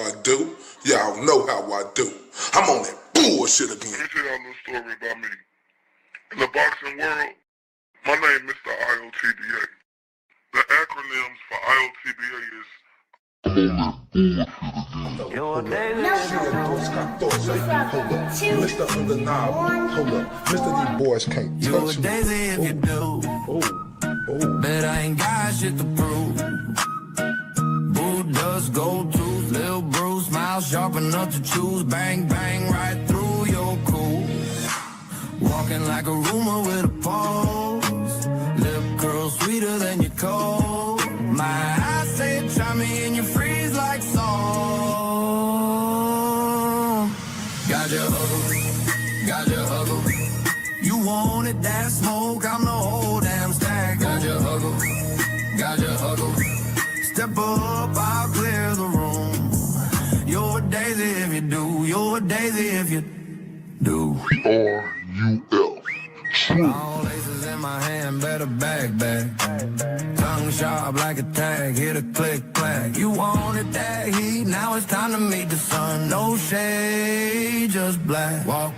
I do. Y'all know how I do. I'm on that bullshit again. Let me tell y'all a little story about me. In the boxing world, my name is Mr. IOTBA. The acronyms for IOTBA is Mr. Undeniable, hold up. Mr. These boys can't touch me. Daisy if you do. Bet I ain't got shit to prove. Boo does gold tooth, Lil Bruce, smile sharp enough to choose. Bang, bang, right through your cool. Walking like a rumor with a pulse. Lip curl sweeter than your cold. My eyes say try me and you freeze like salt. Got your huggle, got your huggle. You wanted that smoke, I'm the whole damn stack. Got your huggle, got your huggle. Step up, I'll clear the room. You're a daisy if you do, you're a daisy if you do. R-U-L. All laces in my hand, better bag. Tongue sharp like a tag, hit a click, clack. You wanted that heat, now it's time to meet the sun. No shade, just black. Walk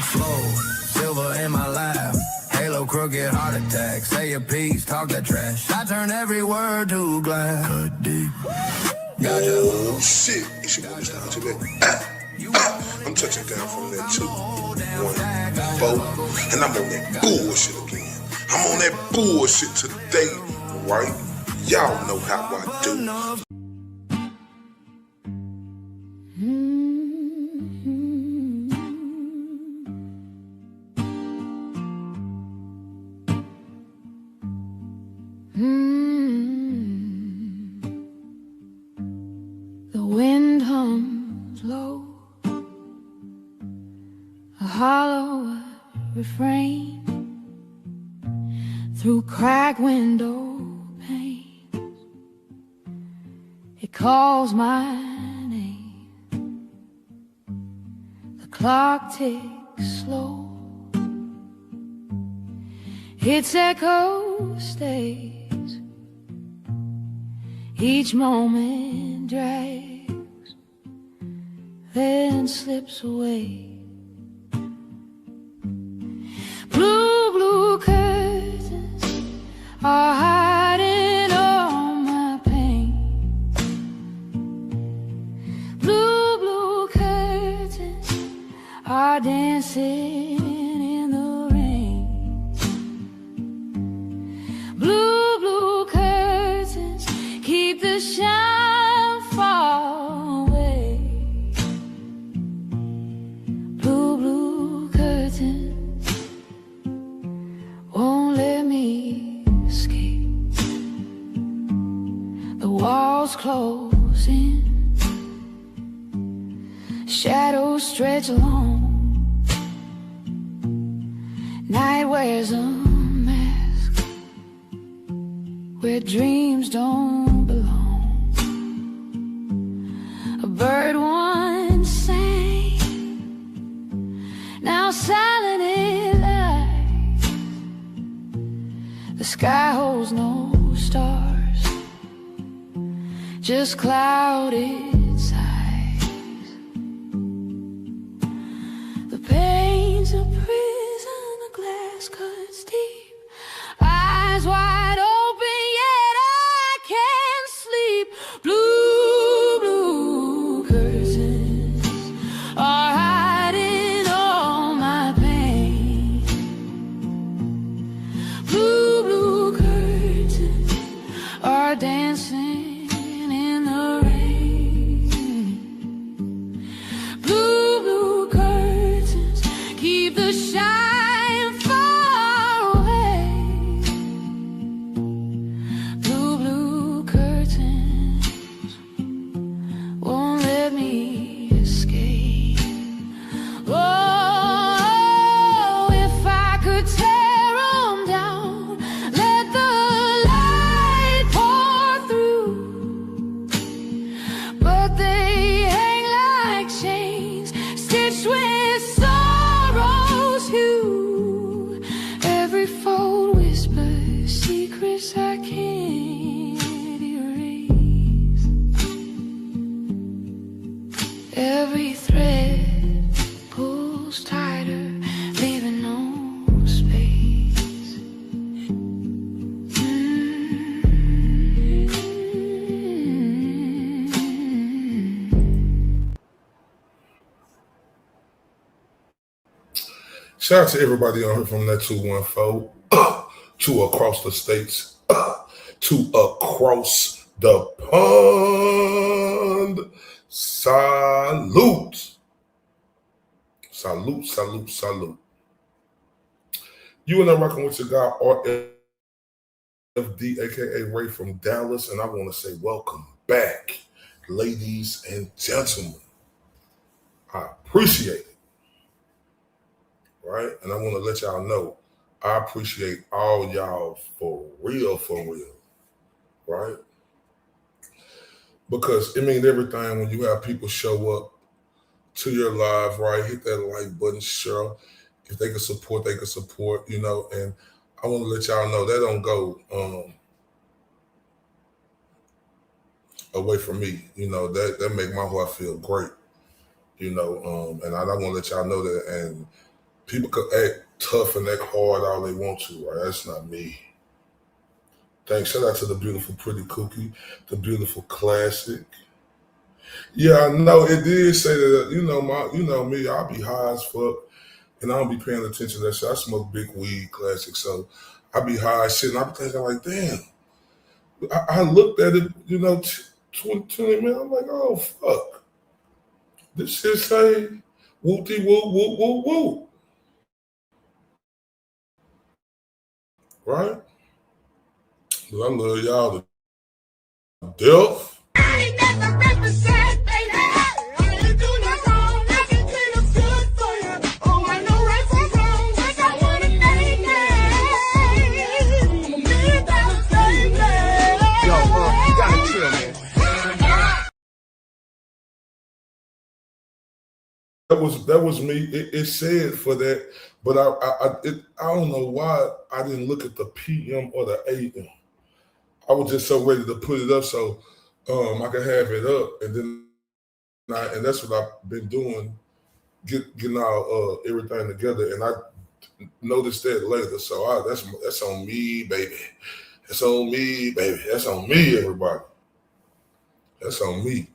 slow, silver in my lap. Halo, crooked, heart attack. Say a piece, talk that trash. I turn every word to glass. Cut deep. Got your Oh shit, it's your boy Mr. IOTBA. I'm touching down from that 2, 1, 4, and I'm on that bullshit again. I'm on that bullshit today, right? Y'all know how I do. The wind hums low, a hollow refrain through cracked window panes. It calls my name. The clock ticks slow. Its echo stays. Each moment drags, then slips away. Blue curtains are hiding all my pain. Blue curtains are dancing in the rain. Blue curtains keep the shine far away. Blue curtains won't let me escape. The walls close in, shadows stretch along. Night wears a mask where dreams don't belong. A bird once sang, now silent it lies. The sky holds no stars, just clouded sighs. The pain's a prison, the glass cuts deep. Eyes wide open, yet I can't sleep. Blue curtains are hiding all my pain. Blue curtains are dancing in the rain. Blue curtains keep the shine far away. Shout out to everybody on here from that 214 to across the states to across the pond. Salute. Salute, salute, salute. You and I rocking with your guy, RFD, aka Ray from Dallas, and I want to say welcome back, ladies and gentlemen. I appreciate it, right? And I want to let y'all know, I appreciate all y'all for real, right? Because it means everything when you have people show up to your live, right? Hit that like button, sure. If they can support, they can support, you know. And I want to let y'all know that don't go away from me, you know. That make my heart feel great, you know. And I want to let y'all know that. And people could act tough and act hard all they want to, right? That's not me. Thanks. Shout out to the beautiful Pretty Cookie, the beautiful Classic. Yeah, I know it did say that. You know me. I'll be high as fuck, and I don't be paying attention to that shit. I smoke big weed, Classic, so I be high as shit, and I be thinking like, damn. I looked at it, you know, 20 minutes. I'm like, oh fuck, this shit say whoopty whoop whoop whoop whoop, right? But I love y'all to death. That was me. It said for that, but I don't know why I didn't look at the PM or the AM. I was just so ready to put it up so I could have it up, and then and that's what I've been doing, getting all everything together, and I noticed that later. So that's on me, baby. That's on me, baby. That's on me, everybody. That's on me.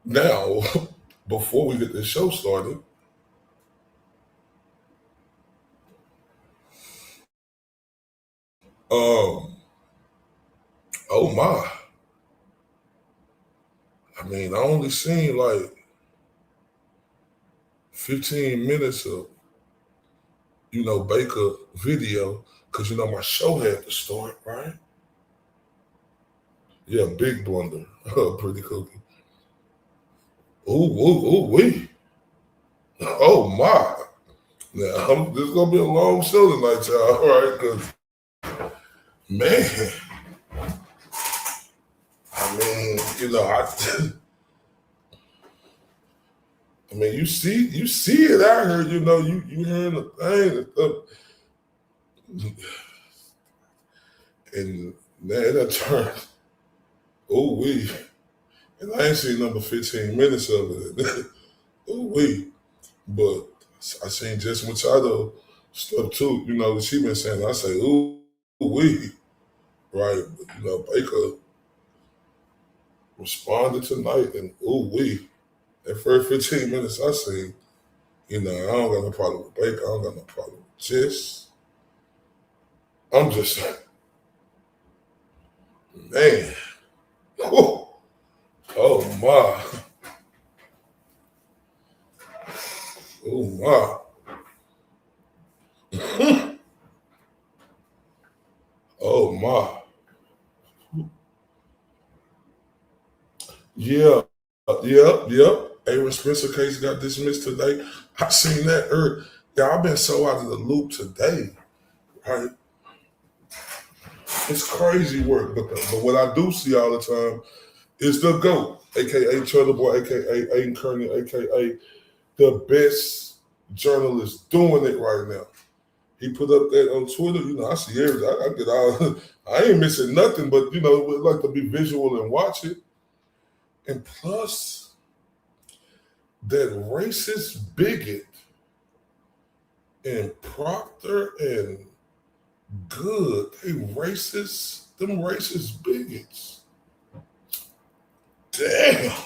Now, before we get this show started, oh my. I mean, I only seen like 15 minutes of, you know, Baker video, because, you know, my show had to start, right? Yeah, big blunder. Pretty Cookie. Ooh, wee. Oh, my. Now, this is going to be a long show tonight, y'all, all right? Because, man, I mean, you know, I mean, you see it out here, you know, you hearing the thing, and man, that turned, oh wee, and I ain't seen number 15 minutes of it, oh wee, but I seen Jess Machado stuff too, you know, she been saying, I say, ooh wee, right, but, you know, Baker responded tonight, and ooh wee, that first 15 minutes I seen, you know, I don't got no problem with Baker, I don't got no problem with Jess. I'm just saying, man, oh my, oh my, oh my, yeah, yep. Aaron Spencer case got dismissed today. I seen that earlier. Yeah, I've been so out of the loop today, right? It's crazy work, but what I do see all the time is the GOAT, aka Turtle Boy, aka Aiden Kearney, aka the best journalist doing it right now. He put up that on Twitter. You know, I see everything. I get all. I ain't missing nothing, but you know, we like to be visual and watch it. And plus, that racist bigot and Proctor and Good, them racist bigots. Damn.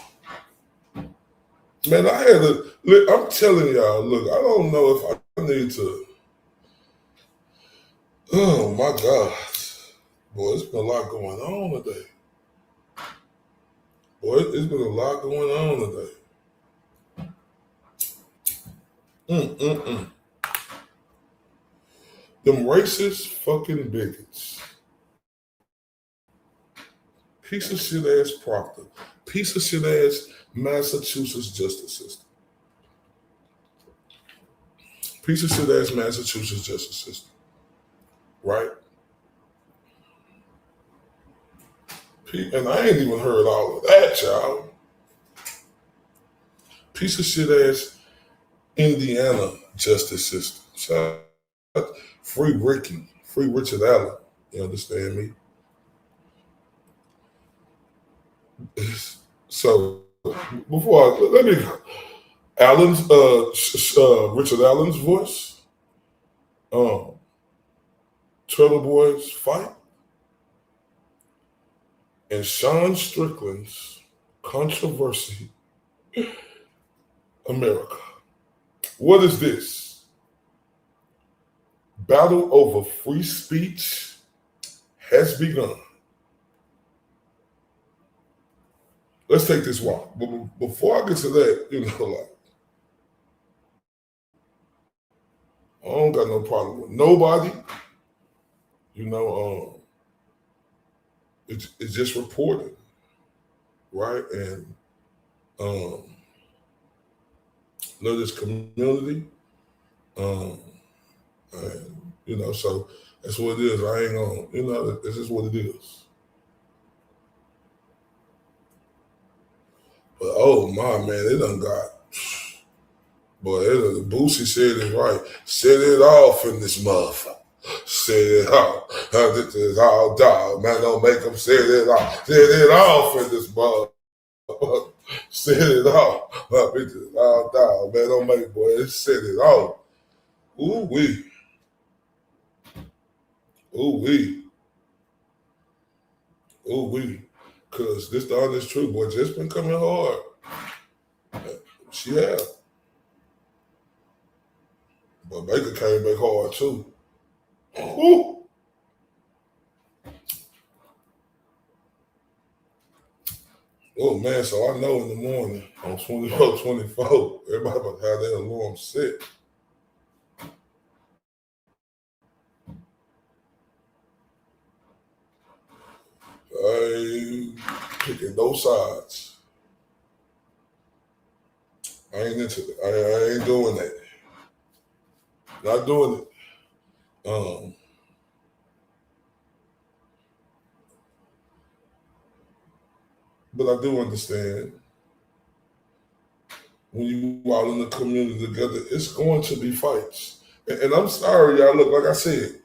Man, I had to look. I'm telling y'all, look, I don't know if I need to. Oh my God, boy, it's been a lot going on today. Boy, it's been a lot going on today. Mm-mm-mm. Them racist fucking bigots. Piece of shit ass Proctor. Piece of shit ass Massachusetts justice system. Piece of shit ass Massachusetts justice system. Right? And I ain't even heard all of that, y'all. Piece of shit ass Indiana justice system. So, free Ricky. Free Richard Allen. You understand me? So, let me Allen's Richard Allen's voice, Trailer Boys fight, and Sean Strickland's controversy. America. What is this? Battle over free speech has begun. Let's take this walk. But before I get to that, like, I don't got no problem with nobody. It's just reported, right? And love this community. And, so that's what it is. I ain't gonna, this is what it is. But oh my man, it done got, boy, the Boosie said it right. Set it off in this motherfucker. Set it off. This is all dog. Man, don't make them set it off. Set it off in this motherfucker. Set it off. Bitches all dog. Man, don't make, boy, set it off. Ooh wee. Ooh wee. Ooh wee. Cause this the honest truth, boy, just been coming hard. She have. But Baker came back hard too. Ooh. Oh man, so I know in the morning on 24, everybody about to have their alarm set. I ain't picking no sides. I ain't into it. I ain't doing that. Not doing it. But I do understand when you out in the community together, it's going to be fights. And I'm sorry, y'all. Look, like I said,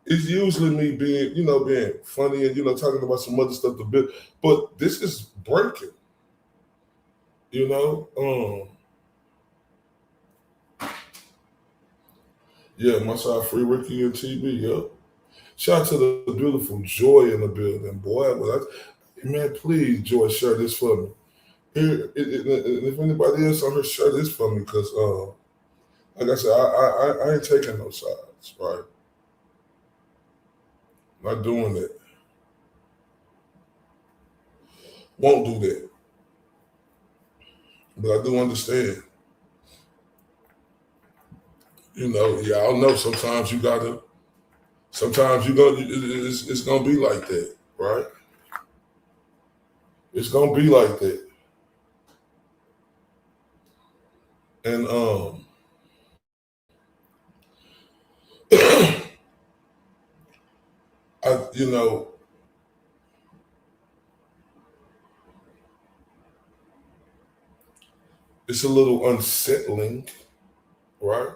it's usually me being, being funny and, talking about some other stuff but this is breaking, Yeah, my side, Free Ricky and TB, yep. Shout out to the beautiful Joy in the building, boy. Man, please, Joy, share this for me. Here, if anybody else on here, share this for me, because, like I said, I ain't taking no sides, right? Not doing that. Won't do that. But I do understand. Y'all know sometimes it's gonna be like that, right? It's gonna be like that. And it's a little unsettling, right?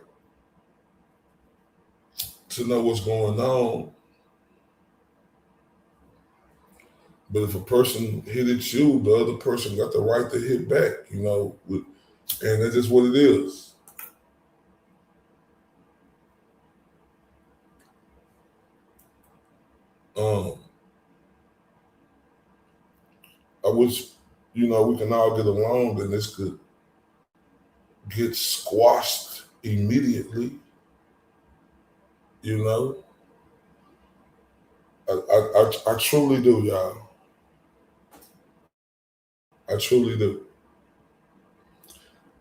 To know what's going on. But if a person hit at you, the other person got the right to hit back, and that's just what it is. I wish, we can all get along and this could get squashed immediately. You know, I truly do, y'all. I truly do.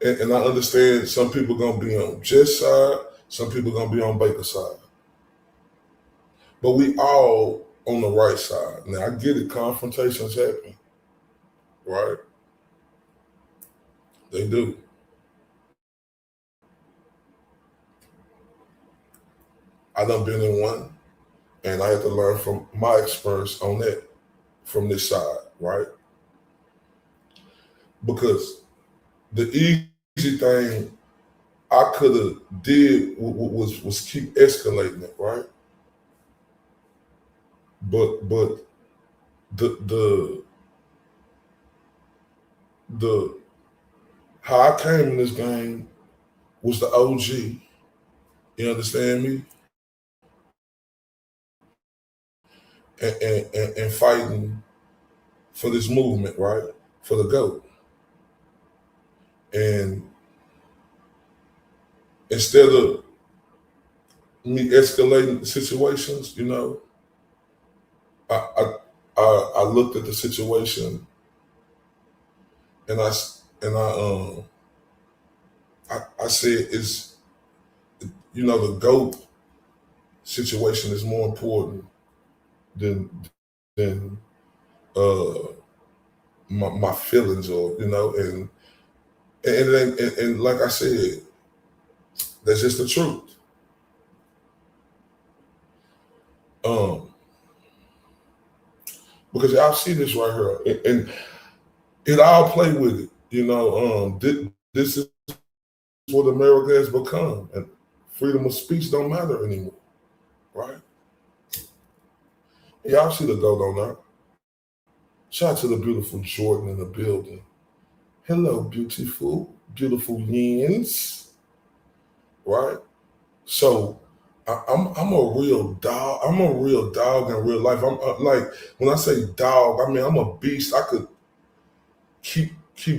And I understand some people gonna be on Jess' side, some people gonna be on Baker's side. But we all on the right side. Now I get it, confrontations happen, right? They do. I done been in one, and I had to learn from my experience on that, from this side, right? Because the easy thing I could have did was keep escalating it, right? But the how I came in this game was the OG. You understand me? And fighting for this movement, right? For the GOAT. And instead of me escalating situations, you know, I looked at the situation and I said, it's, you know, the GOAT situation is more important than my feelings, or you know, and like I said, that's just the truth. Because y'all see this right here, and it all play with it, you know. This is what America has become, and freedom of speech don't matter anymore, right? Y'all see the GOAT on that. Shout out to the beautiful Jordan in the building. Hello, beautiful yins, right? So I'm a real dog. I'm a real dog in real life. I'm like, when I say dog, I mean I'm a beast. I could keep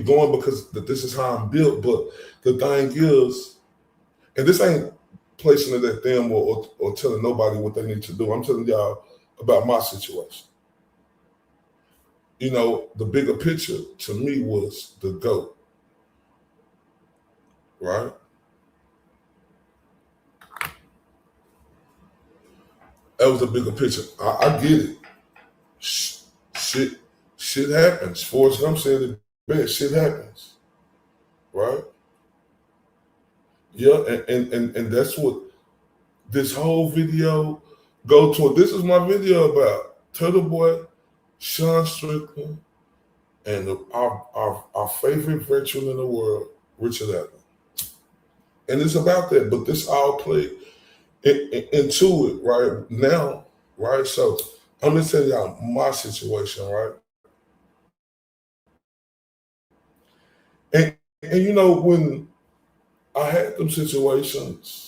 going because this is how I'm built. But the thing is, and this ain't placing it at them or telling nobody what they need to do. I'm telling y'all about my situation. You know, the bigger picture to me was the GOAT, right? That was the bigger picture. I get it. Shit happens. Forrest Gump said it best. Shit happens, right? Yeah, and that's what this whole video go toward. This is my video about Turtle Boy, Sean Strickland, and our favorite veteran in the world, Richard Allen. And it's about that, but this all played into it right now, right? So I'm gonna tell y'all my situation, right? And you know, when I had them situations,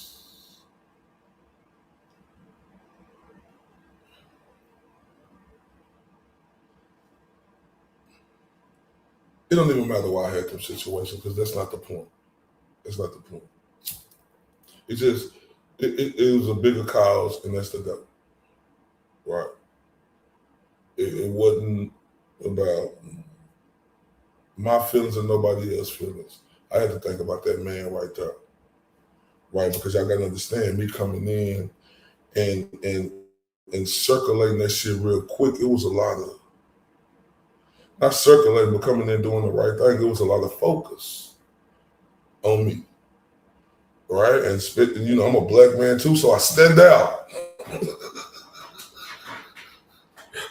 it don't even matter why I had them situations, because that's not the point. That's not the point. It's just it was a bigger cause, and that's the GOAT, right? It wasn't about my feelings and nobody else's feelings. I had to think about that man right there, right? Because y'all gotta understand, me coming in and circulating that shit real quick. It was a lot of, not circulating, but coming in doing the right thing. It was a lot of focus on me, right? And spitting, you know, I'm a black man too, so I stand out.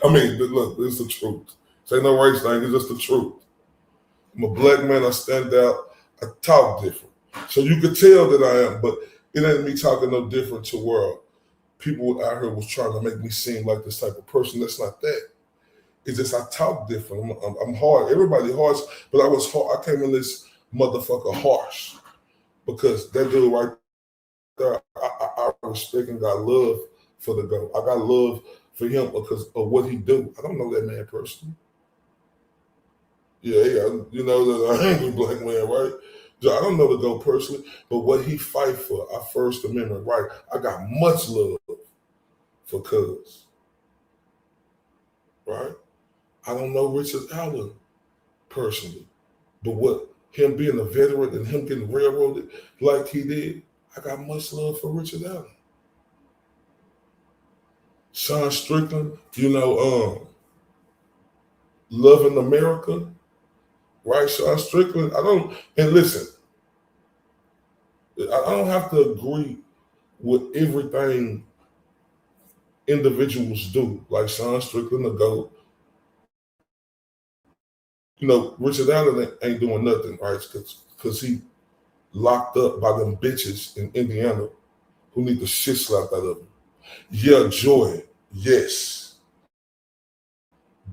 I mean, look, it's the truth. This ain't no race thing, it's just the truth. I'm a black man, I stand out, I talk different. So you could tell that I am, but it ain't me talking no different to where people out here was trying to make me seem like this type of person. That's not that. It's just I talk different. I'm hard. Everybody harsh, but I was hard. I came in this motherfucker harsh because that dude right there, I respect and got love for the GOAT. I got love for him because of what he do. I don't know that man personally. Yeah, you know, that angry black man, right? I don't know the GOAT personally, but what he fight for, our First Amendment right, I got much love for Cuz, right? I don't know Richard Allen personally, but what him being a veteran and him getting railroaded like he did, I got much love for Richard Allen. Sean Strickland, Loving America, right? Sean Strickland, and listen, I don't have to agree with everything individuals do, like Sean Strickland, the GOAT. Richard Allen ain't doing nothing, right? Because he locked up by them bitches in Indiana who need the shit slapped out of him. Yeah, Joy, yes.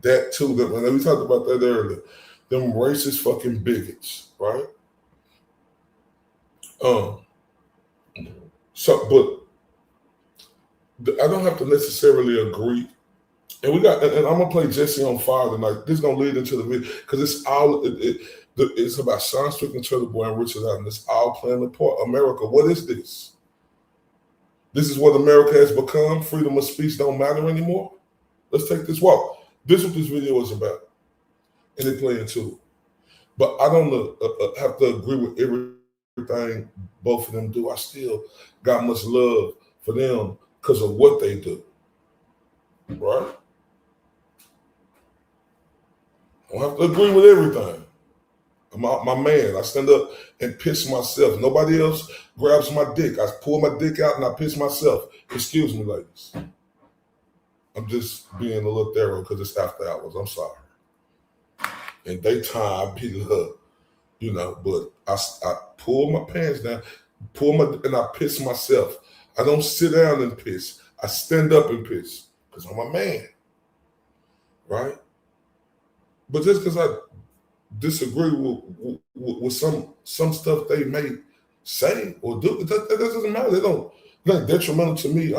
That too, when we talked about that earlier, them racist fucking bigots, right? But I don't have to necessarily agree. And I'm gonna play Jesse on Fire tonight. This is gonna lead into the video because it's about Sean Strickland, Trevor Boy, and Richard Allen. It's all playing a part. America, what is this? This is what America has become. Freedom of speech don't matter anymore. Let's take this walk. This is what this video is about, and they play into it. But I don't have to agree with everything both of them do. I still got much love for them because of what they do, right? I don't have to agree with everything. I'm my man. I stand up and piss myself. Nobody else grabs my dick. I pull my dick out and I piss myself. Excuse me, ladies. I'm just being a little thorough because it's after hours. I'm sorry. In daytime, I beat it up, but I pull my pants down, and I piss myself. I don't sit down and piss. I stand up and piss because I'm a man, right? But just because I disagree with some stuff they may say or do, that doesn't matter. They're not detrimental to me.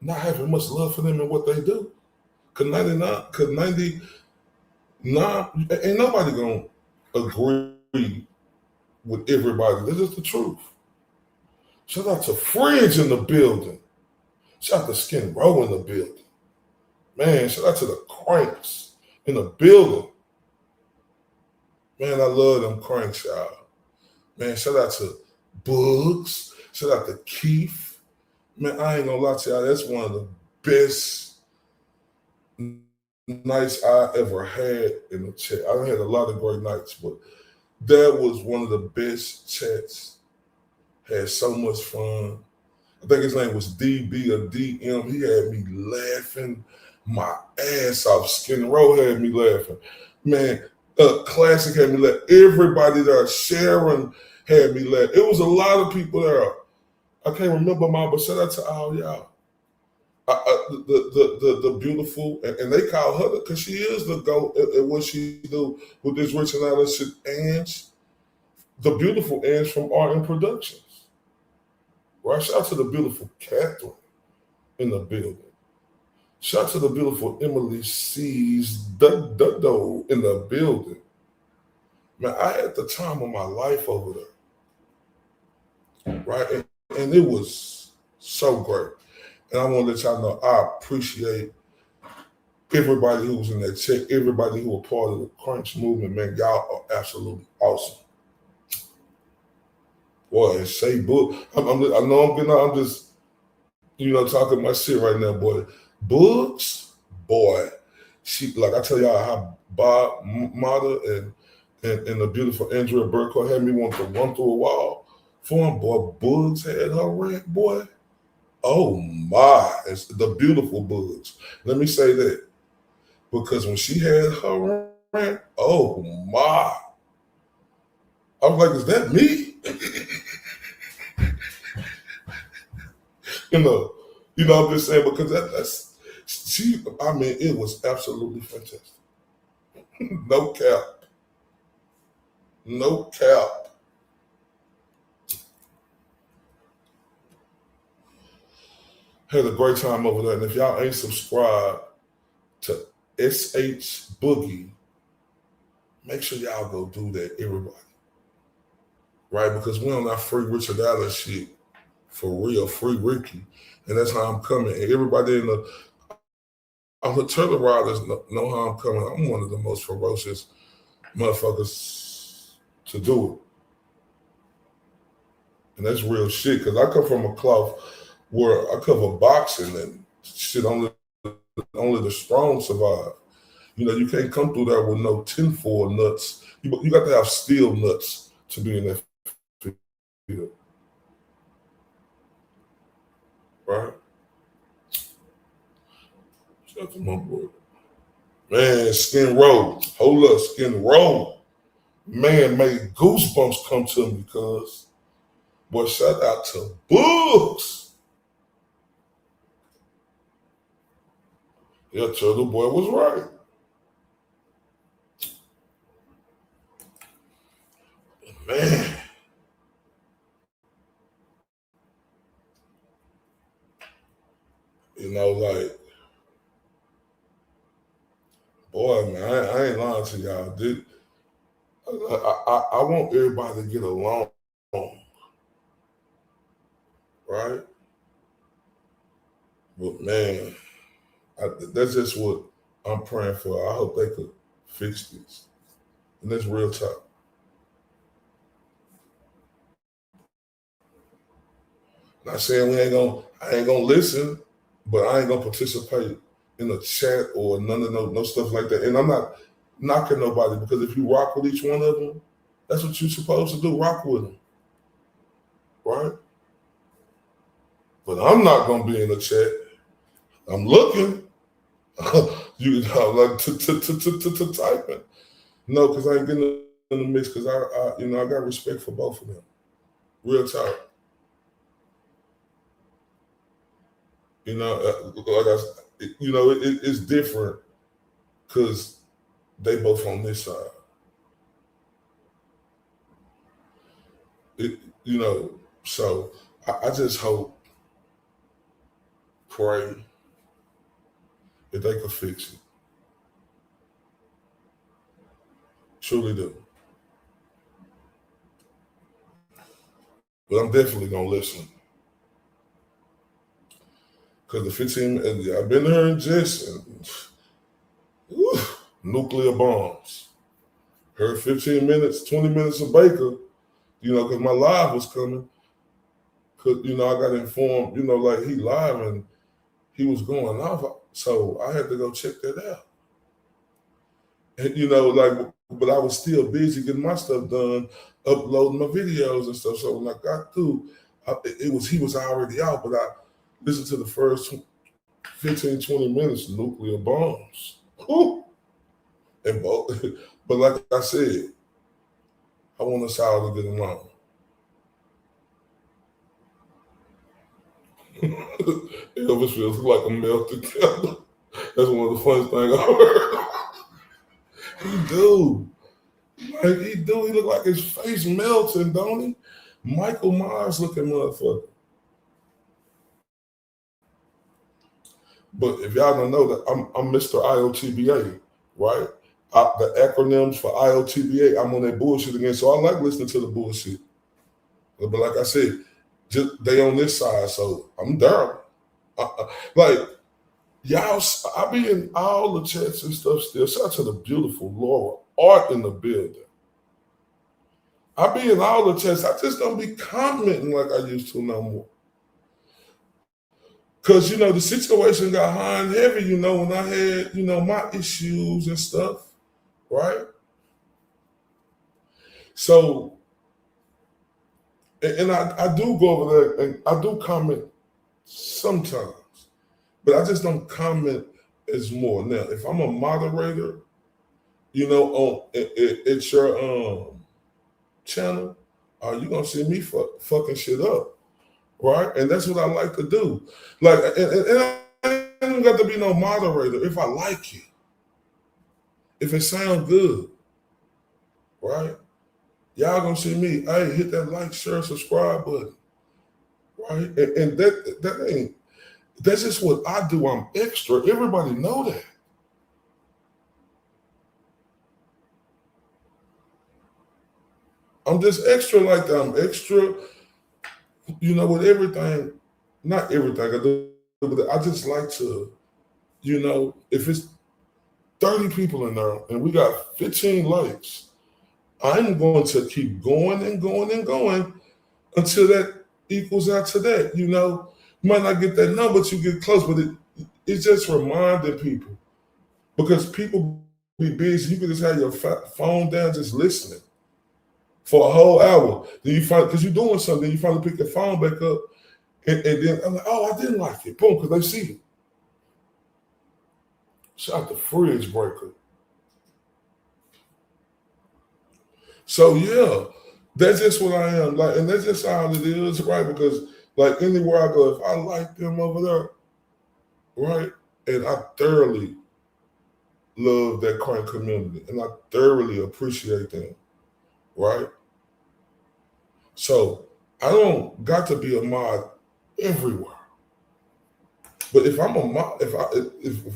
Not having much love for them and what they do. Cause 99, ain't nobody gonna agree with everybody. This is the truth. Shout out to Fridge in the building. Shout out to Skin Row in the building. Man, shout out to the Cranks in the building. Man, I love them Cranks, y'all. Man, shout out to Bugs. Shout out to Keith. Man, I ain't gonna lie to y'all. That's one of the best nights I ever had in the chat. I had a lot of great nights, but that was one of the best chats. Had so much fun. I think his name was DB or DM. He had me laughing my ass off. Skin Row had me laughing. Man, Classic had me laugh. Everybody there, Sharon had me laugh. It was a lot of people there. I can't remember mine, but shout out to all y'all. The beautiful, and they call her because she is the GOAT at what she do with this Richard Allen shit. Ange, the beautiful Ange from Art and Productions. Right? Shout out to the beautiful Catherine in the building. Shout out to the beautiful Emily C's Duddo in the building. Man, I had the time of my life over there. Right? And it was so great. And I want to let y'all know I appreciate everybody who was in that chat, everybody who was part of the Crunch movement, man. Y'all are absolutely awesome. Boy, and Shay Book. I know I'm just, talking my shit right now, boy. Books, boy. She, like I tell y'all how Bob Mata and the beautiful Andrea Burkhardt had me want to run through a wall for him. Boy, Bugs had her rant, boy. Oh my, it's the beautiful Bugs. Let me say that. Because when she had her rant, oh my. I was like, is that me? I'm just saying, because it was absolutely fantastic. No cap. No cap. Had a great time over there. And if y'all ain't subscribed to SH Boogie, make sure y'all go do that, everybody. Right? Because we on that free Richard Allen shit for real, free Ricky. And that's how I'm coming. And everybody on the turtle riders know how I'm coming. I'm one of the most ferocious motherfuckers to do it. And that's real shit. Because I come from a cloth where I cover boxing and shit, only the strong survive. You know, you can't come through there with no tinfoil nuts. You got to have steel nuts to be in that field. Right? Shout out to my boy. Man, Skin Roll. Hold up, Skin Roll. Man, made goosebumps come to me, cuz. Boy, shout out to Books. Yeah, Turtle Boy was right. Man. You know, like, boy, man, I ain't lying to y'all. I want everybody to get along, right? But man, that's just what I'm praying for. I hope they could fix this. And that's real talk. Not saying I ain't gonna listen, but I ain't gonna participate in a chat or none of no stuff like that. And I'm not knocking nobody, because if you rock with each one of them, that's what you're supposed to do, rock with them, right? But I'm not gonna be in the chat. I'm looking. You know, like to typing. No, because I ain't getting in the mix, because I got respect for both of them. Real talk. You know, it's different because they both on this side. So I just hope, pray that they could fix it. Truly do. But I'm definitely gonna listen. Because the 15, I've been there in Jason. Nuclear bombs. Heard 15 minutes, 20 minutes of Baker, because my live was coming. Because, I got informed, like he live and he was going off. So I had to go check that out. And, but I was still busy getting my stuff done, uploading my videos and stuff. So when I got through, he was already out, but I listened to the first 15, 20 minutes, nuclear bombs. Whew. But like I said, I want us all to get along. Elvis feels like a melted candle. That's one of the funniest things I heard. He do. He look like his face melting, don't he? Michael Myers looking motherfucker. But if y'all don't know that, I'm Mr. IOTBA, right? The acronyms for IOTBA, I'm on that bullshit again. So I like listening to the bullshit. But like I said, they on this side, so I'm there. Like, y'all, I be in all the chats and stuff still. Shout out to the beautiful Laura. Art in the building. I be in all the chats. I just don't be commenting like I used to no more. Because, the situation got high and heavy, when I had, my issues and stuff, right? So, and I do go over there and I do comment sometimes, but I just don't comment as more. Now, if I'm a moderator, it's your channel, you're going to see me fucking shit up. Right? And that's what I like to do. Like, and I don't got to be no moderator if I like it. If it sounds good. Right? Y'all gonna see me, hey, hit that like, share, subscribe button. Right? And that's just what I do. I'm extra. Everybody know that. I'm just extra like that. I'm extra, with everything. Not everything I do, but I just like to, if it's 30 people in there and we got 15 likes, I'm going to keep going and going and going until that equals out to that. You might not get that number, but you get close. But it's just reminding people, because people be busy. You can just have your phone down, just listening for a whole hour. Then you find, because you're doing something, you finally pick the phone back up, and then I'm like, oh, I didn't like it. Boom, because they see it. Shout out the fridge breaker. So yeah, that's just what I am like, and that's just how it is, right? Because like anywhere I go, if I like them over there, right, and I thoroughly love that current community, and I thoroughly appreciate them, right? So I don't got to be a mod everywhere. But if I'm a mod, if I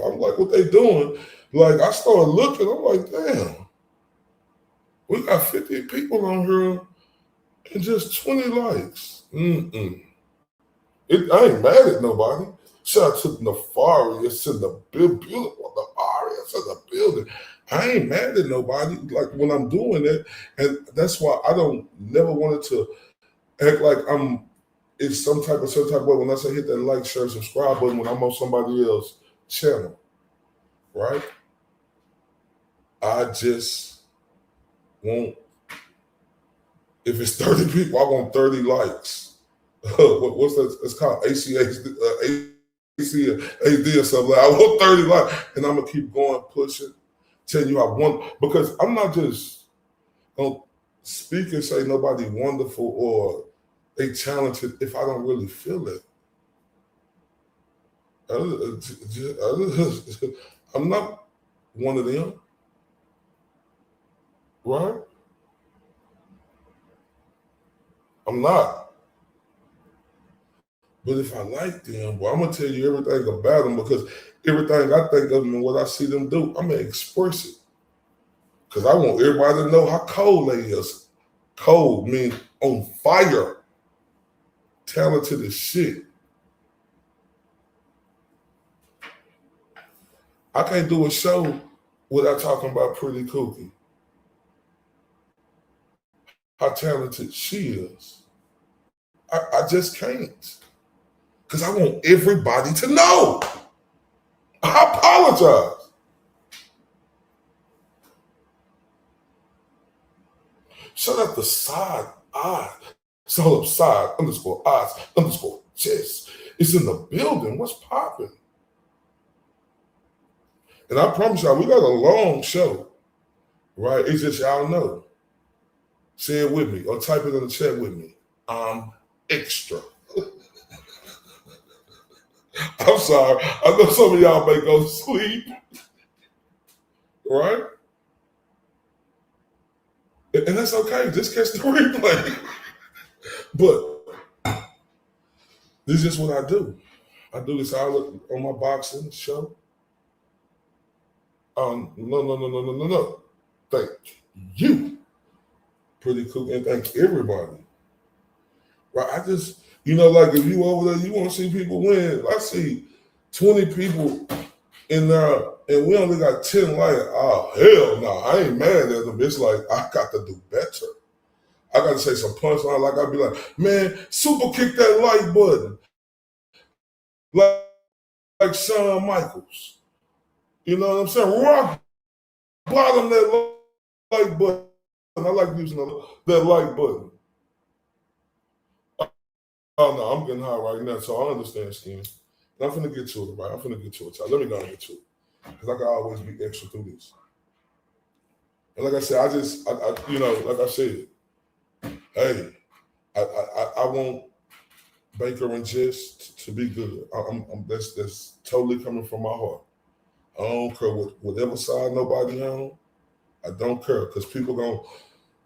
like what they doing, like I start looking, I'm like, damn, we got 50 people on here and just 20 likes. I ain't mad at nobody. Shout out to Nefarious in the beautiful Nefarious in the building. I ain't mad at nobody like when I'm doing it, and that's why I don't never wanted to act like I'm it's some type of way when I say hit that like, share, subscribe button when I'm on somebody else's channel, right? I just want, if it's 30 people, I want 30 likes. What's that? It's called ACHD or something. I want 30 likes, and I'm gonna keep going, pushing, telling you I want, because I'm not just gonna speak and say nobody wonderful or they talented if I don't really feel it. I'm not one of them, right? I'm not. But if I like them, well, I'm gonna tell you everything about them, because everything I think of them and what I see them do, I'm gonna express it. Because I want everybody to know how cold they is. Cold means on fire. Talented as shit. I can't do a show without talking about Pretty Cookie. How talented she is. I just can't. Because I want everybody to know. I apologize. Shut up the side eye. Soul upside _ eyes _ chest. It's in the building. What's popping? And I promise y'all, we got a long show, right? It's just y'all know. Say it with me or type it in the chat with me. I'm extra. I'm sorry. I know some of y'all may go to sleep, right? And that's okay. Just catch the replay. But this is just what I do. I do this all on my boxing show. No. Thank you, Pretty Cool, and thank everybody. Right? I just, like if you over there, you want to see people win. I see 20 people in there, and we only got 10 likes. Oh, hell no. I ain't mad at them. It's like, I got to do better. I got to say some punchline. Like, I'd be like, man, super kick that like button. Like Shawn Michaels. You know what I'm saying? Rock bottom that like button. I like using that like button. Oh, no, I'm getting high right now, so I understand, Skin. And I'm finna get to it, right? I'm finna get to it. Let me go and get to it. Because I can always be extra through this. And like I said, like I said, hey, I want Baker and Jess to be good. That's totally coming from my heart. I don't care whatever side nobody on. I don't care, because people gonna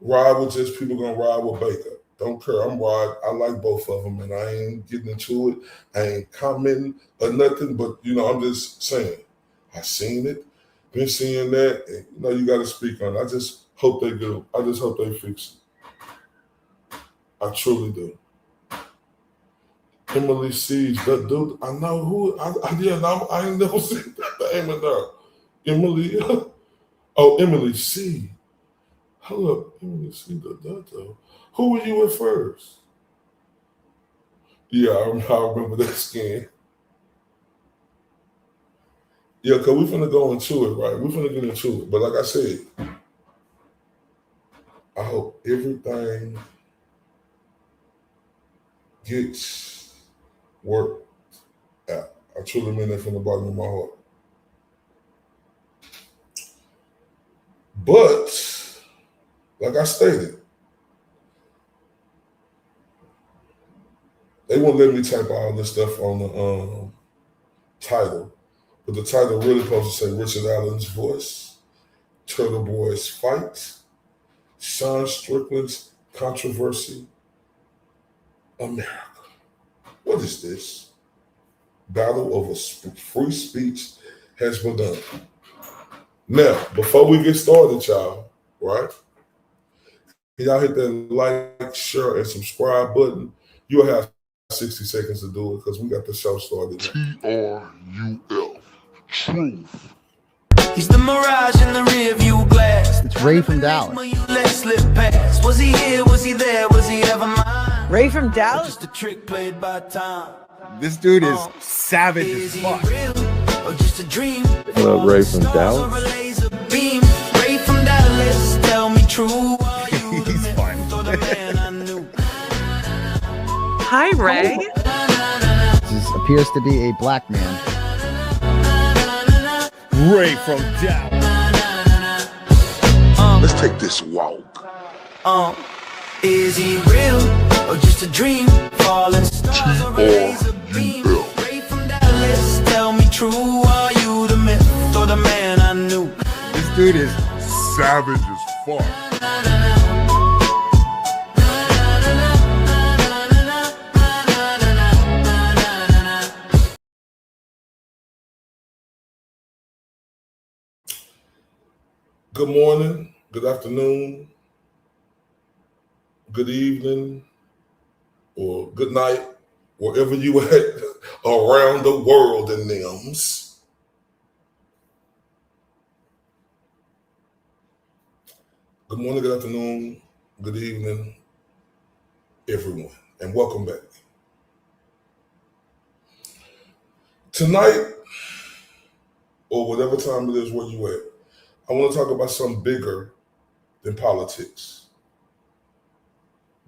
ride with Jess, people gonna ride with Baker. Don't care. I'm ride. I like both of them, and I ain't getting into it. I ain't commenting or nothing, but I'm just saying. I seen it, been seeing that, and you got to speak on it. I just hope they do. I just hope they fix it. I truly do. Emily Seeds, that dude, I know who, I ain't never seen that name in there. Emily, oh, Emily C. Hold up, Emily C. Though. Who were you at first? Yeah, I remember that skin. Yeah, because we're finna go into it, right? We're finna get into it. But like I said, I hope everything gets worked out. I truly mean that from the bottom of my heart. But, like I stated, they won't let me type all this stuff on the title. But the title really supposed to say Richard Allen's voice, Turtle Boy's fight, Sean Strickland's controversy, America. What is this? Battle over free speech has begun. Now, before we get started, y'all, right? Can y'all hit that like, share, and subscribe button? You'll have 60 seconds to do it because we got the show started. TRUF. Truth. He's the mirage in the rear view glass. It's Ray from Dallas. Was he here? Was he there? Was he ever mine? Ray from Dallas? Just a trick played by time. This dude is savage Is as he fuck. real or just a dream? What up, Ray from Dallas? Ray from Dallas, tell me true. He's fun. Hi, Ray. This appears to be a black man. Ray from Dallas. Let's take this walk. Is he real or just a dream? Falling stars or a laser beam? Ray from Dallas, tell me true. Are you the myth or the man I knew? This dude is Savage as fuck. Good morning, good afternoon, good evening, or good night, wherever you at around the world in thems. Good morning, good afternoon, good evening, everyone, and welcome back. Tonight, or whatever time it is where you at, I want to talk about something bigger than politics,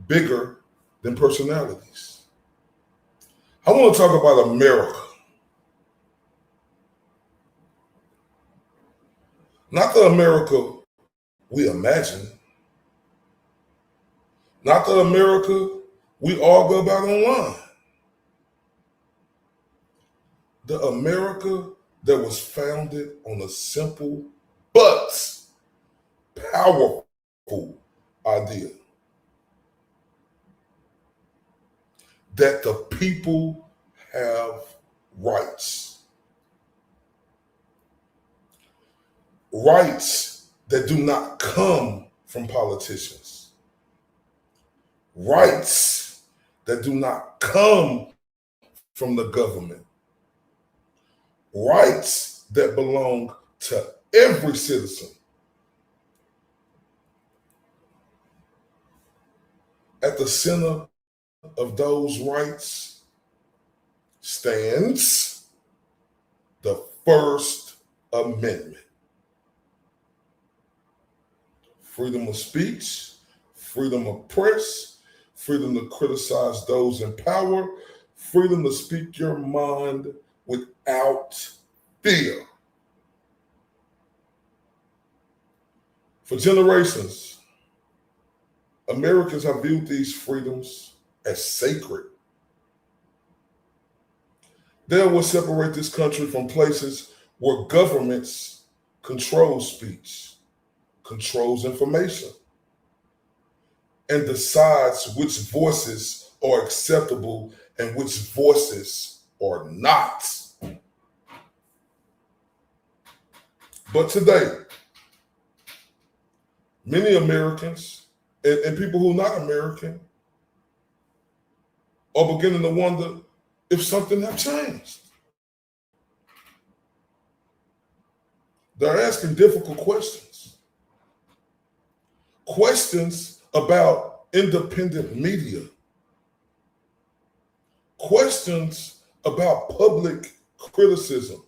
bigger than personalities. I want to talk about America. Not the America we imagine, not the America we argue about online. The America that was founded on a simple but powerful idea that the people have rights. Rights that do not come from politicians. Rights that do not come from the government. Rights that belong to every citizen. At the center of those rights stands the First Amendment. Freedom of speech, freedom of press, freedom to criticize those in power, freedom to speak your mind without fear. For generations, Americans have viewed these freedoms as sacred. They will separate this country from places where governments control speech, controls information, and decides which voices are acceptable and which voices are not. But today, many Americans and people who are not American are beginning to wonder if something has changed. They're asking difficult questions. Questions about independent media. Questions about public criticism.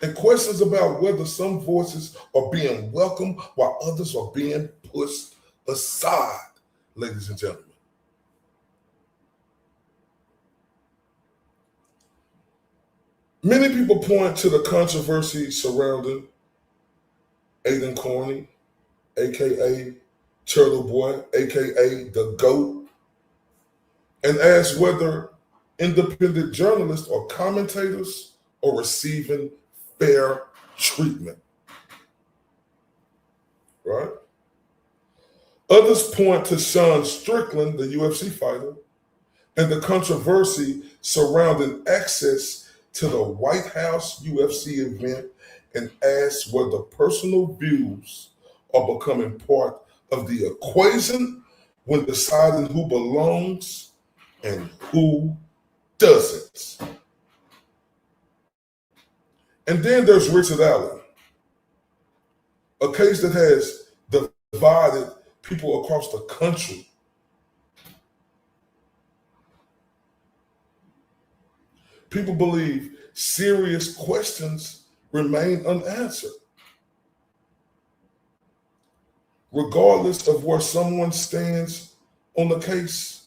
And questions about whether some voices are being welcomed while others are being pushed aside, ladies and gentlemen. Many people point to the controversy surrounding Aiden Kearney, aka Turtle Boy, aka the GOAT, and ask whether independent journalists or commentators are receiving fair treatment. Right? Others point to Sean Strickland, the UFC fighter, and the controversy surrounding access to the White House UFC event and ask whether personal views are becoming part of the equation when deciding who belongs and who doesn't. And then there's Richard Allen, a case that has divided people across the country. People believe serious questions remain unanswered. Regardless of where someone stands on the case,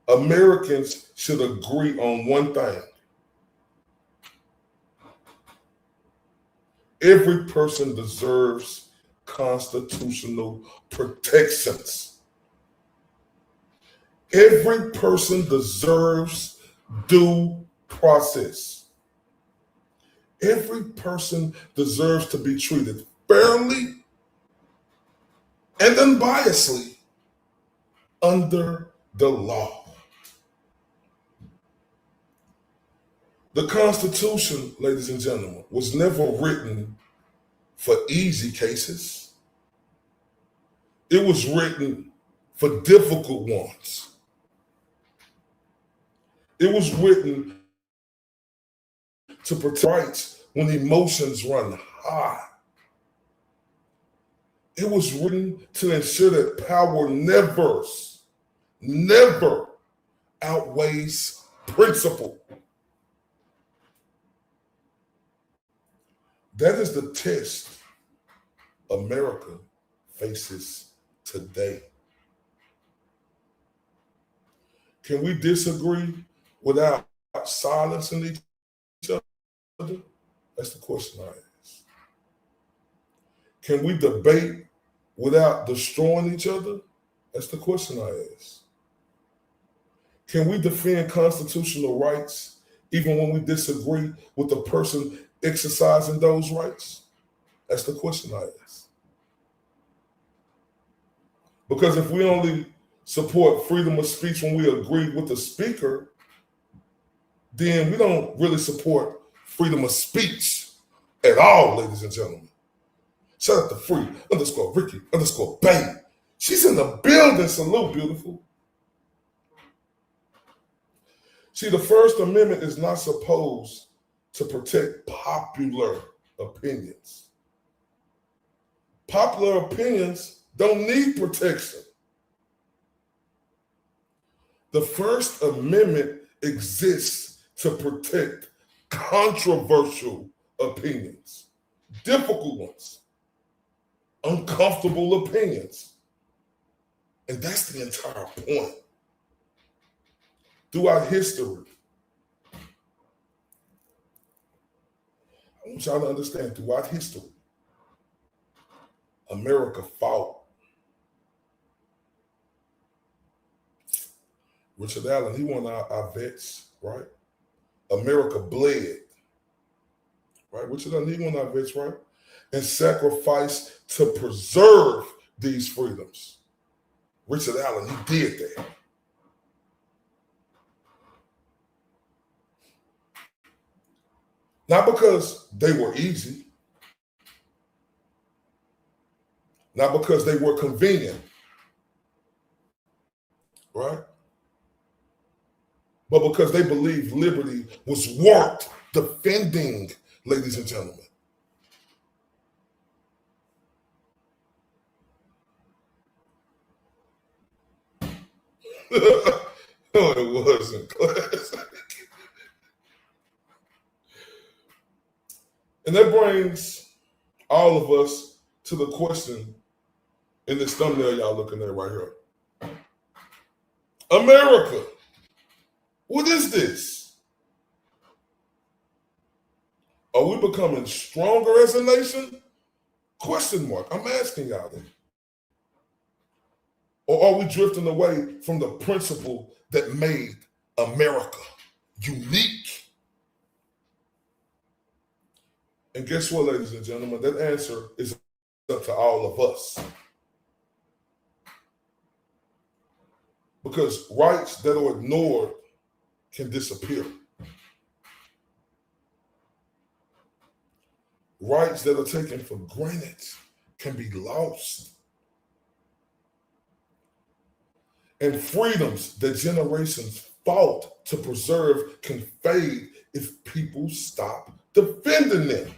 Americans should agree on one thing. Every person deserves constitutional protections. Every person deserves due process. Every person deserves to be treated fairly and unbiasedly under the law. The Constitution, ladies and gentlemen, was never written for easy cases. It was written for difficult ones. It was written to protect rights when emotions run high. It was written to ensure that power never outweighs principle. That is the test America faces today. Can we disagree without silencing each other? That's the question I ask. Can we debate without destroying each other? That's the question I ask. Can we defend constitutional rights even when we disagree with the person exercising those rights? That's the question I ask. Because if we only support freedom of speech when we agree with the speaker, then we don't really support freedom of speech at all, ladies and gentlemen. Shout out to free_Ricky_Bay. She's in the building. Salute, beautiful. See, the First Amendment is not supposed to protect popular opinions. Popular opinions don't need protection. The First Amendment exists to protect controversial opinions, difficult ones, uncomfortable opinions. And that's the entire point. Throughout history, I want y'all to understand, throughout history, America fought. Richard Allen, he won our vets, right? America bled, right? Richard Allen, he won our vets, right? And sacrificed to preserve these freedoms. Richard Allen, he did that. Not because they were easy, not because they were convenient, right? but because they believe liberty was worth defending, ladies and gentlemen. No, it wasn't, class. And that brings all of us to the question in this thumbnail y'all looking at right here. America, what is this? Are we becoming stronger as a nation? Question mark. I'm asking y'all that. Or are we drifting away from the principle that made America unique? And guess what, ladies and gentlemen? That answer is up to all of us. Because rights that are ignored can disappear. Rights that are taken for granted can be lost. And freedoms that generations fought to preserve can fade if people stop defending them.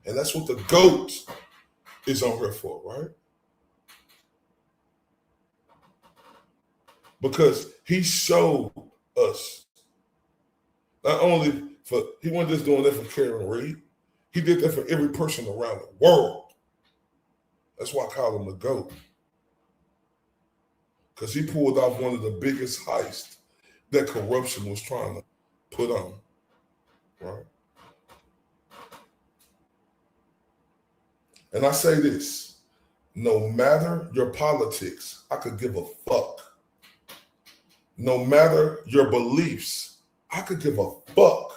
And that's what the GOAT is on here for, right? Because he showed us, not only for, he wasn't just doing that for Karen Reed, he did that for every person around the world. That's why I call him the GOAT. Because he pulled off one of the biggest heists that corruption was trying to put on, right? And I say this, no matter your politics, I could give a fuck. No matter your beliefs, I could give a fuck.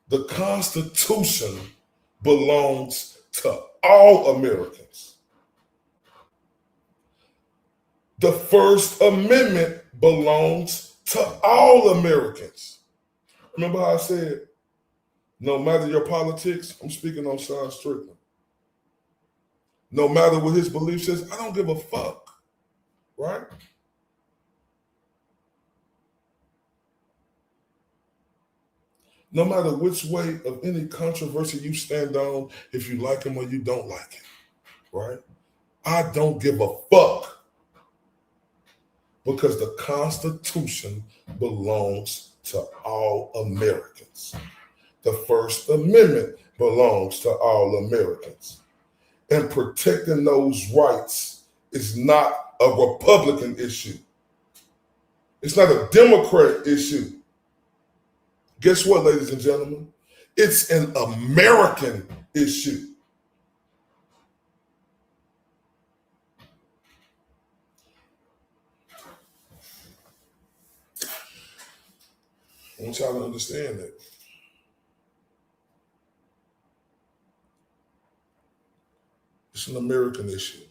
The Constitution belongs to all Americans. The First Amendment belongs to all Americans. Remember how I said, no matter your politics, I'm speaking on Sean Strickland. No matter what his belief says, I don't give a fuck, right? No matter which way of any controversy you stand on, if you like him or you don't like him, right? I don't give a fuck. Because the Constitution belongs to all Americans. The First Amendment belongs to all Americans. And protecting those rights is not a Republican issue. It's not a Democrat issue. Guess what, ladies and gentlemen? It's an American issue. I want y'all to understand that. It's an American issue.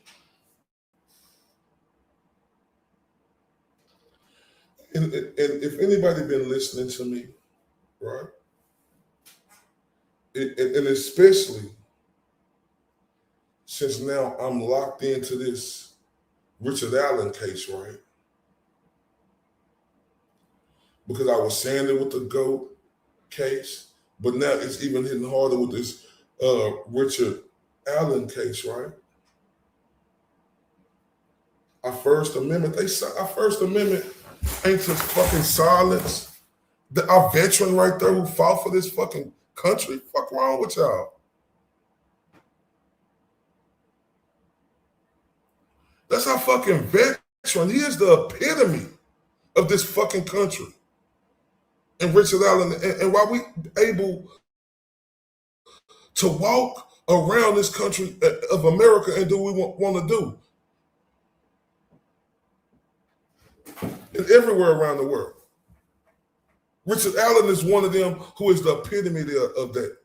And if anybody been listening to me, right? And especially since now I'm locked into this Richard Allen case, right? Because I was saying it with the GOAT case, but now it's even hitting harder with this Richard Allen case, right? Our First Amendment, our First Amendment ain't just fucking silence. Our veteran right there who fought for this fucking country, fuck wrong with y'all? That's our fucking veteran. He is the epitome of this fucking country. And Richard Allen, and why we able to walk around this country of America and do what we want to do. And everywhere around the world. Richard Allen is one of them who is the epitome of that.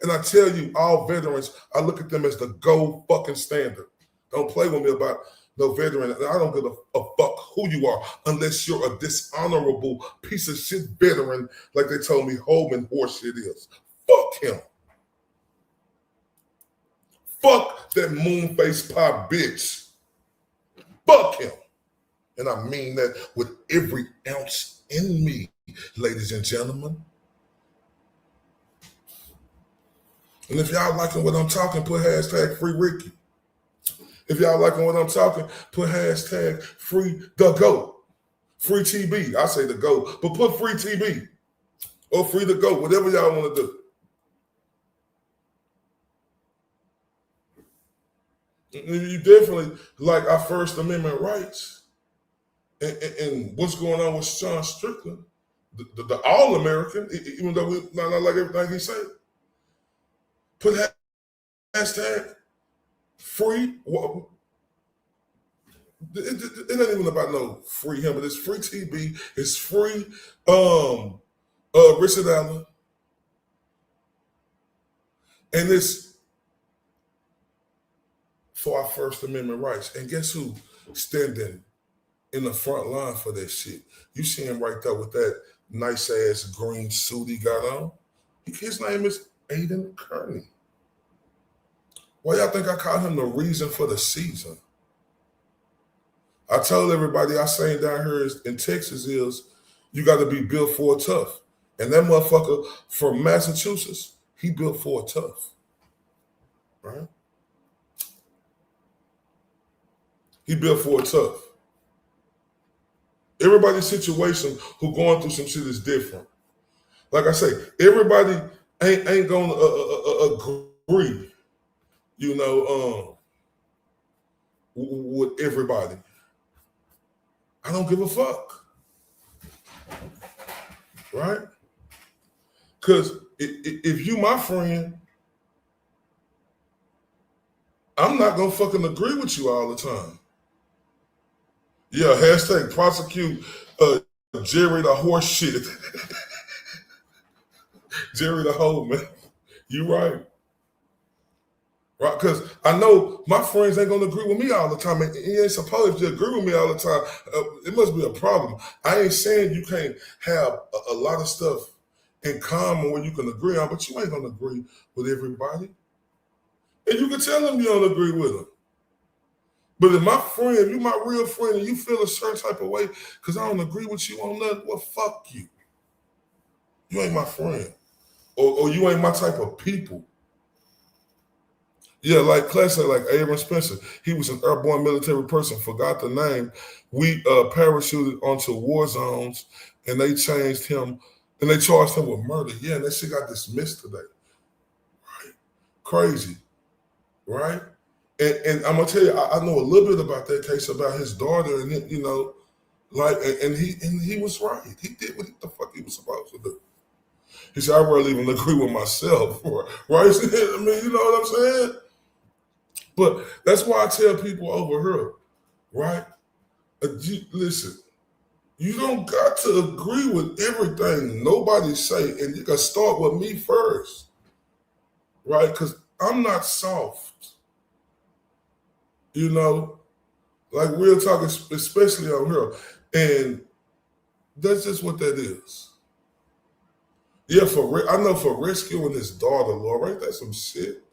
And I tell you, all veterans, I look at them as the gold fucking standard. Don't play with me about no veteran. I don't give a fuck who you are unless you're a dishonorable piece of shit veteran like they told me Holman horseshit is. Fuck him. Fuck that moonface pie bitch. Fuck him. And I mean that with every ounce in me, ladies and gentlemen. And if y'all liking what I'm talking, put hashtag free Ricky. If y'all liking what I'm talking, put hashtag free the GOAT. Free TB. I say the GOAT, but put free TB or free the GOAT, whatever y'all want to do. And you definitely like our First Amendment rights. And what's going on with Sean Strickland, the All-American, even though we not like everything he said. Put hashtag free. It ain't even about no free him, but it's free TB. It's free Richard Allen. And it's for our First Amendment rights. And guess who standing in the front line for that shit? You see him right there with that nice ass green suit he got on. His name is Aiden Kearney. Why y'all think I call him the reason for the season? I told everybody I saying down here in Texas is you got to be built for it tough. And that motherfucker from Massachusetts, he built for it tough. Right? He built for it tough. Everybody's situation who going through some shit is different. Like I say, everybody ain't gonna agree, with everybody. I don't give a fuck, right? Because if you my friend, I'm not gonna fucking agree with you all the time. Yeah, hashtag prosecute Jerry the horse shit. Jerry the hoe, man. You right. Right? Because I know my friends ain't gonna agree with me all the time. And you ain't supposed to agree with me all the time. It must be a problem. I ain't saying you can't have a lot of stuff in common where you can agree on, but you ain't gonna agree with everybody. And you can tell them you don't agree with them. But if my friend, you my real friend, and you feel a certain type of way because I don't agree with you on nothing, well, fuck you. You ain't my friend. Or you ain't my type of people. Yeah, like classic, like Aaron Spencer. He was an airborne military person, forgot the name. We parachuted onto war zones and they changed him and they charged him with murder. Yeah, and that shit got dismissed today. Right? Crazy. Right? And I'm gonna tell you, I know a little bit about that case about his daughter, and he was right. He did what the fuck he was supposed to do. He said, I rarely even agree with myself, right? I mean, you know what I'm saying? But that's why I tell people over here, right? Listen, you don't got to agree with everything nobody say, and you got to start with me first, right? Because I'm not soft. Like real talk, especially on here. And that's just what that is. Yeah, I know for rescuing his daughter, Lord, right? That's some shit.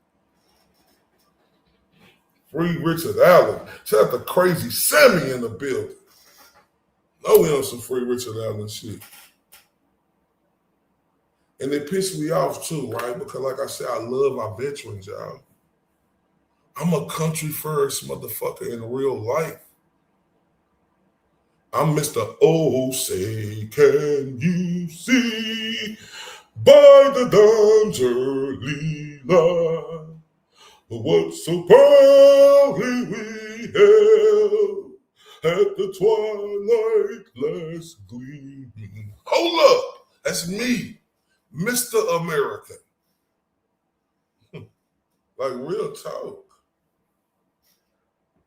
Free Richard Allen. Shout out to Crazy Sammy in the building. No, we on some free Richard Allen shit. And it pissed me off too, right? Because like I said, I love our veterans, y'all. I'm a country first motherfucker in real life. I'm Mr. Oh, say, can you see by the dawn's early light what so proudly we held at the twilight last gleaming? Hold up, that's me, Mr. American. Like real talk.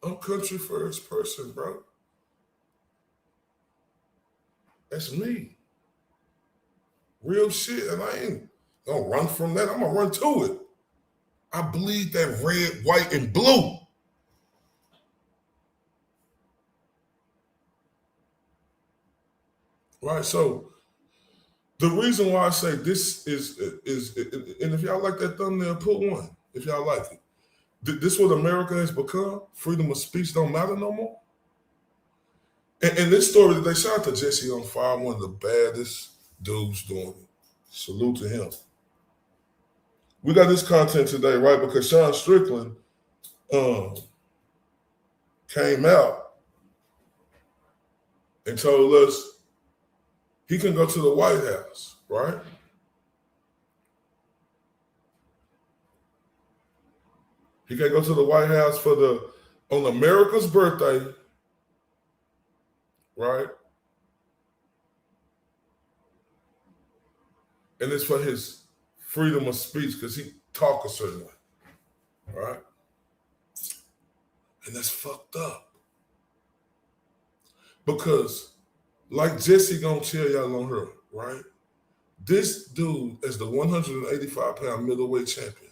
I'm country first person, bro. That's me. Real shit, and I ain't gonna run from that. I'm gonna run to it. I bleed that red, white, and blue. Right, so the reason why I say this is and if y'all like that thumbnail, put one, if y'all like it. This what America has become? Freedom of speech don't matter no more? And this story that they shot to Jesse on fire, one of the baddest dudes doing it. Salute to him. We got this content today, right? Because Sean Strickland came out and told us he can go to the White House, right? He can go to the White House on America's birthday, right? And it's for his freedom of speech because he talk a certain way, right? And that's fucked up. Because like Jesse gonna tell y'all on her, right? This dude is the 185-pound middleweight champion.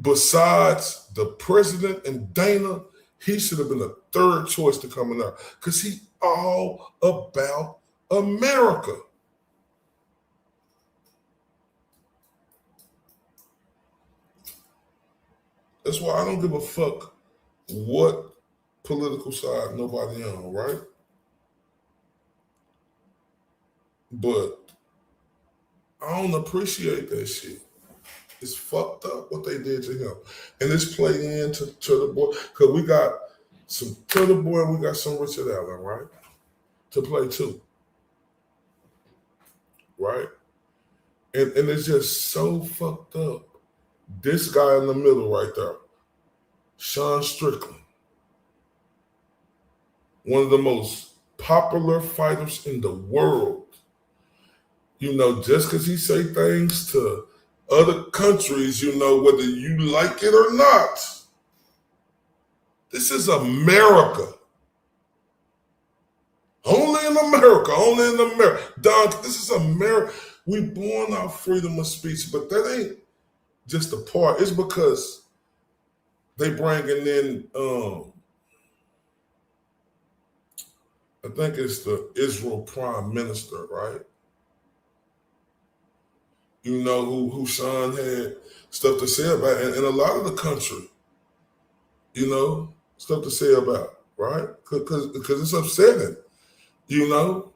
Besides the president and Dana, he should have been a third choice to come in there because he all about America. That's why I don't give a fuck what political side nobody on, right? But I don't appreciate that shit. It's fucked up what they did to him. And it's played into the boy, because we got some Turtle Boy and we got some Richard Allen, right? To play too. Right? And it's just so fucked up. This guy in the middle right there, Sean Strickland, one of the most popular fighters in the world. You know, just because he say things to other countries, you know, whether you like it or not. This is America. Only in America, only in America. Don, this is America. We born our freedom of speech, but that ain't just a part. It's because they bringing in, I think it's the Israel Prime Minister, right? You know, who Sean had stuff to say about, and a lot of the country, you know, stuff to say about, right? Because it's upsetting, you know?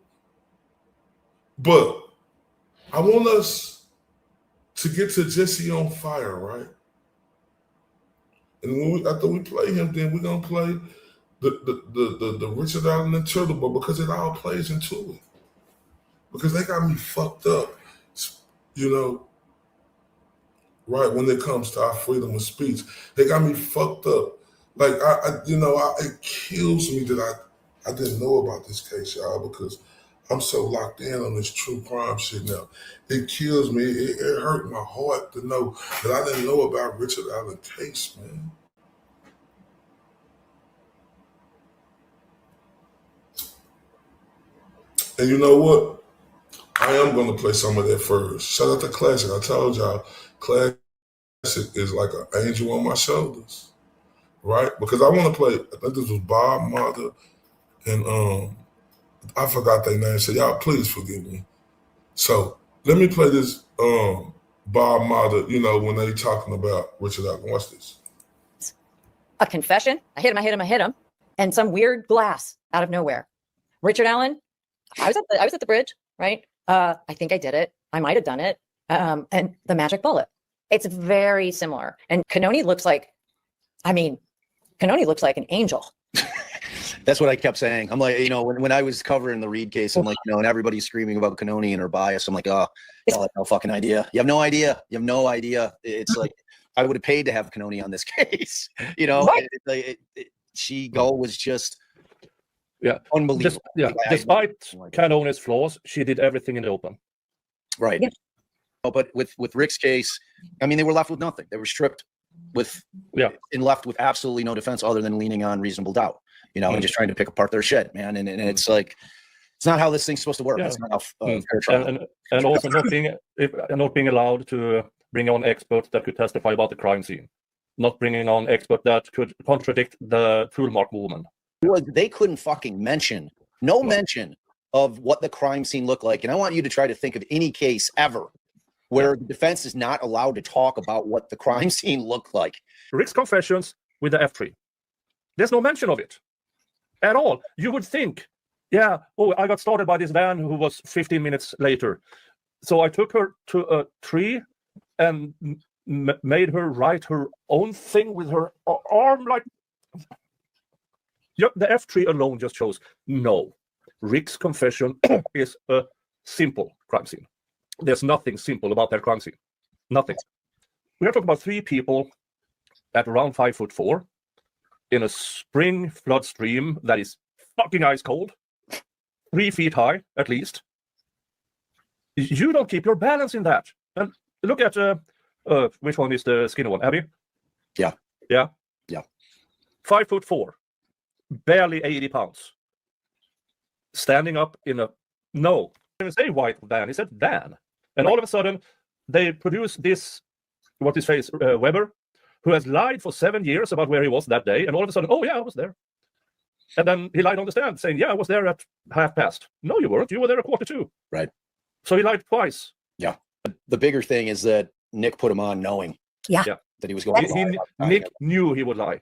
But I want us to get to Jesse on fire, right? And after we play him, then we're gonna play the Richard Allen and Turtle Boy, because it all plays into it. Because they got me fucked up, you know, right, when it comes to our freedom of speech. They got me fucked up. Like, it kills me that I didn't know about this case, y'all, because I'm so locked in on this true crime shit now. It kills me. It hurt my heart to know that I didn't know about Richard Allen's case, man. And you know what? I am going to play some of that first. Shout out to Classic. I told y'all, Classic is like an angel on my shoulders, right? Because I want to play, I think this was Bob Martha and I forgot their name, so y'all please forgive me. So let me play this Bob Martha, you know, when they talking about Richard Allen. Watch this. A confession. I hit him, and some weird glass out of nowhere. Richard Allen, I was at the bridge, right? I think I did it. I might have done it. And the magic bullet. It's very similar. And Kearney looks like an angel. That's what I kept saying. I'm like, you know, when I was covering the Reed case, I'm like, you know, and everybody's screaming about Kearney and her bias. I'm like, oh, y'all have no fucking idea. You have no idea. You have no idea. It's like, I would have paid to have Kearney on this case. You know, right. She was just unbelievable. Despite Kearney's flaws, she did everything in the open. Right. Yeah. Oh, but with Rick's case, I mean, they were left with nothing. They were stripped and left with absolutely no defense other than leaning on reasonable doubt. You know, and just trying to pick apart their shit, man. And it's like, it's not how this thing's supposed to work. It's not how fair trial. And also not being allowed to bring on experts that could testify about the crime scene, not bringing on experts that could contradict the tool mark woman. They couldn't fucking mention of what the crime scene looked like. And I want you to try to think of any case ever where the defense is not allowed to talk about what the crime scene looked like. Rick's confessions with the F3. There's no mention of it. at all. You would think, yeah, oh, I got started by this van who was 15 minutes later. So I took her to a tree and made her write her own thing with her arm. Like, yeah, the F3 alone just shows no. Rick's confession is a simple crime scene. There's nothing simple about that crime scene. Nothing. We are talking about 3 people at around 5'4" in a spring flood stream that is fucking ice cold, 3 feet high at least. You don't keep your balance in that. And look at which one is the skinny one, Abby? Yeah. 5'4", barely 80 pounds, standing up in a no. I didn't say white van. He said van, and all of a sudden they produce this. What his face, Weber, who has lied for 7 years about where he was that day, and all of a sudden, oh yeah, I was there. And then he lied on the stand, saying, yeah, I was there at 1:30. No, you weren't. You were there at 1:45. Right. So he lied twice. Yeah. The bigger thing is that Nick put him on knowing that he was going to lie. Nick knew he would lie.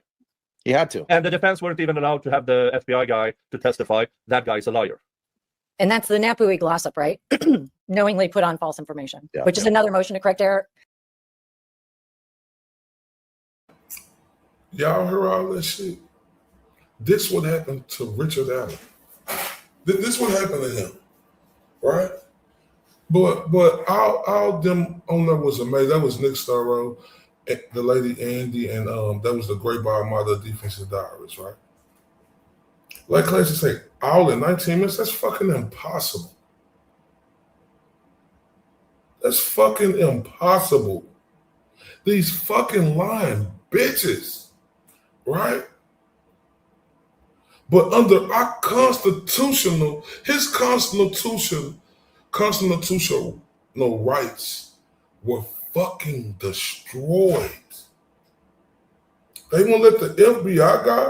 He had to. And the defense weren't even allowed to have the FBI guy to testify. That guy's a liar. And that's the Napui gloss-up, right? Knowingly put on false information, which is another motion to correct error. Y'all heard all that shit? This what happened to Richard Allen. This what happened to him, right? But all them on there was amazing. That was Nick Starro, the lady Andy, and that was the great Biomarder Defensive Diaries, right? Like Clancy say, all in 19 minutes, that's fucking impossible. That's fucking impossible. These fucking lying bitches, right? But under our constitutional rights were fucking destroyed. They won't let the FBI guy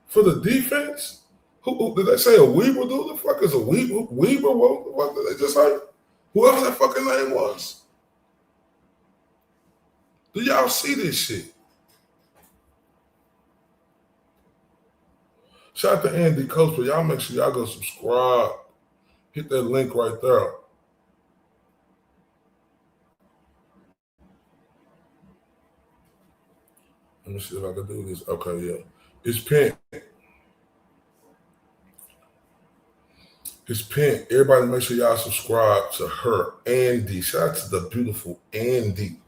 for the defense? Who did they say a Weaver? Who the fuck is a Weaver? What did they just say? Whoever that fucking name was. Do y'all see this shit? Shout out to Andy Coach, but y'all make sure y'all go subscribe. Hit that link right there. Let me see if I can do this. Okay, yeah. It's pink. It's pink. Everybody make sure y'all subscribe to her, Andy. Shout out to the beautiful Andy.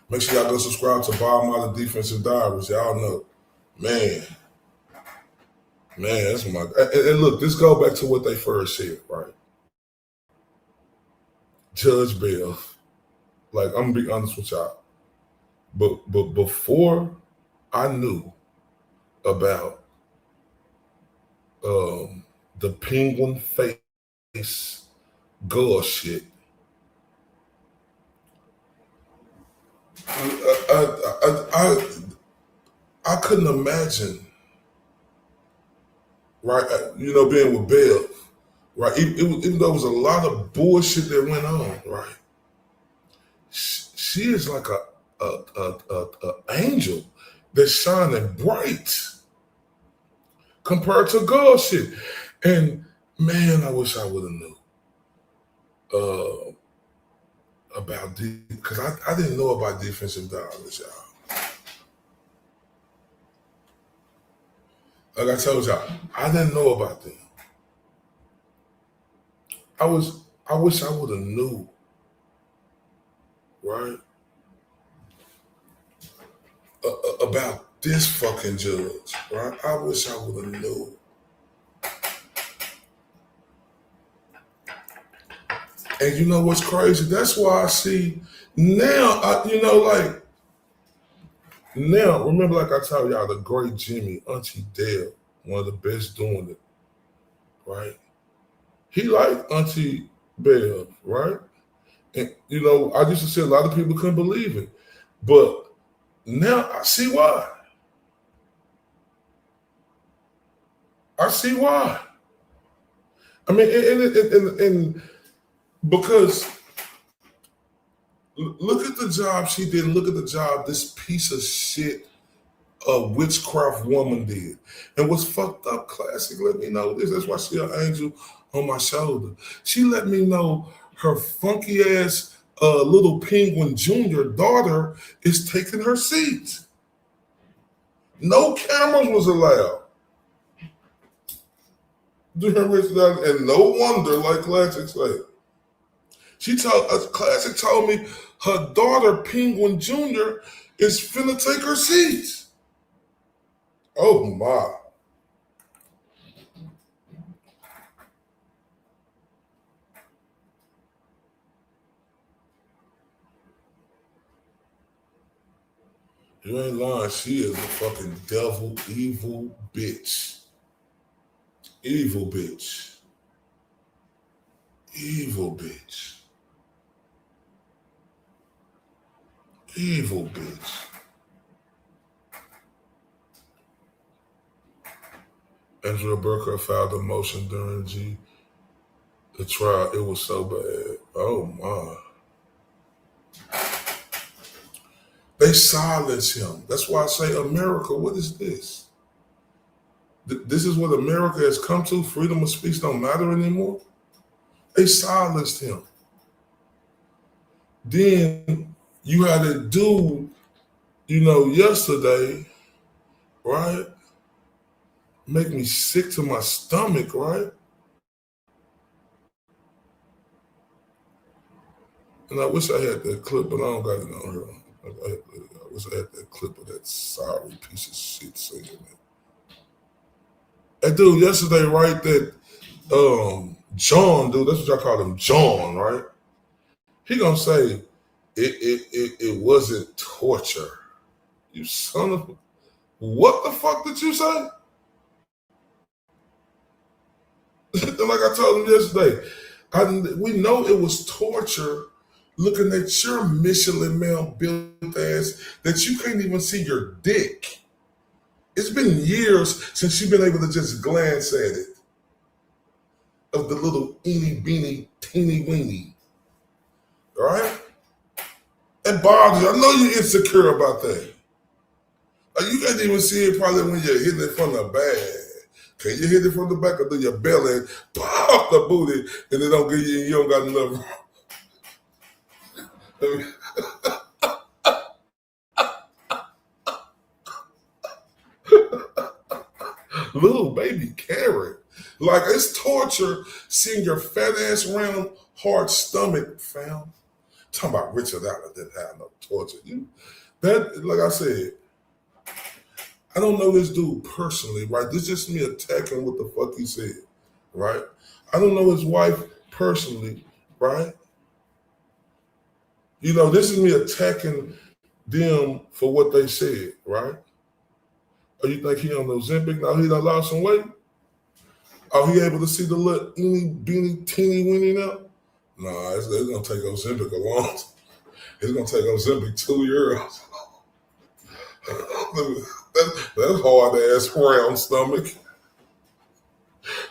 Make sure y'all go subscribe to Biomarder Defensive Diaries. Y'all know, man, that's my. And look, this go back to what they first said, right? Judge Bell, like I'm gonna be honest with y'all, but before I knew about the penguin face girl shit, I couldn't imagine, right? Being with Bell, right? Even though there was a lot of bullshit that went on, right? She is like a angel that's shining bright compared to girl shit. And man, I wish I would have knew about because I didn't know about defensive diaries, y'all. Like I told y'all, I didn't know about them. I wish I would have knew, right? About this fucking judge, right? I wish I would have knew. And you know what's crazy? That's why I see now, now, remember like I told y'all, the great Jimmy, Auntie Dale, one of the best doing it, right? He liked Auntie Bell, right? And, I used to say a lot of people couldn't believe it. But now I see why. I see why. I mean, and because look at the job she did, and look at the job this piece of shit a witchcraft woman did. And what's fucked up, Classic, let me know this. That's why she an angel on my shoulder. She let me know her funky ass little penguin junior daughter is taking her seat. No cameras was allowed. And no wonder, like Classic said. Classic told me her daughter, Penguin Jr., is finna take her seat. Oh my. You ain't lying. She is a fucking devil, evil bitch. Evil bitch. Evil bitch. Evil bitch. Andrea Burkhardt filed a motion during the trial. It was so bad. Oh my. They silence him. That's why I say, America, what is this? This is what America has come to. Freedom of speech don't matter anymore. They silenced him. Then you had a dude, yesterday, right? Make me sick to my stomach, right? And I wish I had that clip, but I don't got it on here. I wish I had that clip of that sorry piece of shit singing that. That dude yesterday, right? That John, dude, that's what y'all call him, John, right? He gonna say it wasn't torture. You son of a, what the fuck did you say? Like I told him yesterday, we know it was torture looking at your Michelin Man built ass that you can't even see your dick. It's been years since you've been able to just glance at it. Of the little eeny beeny teeny weeny. All right? That bothers you. I know you're insecure about that. Like you can't even see it probably when you're hitting it from the back. Can you hit it from the back or do your belly and pop the booty and it don't get you don't got enough. Little baby carrot. Like it's torture seeing your fat ass round hard stomach, fam. Talking about Richard Allen didn't have no torture. Like I said, I don't know this dude personally, right? This is just me attacking what the fuck he said, right? I don't know his wife personally, right? This is me attacking them for what they said, right? Or you think he on Ozempic? Now he done lost some weight? Are he able to see the little beanie teeny weeny now? Nah, it's gonna take Ozempic a long time. It's gonna take Ozempic 2 years. That's hard ass round stomach.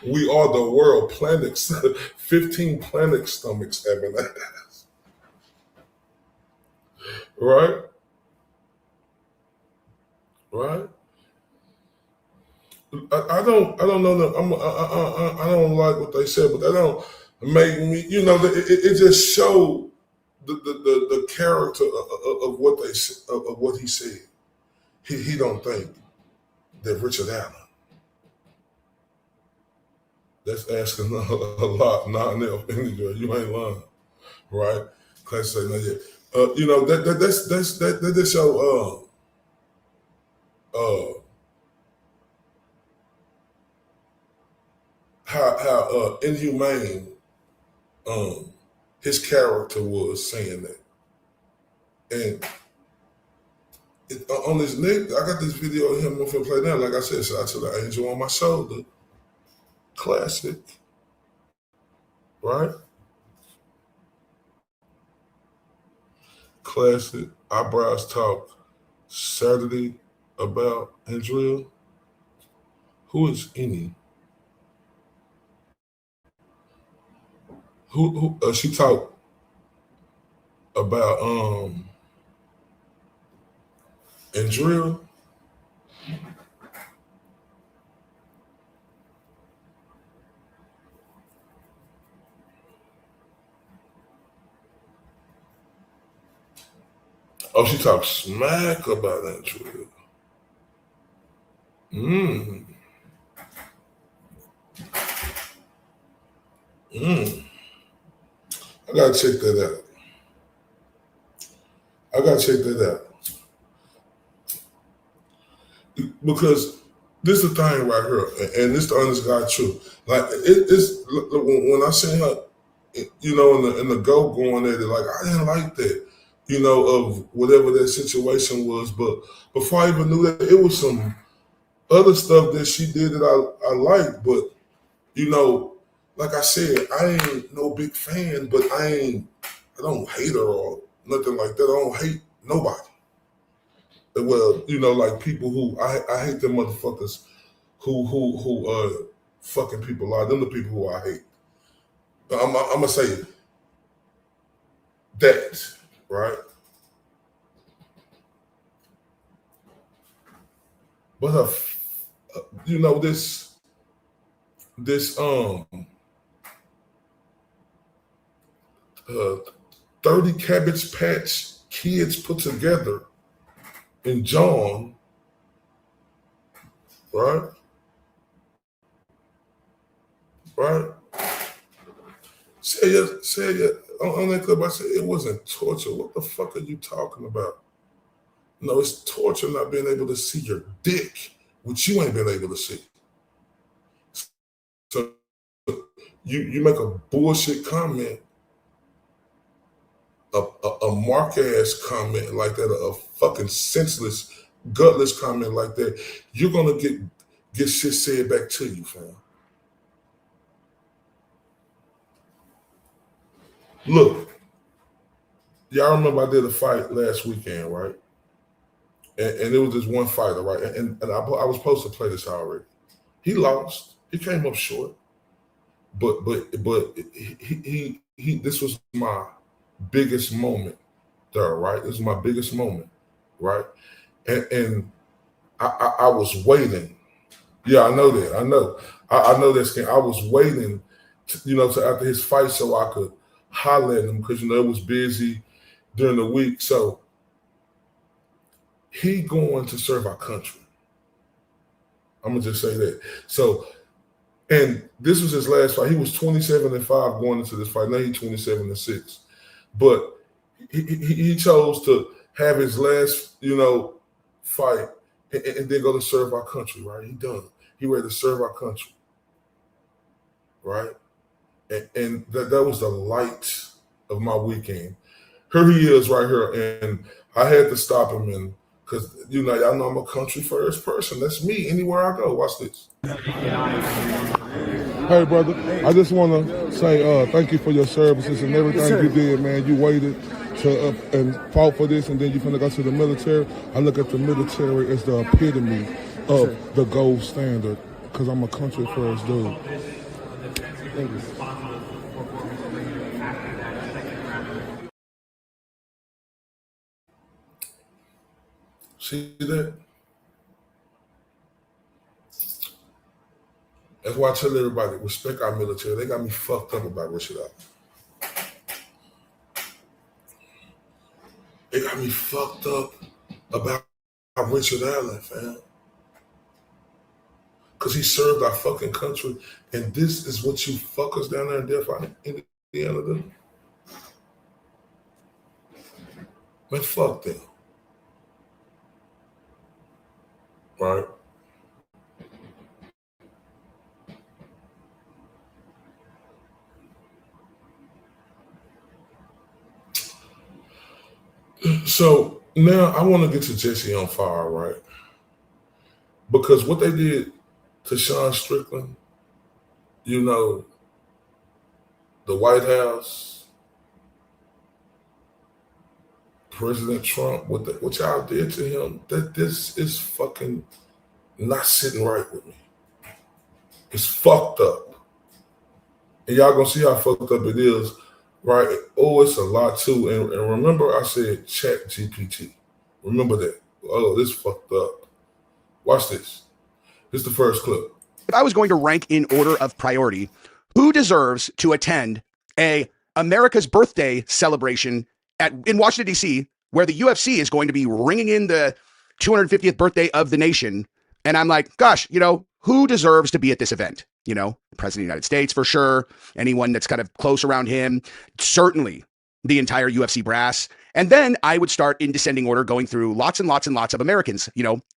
We are the world planets. 15 planet stomachs having ass. Right? Right? I don't know them. I don't like what they said, but that don't make me. It just showed the character of what they of what he said. He don't think that Richard Allen. That's asking a lot. Not enough. Anyway, you ain't lying, right? Class say no yet. That just show how inhumane his character was saying that. And on his neck, I got this video of him. I'm finna play now. Like I said, shout out to the angel on my shoulder. Classic. Right? Classic. Eyebrows talk Saturday about Andrea. Who is any? Who she talked about Andrea. Oh, she talks smack about Aunt Trill. I gotta check that out. Because this is the thing right here, and this the honest God truth. Like it's when I seen her, you know, in the go going at it, like I didn't like that, you know, of whatever that situation was. But before I even knew that, it was some other stuff that she did that I liked. But you know, like I said, I ain't no big fan, but I don't hate her or nothing like that. I don't hate nobody. Well, you know, like people who I hate them motherfuckers who fucking people are. Them the people who I hate. I'm gonna say that, right? But you know, this 30 Cabbage Patch Kids put together in John, right? Say on that clip, I said it wasn't torture. What the fuck are you talking about? No, it's torture not being able to see your dick, which you ain't been able to see. So you make a bullshit comment, a mark ass comment like that, a fucking senseless, gutless comment like that, you're gonna get shit said back to you, fam. Look, y'all remember I did a fight last weekend, right? And it was this one fighter, right? And I was supposed to play this already. He lost. He came up short. But he this was my biggest moment there, right? This is my biggest moment, right? And I was waiting. Yeah, I know that. I know that. I was waiting, to after his fight so I could holler at him because it was busy during the week. So he going to serve our country. I'm gonna just say that. So, and this was his last fight. He was 27-5 going into this fight. Now he's 27-6. But he chose to have his last, fight and then go to serve our country, right? He done. He ready to serve our country, right? And that was the light of my weekend. Here he is right here, and I had to stop him, and because y'all know I'm a country first person. That's me anywhere I go. Watch this. Hey, brother, I just want to say thank you for your services and everything you did, man. You waited to and fought for this, and then you're going to go to the military. I look at the military as the epitome of the gold standard because I'm a country first dude. Thank you. See that? That's why I tell everybody, respect our military. They got me fucked up about Richard Allen. They got me fucked up about Richard Allen, fam. Because he served our fucking country, and this is what you fuckers down there in Death Valley, Indiana do? Man, fuck them. Right? So now I want to get to Jesse on fire, right? Because what they did to Sean Strickland, the White House, President Trump, what y'all did to him, that this is fucking not sitting right with me. It's fucked up. And y'all gonna see how fucked up it is, right? Oh, it's a lot too. And remember I said Chat GPT. Remember that. Oh, this fucked up. Watch this. This is the first clip. If I was going to rank in order of priority, who deserves to attend a America's birthday celebration in Washington, D.C., where the UFC is going to be ringing in the 250th birthday of the nation. And I'm like, gosh, who deserves to be at this event? The President of the United States, for sure. Anyone that's kind of close around him, certainly the entire UFC brass. And then I would start in descending order, going through lots and lots and lots of Americans,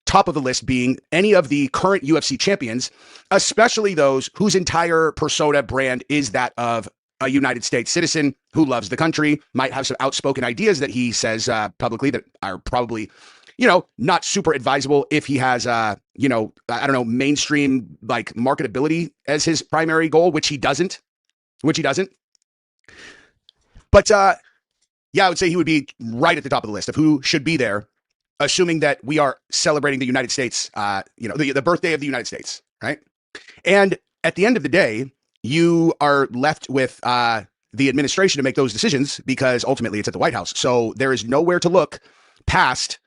top of the list being any of the current UFC champions, especially those whose entire persona brand is that of a United States citizen who loves the country, might have some outspoken ideas that he says publicly that are probably, not super advisable if he has, I don't know, mainstream like marketability as his primary goal, which he doesn't. But yeah, I would say he would be right at the top of the list of who should be there, assuming that we are celebrating the United States, the birthday of the United States, right? And at the end of the day, you are left with the administration to make those decisions because ultimately it's at the White House. So there is nowhere to look past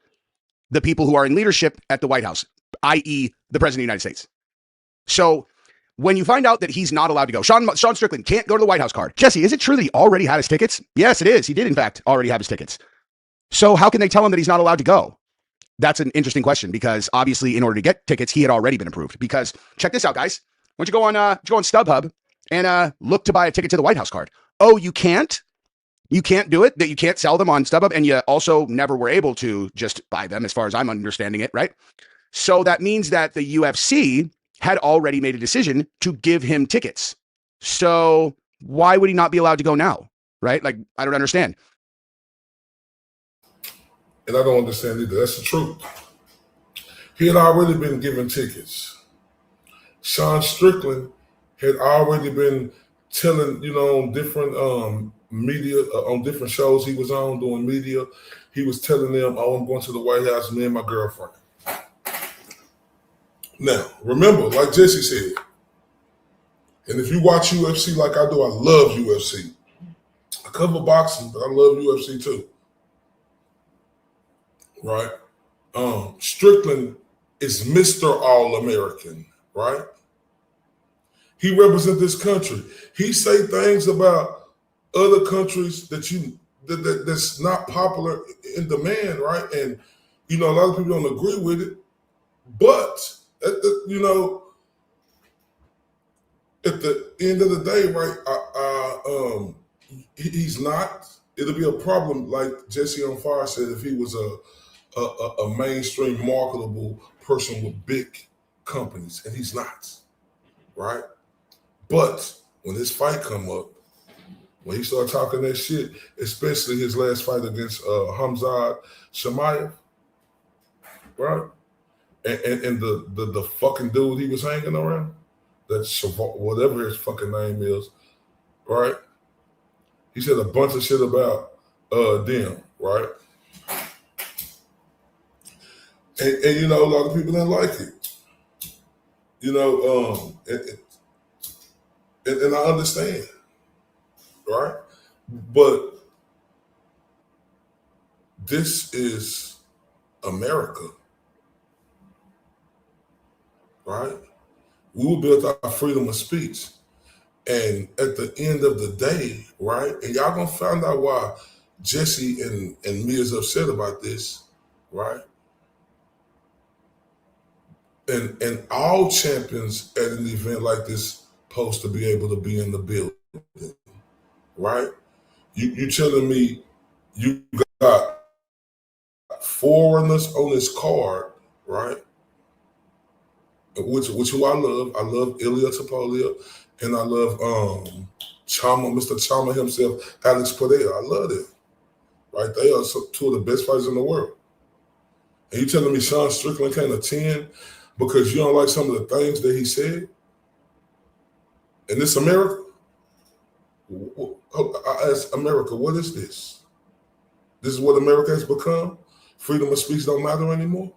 the people who are in leadership at the White House, i.e. the President of the United States. So when you find out that he's not allowed to go, Sean Strickland can't go to the White House card. Jesse, is it true that he already had his tickets? Yes, it is. He did, in fact, already have his tickets. So how can they tell him that he's not allowed to go? That's an interesting question because obviously in order to get tickets, he had already been approved. Because check this out, guys. Why don't you go on StubHub and look to buy a ticket to the White House card? Oh, you can't? You can't do it? That you can't sell them on StubHub, and you also never were able to just buy them, as far as I'm understanding it, right? So that means that the UFC had already made a decision to give him tickets. So why would he not be allowed to go now, right? Like, I don't understand. And I don't understand either. That's the truth. He had already been given tickets. Sean Strickland had already been telling, on different media, on different shows he was on doing media, he was telling them, oh, I'm going to the White House, me and my girlfriend. Now, remember, like Jesse said, and if you watch UFC like I do, I love UFC. I cover boxing, but I love UFC too. Right? Strickland is Mr. All-American, right? He represents this country. He say things about other countries that's not popular in demand, right? And a lot of people don't agree with it, but at the end of the day, right? He's not. It'll be a problem, like Jesse on Fire said, if he was a mainstream marketable person with big companies, and he's not, right? But when his fight come up, when he started talking that shit, especially his last fight against Hamzat Chimaev, right? And the fucking dude he was hanging around, whatever his fucking name is, right? He said a bunch of shit about them, right? And a lot of people didn't like it. And I understand, right? But this is America, right? We were built our freedom of speech. And at the end of the day, right? And y'all gonna find out why Jesse and me is upset about this, right? And all champions at an event like this supposed to be able to be in the building, right? You telling me you got foreigners on this card, right? Which who I love. I love Ilya Topuria, and I love Chama, Mr. Chama himself, Alex Pereira. I love them, right? They are two of the best fighters in the world. And you telling me Sean Strickland can't attend because you don't like some of the things that he said? And this America? I ask America, what is this? This is what America has become? Freedom of speech don't matter anymore?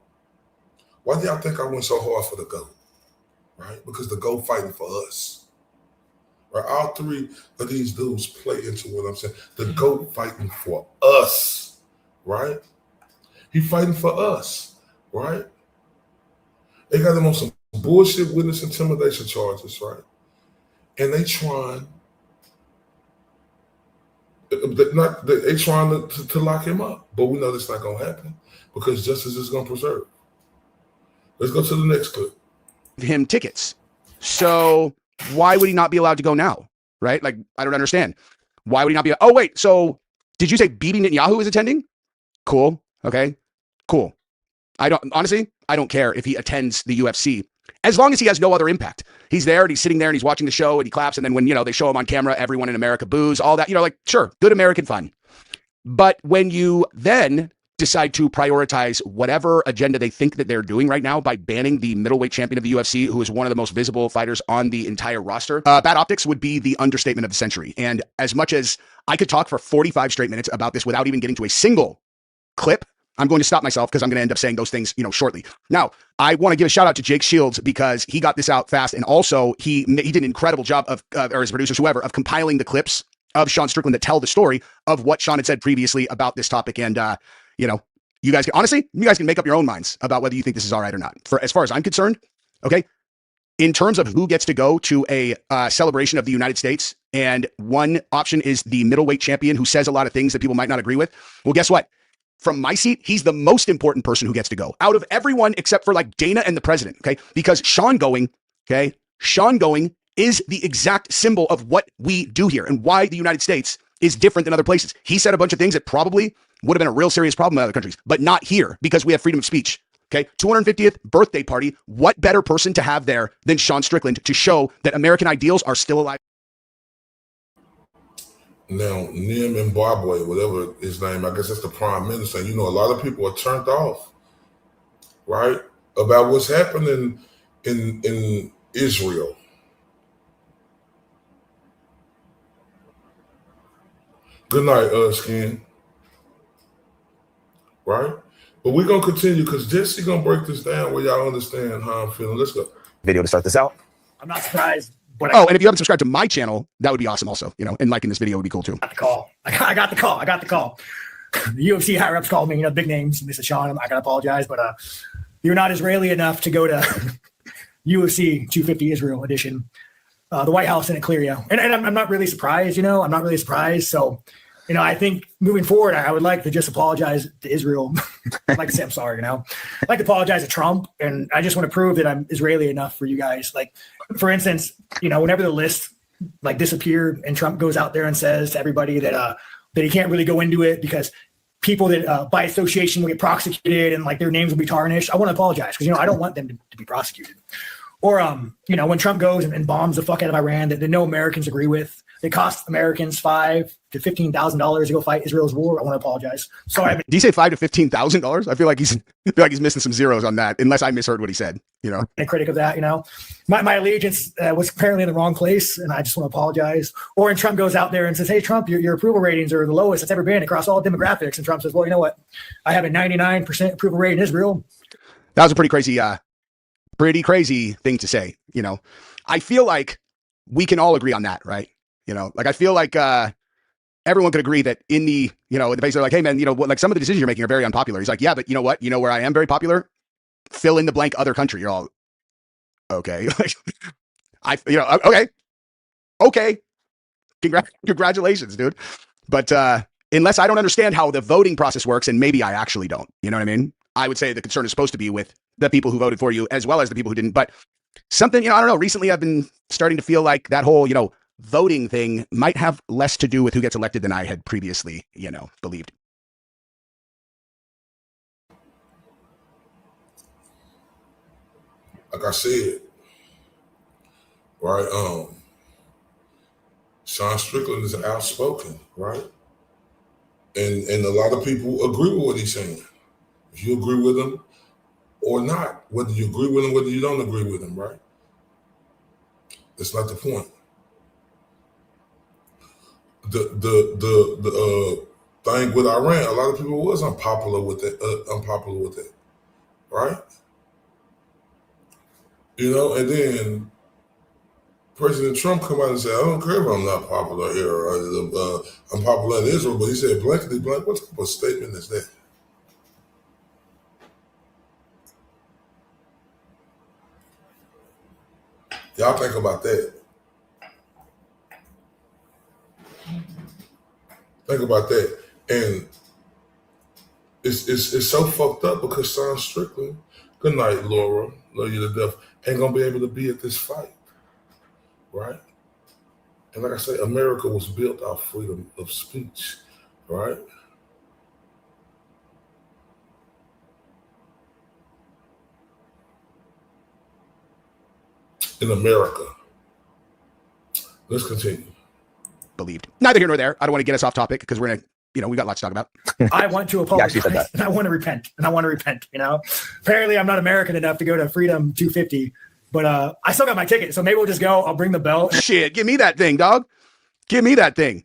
Why do y'all think I went so hard for the GOAT? Right? Because the GOAT fighting for us. Right? All three of these dudes play into what I'm saying. The GOAT fighting for us. Right? He fighting for us. Right? They got him on some bullshit witness intimidation charges, right? And they trying, They trying to lock him up, but we know that's not gonna happen because justice is gonna preserve. Let's go to the next clip. Him tickets. So why would he not be allowed to go now? Right? Like, I don't understand. Why would he not be? Oh, wait. So did you say Bibi Netanyahu is attending? Cool. Okay. Cool. I don't care if he attends the UFC as long as he has no other impact. He's there and he's sitting there and he's watching the show and he claps. And then when, they show him on camera, everyone in America boos, all that, like, sure, good American fun. But when you then decide to prioritize whatever agenda they think that they're doing right now by banning the middleweight champion of the UFC, who is one of the most visible fighters on the entire roster, bad optics would be the understatement of the century. And as much as I could talk for 45 straight minutes about this without even getting to a single clip, I'm going to stop myself because I'm going to end up saying those things, shortly. Now, I want to give a shout out to Jake Shields because he got this out fast. And also he did an incredible job of, or his producers, whoever, of compiling the clips of Sean Strickland that tell the story of what Sean had said previously about this topic. And, you guys can make up your own minds about whether you think this is all right or not. For as far as I'm concerned, okay, in terms of who gets to go to a celebration of the United States, and one option is the middleweight champion who says a lot of things that people might not agree with. Well, guess what? From my seat, he's the most important person who gets to go out of everyone except for like Dana and the president, okay? Because Sean going is the exact symbol of what we do here and why the United States is different than other places. He said a bunch of things that probably would have been a real serious problem in other countries, but not here because we have freedom of speech. Okay, 250th birthday party. What better person to have there than Sean Strickland to show that American ideals are still alive? Now, Nim Zimbabwe, whatever his name, I guess that's the prime minister. A lot of people are turned off, right, about what's happening in Israel. Good night, Skin. Right? But we're going to continue because Jesse going to break this down where y'all understand how I'm feeling. Let's go. Video to start this out. I'm not surprised. And if you haven't subscribed to my channel, that would be awesome also, and liking this video would be cool too. I got the call. The UFC higher ups called me, big names. Mr. Sean, I'm not going to apologize, but you're not Israeli enough to go to UFC 250 Israel edition. The White House didn't clear you. And I'm not really surprised, I'm not really surprised. So, I think moving forward, I would like to just apologize to Israel. I'd like to say I'm sorry, I'd like to apologize to Trump. And I just want to prove that I'm Israeli enough for you guys. Like, for instance, whenever the list disappeared and Trump goes out there and says to everybody that he can't really go into it because people that by association will get prosecuted and their names will be tarnished. I want to apologize because, I don't want them to be prosecuted. Or, when Trump goes and bombs the fuck out of Iran that no Americans agree with, it costs Americans $5,000 to $15,000 to go fight Israel's war. I want to apologize. Sorry. Did he say $5,000 to $15,000? I feel like he's missing some zeros on that, unless I misheard what he said. A critic of that, my allegiance was apparently in the wrong place, and I just want to apologize. Or when Trump goes out there and says, "Hey, Trump, your approval ratings are the lowest it's ever been across all demographics," and Trump says, "Well, you know what? I have a 99% approval rate in Israel." That was a pretty crazy thing to say. I feel like we can all agree on that, right? I feel like everyone could agree that in the, the base they're like, hey man, some of the decisions you're making are very unpopular. He's like, yeah, but you know what? Where I am very popular? Fill in the blank other country. You're all, okay. Okay. Congratulations, dude. But unless I don't understand how the voting process works, and maybe I actually don't, you know what I mean? I would say the concern is supposed to be with the people who voted for you as well as the people who didn't. But something, I don't know, recently I've been starting to feel like that whole, voting thing might have less to do with who gets elected than I had previously, believed. Like I said, right? Sean Strickland is outspoken, right? And a lot of people agree with what he's saying. If you agree with him or not, whether you agree with him, whether you don't agree with him, right? That's not the point. The thing with Iran, a lot of people was unpopular with it, right? And then President Trump come out and say, I don't care if I'm not popular here, or I'm popular in Israel, but he said blankety blank. What type of statement is that? Y'all think about that. Think about that. And it's so fucked up because Sean Strickland, good night, Laura, love you to death, ain't gonna be able to be at this fight, right? And like I say, America was built off freedom of speech, right? In America. Let's continue. Believed. Neither here nor there. I don't want to get us off topic because we're gonna, we got lots to talk about. I want to apologize and I want to repent. Apparently I'm not American enough to go to Freedom 250, but I still got my ticket. So maybe we'll just go. I'll bring the belt. Shit, give me that thing, dog. Give me that thing.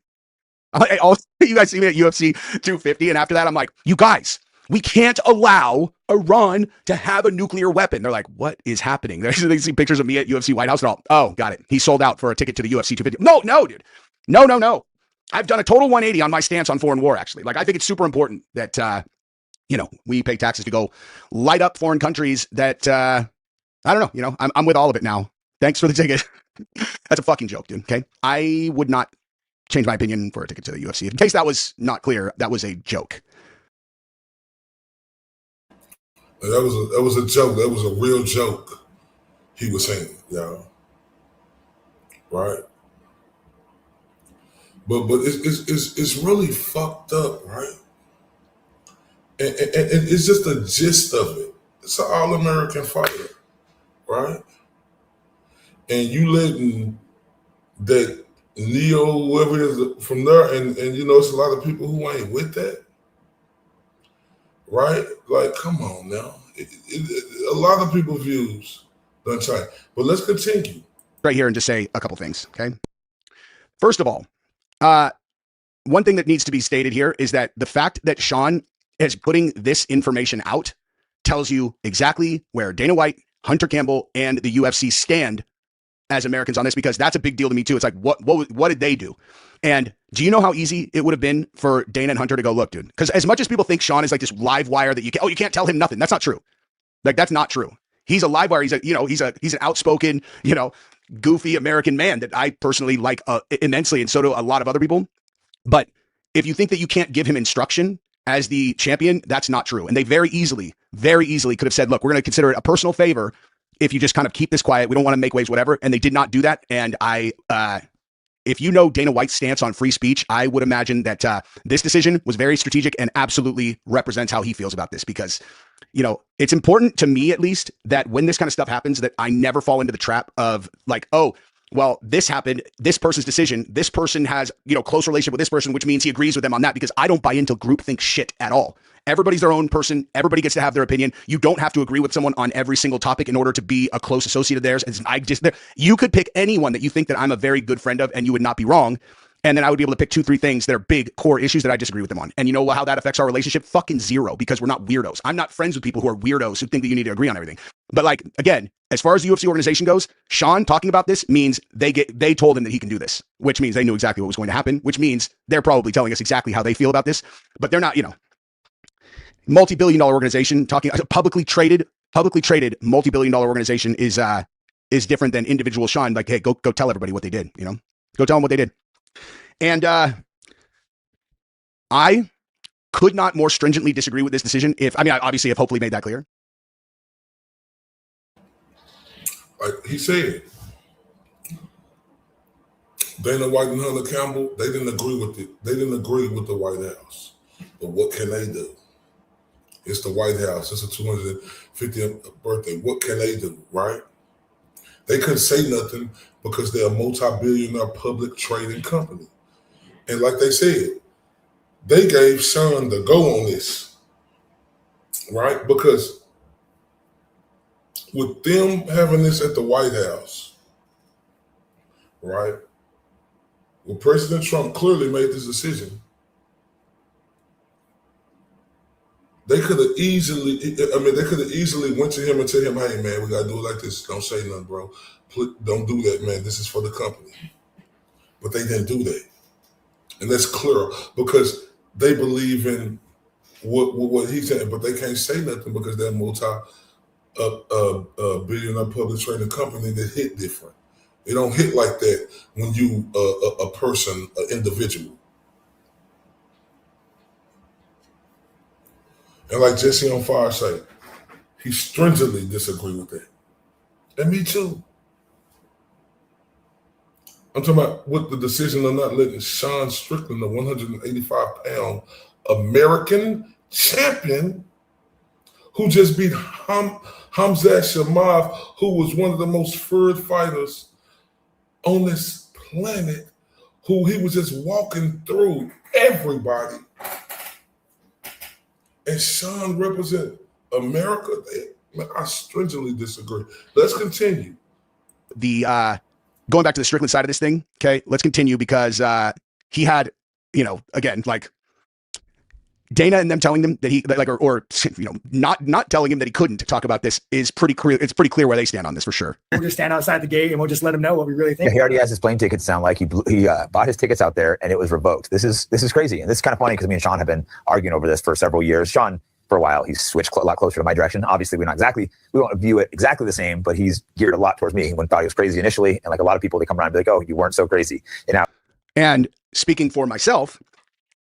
You guys see me at UFC 250, and after that, I'm like, you guys, we can't allow Iran to have a nuclear weapon. They're like, what is happening? They see pictures of me at UFC White House and all. Oh, got it. He sold out for a ticket to the UFC 250. No, dude. No. I've done a total 180 on my stance on foreign war, actually. Like, I think it's super important that, we pay taxes to go light up foreign countries that, I don't know, I'm with all of it now. Thanks for the ticket. That's a fucking joke, dude. Okay. I would not change my opinion for a ticket to the UFC. In case that was not clear, that was a joke. That was a joke. That was a real joke. He was saying, right? But it's really fucked up, right? And it's just the gist of it. It's an all-American fighter, right? And you letting that Neo, whoever it is from there, and it's a lot of people who ain't with that, right? Like, come on now. A lot of people's views don't change. But let's continue. Right here and just say a couple things, okay? First of all, one thing that needs to be stated here is that the fact that Sean is putting this information out tells you exactly where Dana White, Hunter Campbell, and the UFC stand as Americans on this, because that's a big deal to me too. It's like, what did they do? And do you know how easy it would have been for Dana and Hunter to go, look, dude, because as much as people think Sean is like this live wire that you can't tell him nothing. That's not true. Like, that's not true. He's a live wire. He's an outspoken, goofy American man that I personally like immensely. And so do a lot of other people. But if you think that you can't give him instruction as the champion, that's not true. And they very easily could have said, look, we're going to consider it a personal favor if you just kind of keep this quiet. We don't want to make waves, whatever. And they did not do that. And if you know Dana White's stance on free speech, I would imagine that this decision was very strategic and absolutely represents how he feels about this, because, it's important to me, at least, that when this kind of stuff happens, that I never fall into the trap of like, oh, well, this happened, this person's decision, this person has, close relationship with this person, which means he agrees with them on that, because I don't buy into groupthink shit at all. Everybody's their own person. Everybody gets to have their opinion. You don't have to agree with someone on every single topic in order to be a close associate of theirs. You could pick anyone that you think that I'm a very good friend of, and you would not be wrong. And then I would be able to pick 2-3 things that are big core issues that I disagree with them on. And you know how that affects our relationship? Fucking zero, because we're not weirdos. I'm not friends with people who are weirdos who think that you need to agree on everything. But like, again, as far as the UFC organization goes, Sean talking about this means they told him that he can do this, which means they knew exactly what was going to happen, which means they're probably telling us exactly how they feel about this. But they're not, multi-billion-dollar organization talking publicly traded multi-billion-dollar organization is different than individual Sean. Like, hey, go tell everybody what they did. Go tell them what they did. And I could not more stringently disagree with this decision. I obviously have hopefully made that clear. Like he said, Dana White and Hunter Campbell, they didn't agree with it. They didn't agree with the White House. But what can they do? It's the White House. It's a 250th birthday. What can they do, right? They couldn't say nothing because they're a multi-billionaire public trading company. And like they said, they gave Sean the go on this, right? Because with them having this at the White House, right? Well, President Trump clearly made this decision. They could have easily went to him and tell him, hey, man, we got to do it like this. Don't say nothing, bro. Don't do that, man. This is for the company. But they didn't do that. And that's clear because they believe in what he's saying, but they can't say nothing because they're a multi-billionaire public trading company that hit different. It don't hit like that when you a person, an individual. And like Jesse on Fire say, he stringently disagree with that. And me too. I'm talking about with the decision of not letting Sean Strickland, the 185-pound American champion, who just beat Hamzat Shamav, who was one of the most feared fighters on this planet, who he was just walking through everybody. And Sean represent America. I stringently disagree. Let's continue. The going back to the Strickland side of this thing, okay, let's continue because he had, you know, again, like Dana and them telling him that he or you know, not telling him that he couldn't talk about this is pretty clear. It's pretty clear where they stand on this for sure. We'll just stand outside the gate and we'll just let him know what we really think. Yeah, he already has his plane tickets. Sound like he bought his tickets out there and it was revoked. This is crazy, and this is kind of funny because me and Sean have been arguing over this for several years. Sean, for a while, he's switched a lot closer to my direction. Obviously, we won't view it exactly the same, but he's geared a lot towards me. When thought he was crazy initially, and like a lot of people, they come around and be like, "Oh, you weren't so crazy." And speaking for myself,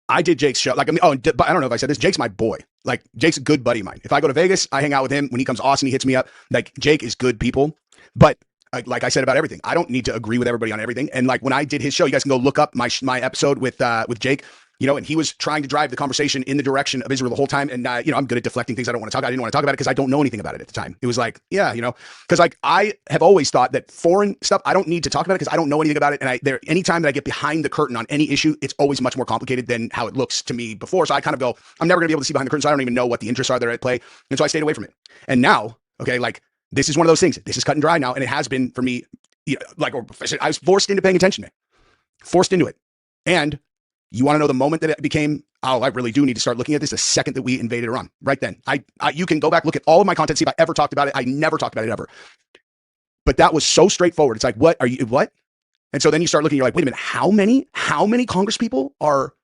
I did Jake's show. Like, I mean, but I don't know if I said this. Jake's my boy. Like, Jake's a good buddy of mine. If I go to Vegas, I hang out with him. When he comes to Austin, he hits me up. Like, Jake is good people. But like I said about everything, I don't need to agree with everybody on everything. And like when I did his show, you guys can go look up my episode with Jake. You know, and he was trying to drive the conversation in the direction of Israel the whole time. And, you know, I'm good at deflecting things I don't want to talk about. I didn't want to talk about it because I don't know anything about it at the time. It was like, yeah, you know, because like I have always thought that foreign stuff, I don't need to talk about it because I don't know anything about it. And anytime that I get behind the curtain on any issue, it's always much more complicated than how it looks to me before. So I kind of go, I'm never going to be able to see behind the curtain. So I don't even know what the interests are that are at play. And so I stayed away from it. And now, okay, like this is one of those things. This is cut and dry now. And it has been for me, you know, like I was forced into paying attention to it. Forced into it. And you want to know the moment that it became, oh, I really do need to start looking at this, the second that we invaded Iran, right then. You can go back, look at all of my content, see if I ever talked about it. I never talked about it ever. But that was so straightforward. It's like, what? And so then you start looking, you're like, wait a minute, how many Congress people are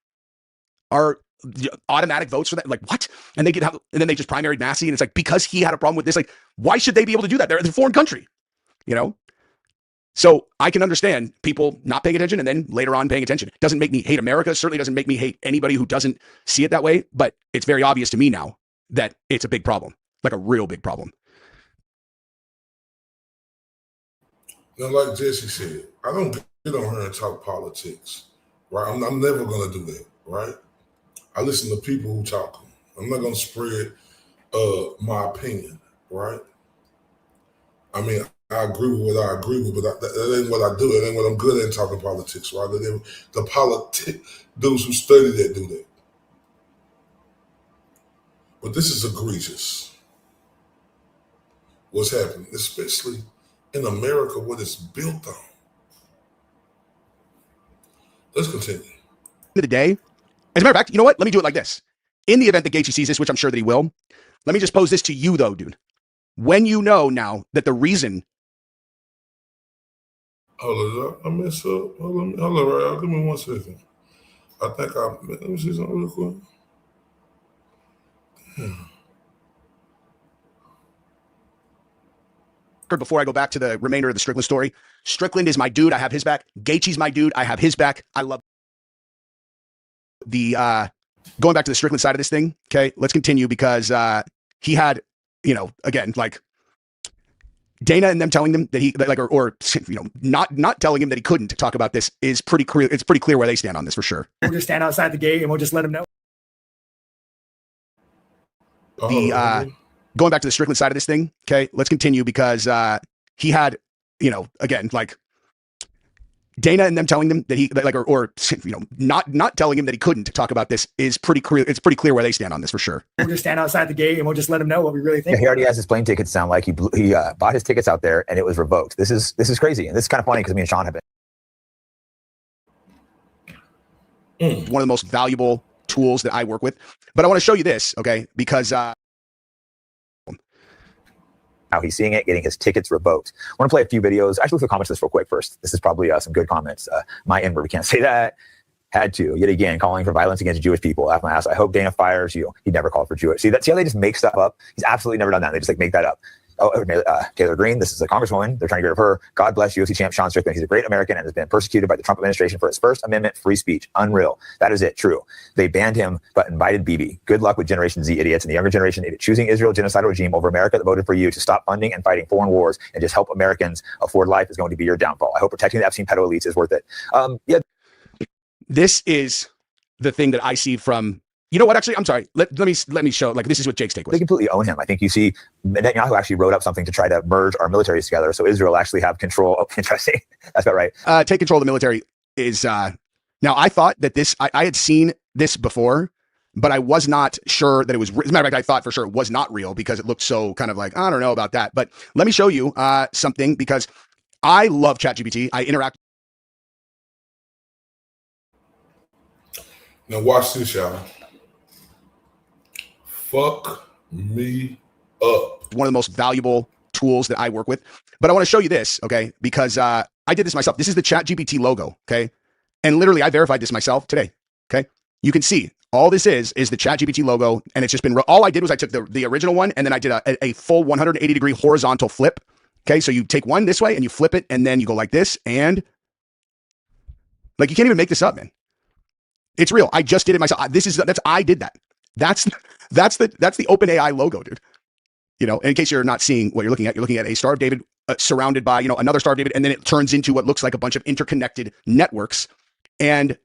automatic votes for that? Like, what? And then they just primaried Massey, and it's like, because he had a problem with this, like, why should they be able to do that? They're a foreign country, you know? So I can understand people not paying attention and then later on paying attention. It doesn't make me hate America. Certainly doesn't make me hate anybody who doesn't see it that way. But it's very obvious to me now that it's a big problem, like a real big problem. Now, like Jesse said, I don't get on here and talk politics, right? I'm never going to do that, right? I listen to people who talk. I'm not going to spread my opinion, right? I mean, I agree with what I agree with, but that ain't what I do. That ain't what I'm good at, talking politics, right? The those who study that do that. But this is egregious. What's happening, especially in America, what it's built on. Let's continue. End of the day, as a matter of fact, you know what? Let me do it like this. In the event that Gaethje sees this, which I'm sure that he will, let me just pose this to you, though, dude. When you know now that the reason. Hold up, I messed up. Hold on, right? Give me 1 second. I think let me see something real quick. Before I go back to the remainder of the Strickland story, Strickland is my dude. I have his back. Gaethje's my dude. I have his back. I love the going back to the Strickland side of this thing. Okay, let's continue because he had, you know, again, like Dana and them telling them that he or you know, not telling him that he couldn't talk about this is pretty clear. It's pretty clear where they stand on this for sure. We'll just stand outside the gate and we'll just let him know. The going back to the Strickland side of this thing. Okay, let's continue because he had, you know, again, like Dana and them telling them that he or you know, not telling him that he couldn't talk about this is pretty clear. It's pretty clear where they stand on this for sure. We'll just stand outside the gate and we'll just let him know what we really think. Yeah, he already has his plane tickets. Sound like he bought his tickets out there and it was revoked. This is crazy, and this is kind of funny because me and Sean have been one of the most valuable tools that I work with. But I want to show you this, okay? Because how he's seeing it, getting his tickets revoked. I want to play a few videos. Actually, look at the comments of this real quick first. This is probably some good comments. My N-word, we can't say that. Had to, yet again, calling for violence against Jewish people. After my ass, I hope Dana fires you. He never called for Jewish. See how they just make stuff up? He's absolutely never done that. They just like make that up. Taylor Greene, this is a congresswoman. They're trying to get rid of her. God bless UFC champ Sean Strickland. He's a great American and has been persecuted by the Trump administration for his First Amendment free speech. Unreal. That is it. True. They banned him, but invited Bibi. Good luck with Generation Z idiots and the younger generation choosing Israel genocidal regime over America that voted for you to stop funding and fighting foreign wars and just help Americans afford life is going to be your downfall. I hope protecting the Epstein pedo elites is worth it. This is the thing that I see from, you know what, actually, I'm sorry. Let me show, like, this is what Jake's take was. They completely own him. I think you see Netanyahu actually wrote up something to try to merge our militaries together. So Israel actually have control. Oh, interesting. That's about right. Take control of the military is, now I thought that this, I had seen this before, but I was not sure that it was, as a matter of fact, I thought for sure it was not real because it looked so kind of like, I don't know about that. But let me show you something because I love ChatGPT. I interact. Now watch this, y'all. Fuck me up. One of the most valuable tools that I work with. But I want to show you this, okay? Because I did this myself. This is the ChatGPT logo, okay? And literally, I verified this myself today, okay? You can see all this is the ChatGPT logo, and it's just been, all I did was I took the original one, and then I did a full 180-degree horizontal flip, okay? So you take one this way, and you flip it, and then you go like this, and like, you can't even make this up, man. It's real. I just did it myself. I did that. That's the OpenAI logo, dude. You know, in case you're not seeing what you're looking at a Star of David surrounded by, you know, another Star of David, and then it turns into what looks like a bunch of interconnected networks. And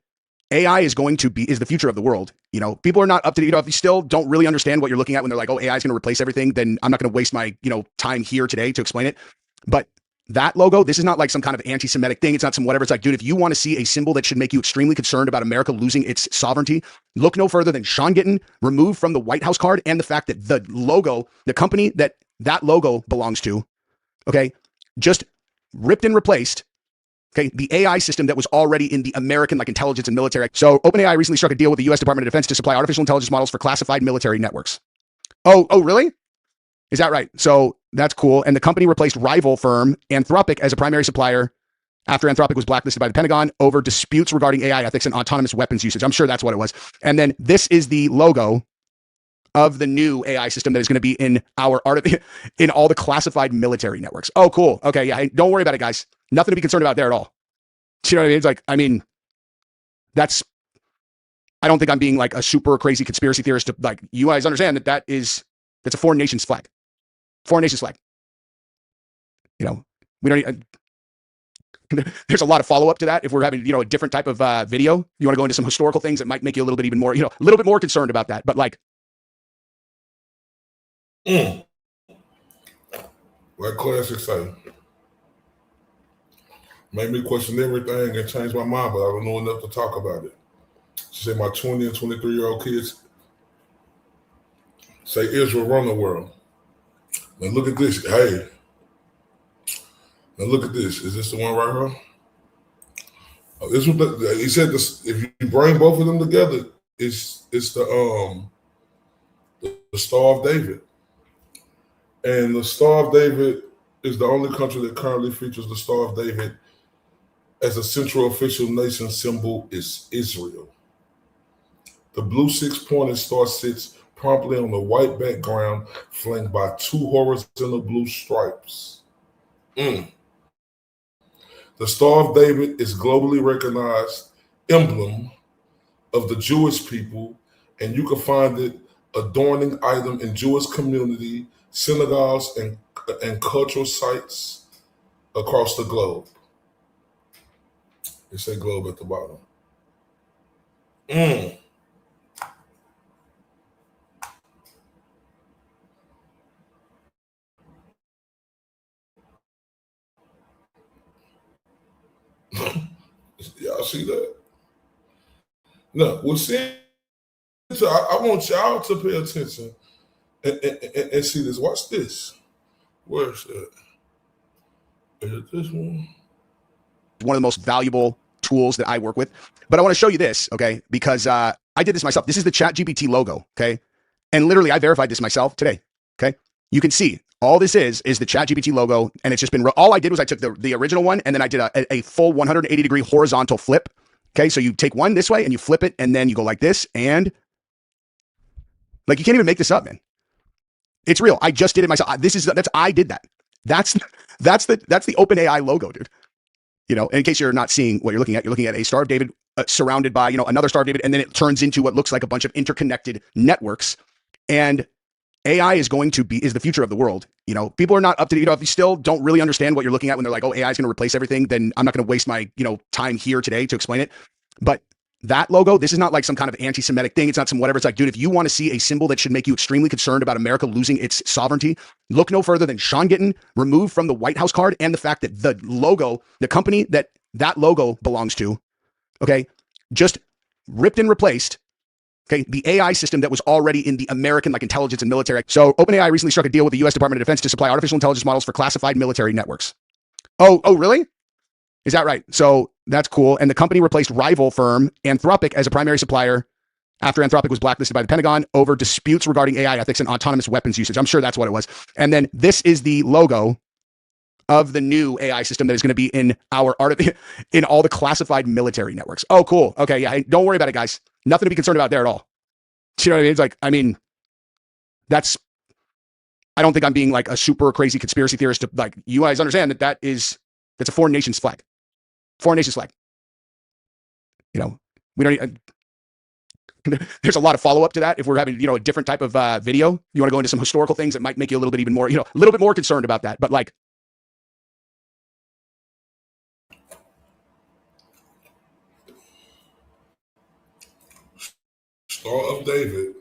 AI is the future of the world. You know, people are not up to date. You know, if you still don't really understand what you're looking at when they're like, oh, AI is going to replace everything, then I'm not going to waste my, you know, time here today to explain it. But that logo, this is not like some kind of anti-Semitic thing. It's not some whatever. It's like, dude, if you want to see a symbol that should make you extremely concerned about America losing its sovereignty, look no further than Sean Gittin removed from the White House card and the fact that the logo, the company that logo belongs to, okay, just ripped and replaced, okay, the AI system that was already in the American, like, intelligence and military. So OpenAI recently struck a deal with the U.S. Department of Defense to supply artificial intelligence models for classified military networks. Oh, really? Is that right? So that's cool. And the company replaced rival firm Anthropic as a primary supplier after Anthropic was blacklisted by the Pentagon over disputes regarding AI ethics and autonomous weapons usage. I'm sure that's what it was. And then this is the logo of the new AI system that is going to be in in all the classified military networks. Oh, cool. Okay, yeah. Hey, don't worry about it, guys. Nothing to be concerned about there at all. You know what I mean? It's like, I mean, I don't think I'm being like a super crazy conspiracy theorist to, like, you guys understand that's a foreign nation's flag. Foreign nation's flag. You know, we don't. There's a lot of follow up to that. If we're having, you know, a different type of video, you want to go into some historical things that might make you a little bit even more, you know, a little bit more concerned about that. But like, like classic say, made me question everything and change my mind, but I don't know enough to talk about it. She said my 20 and 23-year-old kids say Israel run the world. Now look at this. Hey. Now look at this. Is this the one right here? Oh, this was he said this, if you bring both of them together, it's the Star of David. And the Star of David is the only country that currently features the Star of David as a central official nation symbol is Israel. The blue six-pointed star sits promptly on the white background, flanked by two horizontal blue stripes. The Star of David is globally recognized emblem of the Jewish people, and you can find it adorning item in Jewish community, synagogues, and cultural sites across the globe. It say globe at the bottom. Y'all see that? No, we'll see. I want y'all to pay attention and see this. Watch this. Where's it? Is it this one? One of the most valuable tools that I work with. But I want to show you this, okay? Because I did this myself. This is the ChatGPT logo, okay? And literally, I verified this myself today, okay? You can see all this is the ChatGPT logo, and it's just been, all I did was I took the original one, and then I did a full 180-degree horizontal flip, okay? So you take one this way, and you flip it, and then you go like this, and like, you can't even make this up, man. It's real. I just did it myself. I did that. That's the OpenAI logo, dude. You know, in case you're not seeing what you're looking at a Star of David surrounded by, you know, another Star of David, and then it turns into what looks like a bunch of interconnected networks. And AI is the future of the world. You know, people are not up to, you know, if you still don't really understand what you're looking at when they're like, oh, AI is going to replace everything, then I'm not going to waste my, you know, time here today to explain it. But that logo, this is not like some kind of anti-Semitic thing. It's not some whatever. It's like, dude, if you want to see a symbol that should make you extremely concerned about America losing its sovereignty, look no further than Sean Gittin removed from the White House card, and the fact that the logo, the company that logo belongs to, okay, just ripped and replaced, okay, the AI system that was already in the American, like, intelligence and military. So OpenAI recently struck a deal with the U.S. Department of Defense to supply artificial intelligence models for classified military networks. Oh, really? Is that right? So that's cool. And the company replaced rival firm Anthropic as a primary supplier after Anthropic was blacklisted by the Pentagon over disputes regarding AI ethics and autonomous weapons usage. I'm sure that's what it was. And then this is the logo of the new AI system that is going to be in in all the classified military networks. Oh, cool. Okay, yeah. Hey, don't worry about it, guys. Nothing to be concerned about there at all. You know what I mean? It's like, I mean, I don't think I'm being like a super crazy conspiracy theorist to, like, you guys understand that's a foreign nation's flag. Foreign nation's flag. You know, we don't. There's a lot of follow up to that. If we're having, you know, a different type of video, you want to go into some historical things that might make you a little bit even more, you know, a little bit more concerned about that. But like, Star of David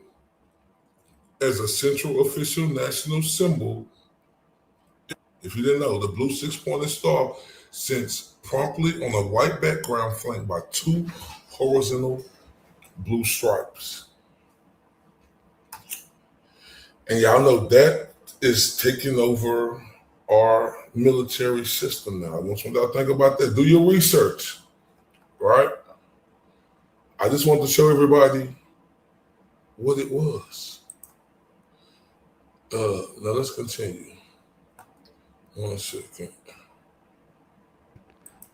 as a central official national symbol. If you didn't know, the blue six-pointed star sits promptly on a white background flanked by two horizontal blue stripes. And y'all know that is taking over our military system now. I want you to think about that. Do your research, right? I just want to show everybody what it was. Now let's continue. 1 second.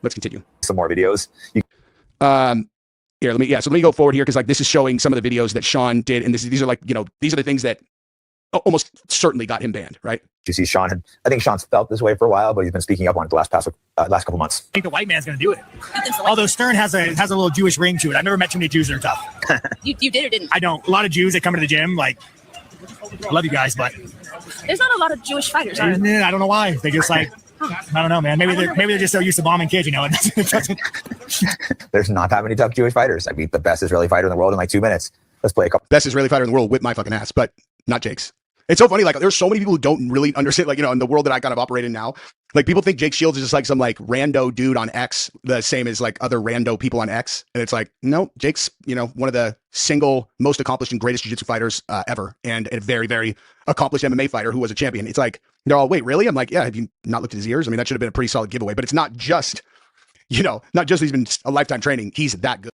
Let's continue. Some more videos. Here, let me go forward here, because like this is showing some of the videos that Sean did, and these are like, you know, these are the things that almost certainly got him banned, right? You see, I think Sean's felt this way for a while, but he's been speaking up on it the last couple months. I think the white man's going to do it. Although Stern has a little Jewish ring to it. I've never met too many Jews that are tough. You did or didn't? I don't. A lot of Jews that come to the gym, like, I love you guys, but there's not a lot of Jewish fighters, are there? I don't know why. They just like, I don't know, man. Maybe they're just so used to bombing kids, you know. There's not that many tough Jewish fighters. I beat the best Israeli fighter in the world in like 2 minutes. Let's play a couple. Best Israeli fighter in the world, whip my fucking ass, but not Jake's. It's so funny. Like, there's so many people who don't really understand, like, you know, in the world that I kind of operate in now, like, people think Jake Shields is just like some like rando dude on X, the same as like other rando people on X. And it's like, no, Jake's, you know, one of the single most accomplished and greatest jiu-jitsu fighters ever. And a very, very accomplished MMA fighter who was a champion. It's like, they're all, wait, really? I'm like, yeah, have you not looked at his ears? I mean, that should have been a pretty solid giveaway, but it's not just, you know, not just he's been a lifetime training. He's that good.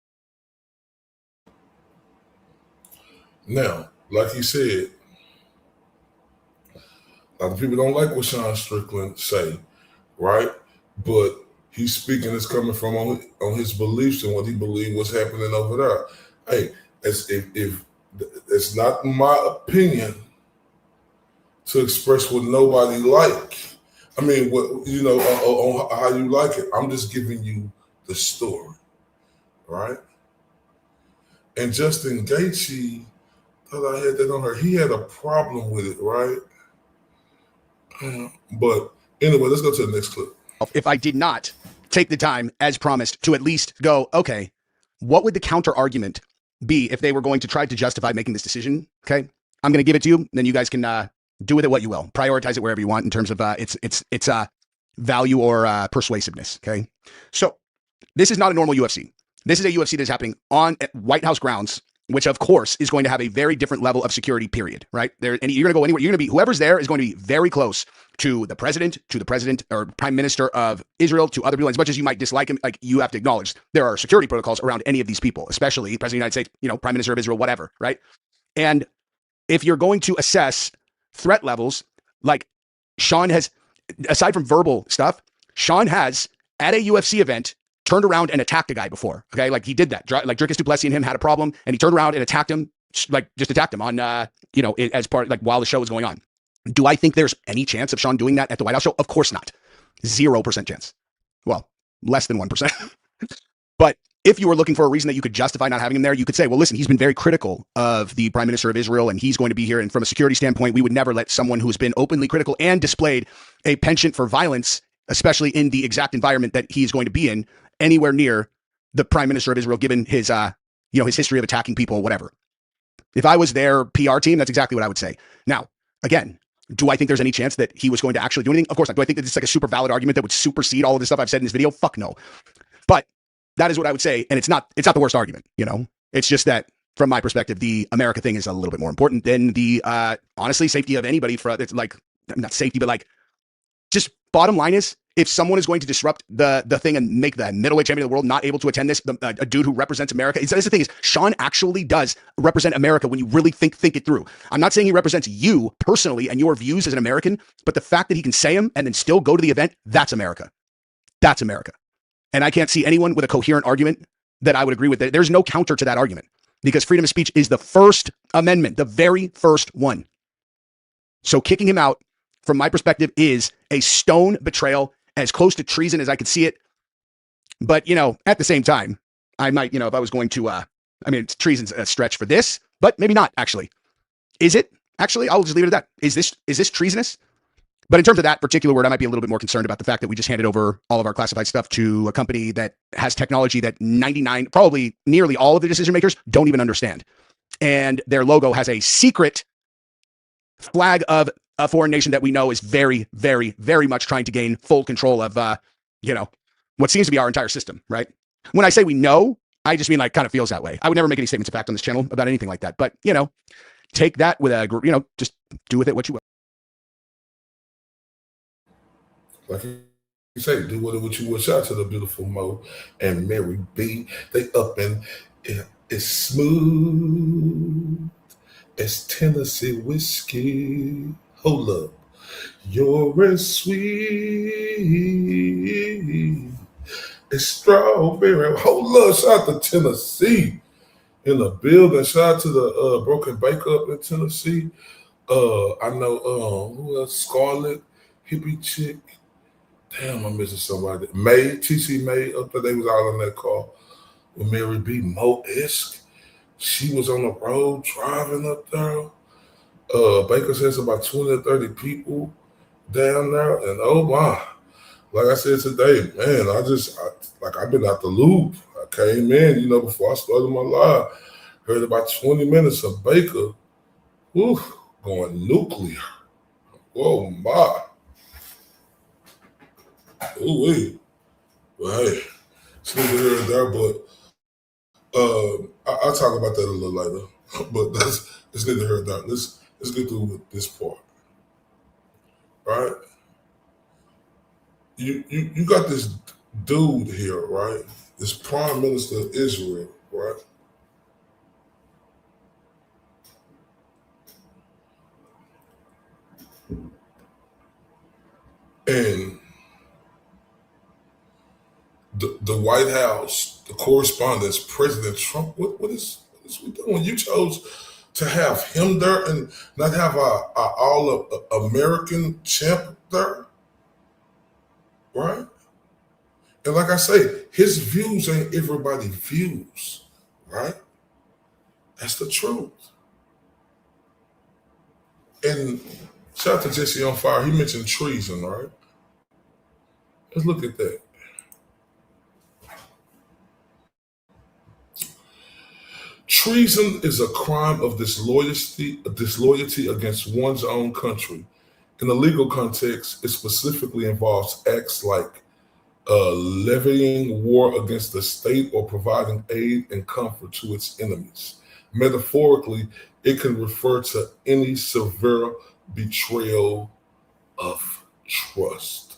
Now, like he said, a lot of people don't like what Sean Strickland say, right? But he's speaking, it's coming from on his beliefs and what he believed was happening over there. Hey, if it's not my opinion to express what nobody like. I mean, what, you know, on how you like it. I'm just giving you the story, right? And Justin Gaethje, thought I had that on her. He had a problem with it, right? But anyway, let's go to the next clip. If I did not take the time, as promised, to at least go, okay, what would the counter argument be if they were going to try to justify making this decision? Okay, I'm going to give it to you. Then you guys can do with it what you will. Prioritize it wherever you want in terms of its value or persuasiveness. Okay, so this is not a normal UFC. This is a UFC that's happening on White House grounds, which of course is going to have a very different level of security, period, right? There, and you're going to go anywhere. You're going to be, whoever's there is going to be very close to the president or prime minister of Israel, to other people. As much as you might dislike him, like, you have to acknowledge there are security protocols around any of these people, especially president of the United States, you know, prime minister of Israel, whatever, right? And if you're going to assess threat levels, like Sean has, aside from verbal stuff, Sean has at a UFC event turned around and attacked a guy before. Okay, like he did that. Like Dricus du Plessis and him had a problem, and he turned around and attacked him, like just attacked him on, you know, as part, like, while the show was going on. Do I think there's any chance of Sean doing that at the White House show? Of course not. 0% chance. Well, less than 1%. But if you were looking for a reason that you could justify not having him there, you could say, well, listen, he's been very critical of the Prime Minister of Israel, and he's going to be here. And from a security standpoint, we would never let someone who's been openly critical and displayed a penchant for violence, especially in the exact environment that he's going to be in, anywhere near the Prime Minister of Israel, given his, his history of attacking people, whatever. If I was their PR team, that's exactly what I would say. Now, again, do I think there's any chance that he was going to actually do anything? Of course not. Do I think that it's like a super valid argument that would supersede all of this stuff I've said in this video? Fuck no. But that is what I would say, and it's not the worst argument, It's just that from my perspective, the America thing is a little bit more important than the honestly safety of anybody. It's like not safety, but like just bottom line is, if someone is going to disrupt the thing and make the middleweight champion of the world not able to attend this, a dude who represents America, that's the thing is, Sean actually does represent America when you really think it through. I'm not saying he represents you personally and your views as an American, but the fact that he can say them and then still go to the event, that's America. That's America. And I can't see anyone with a coherent argument that I would agree with. There's no counter to that argument, because freedom of speech is the First Amendment, the very first one. So kicking him out, from my perspective, is a stone betrayal, as close to treason as I could see it. But, at the same time, I might, if I was going to, treason's a stretch for this, but maybe not, actually. Is it? Actually, I'll just leave it at that. Is this treasonous? But in terms of that particular word, I might be a little bit more concerned about the fact that we just handed over all of our classified stuff to a company that has technology that 99, probably nearly all of the decision makers don't even understand. And their logo has a secret flag of a foreign nation that we know is very, very, very much trying to gain full control of, what seems to be our entire system, right? When I say we know, I just mean like kind of feels that way. I would never make any statements of fact on this channel about anything like that. But, take that with just do with it what you will. Like you say, do with it what you will. Shout out to the beautiful Mo and Mary B. They up and it's smooth as Tennessee whiskey. Hold up. You're as sweet as strawberry. Hold up. Shout out to Tennessee in the building. Shout out to the Broken Baker up in Tennessee. I know who else? Scarlett, hippie chick. Damn, I'm missing somebody. May, TC May up there. They was all in that car with Mary B. Mo-esque. She was on the road driving up there. Baker says about 20 or 30 people down there. And oh my, like I said today, man, I've been out the loop. I came in, before I started my live, heard about 20 minutes of Baker, going nuclear. Whoa, my. Ooh, wait. Well, hey, it's neither here nor there, but I'll talk about that a little later. But it's neither here nor there. Let's get through with this part. Right? You got this dude here, right? This Prime Minister of Israel, right? And the White House, the correspondence, President Trump, what is we doing? You chose to have him there and not have our all-American champ there, right? And like I say, his views ain't everybody's views, right? That's the truth. And shout out to Jesse on Fire. He mentioned treason, right? Let's look at that. Treason is a crime of disloyalty against one's own country. In the legal context, it specifically involves acts like levying war against the state or providing aid and comfort to its enemies. Metaphorically, it can refer to any severe betrayal of trust.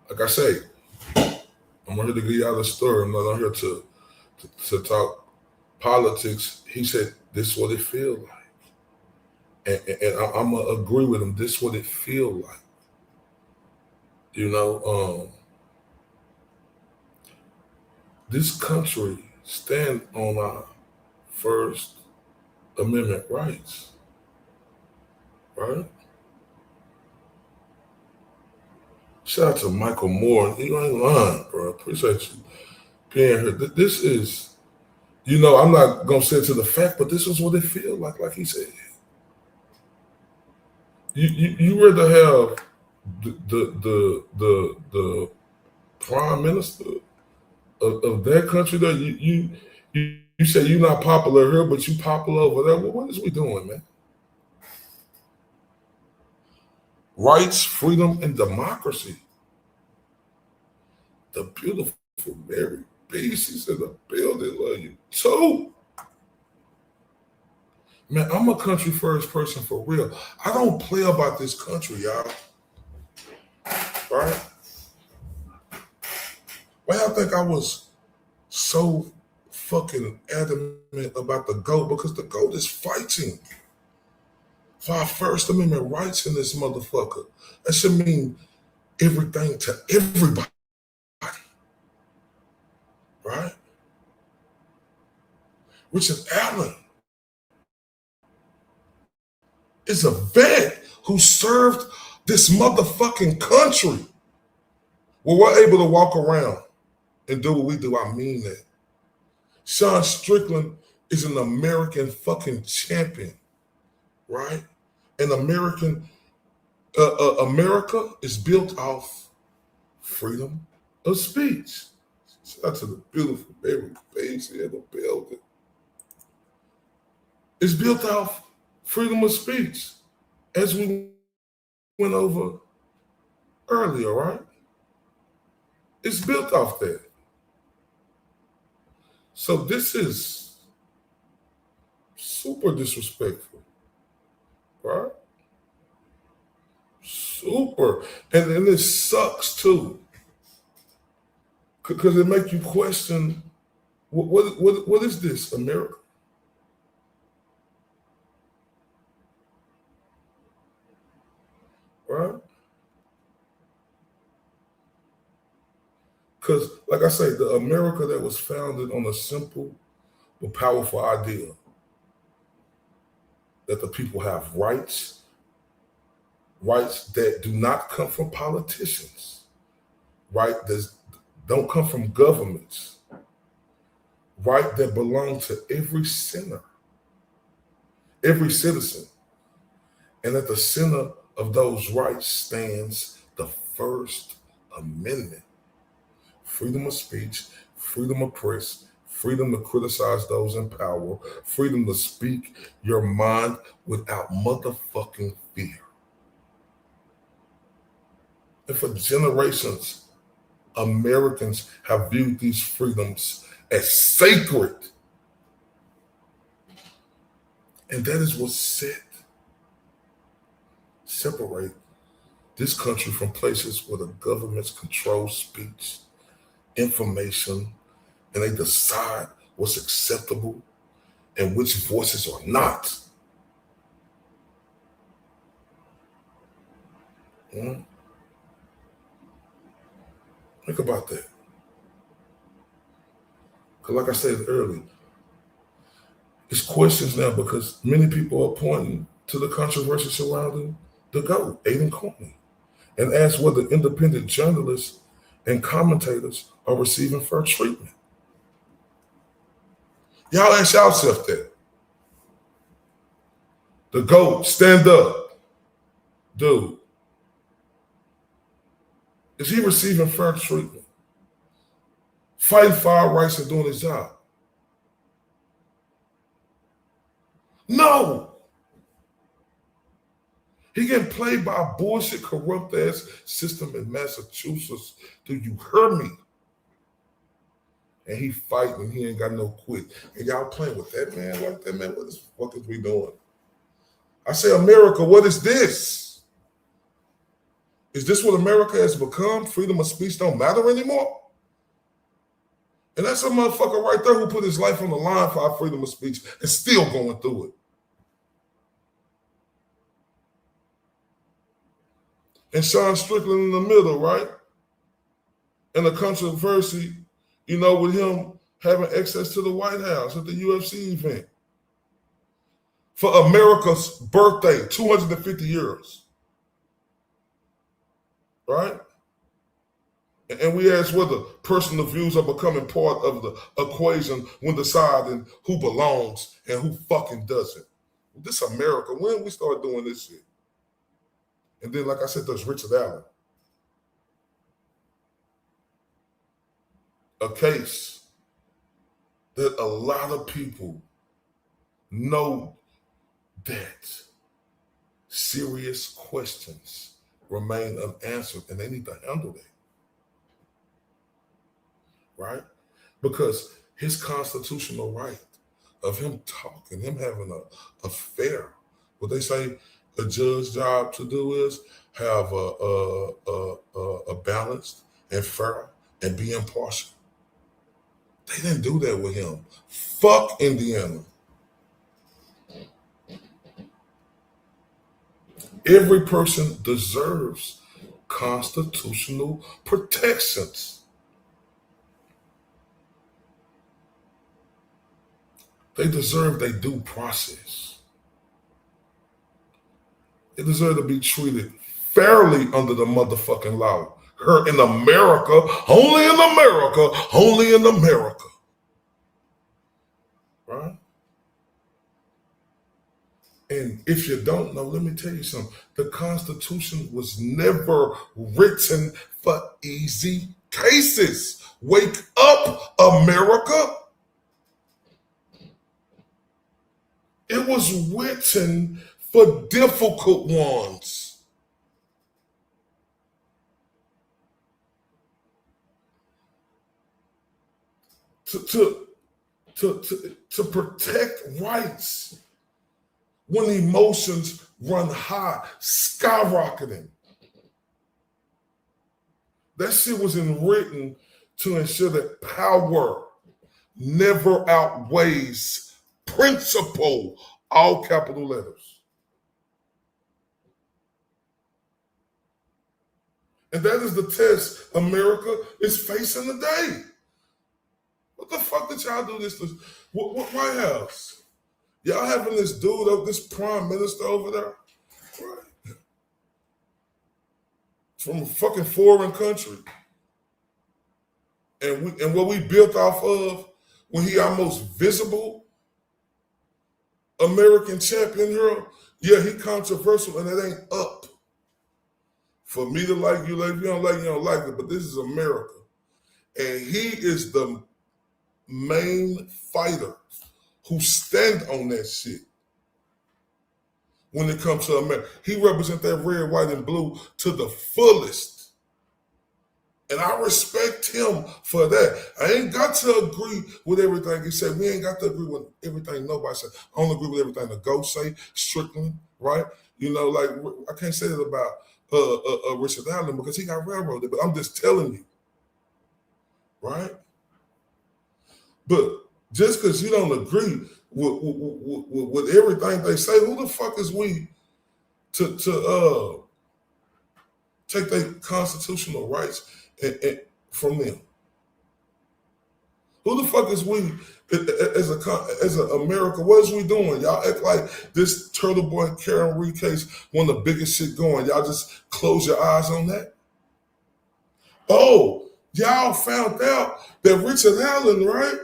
Like I say, I'm here to give y'all the story. I'm not on here to talk politics. He said, this is what it feels like. And I'm going to agree with him. This is what it feels like. this country stand on our First Amendment rights, right? Shout out to Michael Moore. You ain't lying, bro. Appreciate you being here. This is, you know, I'm not gonna say it to the fact, but this is what it feels like he said. You rather have the prime minister of that country that you say you're not popular here, but you popular over there. Well, what is we doing, man? Rights, freedom, and democracy. The beautiful Mary Beasley's in the building. Love you too. Man, I'm a country first person for real. I don't play about this country, y'all. Right? Why y'all think I was so fucking adamant about the GOAT? Because the GOAT is fighting for our First Amendment rights in this motherfucker. That should mean everything to everybody. Right? Richard Allen is a vet who served this motherfucking country. Well, we're able to walk around and do what we do. I mean that. Sean Strickland is an American fucking champion, right? And America is built off freedom of speech. Shout out to the beautiful Mary Beasley in the building. It's built off freedom of speech, as we went over earlier, right? It's built off that. So this is super disrespectful, right? Super. And then it sucks too, because it makes you question, what is this, America? Right? Because, like I say, the America that was founded on a simple but powerful idea that the people have rights that do not come from politicians, right? That don't come from governments, right? That belong to every sinner, every citizen. And at the center of those rights stands the First Amendment. Freedom of speech, freedom of press, freedom to criticize those in power, freedom to speak your mind without motherfucking fear. And for generations, Americans have viewed these freedoms as sacred. And that is what separate this country from places where the governments control speech, information, and they decide what's acceptable and which voices are not. Think about that. Because like I said earlier, it's questions now because many people are pointing to the controversy surrounding the GOAT, Aiden Kearney, and ask whether independent journalists and commentators are receiving fair treatment. Y'all ask yourself that. The GOAT, stand up. Dude, is he receiving fair treatment? Fighting for our rights and doing his job? No. He getting played by a bullshit, corrupt ass system in Massachusetts. Do you hear me? And he fighting, he ain't got no quit. And y'all playing with that man like that, man? What the fuck is we doing? I say, America, what is this? Is this what America has become? Freedom of speech don't matter anymore? And that's a motherfucker right there who put his life on the line for our freedom of speech and still going through it. And Sean Strickland in the middle, right? And the controversy you know, with him having access to the White House at the UFC event for America's birthday, 250 years, right? And we ask whether personal views are becoming part of the equation when deciding who belongs and who fucking doesn't. This America, when we start doing this shit? And then, like I said, there's Richard Allen. A case that a lot of people know that serious questions remain unanswered, and they need to handle that. Right? Because his constitutional right of him talking, him having a fair, what they say a judge's job to do is have a balanced and fair and be impartial. They didn't do that with him. Fuck Indiana. Every person deserves constitutional protections. They deserve their due process. They deserve to be treated fairly under the motherfucking law. Her in America, only in America, only in America. Right? And if you don't know, let me tell you something. The Constitution was never written for easy cases. Wake up, America. It was written for difficult ones. To protect rights when emotions run high, skyrocketing. That shit was written to ensure that power never outweighs principle, all capital letters. And that is the test America is facing today. What the fuck did y'all do this to? What White House? Y'all having this dude, this prime minister over there? Right. From a fucking foreign country. And what we built off of when he almost visible American champion hero, yeah, he controversial and it ain't up. For me to like you, like if you don't like it, you don't like it, but this is America. And he is the main fighter who stand on that shit when it comes to America. He represents that red, white, and blue to the fullest. And I respect him for that. I ain't got to agree with everything he said. We ain't got to agree with everything nobody said. I don't agree with everything the Ghost say, Strickland, right? You know, like, I can't say that about Richard Allen because he got railroaded, but I'm just telling you, right? But just because you don't agree with everything they say, who the fuck is we to take their constitutional rights and from them? Who the fuck is we as a America? What is we doing? Y'all act like this Turtle Boy Karen Reed case one of the biggest shit going. Y'all just close your eyes on that? Oh, y'all found out that Richard Allen, right?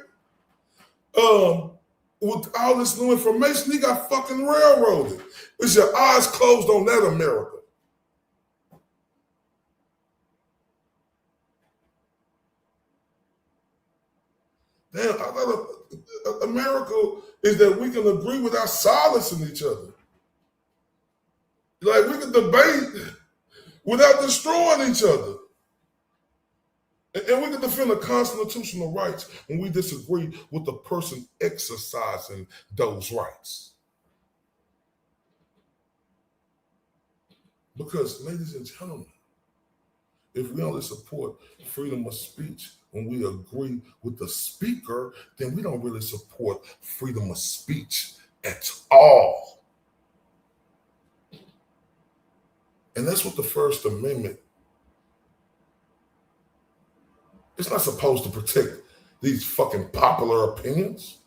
With all this new information, he got fucking railroaded. Is your eyes closed on that, America? Damn, I thought America is that we can agree without silencing each other. Like we can debate without destroying each other. And we can defend the constitutional rights when we disagree with the person exercising those rights. Because, ladies and gentlemen, if we only support freedom of speech when we agree with the speaker, then we don't really support freedom of speech at all. And that's what the First Amendment, it's not supposed to protect these fucking popular opinions.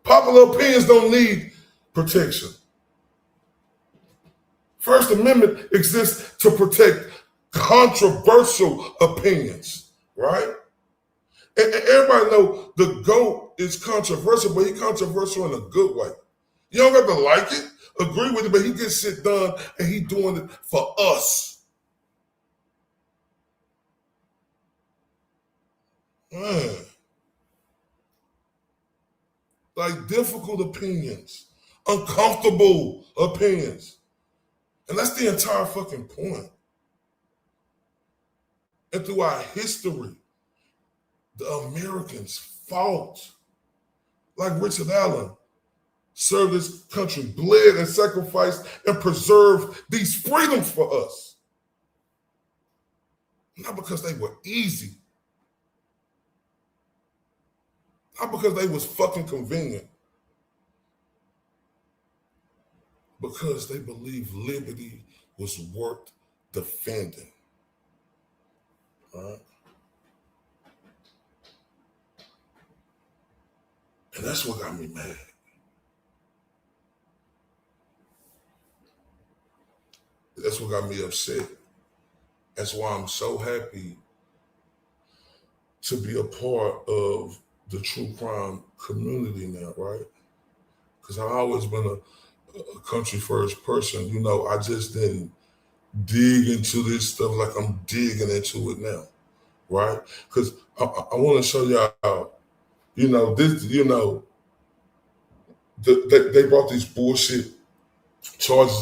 Popular opinions don't need protection. First Amendment exists to protect controversial opinions, right? And everybody know the GOAT is controversial, but he's controversial in a good way. You don't have to like it, agree with it, but he gets shit done, and he doing it for us. Man. Like difficult opinions, uncomfortable opinions. And that's the entire fucking point. And through our history, the Americans fought. Like Richard Allen, served this country, bled and sacrificed and preserved these freedoms for us. Not because they were easy. Not because they was fucking convenient. Because they believed liberty was worth defending. Right? And that's what got me mad. That's what got me upset. That's why I'm so happy to be a part of the true crime community now, right? Because I've always been a country first person. You know, I just didn't dig into this stuff like I'm digging into it now, right? Because I want to show y'all, you know, this, you know, they brought these bullshit charges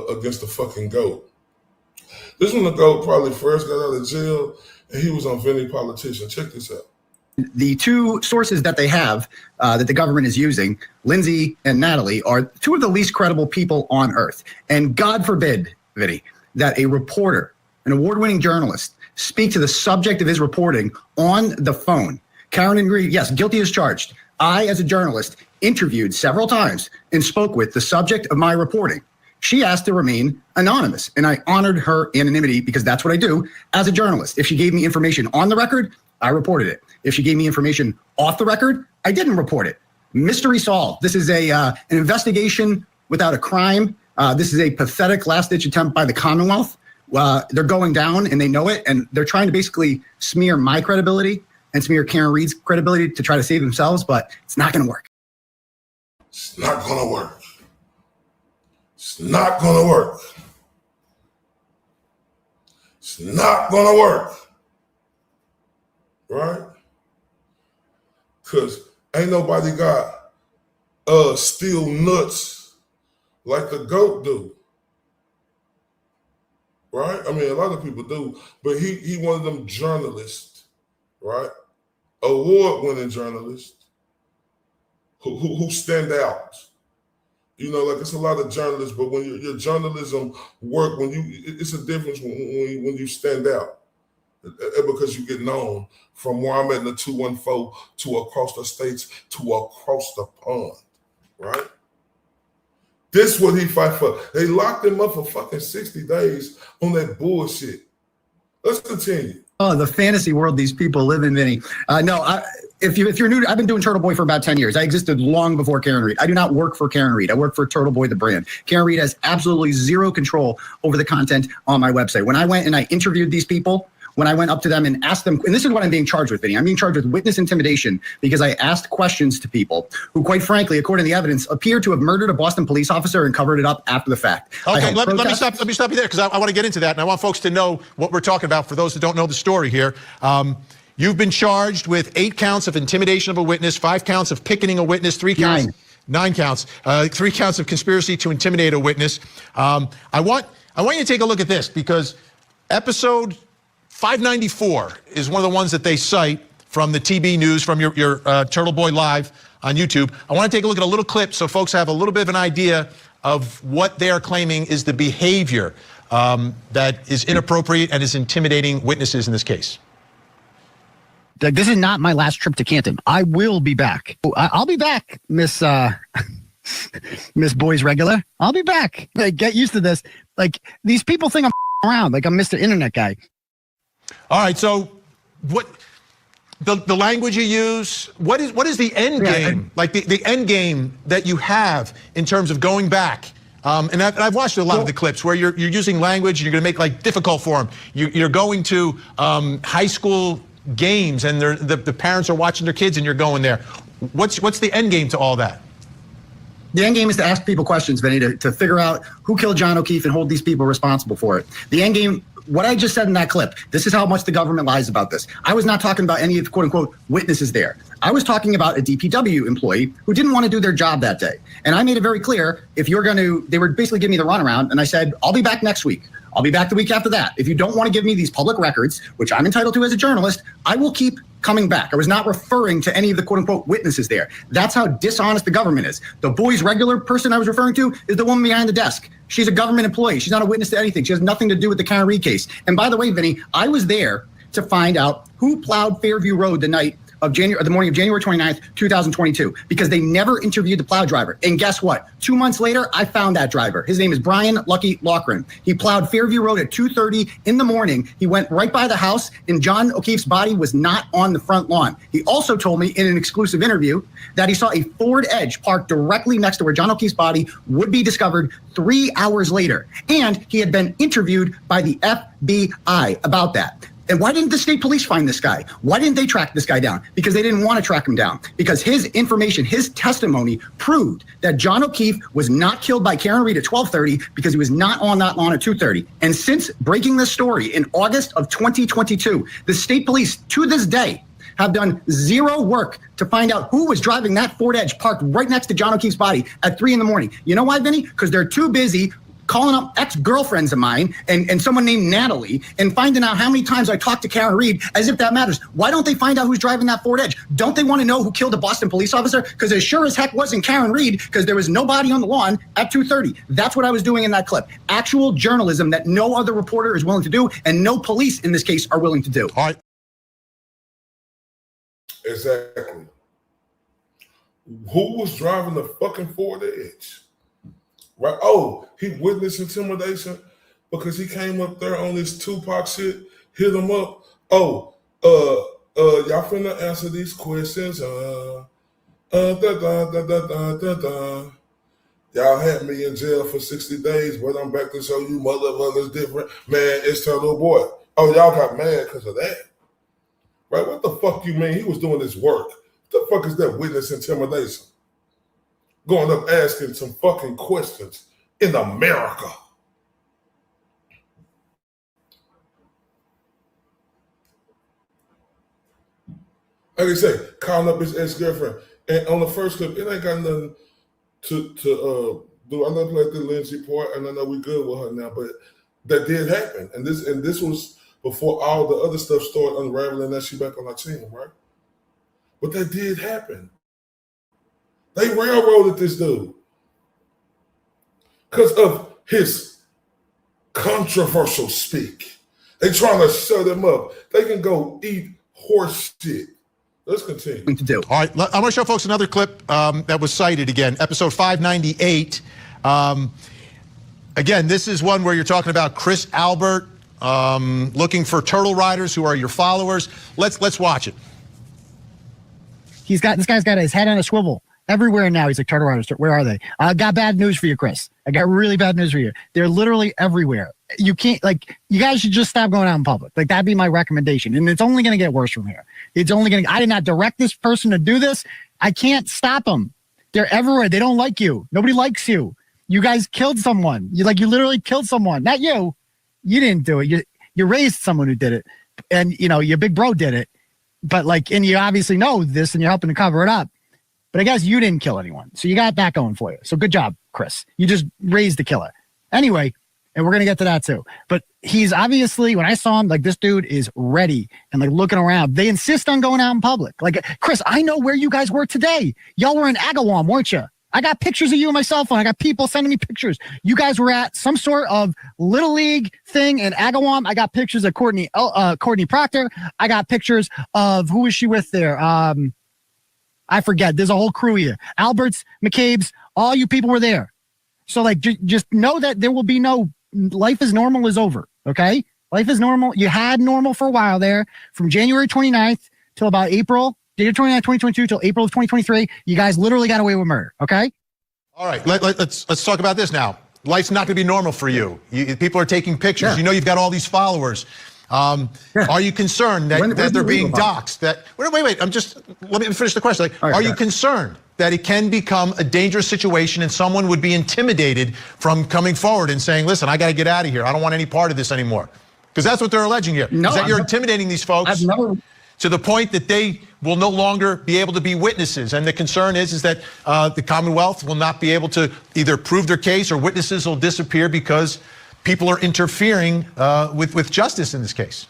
against the fucking GOAT. This when the GOAT probably first got out of jail and he was on Vinny Politician. Check this out. The two sources that they have that the government is using, Lindsay and Natalie, are two of the least credible people on earth. And God forbid, Vinny, that a reporter, an award-winning journalist, speak to the subject of his reporting on the phone. Karen and Reed, yes, guilty as charged. I, as a journalist, interviewed several times and spoke with the subject of my reporting. She asked to remain anonymous, and I honored her anonymity because that's what I do as a journalist. If she gave me information on the record, I reported it. If she gave me information off the record, I didn't report it. Mystery solved. This is an investigation without a crime. This is a pathetic last-ditch attempt by the Commonwealth. They're going down, and they know it, and they're trying to basically smear my credibility and smear Karen Reed's credibility to try to save themselves, but it's not going to work. It's not going to work. It's not going to work. It's not going to work. Right? Because ain't nobody got steel nuts like the GOAT do. Right? I mean, a lot of people do, but he one of them journalists, right? Award-winning journalists who stand out. You know, like it's a lot of journalists, but when your journalism work, it's a difference when you stand out. Because you get known from where I'm at in the 214 to across the states to across the pond, right? This what he fight for. They locked him up for fucking 60 days on that bullshit. Let's continue. Oh, the fantasy world these people live in, Vinny. If you're new, I've been doing Turtle Boy for about 10 years. I existed long before Karen Reed. I do not work for Karen Reed. I work for Turtle Boy, the brand. Karen Reed has absolutely zero control over the content on my website. When I went and I interviewed these people, when I went up to them and asked them, and this is what I'm being charged with, Vinny. I'm being charged with witness intimidation because I asked questions to people who, quite frankly, according to the evidence, appear to have murdered a Boston police officer and covered it up after the fact. Okay, let me stop you there because I want to get into that, and I want folks to know what we're talking about for those that don't know the story here. You've been charged with 8 counts of intimidation of a witness, 5 counts of picketing a witness, 3 counts, 9 counts, 3 counts of conspiracy to intimidate a witness. I want you to take a look at this because episode 594 is one of the ones that they cite from the TB News, from your Turtle Boy Live on YouTube. I want to take a look at a little clip so folks have a little bit of an idea of what they are claiming is the behavior that is inappropriate and is intimidating witnesses in this case. Like, this is not my last trip to Canton. I will be back. I'll be back, Miss Boys Regular. I'll be back. Like, get used to this. Like, these people think I'm around. Like, I'm Mr. Internet guy. All right, so the language you use, what is the end game? Like the end game that you have in terms of going back. And I've watched a lot of the clips where you're using language and you're going to make like difficult for them. You're going to high school games and the parents are watching their kids and you're going there. What's the end game to all that? The end game is to ask people questions, Vinny, to figure out who killed John O'Keefe and hold these people responsible for it. The end game, what I just said in that clip, this is how much the government lies about this. I was not talking about any of the quote unquote witnesses there. I was talking about a DPW employee who didn't want to do their job that day. And I made it very clear, if you're going to, they were basically giving me the runaround. And I said, I'll be back next week. I'll be back the week after that. If you don't want to give me these public records, which I'm entitled to as a journalist, I will keep coming back. I was not referring to any of the quote unquote witnesses there. That's how dishonest the government is. The boy's regular person I was referring to is the woman behind the desk. She's a government employee. She's not a witness to anything. She has nothing to do with the Karen Reed case. And by the way, Vinny, I was there to find out who plowed Fairview Road the night of the morning of January 29th, 2022, because they never interviewed the plow driver. And guess what? 2 months later, I found that driver. His name is Brian Lucky Loughran. He plowed Fairview Road at 2:30 in the morning. He went right by the house, and John O'Keefe's body was not on the front lawn. He also told me in an exclusive interview that he saw a Ford Edge parked directly next to where John O'Keefe's body would be discovered 3 hours later. And he had been interviewed by the FBI about that. And why didn't the state police find this guy? Why didn't they track this guy down? Because they didn't want to track him down. Because his information, his testimony proved that John O'Keefe was not killed by Karen Reed at 12:30 because he was not on that lawn at 2:30. And since breaking this story in August of 2022, the state police to this day have done zero work to find out who was driving that Ford Edge parked right next to John O'Keefe's body at 3 a.m. You know why, Vinny? Because they're too busy calling up ex-girlfriends of mine and someone named Natalie and finding out how many times I talked to Karen Reed as if that matters. Why don't they find out who's driving that Ford Edge? Don't they want to know who killed a Boston police officer? Because it sure as heck wasn't Karen Reed because there was nobody on the lawn at 2:30. That's what I was doing in that clip. Actual journalism that no other reporter is willing to do and no police in this case are willing to do. All right. Exactly. Who was driving the fucking Ford Edge? Right? Oh, he witnessed intimidation because he came up there on this Tupac shit, hit him up. Oh, y'all finna answer these questions. Y'all had me in jail for 60 days, but I'm back to show you motherfuckers different. Man, it's your little boy. Oh, y'all got mad because of that. Right? What the fuck you mean? He was doing his work. What the fuck is that witness intimidation? Going up asking some fucking questions in America. Like I say, calling up his ex-girlfriend. And on the first clip, it ain't got nothing to do. I know like the Lindsay part, and I know we good with her now, but that did happen. And this was before all the other stuff started unraveling that she back on our team, right? But that did happen. They railroaded this dude because of his controversial speak. They trying to shut him up. They can go eat horse shit. Let's continue. All right, I'm going to show folks another clip that was cited again, episode 598. Again, this is one where you're talking about Chris Albert looking for turtle riders who are your followers. Let's watch it. This guy's got his head on a swivel. Everywhere now, he's like, turtle riders, where are they? I got bad news for you, Chris. I got really bad news for you. They're literally everywhere. You can't, you guys should just stop going out in public. That'd be my recommendation. And it's only going to get worse from here. I did not direct this person to do this. I can't stop them. They're everywhere. They don't like you. Nobody likes you. You guys killed someone. You literally killed someone. Not you. You didn't do it. You raised someone who did it. And, your big bro did it. But and you obviously know this and you're helping to cover it up. But I guess you didn't kill anyone. So you got that going for you. So good job, Chris. You just raised the killer. Anyway, and we're going to get to that too. But he's obviously, when I saw him, this dude is ready and looking around. They insist on going out in public. Chris, I know where you guys were today. Y'all were in Agawam, weren't you? I got pictures of you on my cell phone. I got people sending me pictures. You guys were at some sort of Little League thing in Agawam. I got pictures of Courtney Proctor. I got pictures of, who was she with there? I forget. There's a whole crew here. Alberts, McCabe's, all you people were there. So just know that there will be no, life as normal is over. Okay. Life is normal. You had normal for a while there from January 29th till about April, January 29, 2022 till April of 2023. You guys literally got away with murder, okay? All right, let's talk about this now. Life's not going to be normal for you. People are taking pictures. Yeah. You know you've got all these followers. Are you concerned that they're being doxxed? Wait. Let me finish the question. Are you concerned that it can become a dangerous situation and someone would be intimidated from coming forward and saying, listen, I got to get out of here. I don't want any part of this anymore? Because that's what they're alleging here. No, is that you're intimidating these folks to the point that they will no longer be able to be witnesses. And the concern is that the Commonwealth will not be able to either prove their case or witnesses will disappear because people are interfering with justice in this case.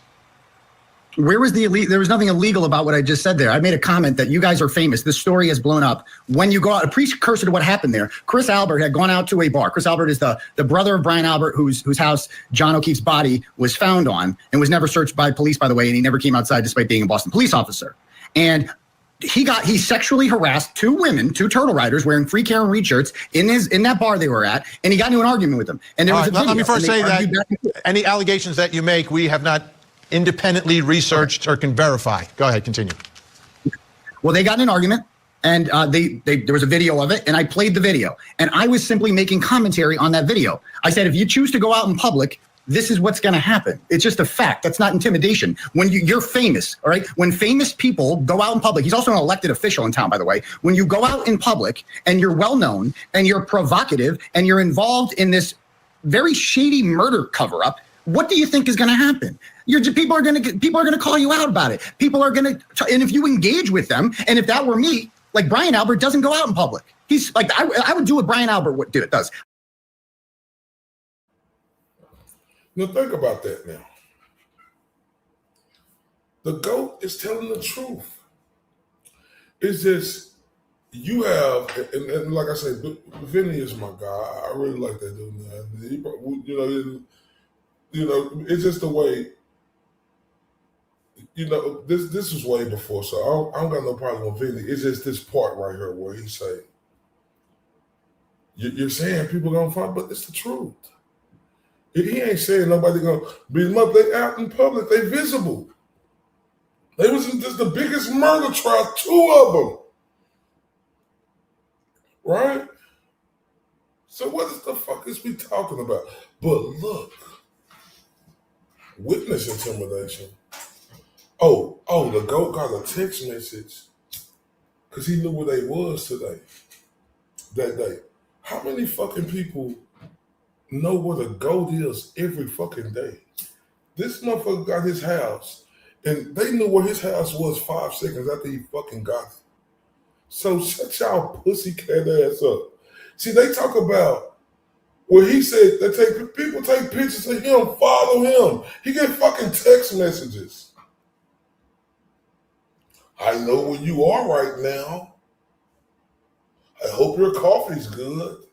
Where was the elite? There was nothing illegal about what I just said there. I made a comment that you guys are famous. This story has blown up. When you go out, a precursor to what happened there, Chris Albert had gone out to a bar. Chris Albert is the brother of Brian Albert, whose house John O'Keefe's body was found on and was never searched by police, by the way, and he never came outside despite being a Boston police officer. And he sexually harassed two women, two turtle riders wearing Free Karen Reed shirts in that bar they were at, and he got into an argument with them. And there was a video. Let me first say that any allegations that you make, we have not independently researched or can verify. Go ahead, continue. Well, they got in an argument, and there was a video of it, and I played the video. And I was simply making commentary on that video. I said, if you choose to go out in public, this is what's going to happen. It's just a fact. That's not intimidation. When you're famous, all right? When famous people go out in public, he's also an elected official in town, by the way. When you go out in public and you're well-known and you're provocative and you're involved in this very shady murder cover-up, what do you think is going to happen? People are going to call you out about it. People are going to, and if you engage with them, and if that were me, like Brian Albert doesn't go out in public. He's like, I would do what Brian Albert does. Now think about that now. The GOAT is telling the truth. It's just, you have, and like I said, Vinny is my guy. I really like that dude, man. It's just the way, this was way before, so I don't got no problem with Vinny. It's just this part right here where he say, you're saying people gonna fight, but it's the truth. He ain't saying nobody gonna beat them up. They out in public, they visible. They was in just the biggest murder trial, 2 of them. Right? So what is the fuck is we talking about? But look, witness intimidation. Oh, the GOAT got a text message because he knew where they was today, that day. How many fucking people know where the GOAT is every fucking day? This motherfucker got his house, and they knew where his house was 5 seconds after he fucking got it. So shut y'all pussycat ass up. See, they talk about where he said people take pictures of him, follow him. He get fucking text messages. I know where you are right now. I hope your coffee's good.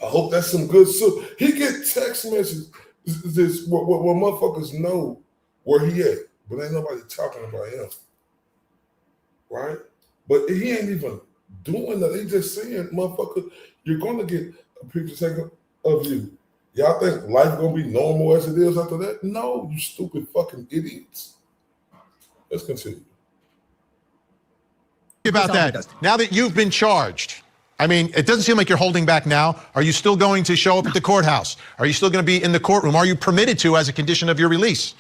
I hope that's some good soup. He get text messages where motherfuckers know where he at, but ain't nobody talking about him. Right? But he ain't even doing that. He just saying, motherfucker, you're gonna get a picture taken of you. Y'all think life gonna be normal as it is after that? No, you stupid fucking idiots. Let's continue. About that, now that you've been charged, I mean, it doesn't seem like you're holding back now. Are you still going to show up at the courthouse? Are you still going to be in the courtroom? Are you permitted to as a condition of your release?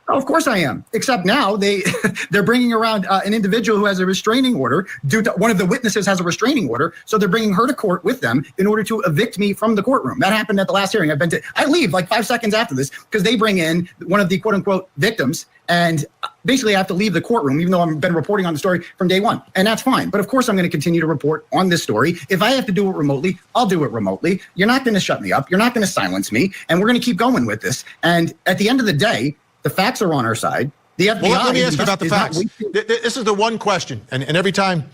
Oh, of course I am. Except now they're bringing around an individual who has a restraining order. One of the witnesses has a restraining order, so they're bringing her to court with them in order to evict me from the courtroom. That happened at the last hearing. I leave like 5 seconds after this because they bring in one of the quote unquote victims, and basically I have to leave the courtroom even though I've been reporting on the story from day one, and that's fine. But of course I'm going to continue to report on this story. If I have to do it remotely, I'll do it remotely. You're not going to shut me up. You're not going to silence me, and we're going to keep going with this. And at the end of the day, the facts are on our side. The FBI let me ask you about the facts. This is the one question, and every time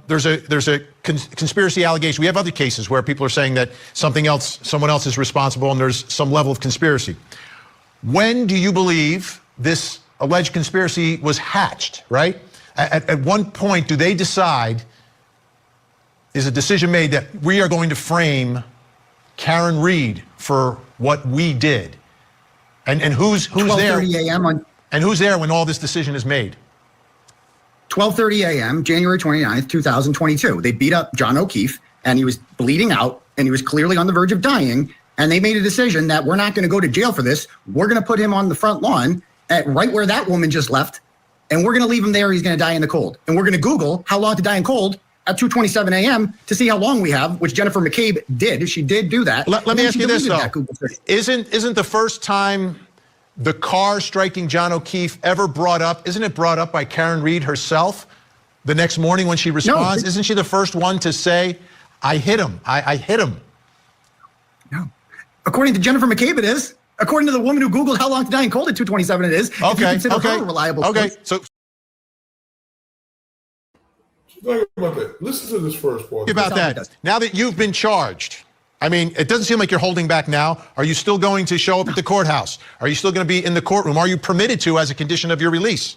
there's a conspiracy allegation, we have other cases where people are saying that someone else is responsible, and there's some level of conspiracy. When do you believe this alleged conspiracy was hatched, right? At one point, do they decide, is a decision made that we are going to frame Karen Reed for what we did? And who's there? 12:30 a.m. And who's there when all this decision is made? 12:30 a.m., January 29th, 2022. They beat up John O'Keefe, and he was bleeding out, and he was clearly on the verge of dying. And they made a decision that we're not going to go to jail for this. We're going to put him on the front lawn right where that woman just left, and we're going to leave him there. He's going to die in the cold. And we're going to Google how long to die in cold at 2:27 a.m. to see how long we have, which Jennifer McCabe did. She did do that. Let me ask you this, though. Isn't the first time the car striking John O'Keefe ever brought up, isn't it brought up by Karen Reed herself the next morning when she responds? No, isn't she the first one to say, I hit him, I hit him? No. According to Jennifer McCabe, it is. According to the woman who Googled how long to die in cold at 2:27, it is. Okay, if you consider her a reliable source. So think about that. Listen to this first part. About that. Now that you've been charged, I mean, it doesn't seem like you're holding back now. Are you still going to show up at the courthouse? Are you still going to be in the courtroom? Are you permitted to as a condition of your release?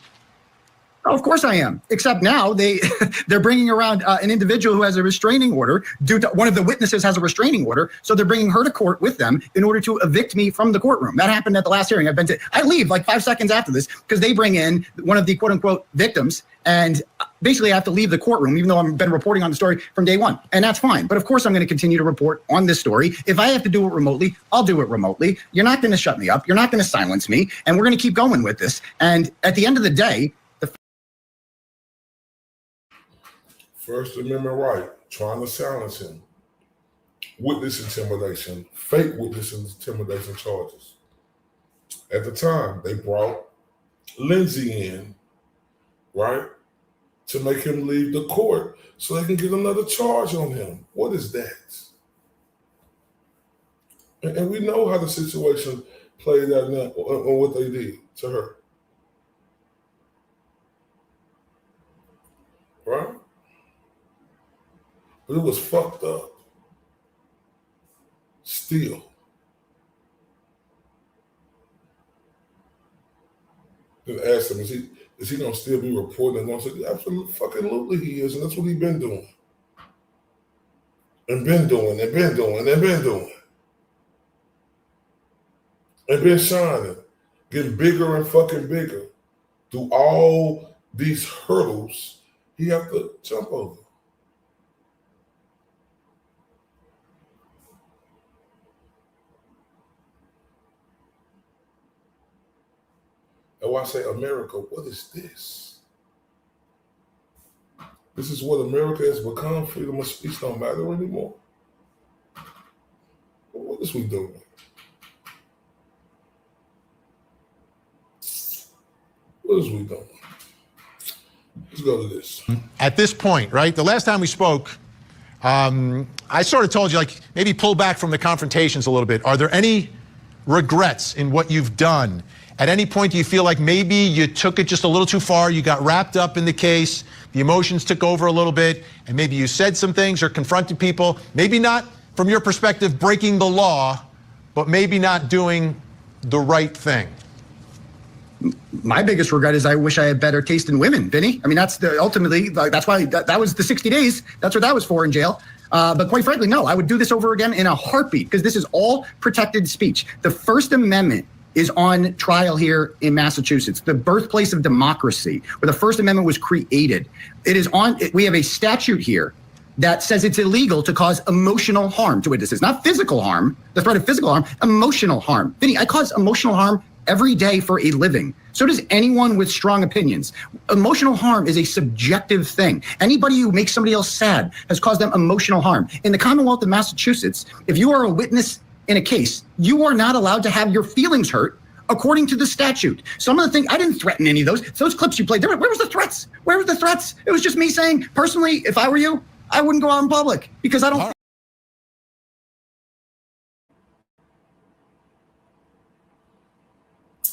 Oh, of course I am. Except now they're bringing around an individual who has a restraining order due to one of the witnesses has a restraining order. So they're bringing her to court with them in order to evict me from the courtroom. That happened at the last hearing. I leave like 5 seconds after this because they bring in one of the quote unquote victims. And basically I have to leave the courtroom, even though I've been reporting on the story from day one. And that's fine. But of course I'm going to continue to report on this story. If I have to do it remotely, I'll do it remotely. You're not going to shut me up. You're not going to silence me. And we're going to keep going with this. And at the end of the day, First Amendment right, trying to silence him. Witness intimidation, fake witness intimidation charges. At the time, they brought Lindsay in, right, to make him leave the court so they can get another charge on him. What is that? And we know how the situation played out now on what they did to her. Right? But it was fucked up. Still. Then asked him, is he gonna still be reporting? And I said, absolutely he is, and that's what he's been doing. And been doing. And been shining. Getting bigger and fucking bigger. Through all these hurdles he have to jump over. And I say, America, what is this? This is what America has become. Freedom of speech don't matter anymore. What is we doing? What is we doing? Let's go to this. At this point, right? The last time we spoke, I sort of told you, like, maybe pull back from the confrontations a little bit. Are there any regrets in what you've done? At any point, do you feel like maybe you took it just a little too far, you got wrapped up in the case, the emotions took over a little bit, and maybe you said some things or confronted people, maybe not from your perspective breaking the law, but maybe not doing the right thing? My biggest regret is I wish I had better taste in women, Vinny. I mean, that's ultimately, that's why that was the 60 days. That's what that was for in jail. But quite frankly, no, I would do this over again in a heartbeat because this is all protected speech. The First Amendment is on trial here in Massachusetts, the birthplace of democracy, where the First Amendment was created. We have a statute here that says it's illegal to cause emotional harm to witnesses, not physical harm, the threat of physical harm, emotional harm. Vinny, I cause emotional harm every day for a living. So does anyone with strong opinions. Emotional harm is a subjective thing. Anybody who makes somebody else sad has caused them emotional harm. In the Commonwealth of Massachusetts, if you are a witness in a case, you are not allowed to have your feelings hurt according to the statute. Some of the things, I didn't threaten any of those clips you played. Where was the threats? Where were the threats? It was just me saying, personally, if I were you, I wouldn't go out in public because I don't.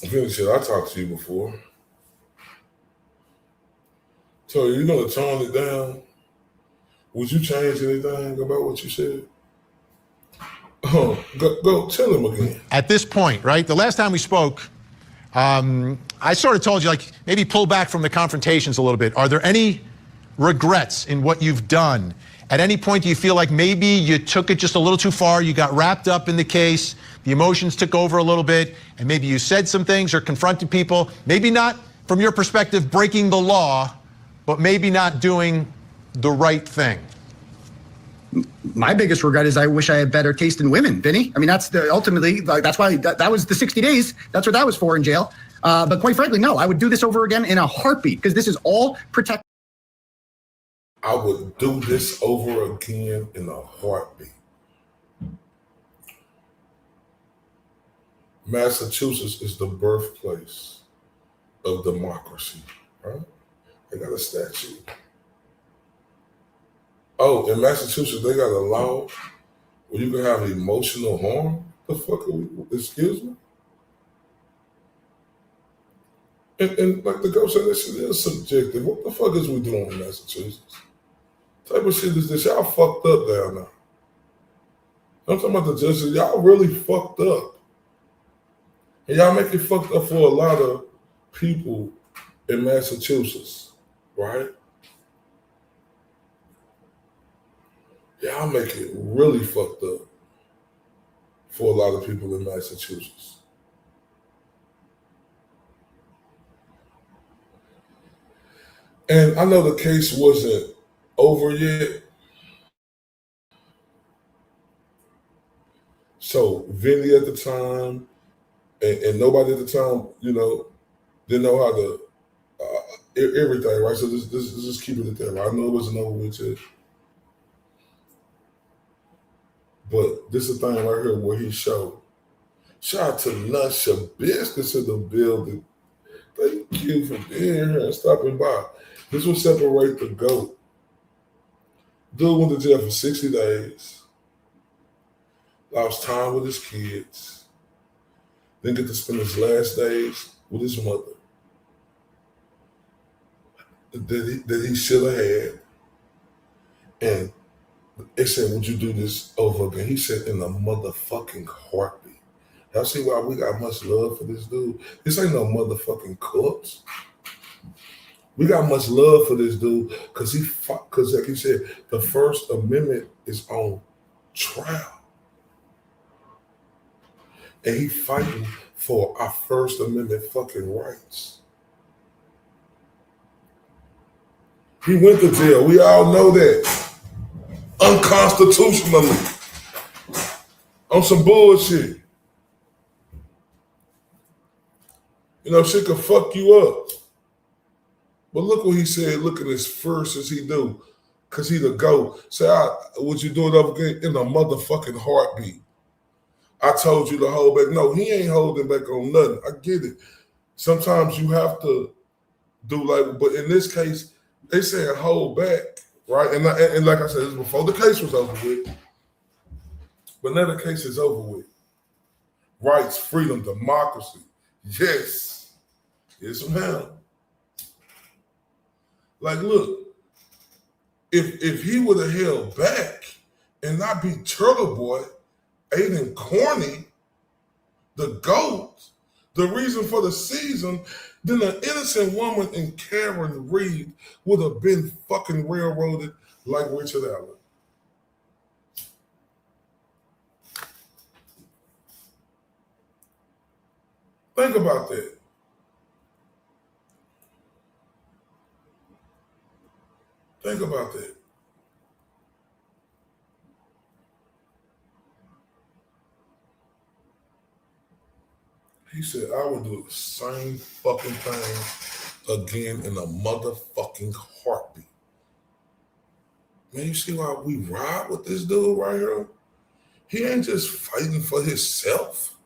Shit, I talked to you before. So you're gonna tone it down. Would you change anything about what you said? Oh, go tell him again. At this point, right? The last time we spoke, I sort of told you, like, maybe pull back from the confrontations a little bit. Are there any regrets in what you've done? At any point, do you feel like maybe you took it just a little too far, you got wrapped up in the case, the emotions took over a little bit, and maybe you said some things or confronted people, maybe not from your perspective breaking the law, but maybe not doing the right thing? My biggest regret is I wish I had better taste in women, Vinny. I mean, that's ultimately, that's why that was the 60 days. That's what that was for in jail. But quite frankly, no, I would do this over again in a heartbeat because this is all protected. I would do this over again in a heartbeat. Massachusetts is the birthplace of democracy, right? They got a statue. Oh, in Massachusetts, they got a law where you can have emotional harm. The fuck are we, excuse me? And like the girl said, this shit is subjective. What the fuck is we doing in Massachusetts? Type of shit is this? Y'all fucked up down now. I'm talking about the judges. Y'all really fucked up. And y'all make it fucked up for a lot of people in Massachusetts, right? Y'all make it really fucked up for a lot of people in Massachusetts. And I know the case wasn't over yet. So Vinny at the time and nobody at the time, you know, didn't know how to, everything, right? So this just keep it at that. Right? I know it wasn't over with yet. But this is the thing right here where he showed. Shout out to Lusha Business in the building. Thank you for being here and stopping by. This will separate the GOAT. Dude went to jail for 60 days. Lost time with his kids. Didn't get to spend his last days with his mother. That he should have had. And they said, would you do this over again? He said, in a motherfucking heartbeat. Y'all see why we got much love for this dude? This ain't no motherfucking corpse. We got much love for this dude because like he said, the First Amendment is on trial. And he fighting for our First Amendment fucking rights. He went to jail. We all know that. Unconstitutionally. On some bullshit. You know, shit could fuck you up. But look what he said, look at as first as he do. Cause he the GOAT. Say, would you do it up again in a motherfucking heartbeat? I told you to hold back. No, he ain't holding back on nothing. I get it. Sometimes you have to do like, but in this case, they said hold back, right? And like I said, this was before the case was over with. But now the case is over with. Rights, freedom, democracy. Yes. Yes, ma'am. Like, look, if he would have held back and not be Turtle Boy, Aiden Kearney, the GOAT, the reason for the season, then an innocent woman in Karen Reed would have been fucking railroaded like Richard Allen. Think about that. Think about that. He said, I would do the same fucking thing again in a motherfucking heartbeat. Man, you see why we ride with this dude right here? He ain't just fighting for himself.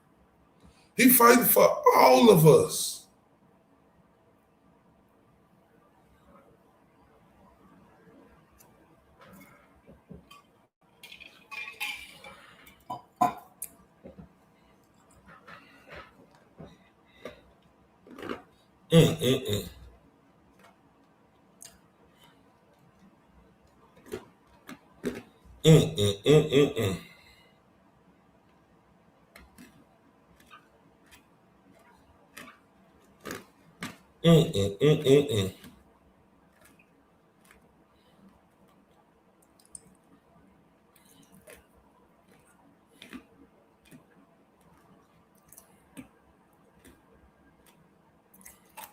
He fighting for all of us. Mm-mm-mm. Mm-mm-mm-mm-mm. Mm-mm-mm-mm-mm.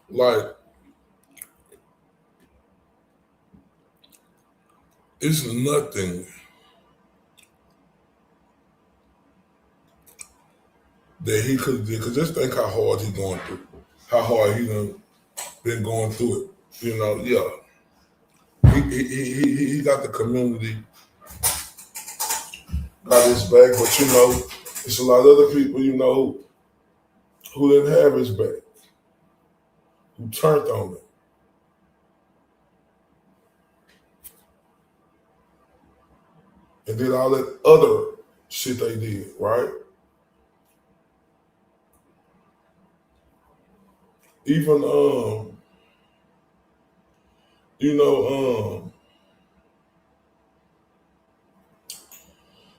Like, it's nothing that he could have did. Because just think how hard he going through. How hard he done been going through it. You know, yeah. He got the community, got his back, but you know, it's a lot of other people, you know, who didn't have his back, who turned on him. And did all that other shit they did, right? Even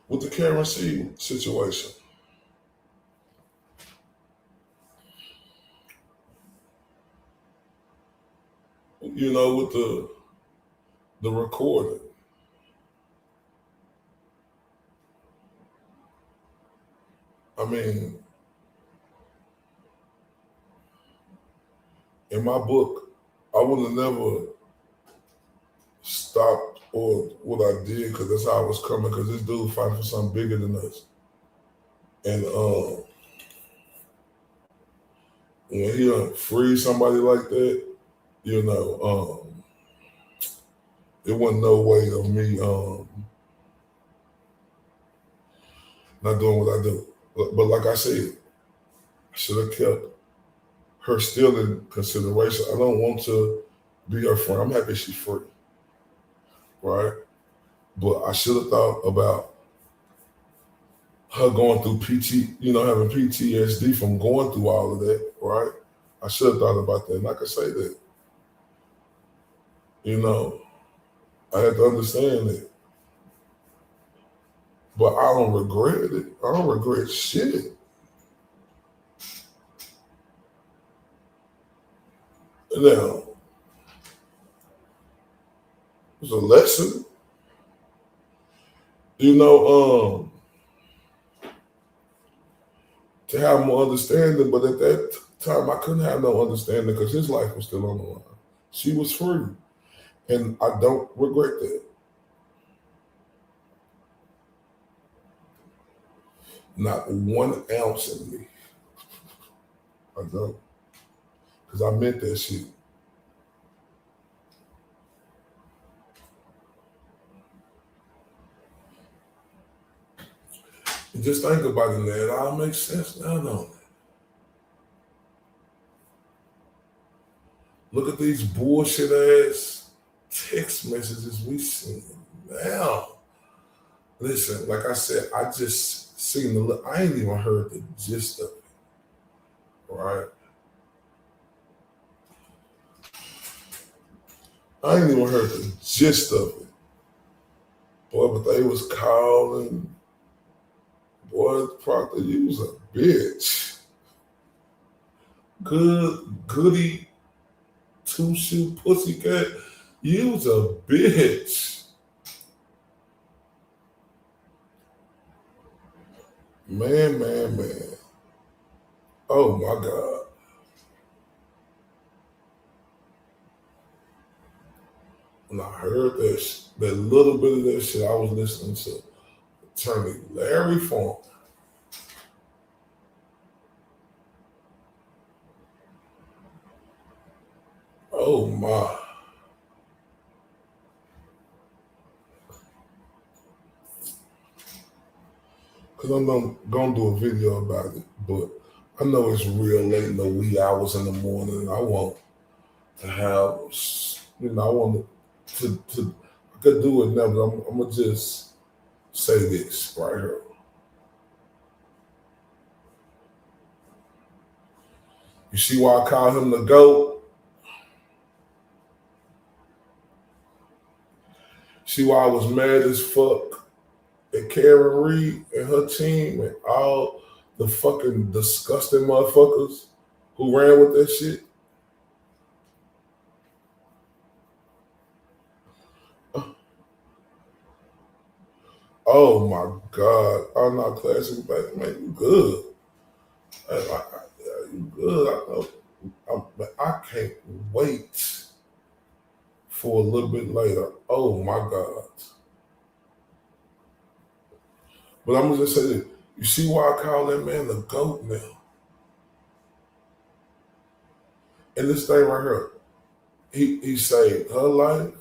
with the Karen C situation. You know, with the recording. I mean, in my book, I would have never stopped or what I did because that's how I was coming, because this dude fighting for something bigger than us. And when he free somebody like that, you know, it wasn't no way of me not doing what I do. But like I said, I should have kept her still in consideration. I don't want to be her friend. I'm happy she's free, right? But I should have thought about her going through having PTSD from going through all of that, right? I should have thought about that. And I could say that, you know, I had to understand it. But I don't regret it. I don't regret shit. Now, it's a lesson. You know, to have more understanding, but at that time I couldn't have no understanding because his life was still on the line. She was free. And I don't regret that. Not 1 ounce in me. I don't. Because I meant that shit. And just think about it, man. It all makes sense now, don't it? Look at these bullshit ass text messages we see now. Listen, like I said, I just seen the look. I ain't even heard the gist of it, right? I ain't even heard the gist of it. Boy, but they was calling. Boy, Proctor, you was a bitch. Goody, two-shoe pussycat. You was a bitch. Man. Oh my God. When I heard that little bit of that shit, I was listening to Attorney Larry Funk. Oh my. Because I'm going to do a video about it, but I know it's real late in the wee hours in the morning, and I want to have, I want to I could do it now, but I'm going to just say this right here. You see why I call him the GOAT? See why I was mad as fuck at Karen Reed and her team and all the fucking disgusting motherfuckers who ran with that shit? Oh my God. I'm not classic, but man, you good. You good. I know. I can't wait for a little bit later. Oh my God. But I'm gonna just say this. You see why I call that man the GOAT now? And this thing right here, he saved her life,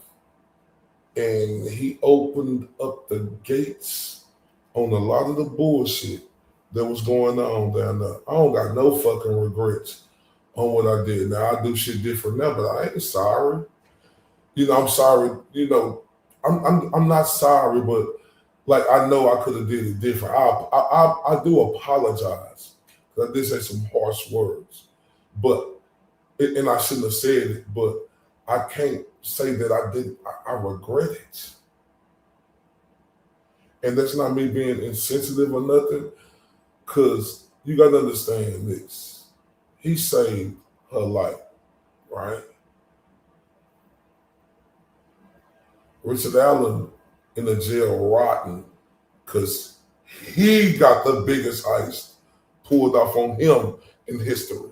and he opened up the gates on a lot of the bullshit that was going on down there. I don't got no fucking regrets on what I did. Now I do shit different now, but I ain't sorry. You know, I'm sorry. You know, I'm not sorry, but like I know I could have did it different. I do apologize because I did say some harsh words, but and I shouldn't have said it, but I can't say that I didn't. I regret it, and that's not me being insensitive or nothing. Cause you gotta understand this. He saved her life, right? Richard Allen in the jail rotting because he got the biggest heist pulled off on him in history.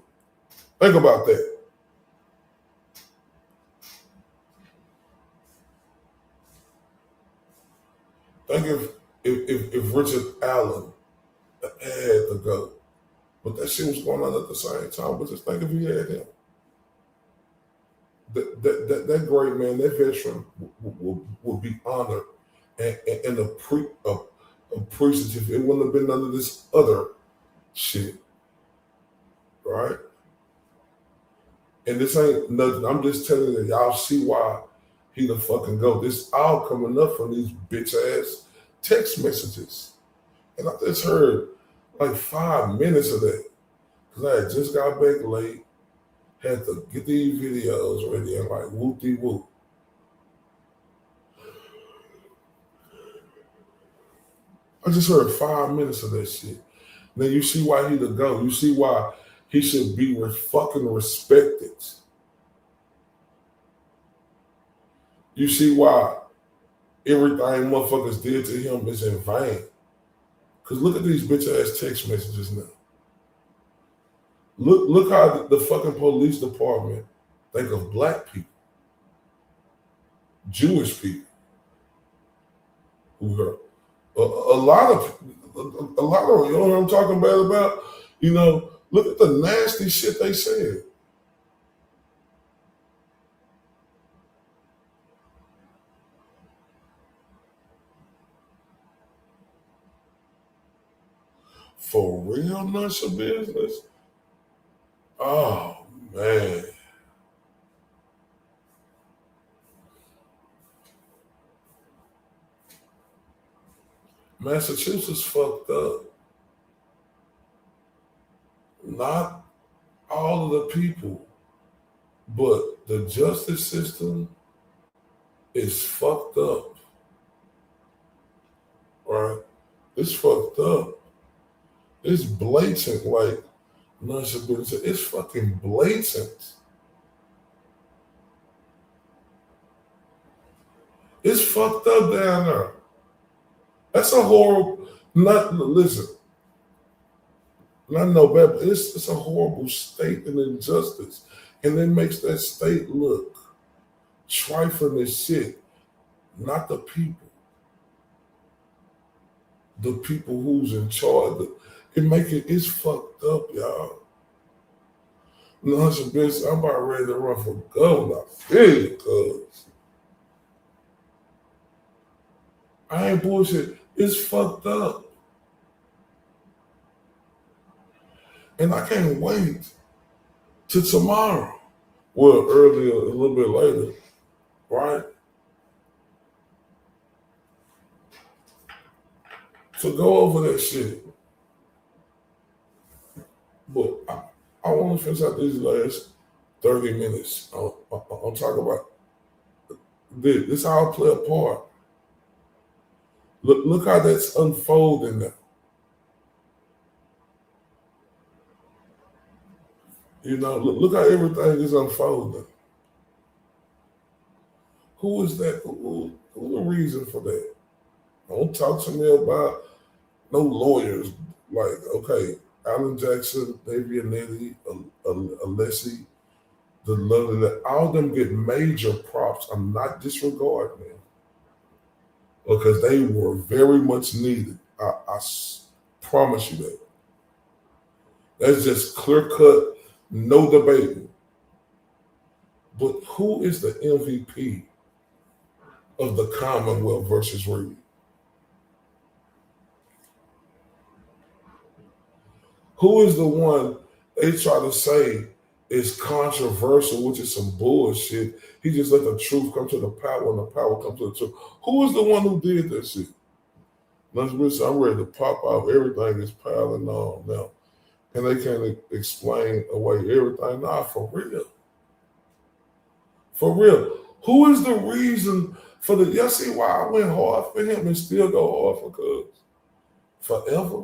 Think about that. Think if Richard Allen had to go, but that shit was going on at the same time. But just think if he had him. That great man, that veteran would be honored and appreciative. It wouldn't have been none of this other shit, right? And this ain't nothing. I'm just telling you, y'all see why he the fucking go. This all coming up from these bitch ass text messages. And I just heard like 5 minutes of that. Because I had just got back late, had to get these videos ready and like whoop-de-whoop. I just heard 5 minutes of that shit. Then you see why he the go. You see why he should be fucking respected. You see why everything motherfuckers did to him is in vain. Because look at these bitch ass text messages now. Look how the fucking police department think of black people, Jewish people, who are a lot of, you know what I'm talking about? You know, look at the nasty shit they said. For real, none your business. Oh man. Massachusetts fucked up. Not all of the people, but the justice system is fucked up. Right? It's fucked up. It's blatant, like it's fucking blatant. It's fucked up down there. That's a horrible, listen, not no bad, but it's a horrible state and injustice. And it makes that state look trifling as shit. Not the people. The people who's in charge. It's fucked up, y'all. No, bitch, I'm about ready to run for governor. I feel you, cuz. I ain't bullshit. It's fucked up. And I can't wait till tomorrow. Well, earlier, a little bit later, right? To go over that shit. But I want to finish out these last 30 minutes. I'm talking about this. This all play a part. Look how that's unfolding now. You know, look how everything is unfolding. Who is that? Who the reason for that? Don't talk to me about no lawyers. Like, okay, Alan Jackson, David Nettie, Alessi, the lovely, that all of them get major props. I'm not disregarding them because they were very much needed. Promise you that. That's just clear cut, no debating. But who is the MVP of the Commonwealth versus Reed? Who is the one they try to say is controversial, which is some bullshit? He just let the truth come to the power and the power come to the truth. Who is the one who did that shit? I'm ready to pop out. Everything is piling on now. And they can't explain away everything. Nah, for real. For real. Who is the reason for the, y'all see why I went hard for him and still go hard for Cuz? Forever.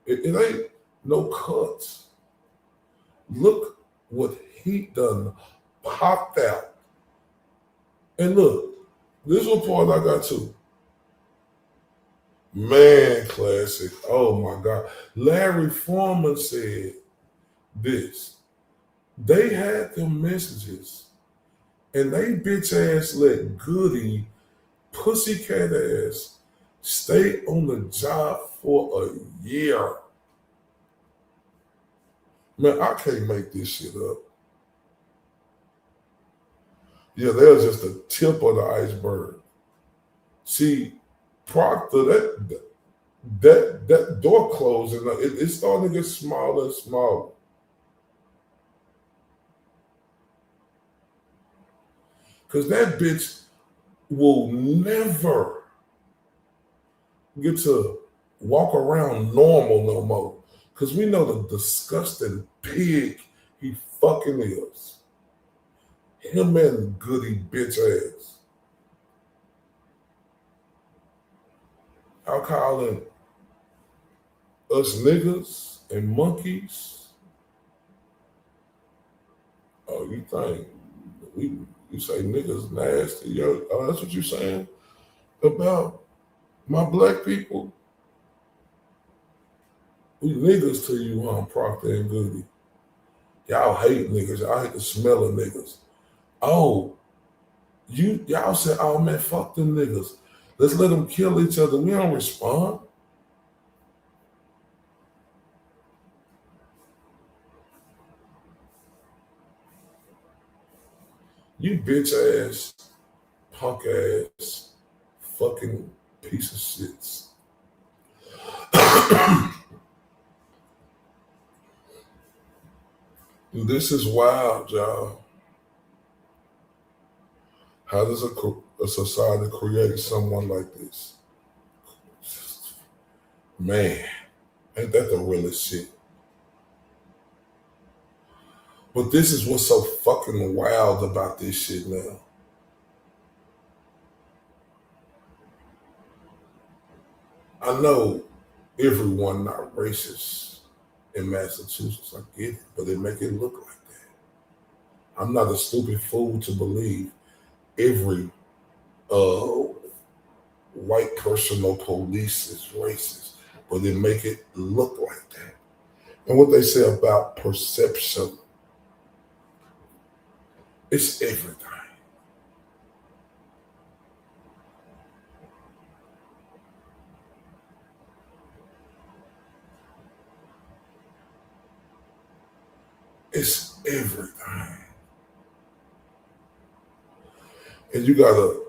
It ain't no cuts. Look what he done popped out. And look, this report I got too. Man, classic. Oh my God. Larry Foreman said this. They had them messages and they bitch ass let Goody pussycat ass stay on the job for a year. Man, I can't make this shit up. Yeah, they're just the tip of the iceberg. See, Proctor, that door closing, it's starting to get smaller and smaller. Because that bitch will never get to walk around normal no more. Because we know the disgusting pig he fucking is. Him and Goody bitch ass. I'm calling us niggas and monkeys. Oh, you think you say niggas nasty? Yo, oh, that's what you saying about my black people? We niggas to you, Proctor and Goody. Y'all hate niggas. Y'all hate the smell of niggas. Oh, y'all said, oh man, fuck them niggas. Let's let them kill each other. We don't respond. You bitch ass, punk ass, fucking piece of shits. This is wild, y'all. How does a society create someone like this? Man, ain't that the realest shit? But this is what's so fucking wild about this shit now. I know everyone not racist in Massachusetts. I get it, but they make it look like that. I'm not a stupid fool to believe every white person or police is racist, but they make it look like that. And what they say about perception, it's everything. It's everything. And you got a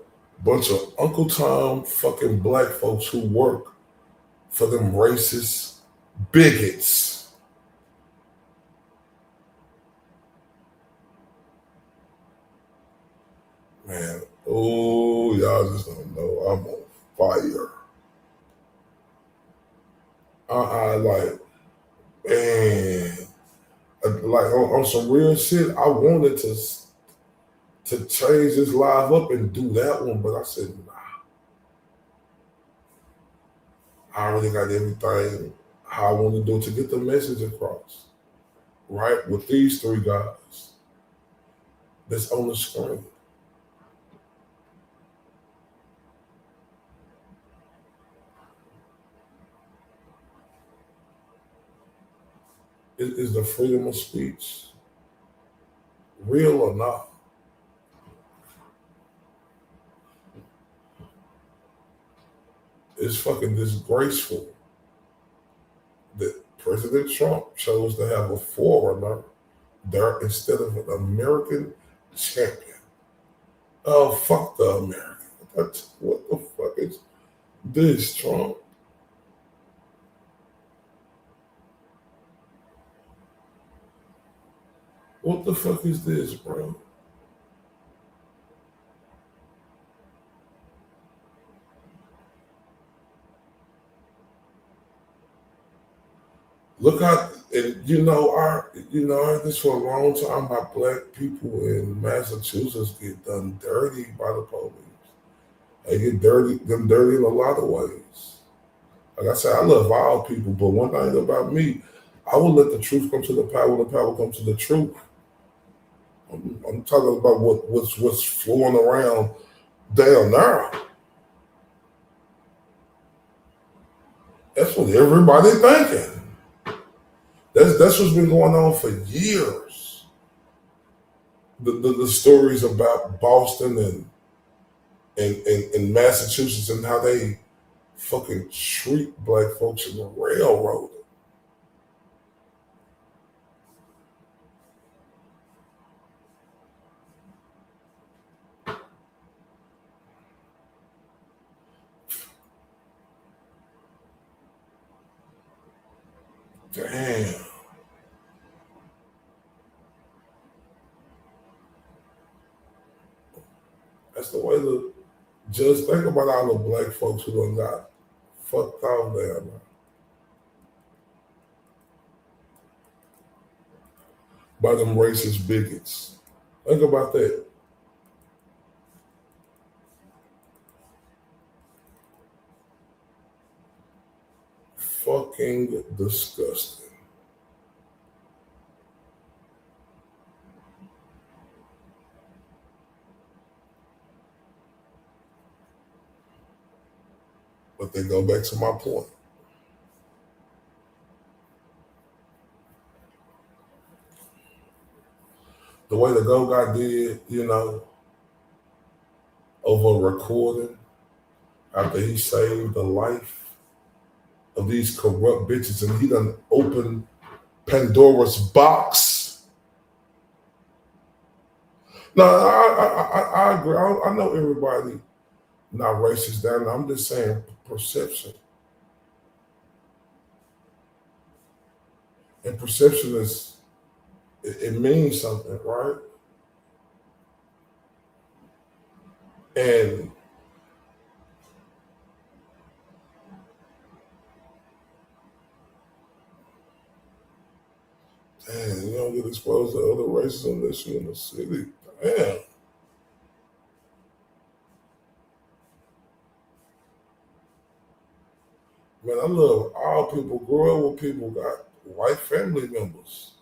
bunch of Uncle Tom fucking black folks who work for them racist bigots. Man, oh, y'all just don't know. I'm on fire. Like, man, like on some real shit, I wanted to change this live up and do that one, but I said, nah. I already got everything how I want to do to get the message across, right? With these three guys that's on the screen. Is the freedom of speech real or not? it's fucking disgraceful that President Trump chose to have a foreigner there instead of an American champion. Oh, fuck the American. What the fuck is this, Trump? What the fuck is this, bro? Look how, and you know, I heard this for a long time about black people in Massachusetts get done dirty by the police. They get them dirty in a lot of ways. Like I said, I love all people, but one thing about me, I will let the truth come to the power when the power comes to the truth. I'm talking about what's flowing around down there. That's what everybody thinking. That's what's been going on for years. The stories about Boston and Massachusetts and how they fucking treat black folks in the railroad. Damn. That's the way to just think about all the black folks who done got fucked off there, man. By them racist bigots. Think about that. Fucking disgusting. But they go back to my point. The way the Go guy did, over a recording after he saved the life of these corrupt bitches and he done opened Pandora's box. No, I agree. I know everybody not racist down there. I'm just saying perception. And perception it means something, right? And damn, you don't get exposed to other races unless you're in the city. Damn. Man, I love all people. Grow up with people got white family members.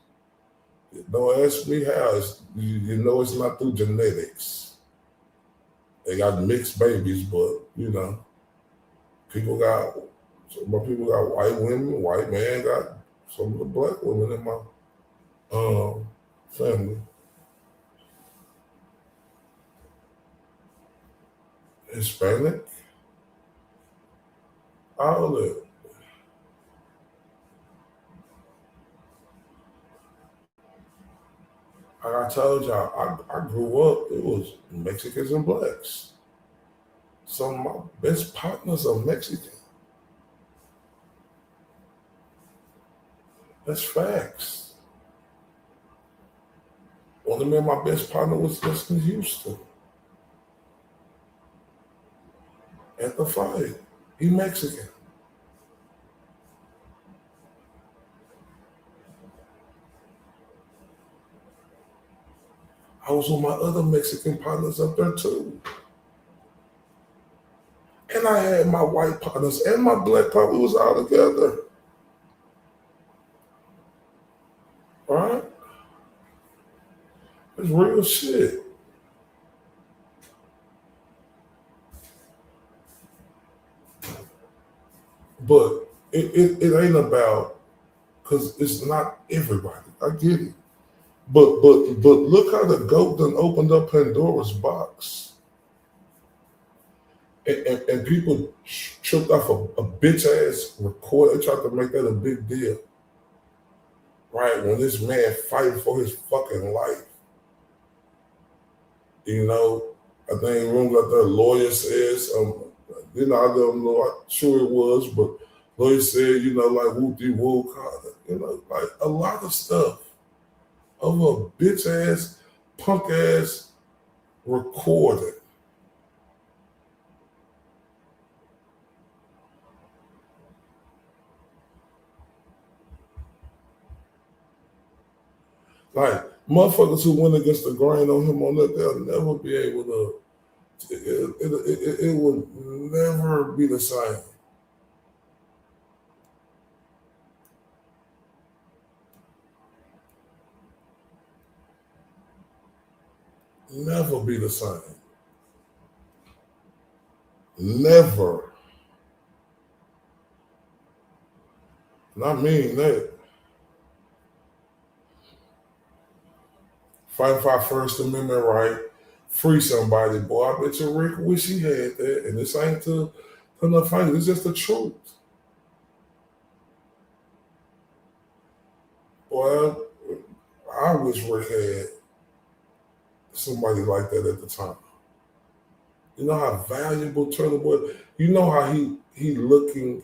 Don't ask me how. You know it's not through genetics. They got mixed babies, but people got white women. White man got some of the black women in my family. Hispanic. All of it. Like I told y'all, I grew up, it was Mexicans and blacks. Some of my best partners are Mexican. That's facts. One of my best partner was just in Houston. At the fight. He Mexican. I was with my other Mexican partners up there too. And I had my white partners and my black partner. We was all together. Right? It's real shit. But it ain't about, because it's not everybody. I get it. But look how the GOAT done opened up Pandora's box. And people tripped off a bitch ass record. They tried to make that a big deal. Right? When this man fighting for his fucking life. You know, I think rooms like that lawyer says, you know, I don't know how sure it was, but lawyer said, you know, like whoop-de-whoop, you know, like a lot of stuff of a bitch ass, punk ass recording. Like, motherfuckers who went against the grain on him on that, they'll never be able to, it will never be the same. Never be the same. Never. And I mean that. Fight for our First Amendment right. Free somebody, boy. I bet you Rick wish he had that. And this ain't to no fight. It's just the truth. Boy, I wish Rick had somebody like that at the time. You know how valuable Turtle Boy. You know how he looking.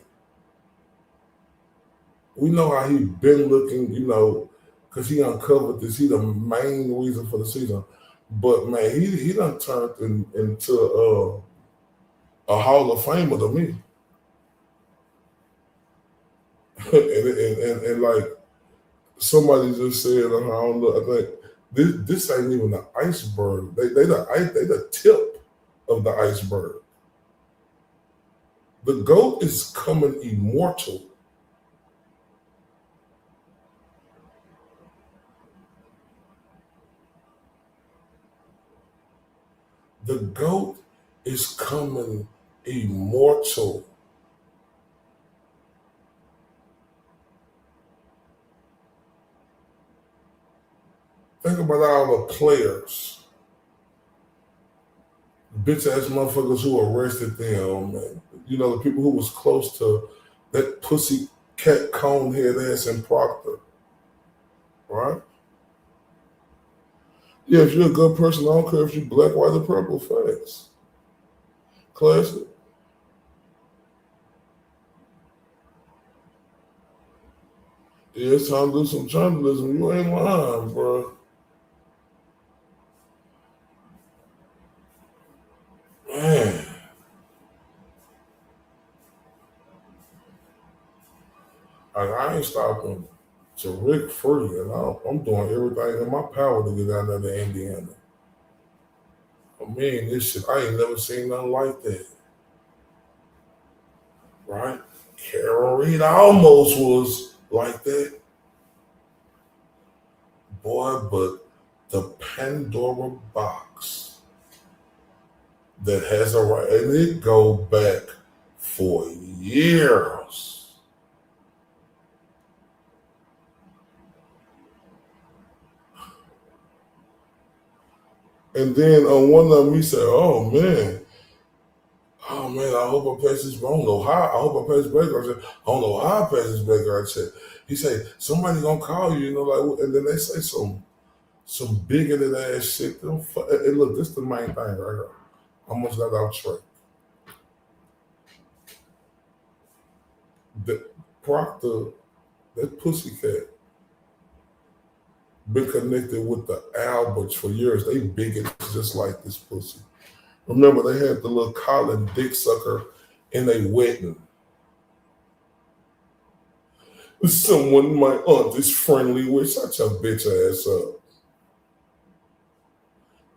We know how he been looking. You know, because he uncovered this. He the main reason for the season. But man, he done turned into a Hall of Famer to me. and like somebody just said, I don't know. I think this ain't even the iceberg. They the tip of the iceberg. The GOAT is coming immortal. The GOAT is coming immortal. Think about all the players, bitch ass motherfuckers who arrested them, and you know, the people who was close to that pussy cat cone head ass in Proctor, right? Yeah, if you're a good person, I don't care if you're black, white, or purple. Facts. Classic. Yeah, it's time to do some journalism. You ain't lying, bro. Man. Like, I ain't stopping to Rick free, and I'm doing everything in my power to get down there to Indiana. I mean, this shit, I ain't never seen nothing like that. Right? Carol Reed almost was like that. Boy, but the Pandora box that has a right, and it go back for years. And then on one of them, he said, oh man, I hope I pass this. I don't know how. I hope I pass this breaker. I said, I don't know how I pass this breaker. I said, he said, somebody gonna call you, you know, like, and then they say some bigoted ass shit. And look, this is the main thing right here. I almost got out track. The Proctor, that pussycat, been connected with the Alberts for years. They bigots just like this pussy. Remember, they had the little Colin dick sucker in a wedding. Someone my aunt is friendly with. Shut your bitch ass up.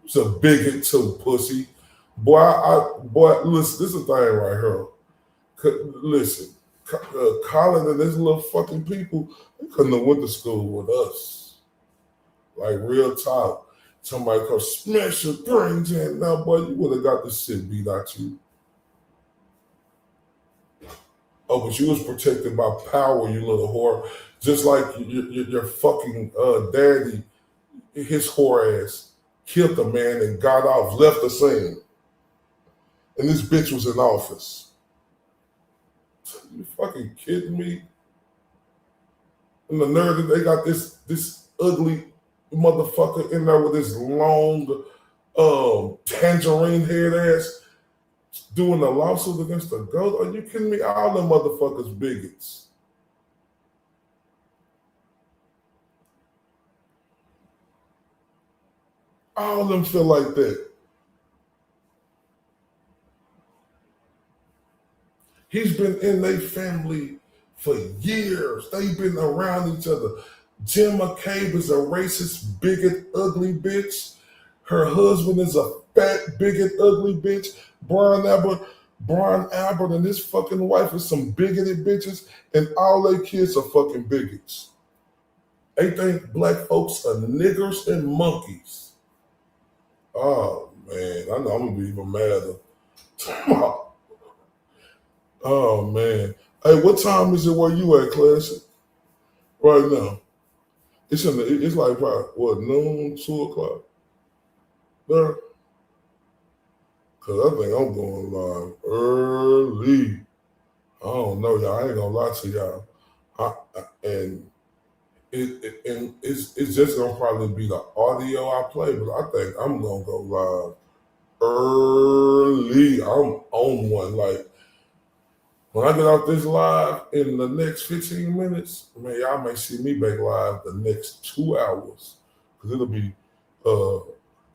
It's a bigot too, pussy. Boy, listen, this is the thing right here. Listen, Colin and his little fucking people, they couldn't have went to school with us. Like, real talk. Somebody come smash your brains in. Now, boy, you would have got the shit beat out you. Oh, but you was protected by power, you little whore. Just like your fucking daddy, his whore ass, killed the man and got off, left the scene. and this bitch was in office. You fucking kidding me? And the nerve that they got this ugly motherfucker in there with this long tangerine head ass doing a lawsuit against the ghost. Are you kidding me? All them motherfuckers bigots. All of them feel like that. He's been in their family for years. They've been around each other. Jim McCabe is a racist, bigot, ugly bitch. Her husband is a fat, bigot, ugly bitch. Brian Albert and his fucking wife is some bigoted bitches, and all their kids are fucking bigots. They think black folks are niggers and monkeys. Oh, man, I know I'm going to be even madder. Oh, man. Hey, what time is it where you at, Classic? Right now. It's like probably, what, noon, 2 o'clock? There? Because I think I'm going live early. I don't know, y'all. I ain't going to lie to y'all. And it's just going to probably be the audio I play, but I think I'm going to go live early. I'm on one. Like, when I get out this live in the next 15 minutes, man, y'all may see me back live the next 2 hours. Because it'll be,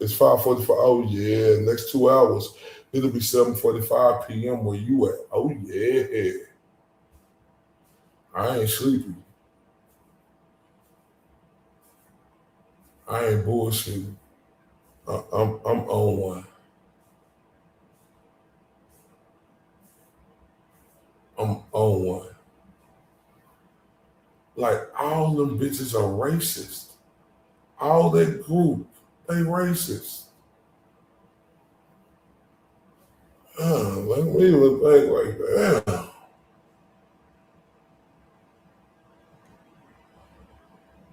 it's 5:45. Oh, yeah, next 2 hours. It'll be 7:45 p.m. where you at. Oh, yeah. I ain't sleepy. I ain't bullshitting. I'm on one. I'm on one. Like, all them bitches are racist. All that group, they racist. Let me even think like that.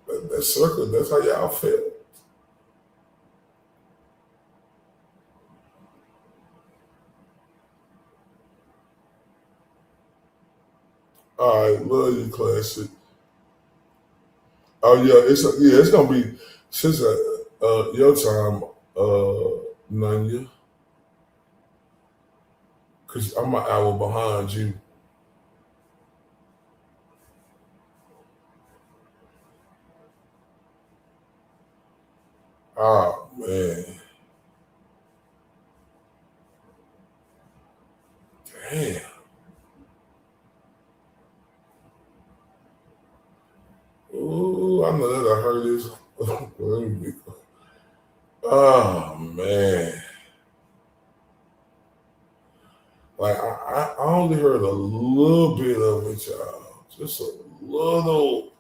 That circle, that's how y'all feel. All right, love you, Classic. Oh yeah, it's gonna be since your time, Nanya, cause I'm an hour behind you. Oh man, damn. Ooh, I know that I heard this. Oh man. Like I only heard a little bit of it, y'all. Just a little.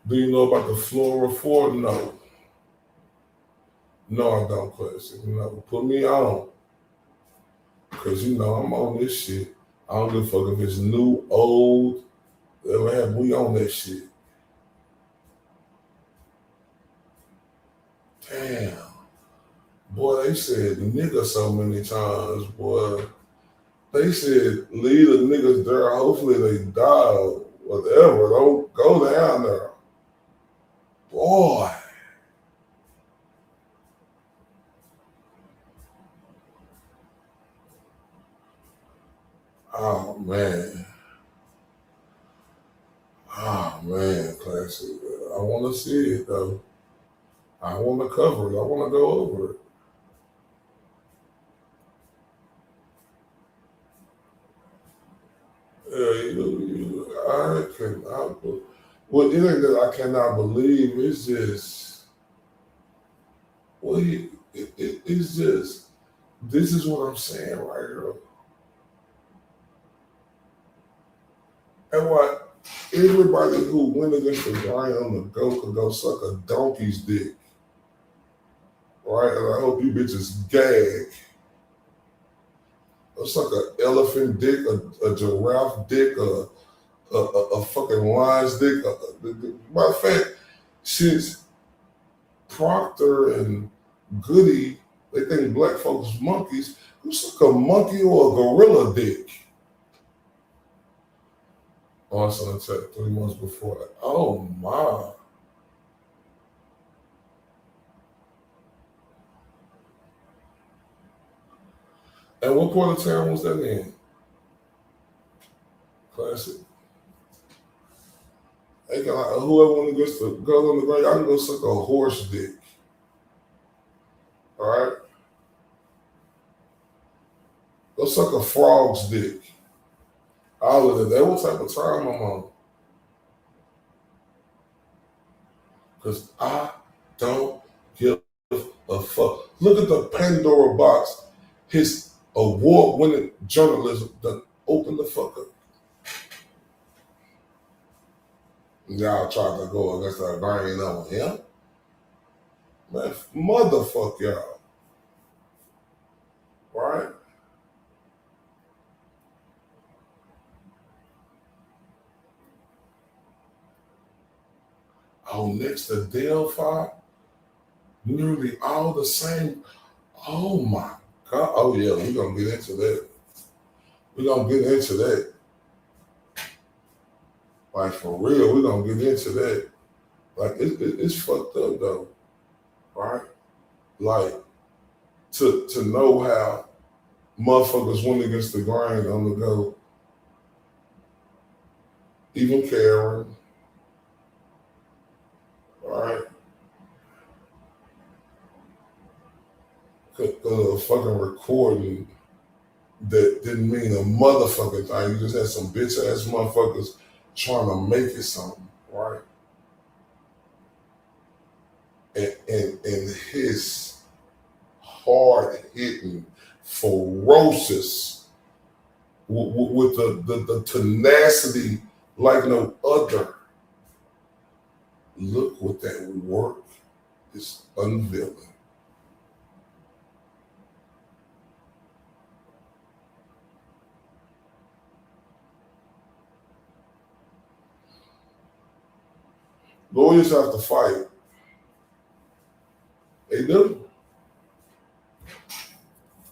Do you know about the Flora 4? No. No, I don't, Classic. No. Put me on. Because, you know, I'm on this shit. I don't give a fuck if it's new, old. We on that shit. Damn. Boy, they said nigga so many times, boy. They said leave the niggas there. Hopefully they die or whatever. Don't go down there. Boy. Oh, man. Oh, man, Classic. I want to see it, though. I want to cover it. I want to go over it. I cannot. Well, it ain't that I cannot believe. It's just. Well, it's just. This is what I'm saying right here. And what everybody who went against the grain on the go could go suck a donkey's dick. Right? And I hope you bitches gag. Or suck an elephant dick, a giraffe dick, a fucking lion's dick. Matter of fact, since Proctor and Goody, they think black folks is monkeys. You suck a monkey or a gorilla dick? Oh, I saw a text 3 months before that. Oh my. And what part of town was that in? Classic. Hey, whoever want to get the girl on the ground, I can go suck a horse dick. All right? Go suck a frog's dick. All of that. What type of time I'm on? Because I don't give a fuck. Look at the Pandora box. His award-winning journalism done open the fuck up. Y'all tried to go against that grain on him. Man, motherfuck y'all. Right? Oh, next to Delphi, nearly all the same. Oh my God. Oh yeah, we're gonna get into that. We're gonna get into that. Like for real, we're gonna get into that. Like it's fucked up though. Right? Like to know how motherfuckers went against the grain on the go. Even Karen. Right? Fucking recording that didn't mean a motherfucking thing. You just had some bitch ass motherfuckers trying to make it something, right? And his hard hitting, ferocious, with the tenacity like no other. Look what that work is unveiling. Lawyers have to fight. They do.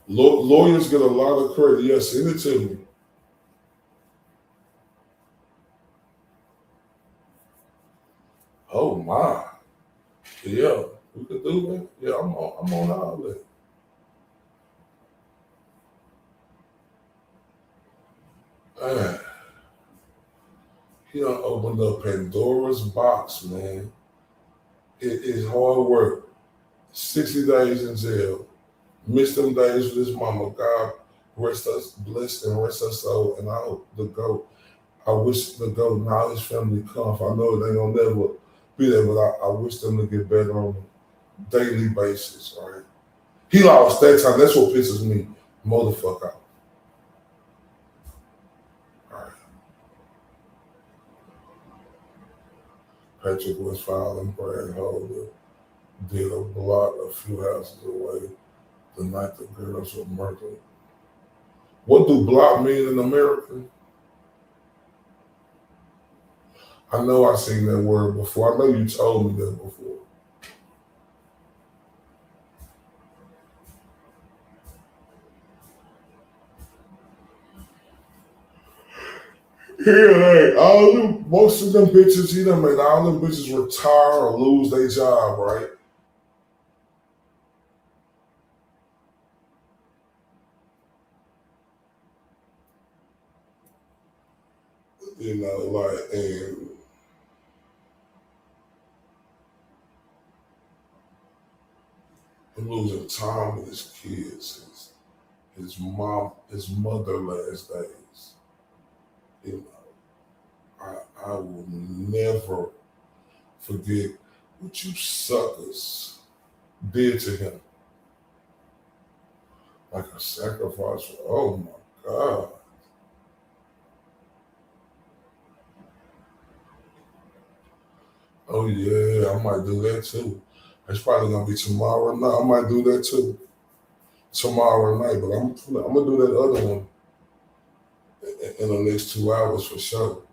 Lawyers get a lot of credit. Yes, send it to me. Oh my. Yeah, we could do that. Yeah, I'm on all that. Man. He done opened up Pandora's box, man. It is hard work. 60 days in jail. Missed them days with his mama. God rest us, bless and rest us soul. And I hope the GOAT, I wish the GOAT and all his family come. I know they gonna never be there, but I wish them to get better on a daily basis, right? He lost that time. That's what pisses me motherfucker out. Patrick was filed in Brand Holder, did a block a few houses away the night the girls were murdered. What do block mean in America? I know I've seen that word before. I know you told me that before. Yeah, most of them bitches, he done made all them bitches retire or lose their job, right? You know, like, and him losing time with his kids, his mother last days. You know, I will never forget what you suckers did to him. Like a sacrifice. Oh my God. Oh yeah, I might do that too. It's probably gonna be tomorrow night. I might do that too. Tomorrow night, but I'm gonna do that other one in the next 2 hours for sure.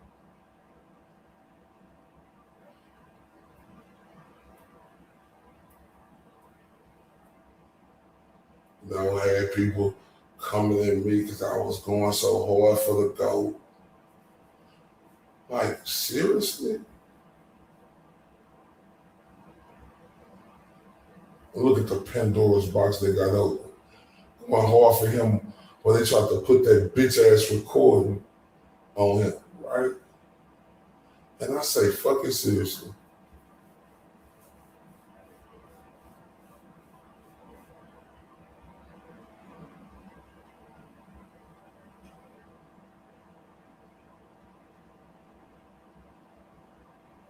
know, had people coming at me because I was going so hard for the GOAT. Like, seriously? Look at the Pandora's box they got open. Going hard for him when they tried to put that bitch ass recording on him, right? And I say, fuck it, seriously.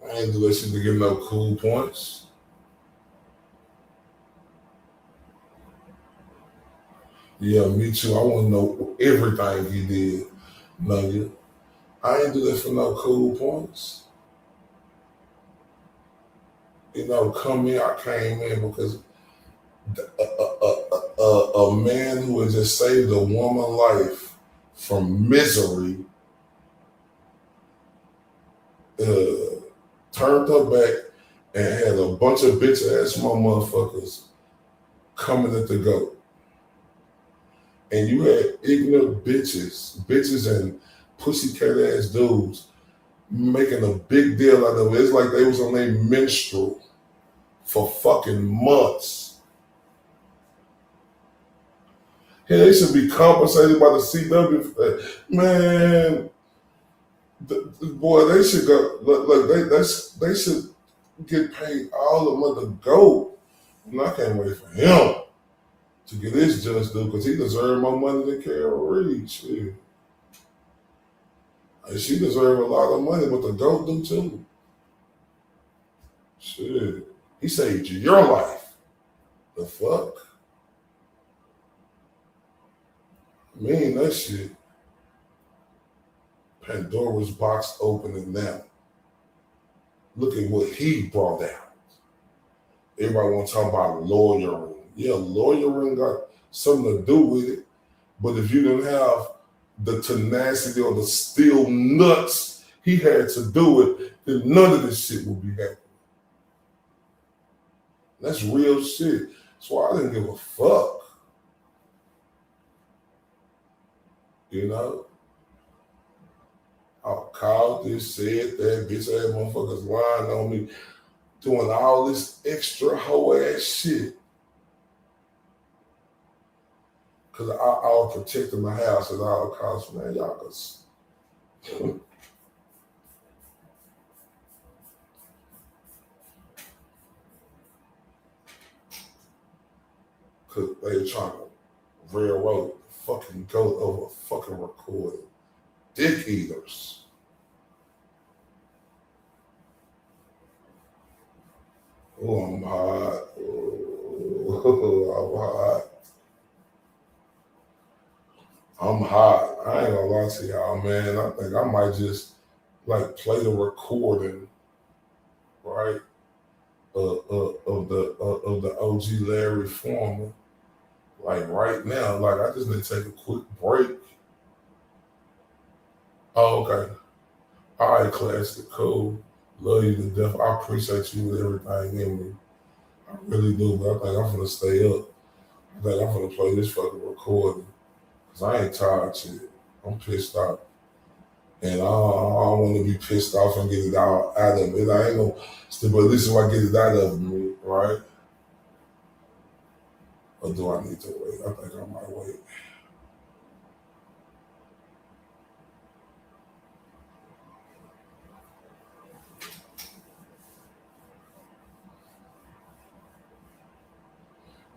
I ain't do that shit to get no cool points. Yeah, me too. I want to know everything he did. No, yeah. I ain't do that for no cool points. You know, I came in because a man who had just saved a woman's life from misery turned her back and had a bunch of bitch ass motherfuckers coming at the GOAT. And you had ignorant bitches and pussycat ass dudes making a big deal out of it. It's like they was on their menstrual for fucking months. Yeah, they should be compensated by the CW for that. Man, boy, they should go. Look, they should get paid all the money to GOAT. And I can't wait for him to get his just due because he deserves more money than Carol Reed. Shit. And she deserves a lot of money, but the GOAT do too. Shit. He saved your life. The fuck? I mean, that shit. Pandora's box opening now. Look at what he brought out. Everybody want to talk about lawyering. Yeah, lawyering got something to do with it. But if you didn't have the tenacity or the steel nuts he had to do it, then none of this shit would be happening. That's real shit. That's why I didn't give a fuck. You know? I called this, said that, bitch ass motherfuckers lying on me, doing all this extra hoe ass shit. Cause I was protecting my house at all costs, man. Y'all cause they were trying to railroad fucking GOAT over a fucking recording. Dick eaters. Oh, I'm hot. Oh, I'm hot. I'm hot. I ain't gonna lie to y'all, man. I think I might just like play the recording, right, of the OG Larry Foreman, like right now. Like I just need to take a quick break. Oh, okay. All right, classic, cool. Love you to death. I appreciate you with everything in me. I really do, but I think I'm gonna stay up. I think I'm gonna play this fucking recording. Cause I ain't tired shit. I'm pissed off. And I don't want to be pissed off and get it out of it. I ain't gonna still, but at least if I get it out of me, right? Or do I need to wait? I think I might wait.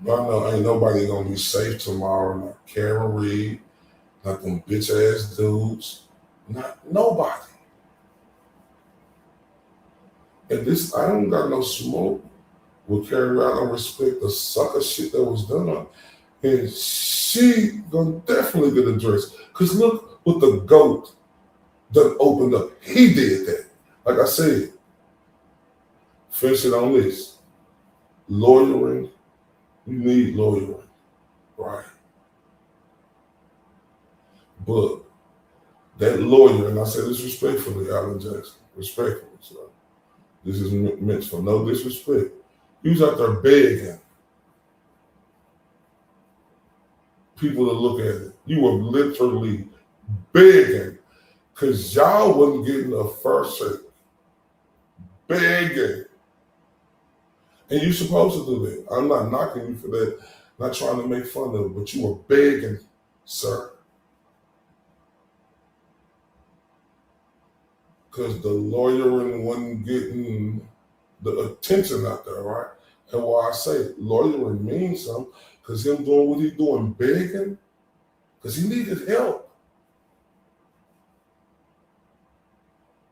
But I know ain't nobody gonna be safe tomorrow. Not Karen Reed, not them bitch ass dudes, not nobody. And this, I don't got no smoke with Karen Reed. I don't respect the sucker shit that was done on. And she gonna definitely get addressed. Cause look what the GOAT done opened up. He did that. Like I said, finish it on this. Lawyering. You need lawyering, right? But that lawyer, and I say this respectfully, Alan Jackson, respectfully, so this is meant for no disrespect. He was out there begging people to look at it. You were literally begging because y'all wasn't getting a first shake. Begging. And you're supposed to do that. I'm not knocking you for that, not trying to make fun of it, but you were begging, sir. Because the lawyering wasn't getting the attention out there, right? And why I say lawyering means something, because him doing what he's doing, begging, because he needed help.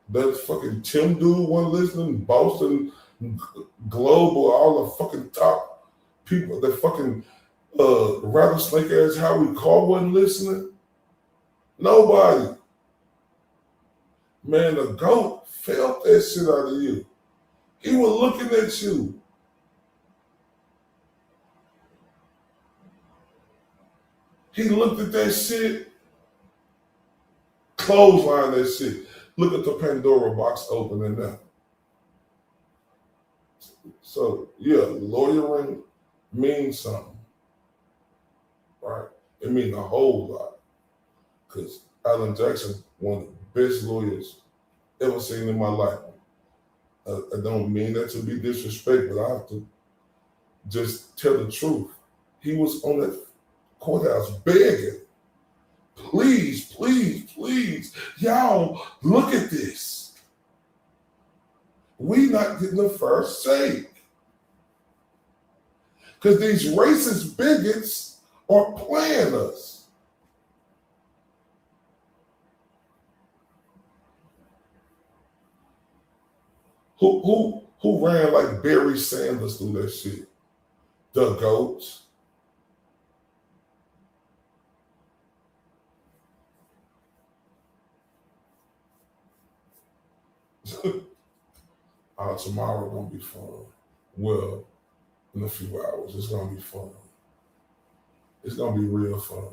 That fucking Tim dude wasn't listening, Boston Global, all the fucking top people, that fucking rattlesnake ass Howie Carr wasn't listening. Nobody. Man, the GOAT felt that shit out of you. He was looking at you. He looked at that shit, clothesline that shit. Look at the Pandora box opening now. So, yeah, lawyering means something, right? It means a whole lot. Because Alan Jackson, one of the best lawyers ever seen in my life. I don't mean that to be disrespectful, but I have to just tell the truth. He was on that courthouse begging, please, please, please, y'all, look at this. We not getting the first say. Because these racist bigots are playing us. Who ran like Barry Sanders through that shit? The GOAT. Tomorrow gonna be fun. Well, in a few hours, it's gonna be fun. It's gonna be real fun.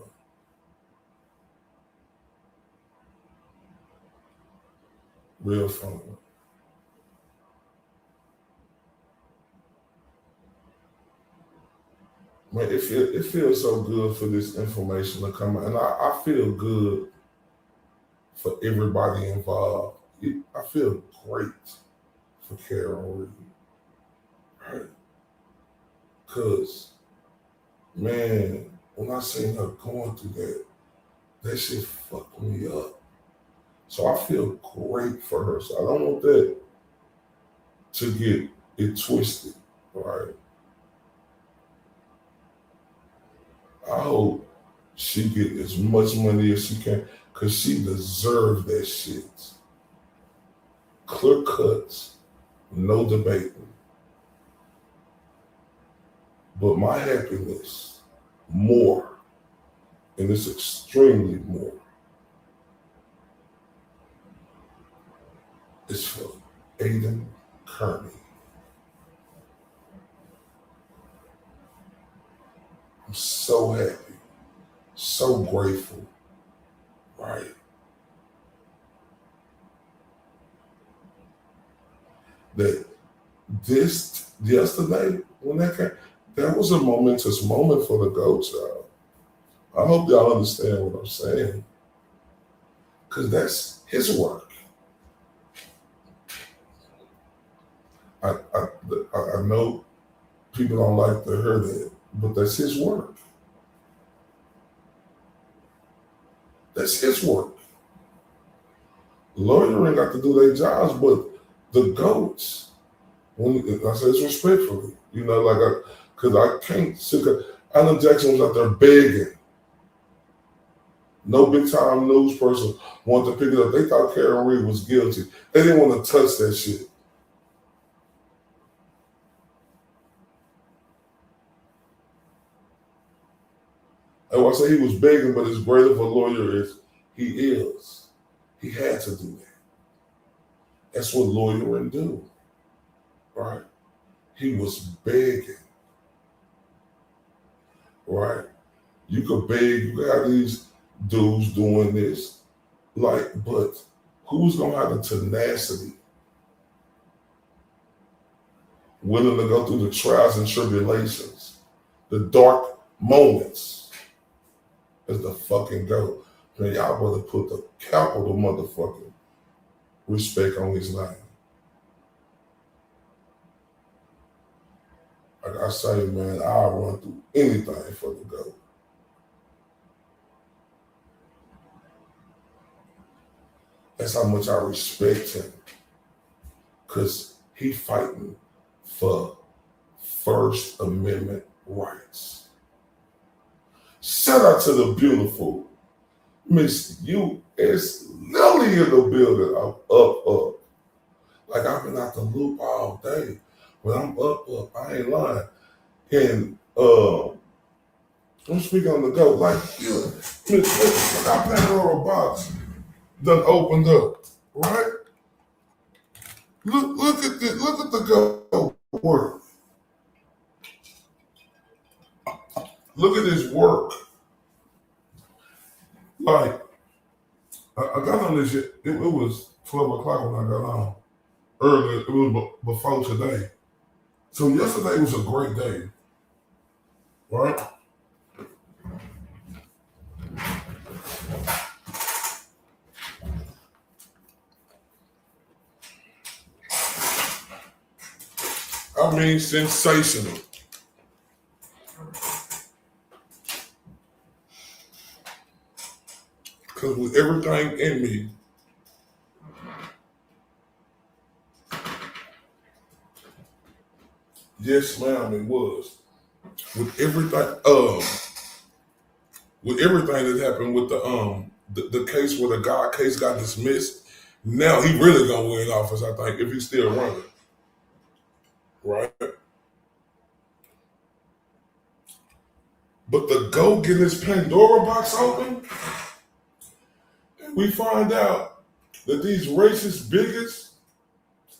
Real fun. Man, it feels so good for this information to come out. And I feel good for everybody involved. I feel great for Karen Reed. Right? Because, man, when I seen her going through that shit fucked me up. So I feel great for her. So I don't want that to get it twisted, right? I hope she get as much money as she can because she deserves that shit. Clear cuts, no debating. But my happiness, more, and it's extremely more, is for Aiden Kearney. I'm so happy, so grateful, right? That this yesterday, when that came, that was a momentous moment for the GOAT, y'all. I hope y'all understand what I'm saying. Because that's his work. I know people don't like to hear that, but that's his work. That's his work. Lawyering got to do their jobs, but the GOATs, when I say this respectfully, you know, like, because I can't sit there. Alan Jackson was out there begging. No big time news person wanted to pick it up. They thought Karen Reed was guilty. They didn't want to touch that shit. And I say he was begging, but as great of a lawyer as he is, he had to do that. That's what lawyering do, right? He was begging, right? You could beg, you could have these dudes doing this, like, but who's gonna have the tenacity, willing to go through the trials and tribulations, the dark moments, as the fucking GOAT. Man, y'all better put the capital motherfucking respect on his name. Like I say, man, I'll run through anything for the GOAT. That's how much I respect him. Because he fighting for First Amendment rights. Shout out to the beautiful Miss U.S. Lily in the building. I'm up. Like I've been out the loop all day. But I'm up. I ain't lying. And I'm speaking on the GOAT. Like, Miss, I Pandora box done opened up, right? Look at this. Look at the GOAT work. Look at his work. Like, I got on this shit. It was 12 o'clock when I got on. Earlier, it was before today. So yesterday was a great day, right? I mean, sensational. Because with everything in me, yes, ma'am, it was. With everything that happened with the case where the case got dismissed, now he really gonna win office, I think, if he's still running. Right? But the GOAT getting his Pandora box open, we find out that these racist bigots,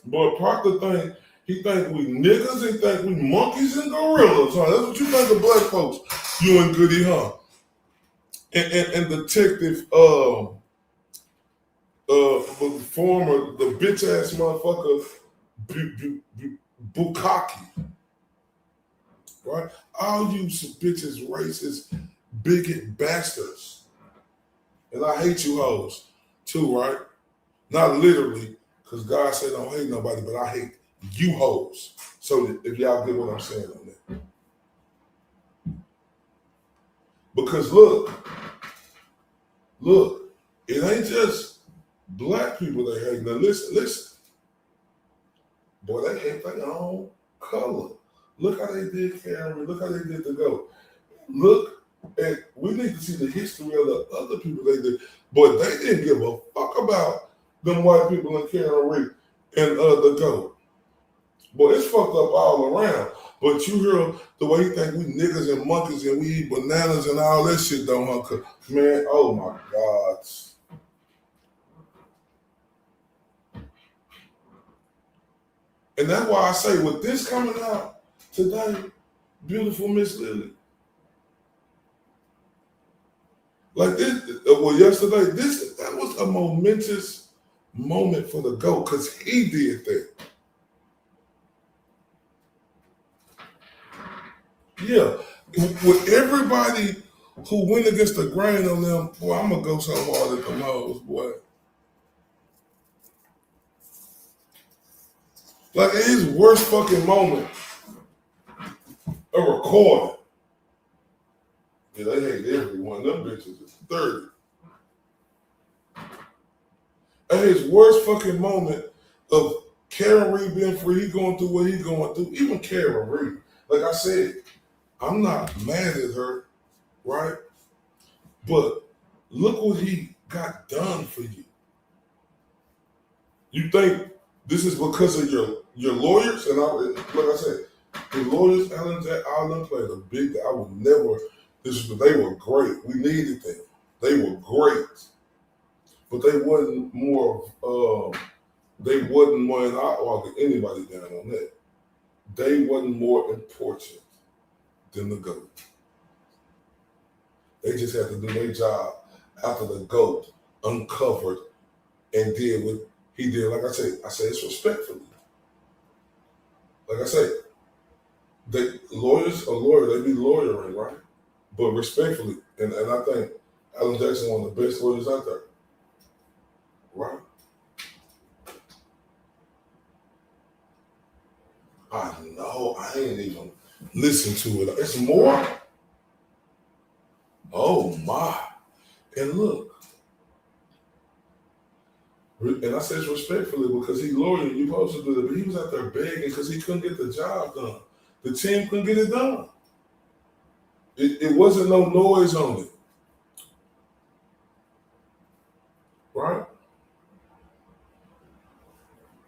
boy, Proctor think he think we niggas, he think we monkeys and gorillas, huh? That's what you think of black folks, you and Goody, huh? And Detective former, the bitch ass motherfucker Bukaki. Right? All you some bitches, racist, bigot bastards. And I hate you hoes too, right? Not literally, because God said don't hate nobody, but I hate you hoes. So if y'all get what I'm saying on that. Because look, it ain't just black people they hate. Now listen. Boy, they hate their own color. Look how they did Cameron. Look how they did the GOAT. Look at, we need to see the history of the other people they did. But they didn't give a fuck about them white people in Cameron Reed and the GOAT. Boy, it's fucked up all around. But you hear the way you think we niggas and monkeys and we eat bananas and all that shit, don't hunker. Man, oh my God. And that's why I say with this coming out today, beautiful Miss Lily. Like this, yesterday, that was a momentous moment for the GOAT because he did that. Yeah, with everybody who went against the grain on them, boy, I'm gonna go so hard at the hoes, boy. Like in his worst fucking moment, a recording. Yeah, they hate everyone. Them bitches is 30. At his worst fucking moment of Karen Reed being free, he going through what he going through. Even Karen Reed, like I said, I'm not mad at her, right? But look what he got done for you. You think this is because of your lawyers? And like I said, the lawyers, Allen played a big, I would never, they were great. We needed them. They were great. But they wasn't more, and I argue anybody down on that. They wasn't more important than the GOAT. They just had to do their job after the GOAT uncovered and did what he did. Like I say it's respectfully. Like I say, lawyers are lawyers, they be lawyering, right? But respectfully, and I think Alan Jackson, one of the best lawyers out there. Right? I know. I ain't even listened to it. It's more. Oh my. And look. And I said respectfully because he's lawyer, you're supposed to do it, but he was out there begging because he couldn't get the job done. The team couldn't get it done. It wasn't no noise on it. Right?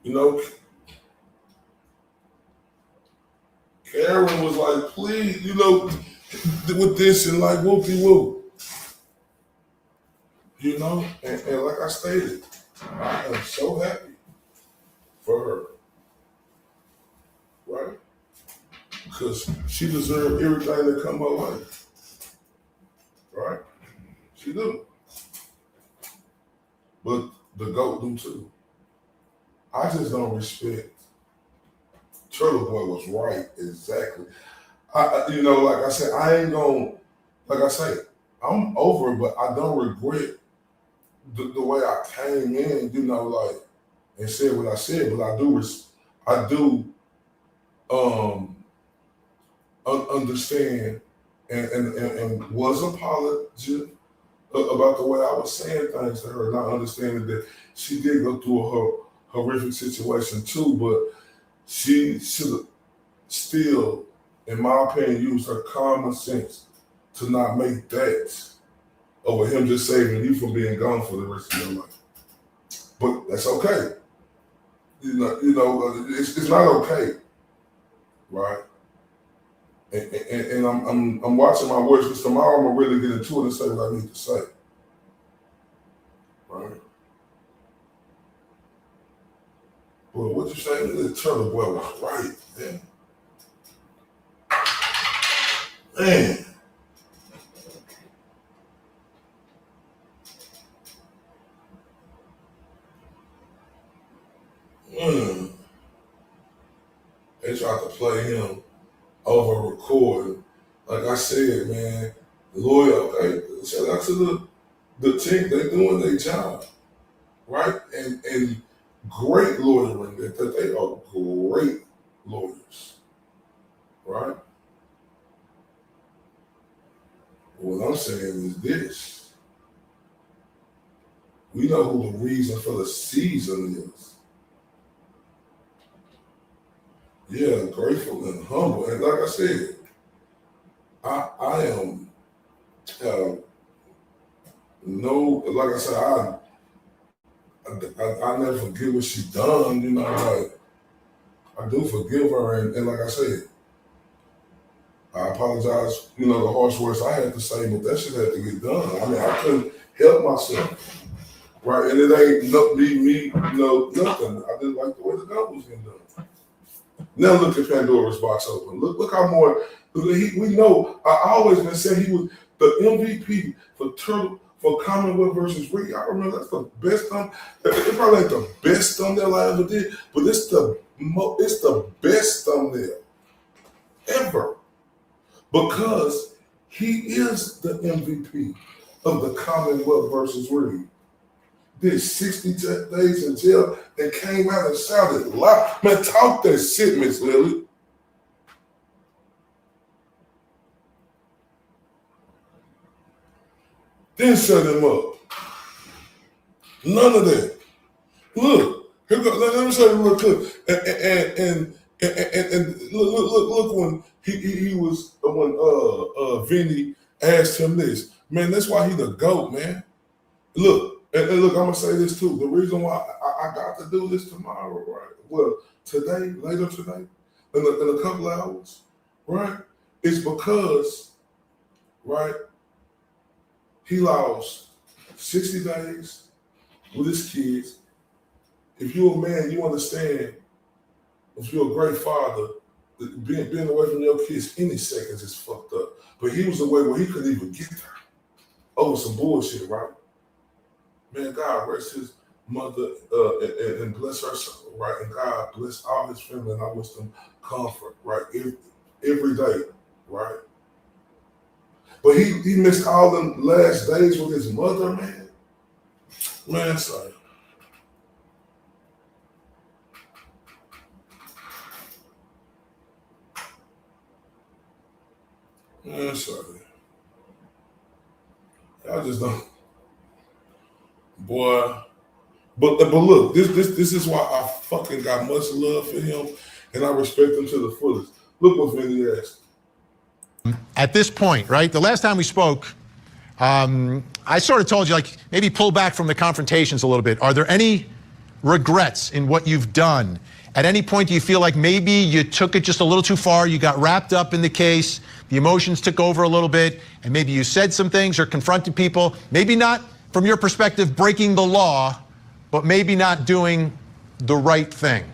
You know, Karen was like, please, you know, with this and like whoopie-whoop. You know, and like I stated, I am so happy for her. Right? Because she deserved everything that come her way. Right? She do. But the GOAT do too. I just don't respect. Turtle Boy was right, exactly. You know, like I said, I ain't gonna, like I say, I'm over it, but I don't regret the way I came in, you know, like, and said what I said, but I do understand and was apologetic about the way I was saying things to her, not understanding that she did go through a horrific situation too, but she should have still, in my opinion, used her common sense to not make that over him just saving you from being gone for the rest of your life. But that's okay. You know, it's not okay, right? And I'm watching my words because tomorrow I'm gonna really get into it and say what I need to say, right? But what you saying? The Turtle Boy was right, man. Man. They tried to play him over recording. Like I said, man, the lawyer, okay, shout out to the team, they doing their job, right? And great lawyering, that they are great lawyers, right? What I'm saying is this. We know who the reason for the season is. Yeah, grateful and humble. And like I said, I am like I said, I never forget what she done, you know, like I do forgive her and like I said, I apologize, you know, the harsh words I had to say, but that shit had to get done. I mean, I couldn't help myself. Right, and it ain't me, you know, nothing. I didn't like the way the gun was getting done. Now look at Pandora's box open. Look how more we know. I always been saying he was the MVP for Commonwealth versus Ricky. I remember that's the best thumb. It probably ain't the best thumbnail I ever did, but it's the best thumbnail ever because he is the MVP of the Commonwealth versus Ricky. Did 60 days in jail and came out and shouted loud. Man, talk that shit, Miss Lily. Then shut him up. None of that. Look, here go, let me show you real quick. And look when he was when Vinny asked him this. Man, that's why he the GOAT, man. Look. And look, I'm gonna say this too. The reason why I got to do this tomorrow, right? Well, later today, in a couple of hours, right? It's because, right? He lost 60 days with his kids. If you're a man, you understand. If you're a great father, being away from your kids any seconds is fucked up. But he was away where he couldn't even get there over some bullshit, right? Man, God rest his mother and bless her soul, right? And God bless all his family, and I wish them comfort, right? Every day, right? But he missed all them last days with his mother, man. Man, sorry. Man, sorry. I just don't. Boy. But look, this is why I fucking got much love for him and I respect him to the fullest. Look what Vinny asked. At this point, right, the last time we spoke, I sort of told you, like, maybe pull back from the confrontations a little bit. Are there any regrets in what you've done? At any point, do you feel like maybe you took it just a little too far, you got wrapped up in the case, the emotions took over a little bit, and maybe you said some things or confronted people, maybe not from your perspective breaking the law, but maybe not doing the right thing?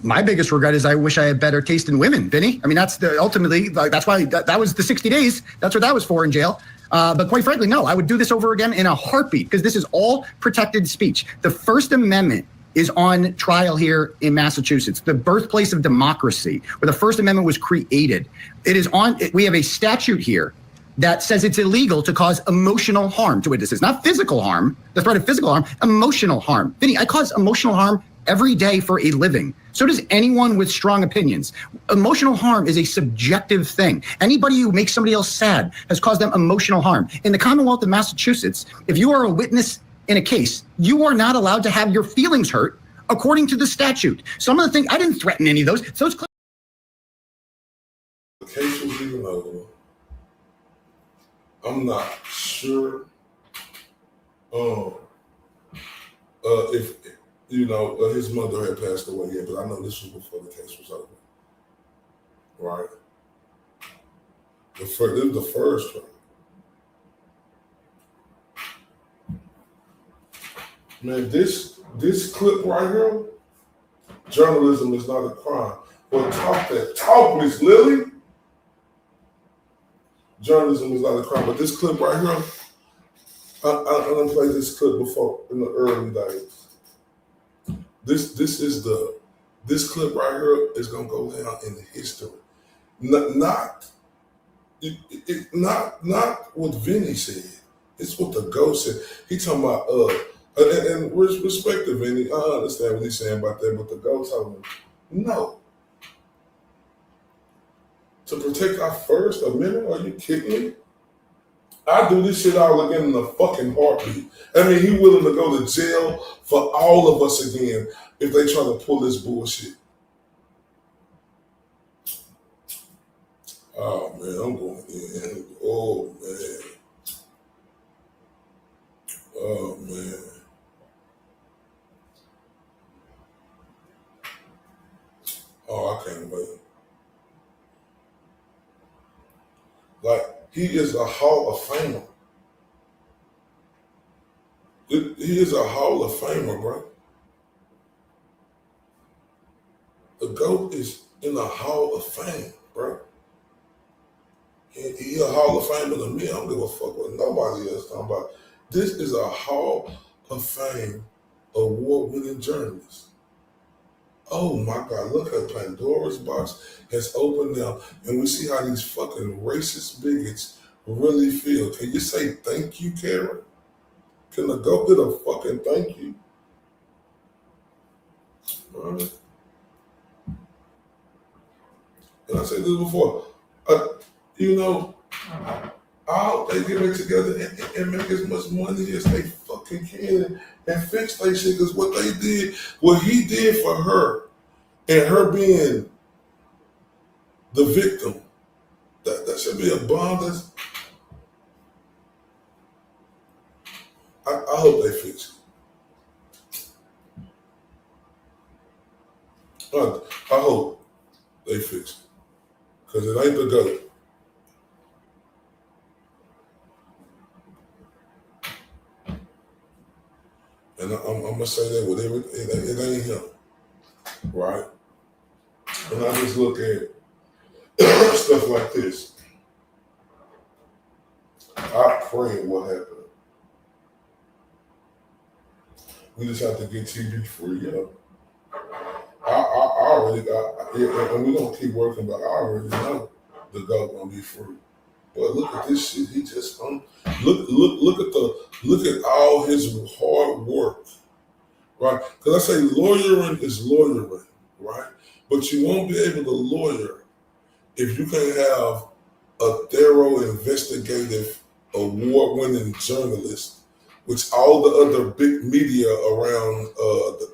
My biggest regret is I wish I had better taste in women, Vinny. I mean, that's ultimately, that's why that was the 60 days. That's what that was for in jail. But quite frankly, no, I would do this over again in a heartbeat because this is all protected speech. The First Amendment is on trial here in Massachusetts, the birthplace of democracy, where the First Amendment was created. It is on, we have a statute here that says it's illegal to cause emotional harm to witnesses, not physical harm, the threat of physical harm, emotional harm. Vinny, I cause emotional harm every day for a living. So does anyone with strong opinions. Emotional harm is a subjective thing. Anybody who makes somebody else sad has caused them emotional harm. In the Commonwealth of Massachusetts, if you are a witness in a case, you are not allowed to have your feelings hurt according to the statute. Some of the things, I didn't threaten any of those. So it's the case was even over. I'm not sure if, you know, his mother had passed away yet, but I know this was before the case was over. Right? This was the first one. Man, this clip right here, journalism is not a crime. Well, talk, Miss Lily. Journalism is not a crime, but this clip right here, I done played this clip before in the early days. This clip right here is gonna go down in history. Not what Vinny said. It's what the ghost said. He talking about and respect to Vinny. I understand what he's saying about that, but the ghost told him no. To protect our First Amendment? Are you kidding me? I do this shit all again in a fucking heartbeat. I mean, he willing to go to jail for all of us again if they try to pull this bullshit. Oh man, I'm going in. Oh man. Oh man. Oh, I can't wait. Like, he is a Hall of Famer. He is a Hall of Famer, bro. The GOAT is in a Hall of Fame, bro. He a Hall of Famer to me. I don't give a fuck what nobody else talking about. This is a Hall of Fame award-winning journalist. Oh my God, look at Pandora's box has opened now, and we see how these fucking racist bigots really feel. Can you say thank you, Karen? Can the GOAT get a fucking thank you? All right. And I said this before, you know, I hope they get it together and make as much money as they fucking can and fix that shit, because what they did, what he did for her, and her being the victim, that should be a bond. I hope they fix it. I hope they fix it. Because it ain't the GOAT. And I'm going to say that with everything. It ain't him. Right? And I just look at stuff like this. I pray what happened. We just have to get TV free, you know. I already got, and we're going to keep working, but I already know the GOAT going to be free. Boy, look at this shit. He just look at all his hard work, right? Because I say lawyering is lawyering, right? But you won't be able to lawyer if you can't have a thorough, investigative, award-winning journalist, which all the other big media around the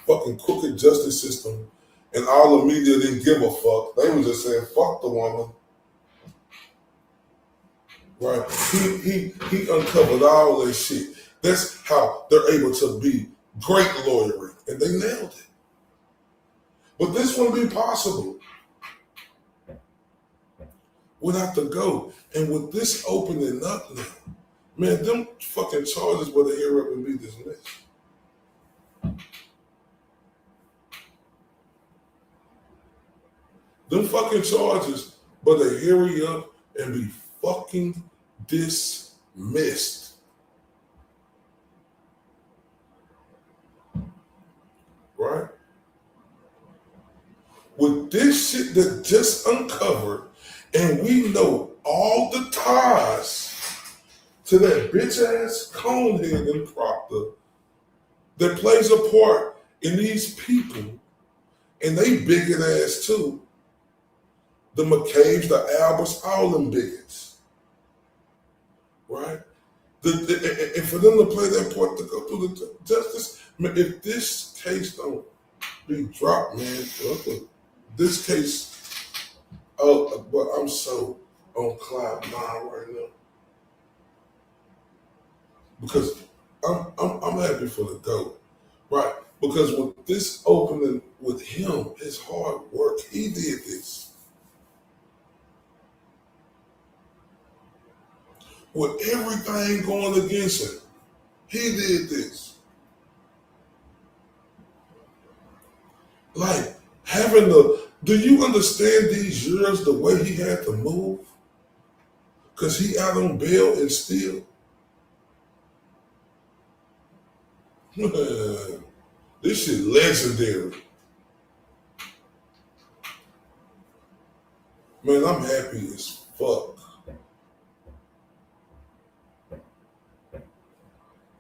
fucking crooked justice system and all the media didn't give a fuck. They were just saying, fuck the woman. Right? He uncovered all that shit. That's how they're able to be great lawyering. And they nailed it. But this wouldn't be possible without the GOAT. And with this opening up now, man, them fucking charges better hear up and be dismissed. Them fucking charges better hurry up and be fucking dismissed. Right? With this shit that just uncovered, and we know all the ties to that bitch ass Conehead and Proctor that plays a part in these people, and they bigot ass too. The McCabe's, the Alberts, all them bigots. Right? And for them to play that part to go through the justice, man, if this case don't be dropped, man, this case, but I'm so on cloud nine right now. Because I'm happy for the GOAT, right? Because with this opening with him, his hard work, he did this. With everything going against him, he did this. Like, do you understand these years, the way he had to move? Because he out on bail and still. Man, this shit legendary. Man, I'm happy as fuck.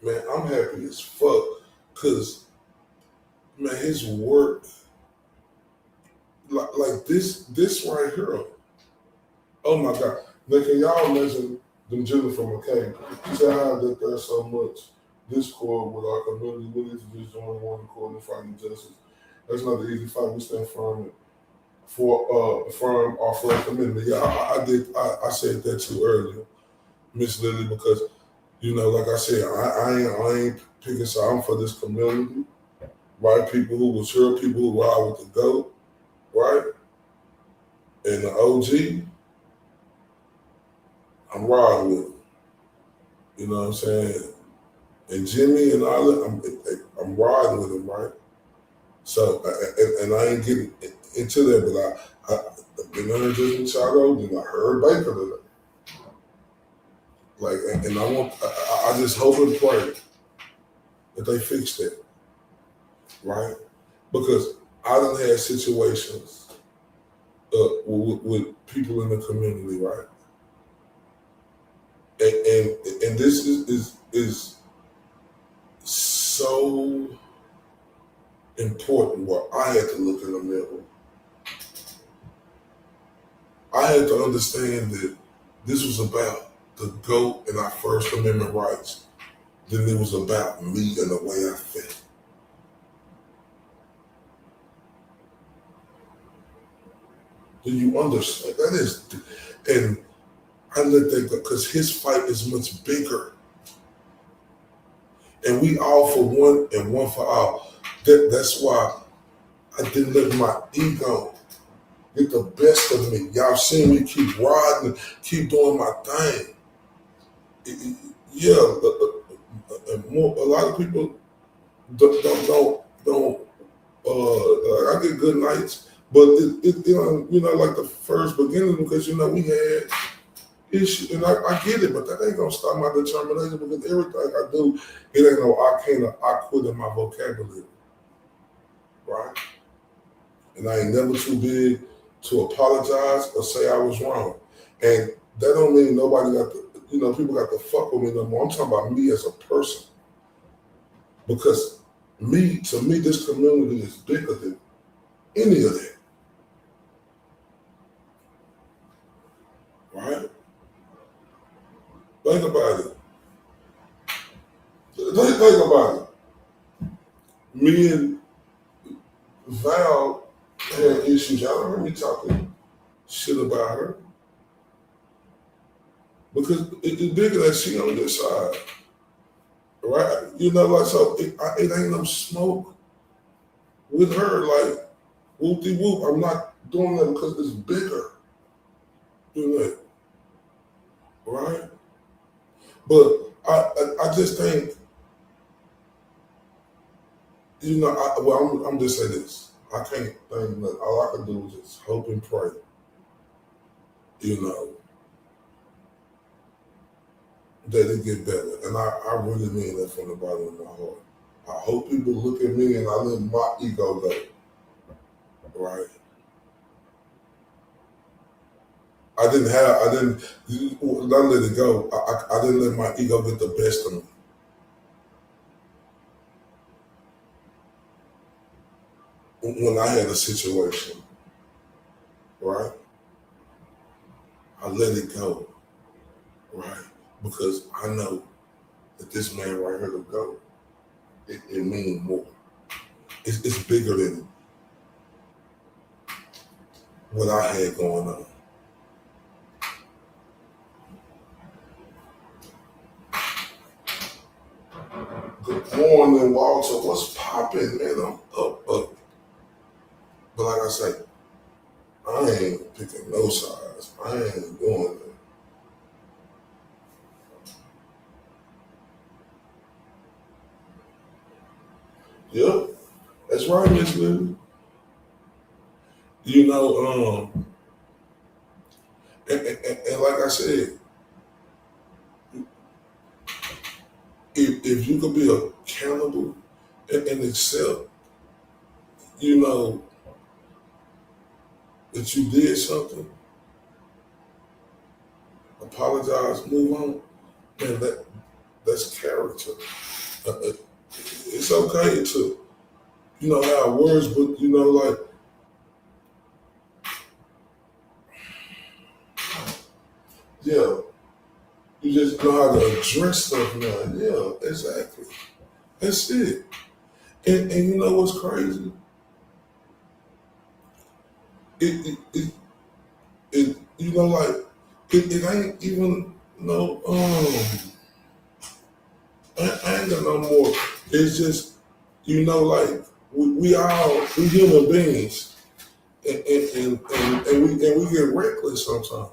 Man, I'm happy as fuck because, man, his work, like this right here. Oh my God. Now, can y'all imagine them Jennifer McCabe? She said how that there's so much discord with our community. We need to just join one accord and fighting justice. That's not the easy fight. We stand firm for our first amendment. Yeah, I said that too earlier, Miss Lily, because you know, like I said, I ain't picking side. I'm for this community, right? People who was here, people who ride with the GOAT, right? And the OG, I'm riding with him. You know what I'm saying? And Jimmy and all that, I'm riding with him, right? So, and I ain't getting into that, but I've been under this Chicago, then I heard Baker today. Like, and I just hope and pray that they fix that, right? Because I done had situations with people in the community, right? And this is so important where I had to look in the mirror. I had to understand that this was about the GOAT and our First Amendment rights than it was about me and the way I felt. Do you understand? That is, and I let that go because his fight is much bigger. And we all for one and one for all. That's why I didn't let my ego get the best of me. Y'all seen me keep riding, keep doing my thing. Yeah, a lot of people don't. I get good nights, but you know, like the first beginning, because we had issues, and I get it, but that ain't gonna stop my determination because everything I do, it ain't no I quit in my vocabulary, right? And I ain't never too big to apologize or say I was wrong. And that don't mean nobody got to, people got to fuck with me no more. I'm talking about me as a person. Because to me, this community is bigger than any of that. Right? Think about it. Think about it. Me and Val had issues. Y'all don't heard me talking shit about her. Because it's bigger that she on this side. Right? So it ain't no smoke with her. Like, whoop-de-whoop. I'm not doing that because it's bigger. That. Right? But I just think, I'm just saying this. I can't think that all I can do is just hope and pray. That it get better. And I really mean that from the bottom of my heart. I hope people look at me and I let my ego go. Right? I didn't let it go. I didn't let my ego get the best of me. When I had a situation, right? I let it go, right? Because I know that this man right here to go, it means more. It's bigger than what I had going on. Good morning, Walter. What's popping, man? I'm up. But like I say, I ain't picking no sides. I ain't doing that. Yep, that's right, Miss Lily. And like I said, if you could be accountable and accept, that you did something, apologize, move on, man, that's character. It's okay to, have words, but yeah, you just know how to address stuff now. Yeah, exactly. That's it. And you know what's crazy? It ain't even no anger no more. It's just, we human beings, and we get reckless sometimes.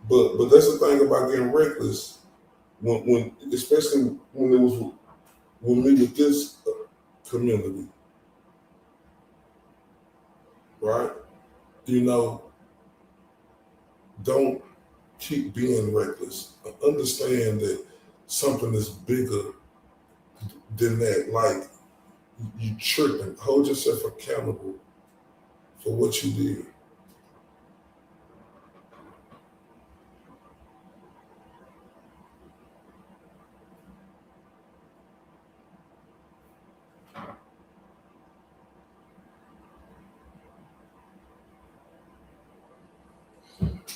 But that's the thing about getting reckless, when especially when it was with me with this community, right? Don't keep being reckless. Understand that something is bigger than that. Like, you tripping. Hold yourself accountable for what you did.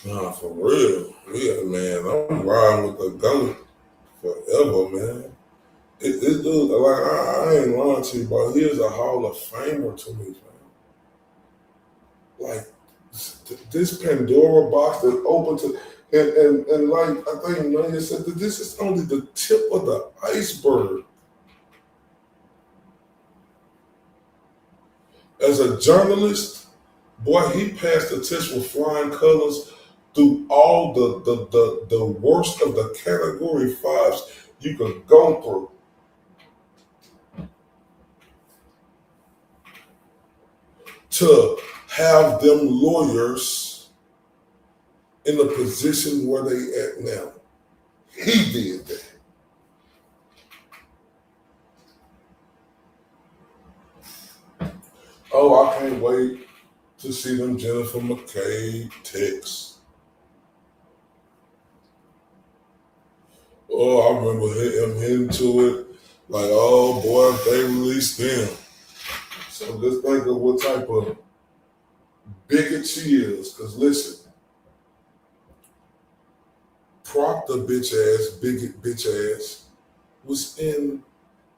Nah, for real. Yeah, man. I'm riding with the GOAT forever, man. This dude, like, I ain't lying to you, but he is a Hall of Famer to me, man. Like, this Pandora box that opened to, and like, I think Nanya said that this is only the tip of the iceberg. As a journalist, boy, he passed the test with flying colors through all the worst of the category 5s you could go through. To have them lawyers in the position where they at now. He did that. Oh, I can't wait to see them Jennifer McCabe texts. Oh, I remember him into it. Like, oh boy, if they released them. So just think of what type of bigot she is. Because listen, Proctor bitch ass, bigot bitch ass, was in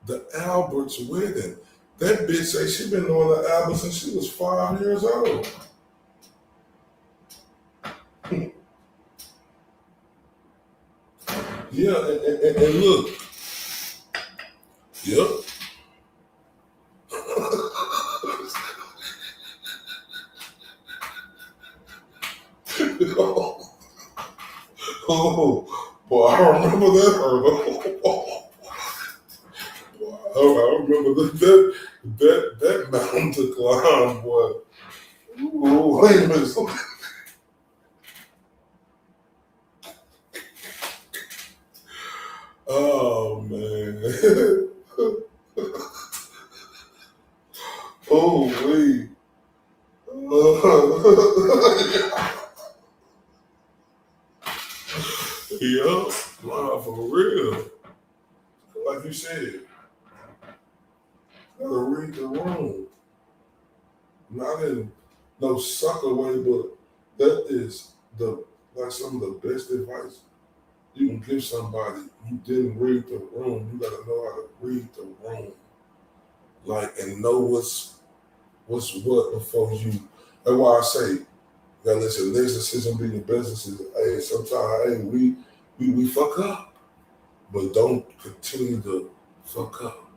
the Albert's wedding. That bitch say she been knowing the Albert since she was 5 years old. Yeah, and look. Yep. Oh, boy, I remember that. I remember that mountain to climb, boy. Ooh, wait a minute. Oh man. Oh wait. Yeah, wow, for real. Like you said, gotta read the room. Not in no sucker way, but that is some of the best advice you can give somebody. You didn't read the room. You gotta know how to read the room. Like, and know what's what before you. That's why I say, you gotta let your next decision be the best decision. Hey, sometimes, hey, we fuck up, but don't continue to fuck up.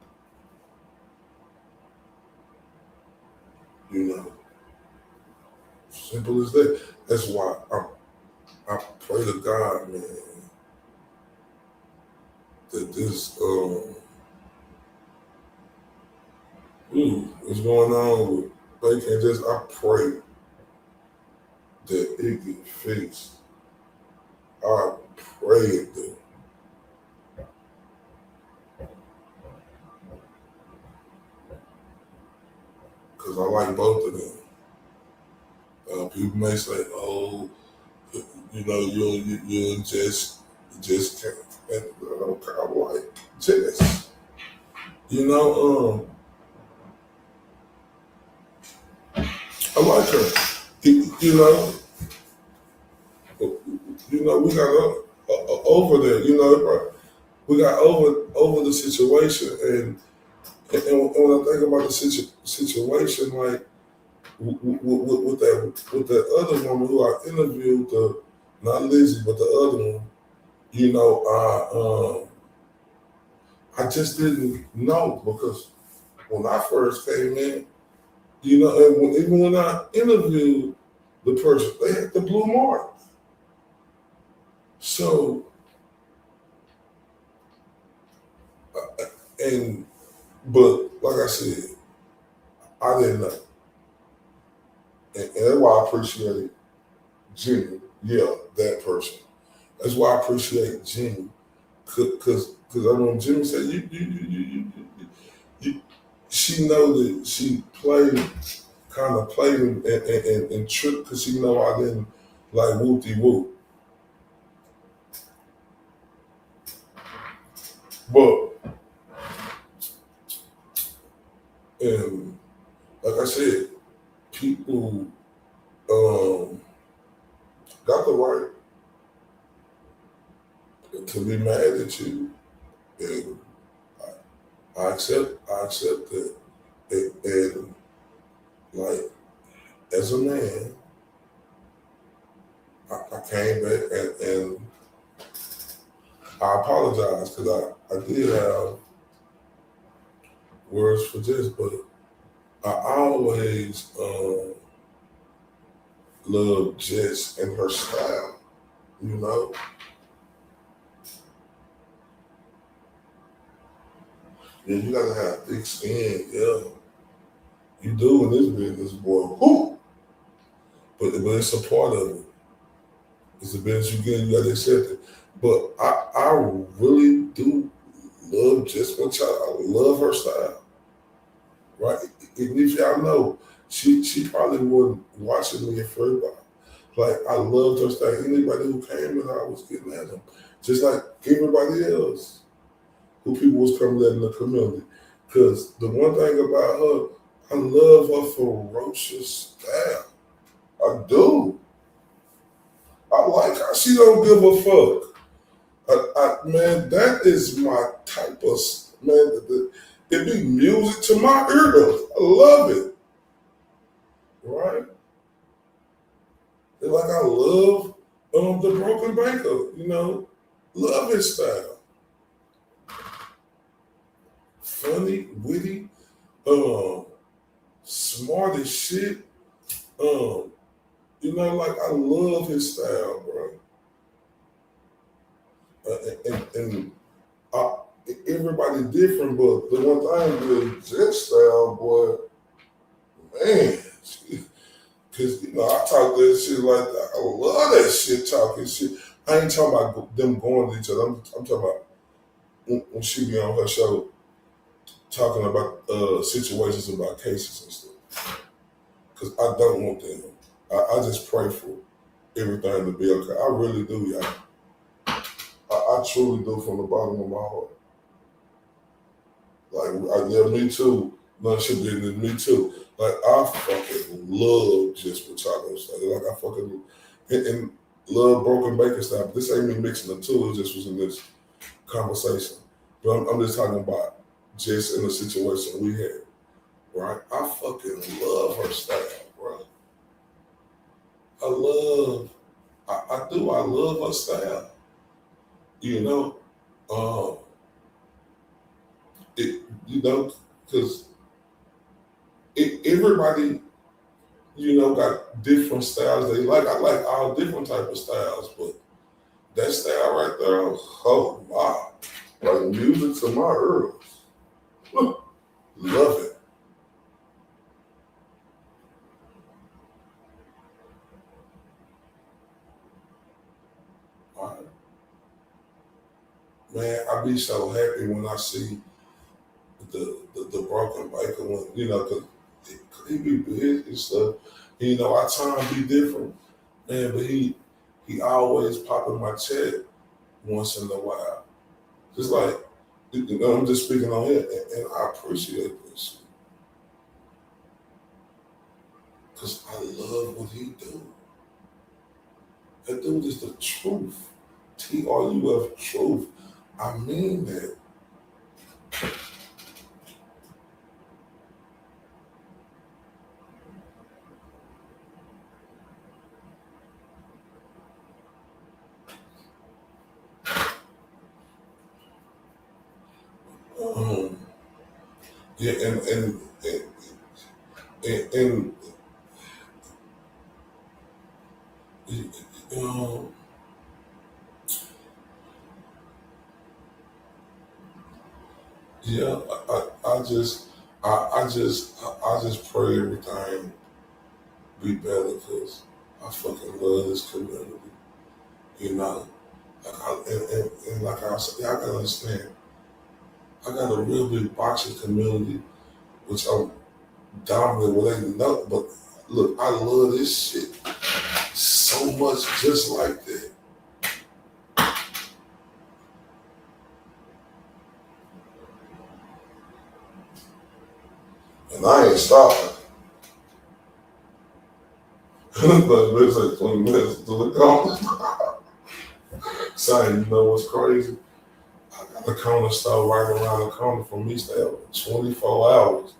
You know, simple as that. That's why I pray to God, man, that this what's going on with bacon. Just I pray that it get fixed. I pray it do. Because I like both of them. People may say, oh, you know, you'll just can't. And I'm like, Jess. You know, I like her. You know, we got over there. You know, we got over the situation, and when I think about the situation, like with that other woman who I interviewed, not Lizzie, but the other one, you know, I just didn't know, because when I first came in, you know, and even when I interviewed the person, they had the blue mark. So, but like I said, I didn't know. And that's why I appreciate Jimmy. Yeah, that person. That's why I appreciate Jimmy. Because I know Jimmy said, she know that she kind of played and tricked, because she know I didn't like whoop-de-whoop. But, and like I said, people got the right to be mad at you, and I accept that. And like, as a man, I came back and I apologize, because I did have words for Jess, but I always loved Jess and her style, you know? Yeah, you gotta have thick skin, yeah. You do in this business, boy. Whoo! But it's a part of it. It's a business you get, you gotta accept it. But I really do love Jess Child. I love her style. Right? And if y'all know, she probably wasn't watching me at first, but like, I loved her style. Anybody who came in, I was getting at them. Just like everybody else who people was coming at in the community. Because the one thing about her, I love her ferocious style. I do. I like how she don't give a fuck. Man, that is my type of, man, it be music to my ears. I love it. Right? And like I love the Broken Baker, you know, love his style. Funny, witty, smart as shit. You know, like I love his style, bro. And everybody different, but the one thing with Jet's style, boy, man, because you know I talk that shit like that. I love that shit talking shit. I ain't talking about them going to each other. I'm talking about when she be on her show talking about situations about cases and stuff. Because I don't want them. I just pray for everything to be okay. I really do, y'all. I truly do from the bottom of my heart. Like, yeah, me too. No, she did me too. Like, I fucking love just Pachaco style. Like, I fucking and love Broken Baker style. But this ain't me mixing the two. It just was in this conversation. But I'm just talking about just in the situation we had, right? I fucking love her style, bro. I love her style. You know, because everybody, you know, got different styles they like. I like all different type of styles, but that style right there, oh my, like music to my ears. Love it. All right. Man, I be so happy when I see the Broken Baker one, you know, because he be big and stuff. And, you know, our time be different, man, but he always popping my check once in a while. Just like, you know, I'm just speaking on it, and I appreciate this. Because I love what he do. That dude is the truth. TRUF, truth. I mean that. Yeah, and yeah, I just pray everything be better because I fucking love this community. You know, and like I said, y'all gotta understand, I got a real big boxing community, which I'm dominant with ain't nothing, but look, I love this shit so much just like that. And I ain't stopping. But it's like 20 minutes to the corner. Saying, you know what's crazy? I got a corner store right around the corner from me, stay up 24 hours.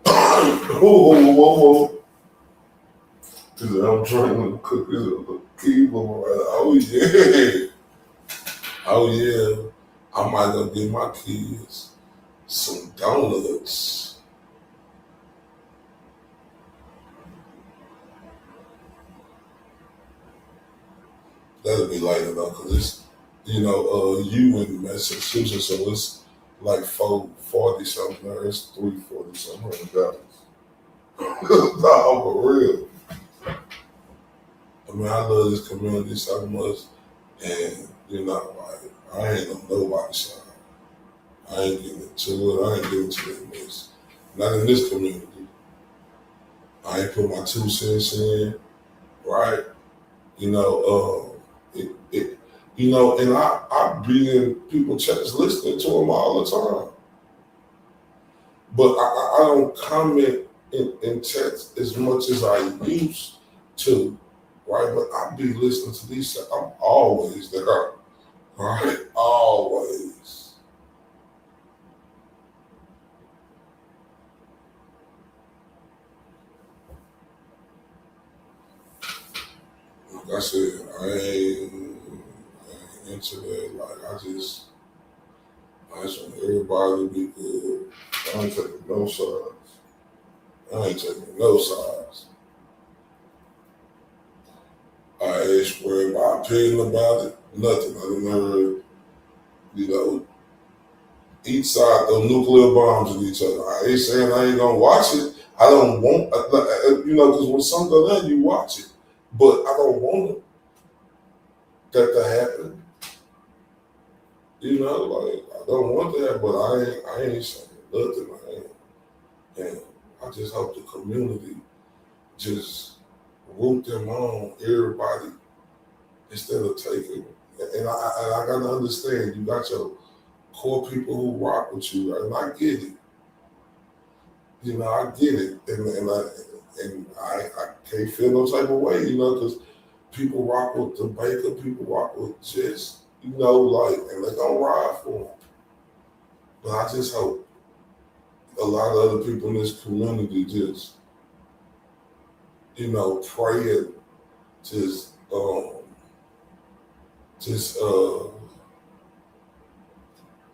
Whoa. Cause I'm trying to cook this little keyboard. Oh yeah. Oh yeah. I might go get my kids some donuts. That'll be lighter though, cause it's, you know, you in Massachusetts, so it's like 440 something, or it's 340 something $100. No, for real. I mean, I love this community so much, and you know, like, I ain't on nobody's side. I ain't getting into it. I ain't getting into that mess. Not in this community. I ain't put my 2 cents in, right? You know, You know, and I be in people's chats listening to them all the time. But I don't comment in chats as much as I used to, right? But I be listening to these. I'm always there, right? Always. Like I said, I ain't into that. Like I just want everybody to be good. I ain't taking no sides. I ain't taking no sides. I ain't spread my opinion about it. Nothing. I never, you know, each side throw nuclear bombs at each other. I ain't saying I ain't gonna watch it. I don't want, you know, because when something go down, you watch it. But I don't want that to happen. You know, like I don't want that, but I ain't saying nothing. And I just hope the community just root them on everybody instead of taking. And I gotta understand, you got your core people who rock with you, right? And I get it. You know, I get it, and I can't feel no type of way, you know, because people rock with the Baker, people rock with just, you know, like, and they gonna ride for them. But I just hope a lot of other people in this community just, you know, pray and just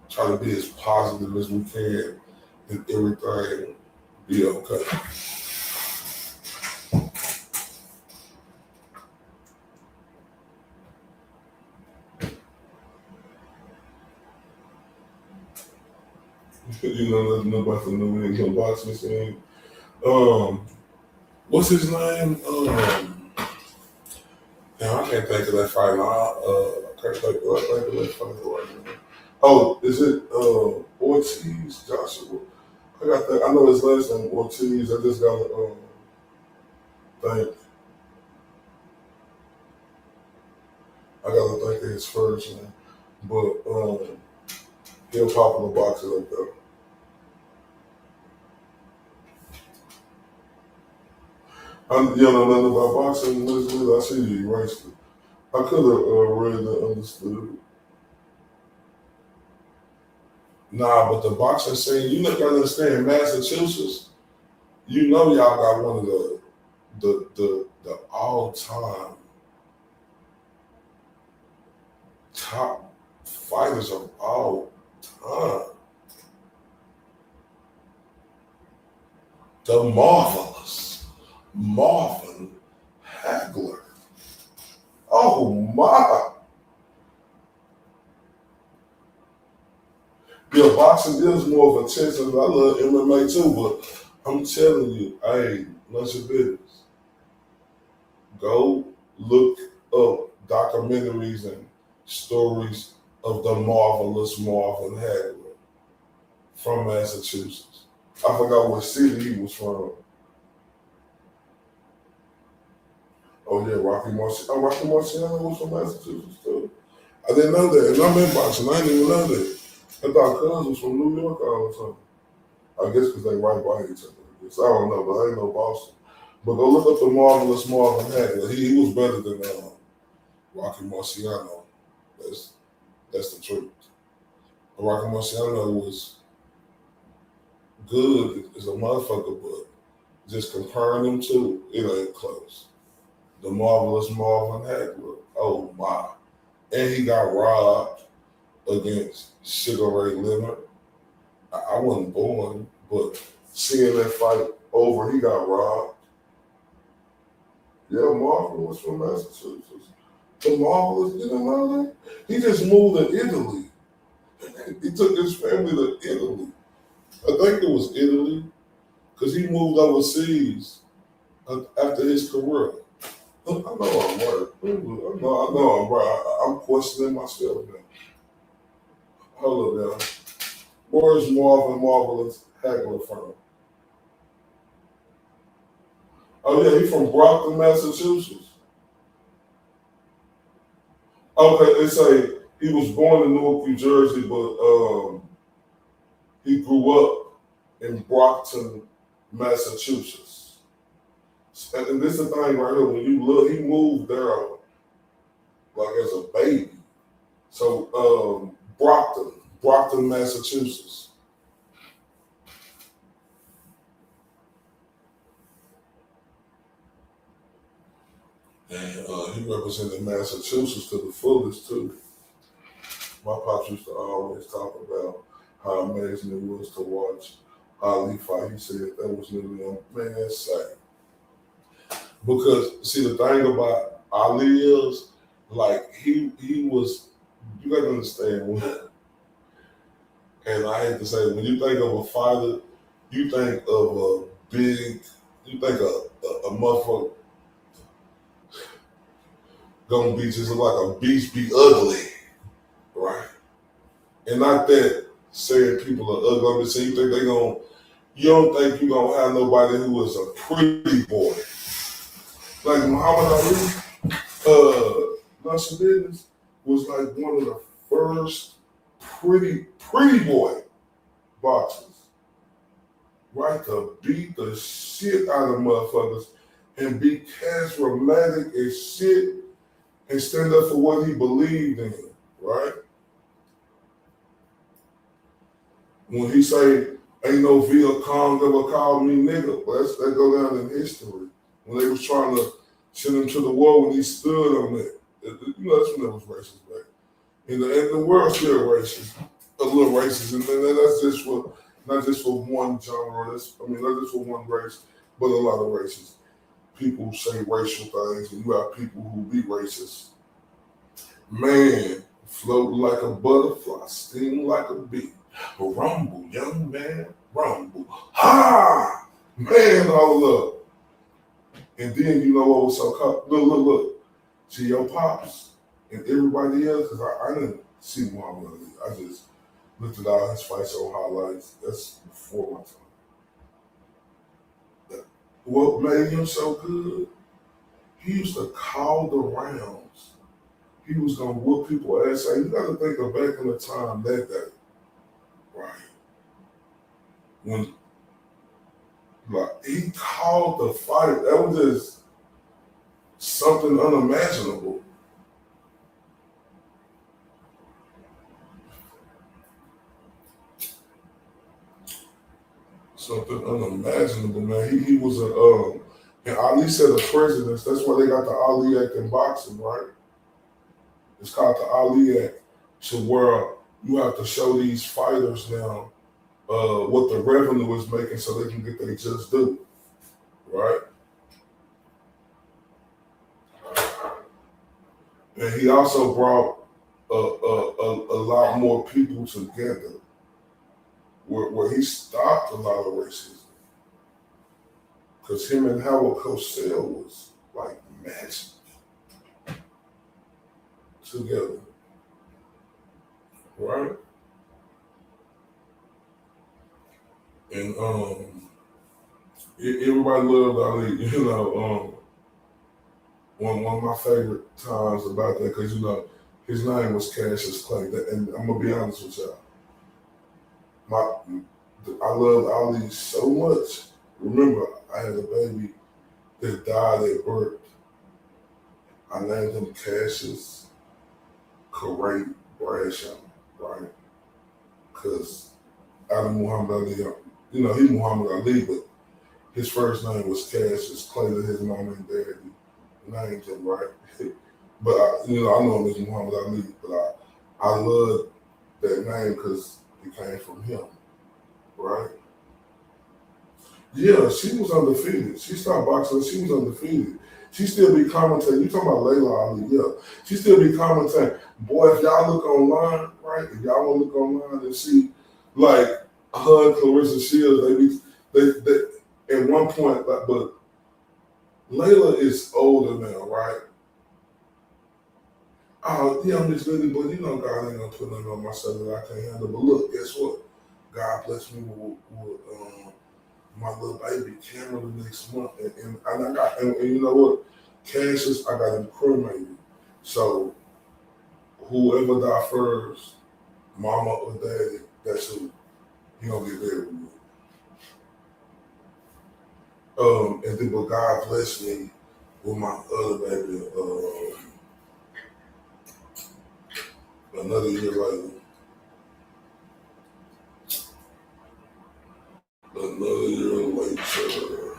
try to be as positive as we can, and everything be okay. You know nothing about the New England boxing scene. What's his name? Now I can't think of that fight. I can't think of that fight right now. Oh, is it Ortiz Joshua? I know his last name Ortiz. I just gotta think. I gotta think of his first name. But he'll pop in the boxer up there. You don't know nothing about boxing, Liz? I see you erased it. I could have read and understood. Nah, but the boxing scene, you gotta understand, Massachusetts, you know y'all got one of the all-time top fighters of all time. The marvelous Marvin Hagler. Oh my. Yeah, boxing is more of a chance. I love MMA too, but I'm telling you, hey, none your business. Go look up documentaries and stories of the marvelous Marvin Hagler from Massachusetts. I forgot what city he was from. Oh yeah, Rocky Marciano. Rocky Marciano was from Massachusetts too. I didn't know that, and I'm in boxing. I didn't even know that. I thought Cuz was from New York or something. I guess because they right by each other. I don't know, but I ain't no Boston. But go look up the marvelous Marvin Hagler. He was better than Rocky Marciano. That's the truth. Rocky Marciano was good as a motherfucker, but just comparing them two, it ain't close. The marvelous Marvin Hagler. Oh my. And he got robbed against Sugar Ray Leonard. I wasn't born, but seeing that fight over, he got robbed. Yeah, Marvin was from Massachusetts. The Marvelous, you didn't know that? He just moved to Italy. He took his family to Italy. I think it was Italy, because he moved overseas after his career. I know I'm right. I know I'm right. I'm questioning myself now. Hold up now. Where's Marvin Marvelous Hagler from? Oh yeah, he's from Brockton, Massachusetts. Okay, they say he was born in Newark, New Jersey, but he grew up in Brockton, Massachusetts. And this is the thing right here. When you look, he moved there like as a baby. So Brockton, Massachusetts. And he represented Massachusetts to the fullest too. My pops used to always talk about how amazing it was to watch Ali fight. He said that was literally a man's sight. Because see, the thing about Ali is like he was. You got to understand when. And I hate to say, when you think of a fighter, you think of a big. You think a motherfucker gonna be just like a beast, be ugly, right? And not that saying people are ugly. I'm just saying you don't think you're gonna have nobody who is a pretty boy. Like Muhammad Ali, Nasser Business was like one of the first pretty boy boxers, right? To beat the shit out of motherfuckers and be charismatic as shit and stand up for what he believed in, right? When he say, ain't no Viet Cong ever called me nigga, but that go down in history. When they was trying to send him to the war when he stood on it. You know, that's when there was racist back. And the world's still racist, a little racist. And that's just for, not just for one genre, not just for one race, but a lot of races. People say racial things, and you have people who be racist. Man, float like a butterfly, sting like a bee. Rumble, young man, rumble. Ha! Man, all up. And then you know what was so called? Look. See your pops and everybody else, because I didn't see Muhammad Ali. I just looked at all his fights on highlights. That's before my time. What made him so good? He used to call the rounds. He was gonna whoop people's ass. You gotta think of back in the time that day. Right. When like he called the fight, that was just something unimaginable. Something unimaginable, man. He was and Ali said the presidents, that's why they got the Ali Act in boxing, right? It's called the Ali Act. So where you have to show these fighters now what the revenue is making so they can get their just due, right? And he also brought a lot more people together where he stopped a lot of racism. Because him and Howard Cosell was like matched together, right? And everybody loved Ali. You know, one of my favorite times about that, because you know his name was Cassius Clay, and I'm gonna be honest with y'all. I loved Ali so much. Remember, I had a baby that died at birth. I named him Cassius Clay Bradshaw, right? Because out of Muhammad Ali, you know, he's Muhammad Ali, but his first name was Cassius Clay that his mom and dad named him, right? But I know him as Muhammad Ali, but I love that name because it came from him, right? Yeah, she was undefeated. She stopped boxing, she was undefeated. She still be commentating. You talking about Layla Ali, yeah. She still be commentating. Boy, if y'all look online, right? If y'all want to look online and see, like, her and Clarissa Shields, they at one point, like, but Layla is older now, right? Oh, yeah, I'm just little, but you know God ain't gonna put nothing on myself that I can't handle. But look, guess what? God bless me with my little baby Cameron next month, and I got and you know what? Cassius, I got him cremated. So whoever die first, mama or daddy, that's who you gonna get married with. And then but God blessed me with my other baby another year later. Another year later.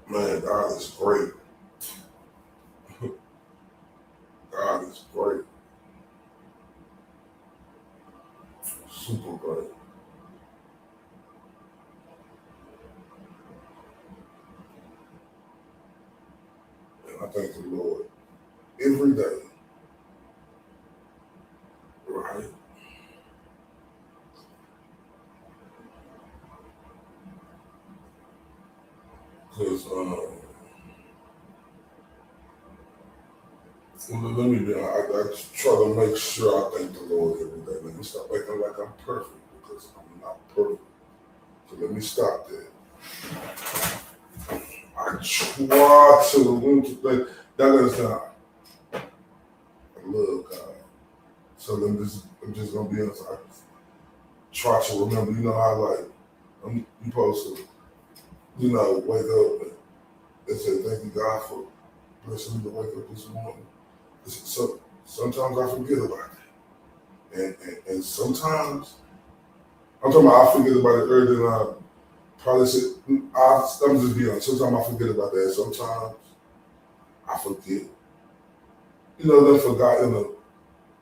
Man, God is great. God is great. Super great. And I thank the Lord every day. Right? Because, let me be honest, I try to make sure I thank the Lord every day. Let me stop acting like I'm perfect because I'm not perfect. So let me stop that. I try to think that is not. I love God. So I'm just gonna be honest. I try to remember, you know how like I'm supposed to, you know, wake up and say thank you God for blessing me to wake up this morning. So sometimes I forget about it. And sometimes I'm talking about I forget about it earlier than I probably said. I'm just being honest. Sometimes I forget about that. Sometimes I forget. You know, I forgot in the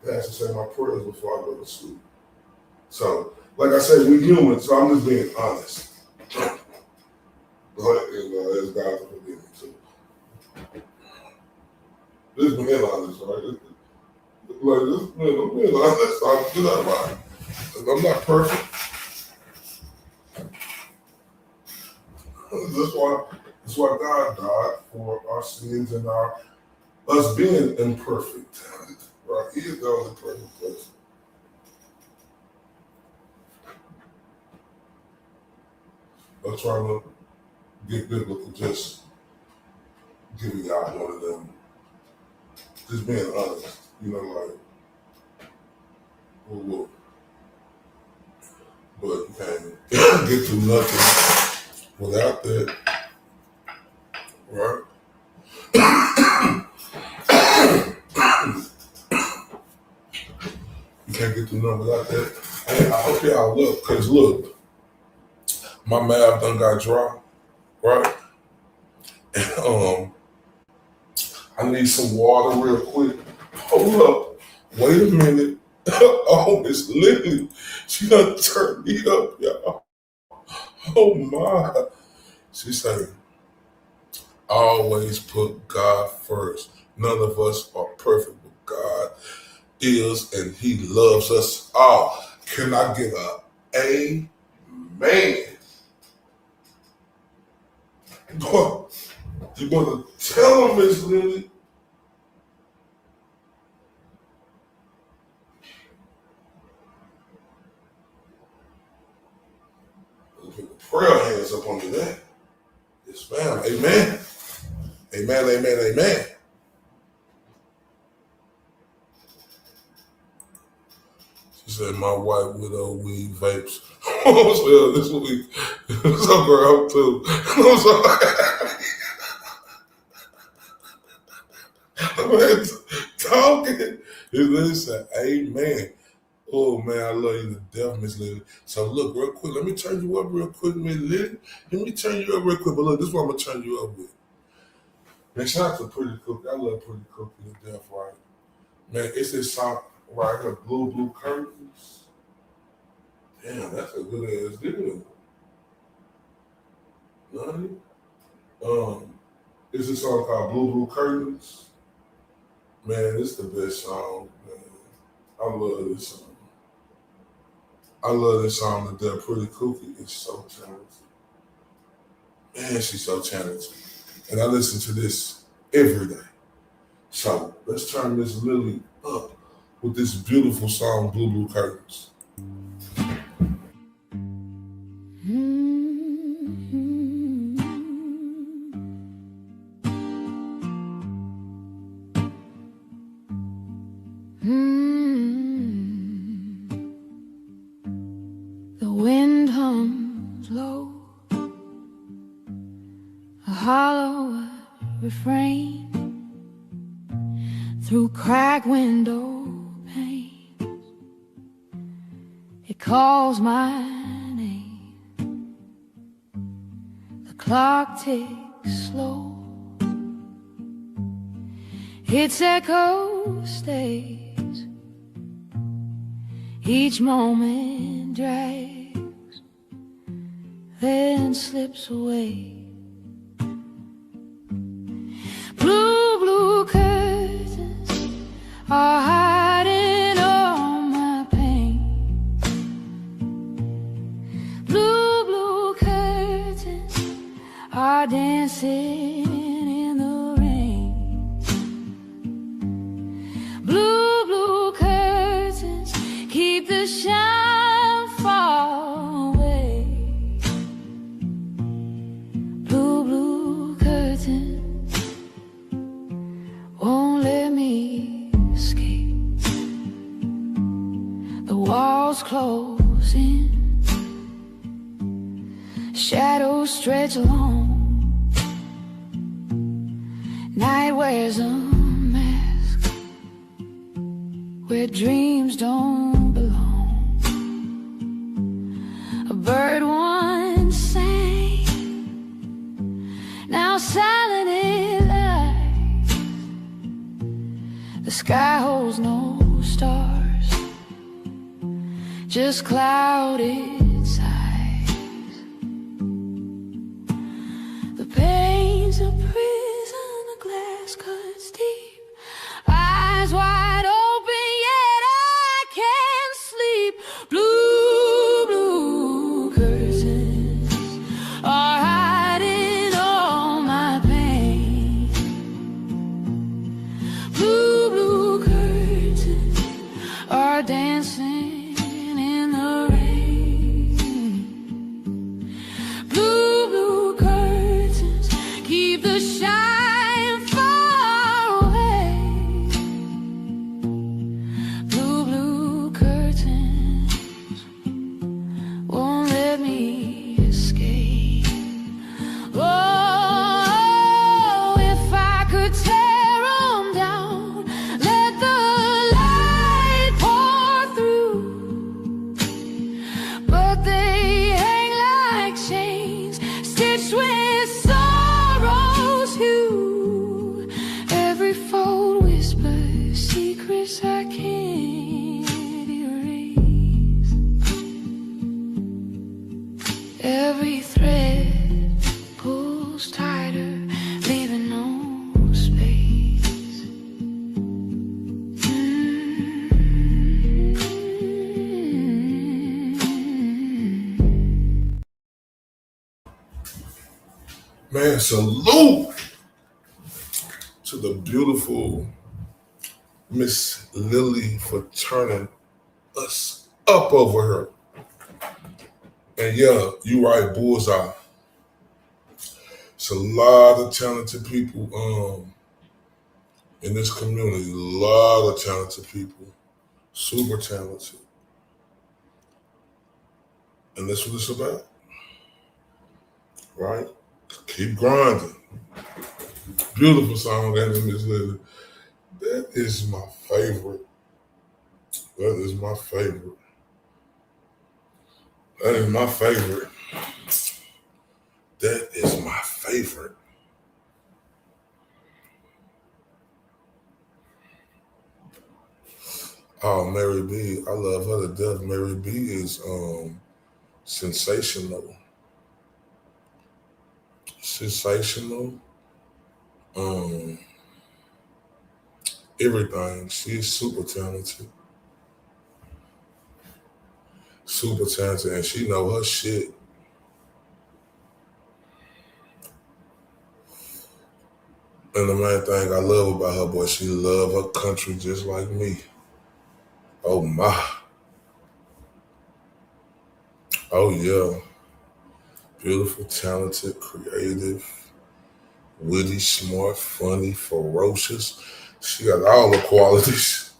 past to say my prayers before I go to sleep. So, like I said, we're human, so I'm just being honest. But ask God to forgive me too. Just being honest, right? I'm being honest. You know, right? I'm not perfect. That's why God died for our sins and us being imperfect. Right? He is the only perfect person. I'm trying to get biblical, just giving God one of them. Just being honest, you know, like, whoa. But you can't get through nothing without that, right? You can't get through nothing without that. And I hope y'all look, because look, my mouth done got dry, right? And I need some water real quick. Hold up. Wait a minute. Oh, Miss Lily, she done turned me up, y'all. Oh my. She saying, always put God first. None of us are perfect, but God is, and He loves us all. Can I get a amen? Boy, you want to tell them, Miss Lily? Put the prayer hands up under that. Yes, ma'am. Amen. Amen, amen, amen. She said, my white widow weed vapes. Well, this week. What's up, girl? I'm too. I'm sorry. Man, talking. Listen, amen. Oh, man, I love you to death, Miss Lily. So, look, real quick, let me turn you up real quick, Miss Lily. Let me turn you up real quick. But look, this is what I'm going to turn you up with. Man, shout out to Pretty Cookie. I love Pretty Cookie to death, right? Man, it's this song right here, Blue Curtains. Damn, that's a good ass deal. None? It's a song called Blue Curtains. Man, it's the best song, man. I love this song. I love this song to death. Pretty Cookie is so talented. Man, she's so talented. And I listen to this every day. So let's turn Miss Lily up with this beautiful song, Blue Curtains. The wind hums low, a hollow refrain through cracked window panes. It calls my name. The clock ticks slow. Its echo stays. Each moment drags, then slips away. Blue, blue curtains are hiding all my pain. Blue, blue curtains are dancing in the rain. Blue, blue curtains keep the shine far away. Blue, blue curtains won't let me escape. The walls close in, shadows stretch along. Night wears a mask where dreams don't belong. A bird once sang, now silent it lies. The sky holds no stars, just clouded sighs. The pain's a prison, the glass cuts deep. Eyes wide open, yet I can't sleep. Blue, blue curtains are hiding all my pain. Blue, blue curtains are dancing in the rain. Blue, blue curtains keep the shine far away. Blue, blue curtains won't let me escape. Oh, if I could tear 'em down, let the light pour through. But they hang like chains, stitched with sorrow's hue. Every fold whispers secrets I can't erase. Every thread pulls tighter, leaving no space. Man, salute to the beautiful Miss Lily for turning us up over her. And yeah, you right, bullseye. It's a lot of talented people in this community. A lot of talented people. Super talented. And that's what it's about. Right? Keep grinding. Beautiful song, that is Miss Lily. That is my favorite. That is my favorite. That is my favorite. That is my favorite. Oh, Mary B. I love her to death. Mary B is sensational. Sensational. Everything. She is super talented. Super talented, and she know her shit. And the main thing I love about her, boy, she love her country just like me. Oh my. Oh yeah. Beautiful, talented, creative, witty, smart, funny, ferocious. She got all the qualities.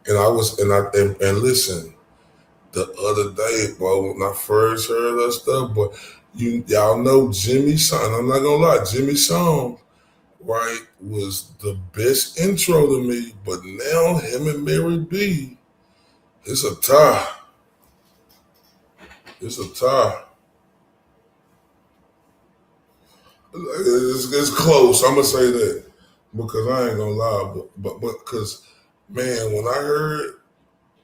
And and listen, the other day, bro, when I first heard that stuff, but y'all know Jimmy's song. I'm not gonna lie, Jimmy's song, right, was the best intro to me. But now him and Mary B, it's a tie. It's a tie. It's close. I'm gonna say that because I ain't gonna lie, but because man, when I heard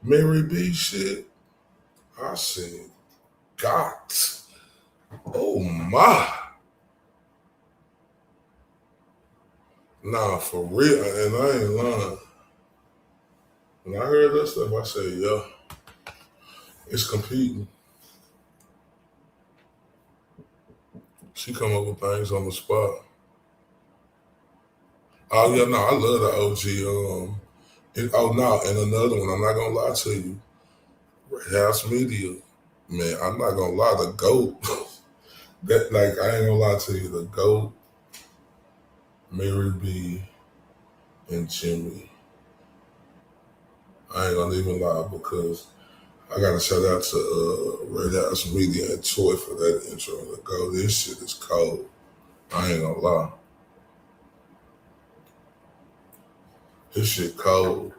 Mary B shit, I said, God, oh my. Nah, for real, and I ain't lying. When I heard that stuff, I said, yeah, it's competing. She come up with things on the spot. Oh yeah, no, I love the OG. And another one, I'm not gonna lie to you. Red House Media, man, I'm not gonna lie, the GOAT. That like I ain't gonna lie to you, the GOAT, Mary B, and Jimmy. I ain't gonna even lie because I gotta shout out to Red House Media and Toy for that intro. The GOAT, this shit is cold. I ain't gonna lie. This shit cold.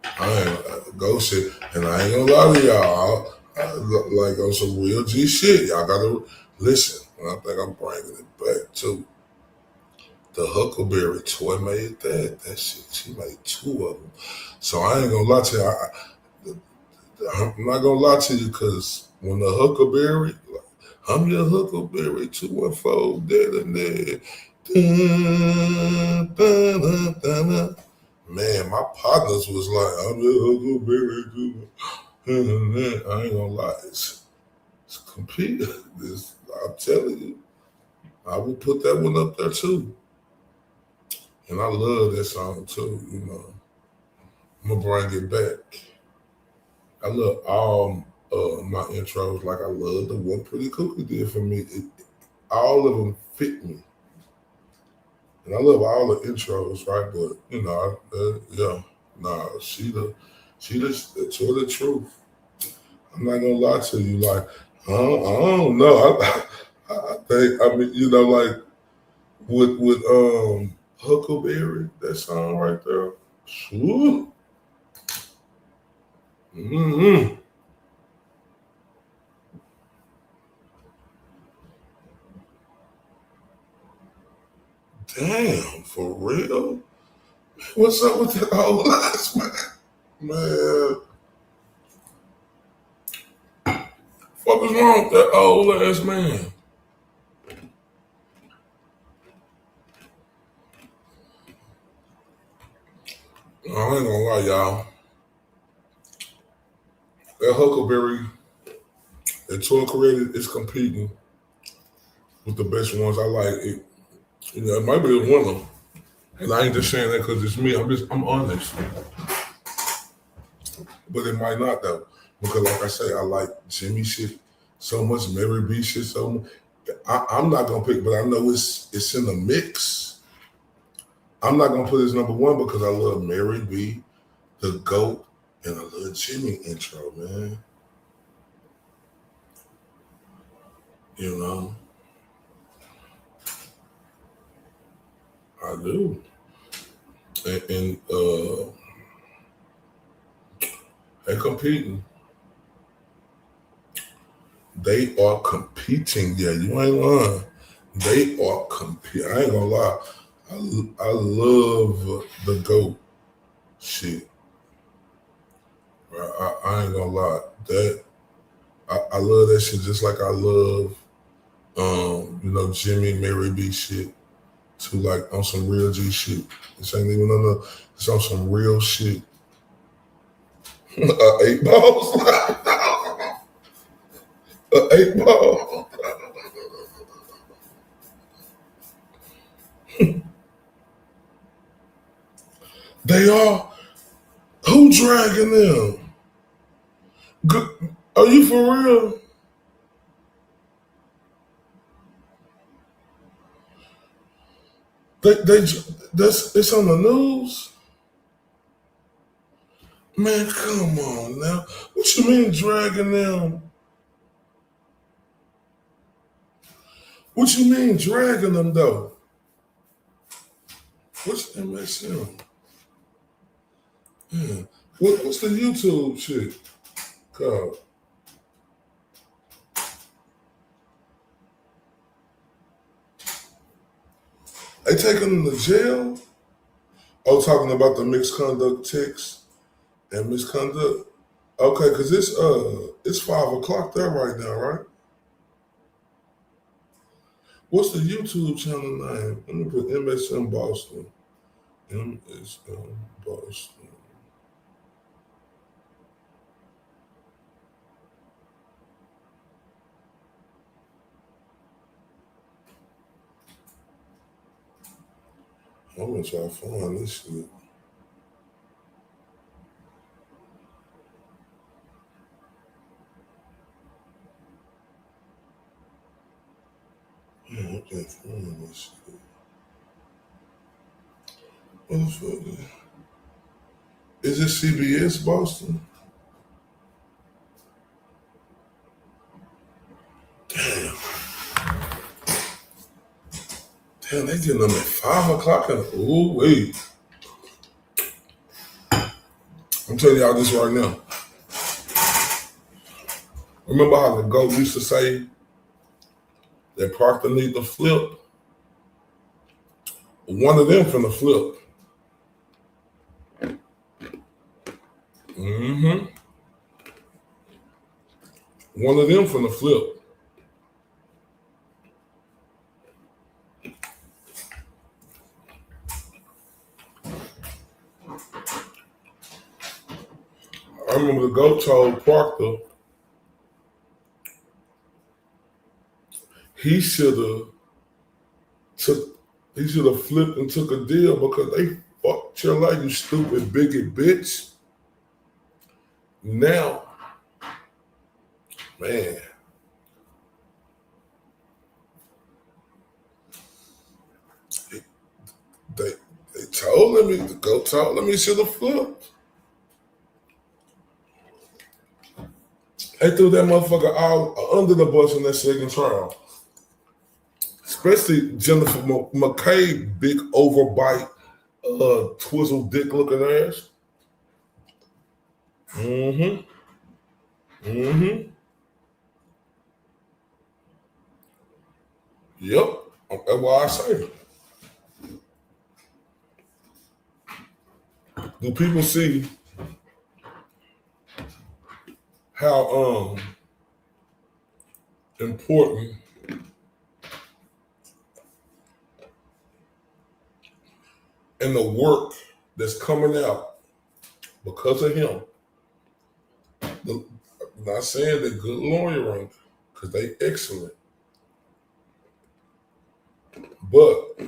I ain't go shit, and I ain't gonna lie to y'all. Like on some real G shit, y'all gotta listen. And I think I'm bringing it back too. The Huckleberry Toy made that shit. She made 2 of them. So I ain't gonna lie to you. I'm not gonna lie to you because when the Huckleberry, I'm your Huckleberry 214 dead and dead. Dun, dun, dun, dun, dun. Man, my partners was like, I'm your Huckleberry 214. I ain't gonna lie, it's compete. I'm telling you, I would put that one up there too. And I love that song too, you know. I'm gonna bring it back. I love all my intros, like I love the one Pretty Cookie did for me. All of them fit me. And I love all the intros, right? But, you know, she the truth. I'm not gonna lie to you, like, I don't know. I think, I mean, you know, like, with Huckleberry, that song right there. Woo. Mm-hmm. Damn, for real? What's up with that old ass man? Man. What is wrong with that old ass man? I ain't gonna lie, y'all. That Huckleberry that Toy created is competing with the best ones. I like it. You know, it might be one of them. And I ain't just saying that because it's me. I'm honest. But it might not though. Because like I say, I like Jimmy shit so much, Mary B shit so much. I'm not gonna pick, but I know it's in the mix. I'm not gonna put it as number 1 because I love Mary B, the GOAT, and I love Jimmy intro, man. You know, I do. And they're competing. They are competing. Yeah, you ain't lying. They are competing. I ain't gonna lie. I love the GOAT shit. I ain't gonna lie. That I love that shit just like I love you know, Jimmy Mary B shit. To like on some real G shit. This ain't even on the, it's on some real shit. 8 balls. 8 ball. They are. Who dragging them? Good. Are you for real? It's on the news. Man, come on now. What you mean dragging them? What you mean dragging them though? What's MSM? Yeah. What's the YouTube shit called? They taking them to jail? Oh, talking about the mixed conduct text and misconduct? Okay, because it's 5 o'clock there right now, right? What's the YouTube channel name? Let me put MSM Boston. MSM Boston. I'm gonna try to find this shit. Man, I can't find this shit. What the fuck? Is it CBS Boston? Damn. Damn, they getting them at 5 o'clock. Ooh, wait. I'm telling y'all this right now. Remember how the GOAT used to say that Proctor need to flip? One of them finna flip. Mm-hmm. One of them finna flip. I remember the GOAT told Proctor he should have flipped and took a deal because they fucked your life, you stupid bigot bitch. Now, man, they told him, the GOAT told him he should have flipped. They threw that motherfucker out under the bus in that second trial. Especially Jennifer McCabe, big overbite, twizzle dick looking ass. Mm-hmm. Mm-hmm. Yep. That's why I say. Do people see how important and the work that's coming out because of him? I'm not saying they're good lawyering, because they excellent. But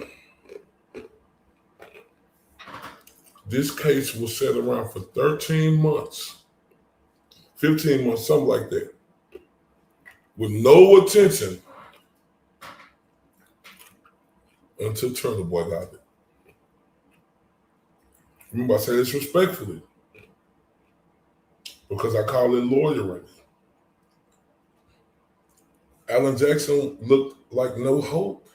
this case was set around for 13 months, 15 months, something like that, with no attention until Turner Boy got it. Remember, I say this respectfully because I call it lawyering. Alan Jackson looked like no hope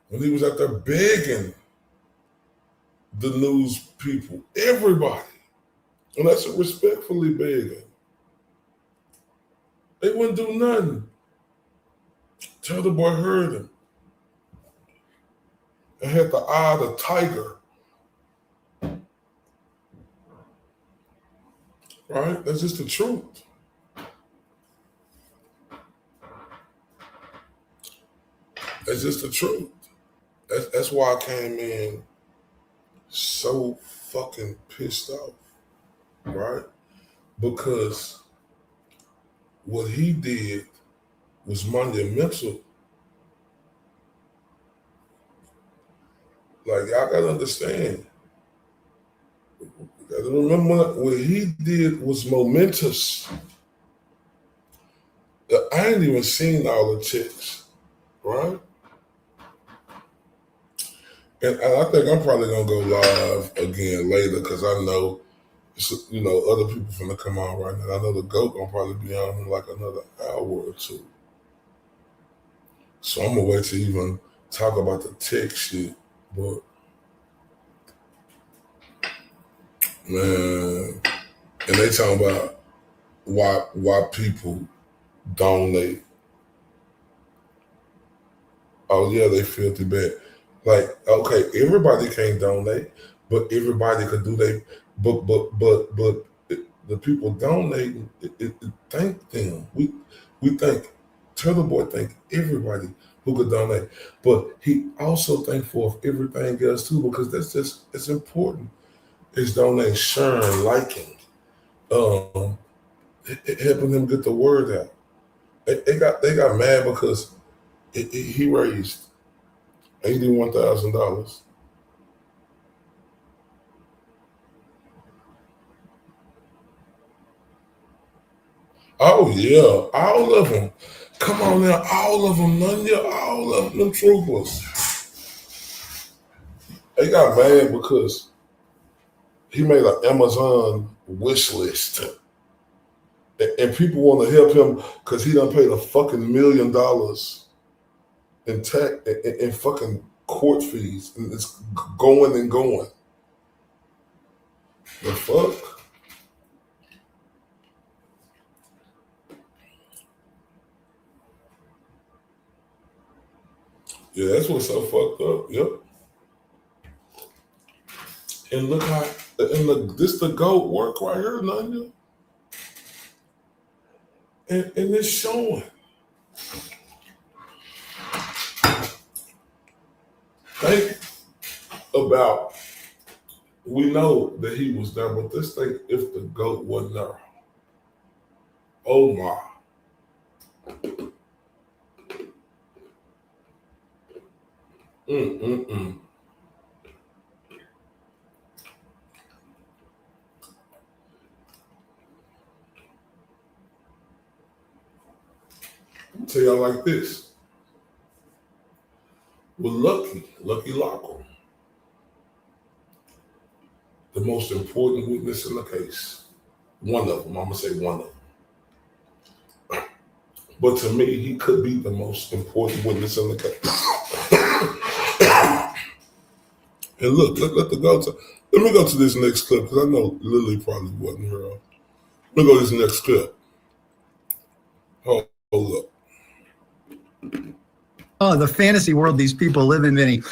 when he was out there begging the news people, everybody, and that's respectfully begging. They wouldn't do nothing. Turner Boy heard him and had the eye of the tiger. Right? That's just the truth. That's just the truth. That's why I came in so fucking pissed off, right? Because what he did was monumental. Like, y'all gotta understand. You gotta remember what he did was momentous. I ain't even seen all the checks, right? And I think I'm probably gonna go live again later because I know, other people finna come on right now. I know the GOAT gonna probably be on in like another hour or two. So I'm gonna wait to even talk about the tech shit. But man, and they talking about why people donate. Oh yeah, they filthy bad. Like, okay, everybody can't donate, but everybody could do they. But the people donating, it thank them. We think Turtle Boy thank everybody who could donate, but he also thankful of everything else too because it's important. It's donating, sharing, liking, helping them get the word out. They got mad because he raised $81,000. Oh yeah, all of them. Come on now, all of them, none of you, all of them troopers. They got mad because he made an Amazon wish list. And people want to help him because he done paid a fucking $1 million in tax in fucking court fees. And it's going and going. The fuck? Yeah, that's what's so fucked up. Yep. And look how, this the GOAT work right here, Nanya. And it's showing. Think about, we know that he was there, but this thing, if the GOAT wasn't there, oh my. Tell y'all like this. With Lucky Locker, the most important witness in the case. One of them, I'm gonna say one of them. But to me, he could be the most important witness in the case. And look, let me go to this next clip because I know Lily probably wasn't here. Let me go to this next clip. Hold up. Oh, the fantasy world these people live in, Vinny.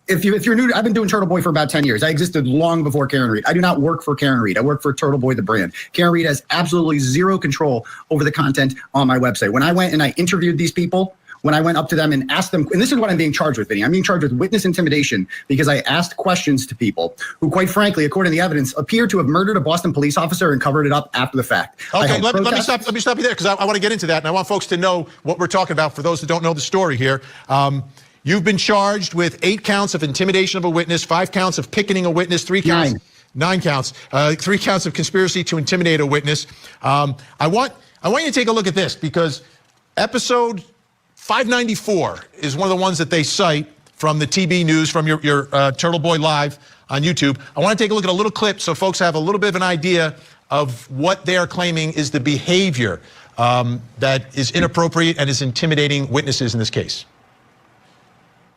If you're new, I've been doing Turtle Boy for about 10 years. I existed long before Karen Reed. I do not work for Karen Reed. I work for Turtle Boy, the brand. Karen Reed has absolutely zero control over the content on my website. When I went and I interviewed these people, when I went up to them and asked them, and this is what I'm being charged with, Vinny. I'm being charged with witness intimidation because I asked questions to people who, quite frankly, according to the evidence, appear to have murdered a Boston police officer and covered it up after the fact. Okay, let me stop you there because I want to get into that, and I want folks to know what we're talking about for those who don't know the story here. You've been charged with 8 counts of intimidation of a witness, 5 counts of picketing a witness, 3 counts, 9 counts, 3 counts of conspiracy to intimidate a witness. I want you to take a look at this because episode 594 is one of the ones that they cite from the TB News, from your Turtle Boy Live on YouTube. I want to take a look at a little clip so folks have a little bit of an idea of what they are claiming is the behavior that is inappropriate and is intimidating witnesses in this case.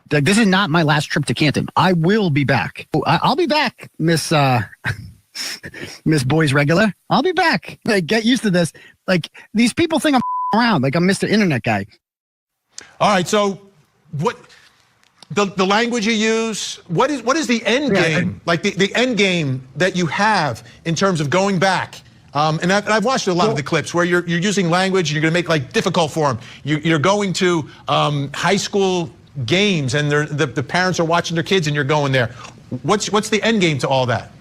This is not my last trip to Canton. I will be back. I'll be back, Miss Boys Regular. I'll be back. Like, get used to this. Like, these people think I'm around. Like, I'm Mr. Internet guy. All right, so what the language you use, what is the end game? Like the end game that you have in terms of going back? And I've watched a lot of the clips where you're using language, you're gonna make like difficult for them. You're going to high school games and the parents are watching their kids and you're going there. What's the end game to all that?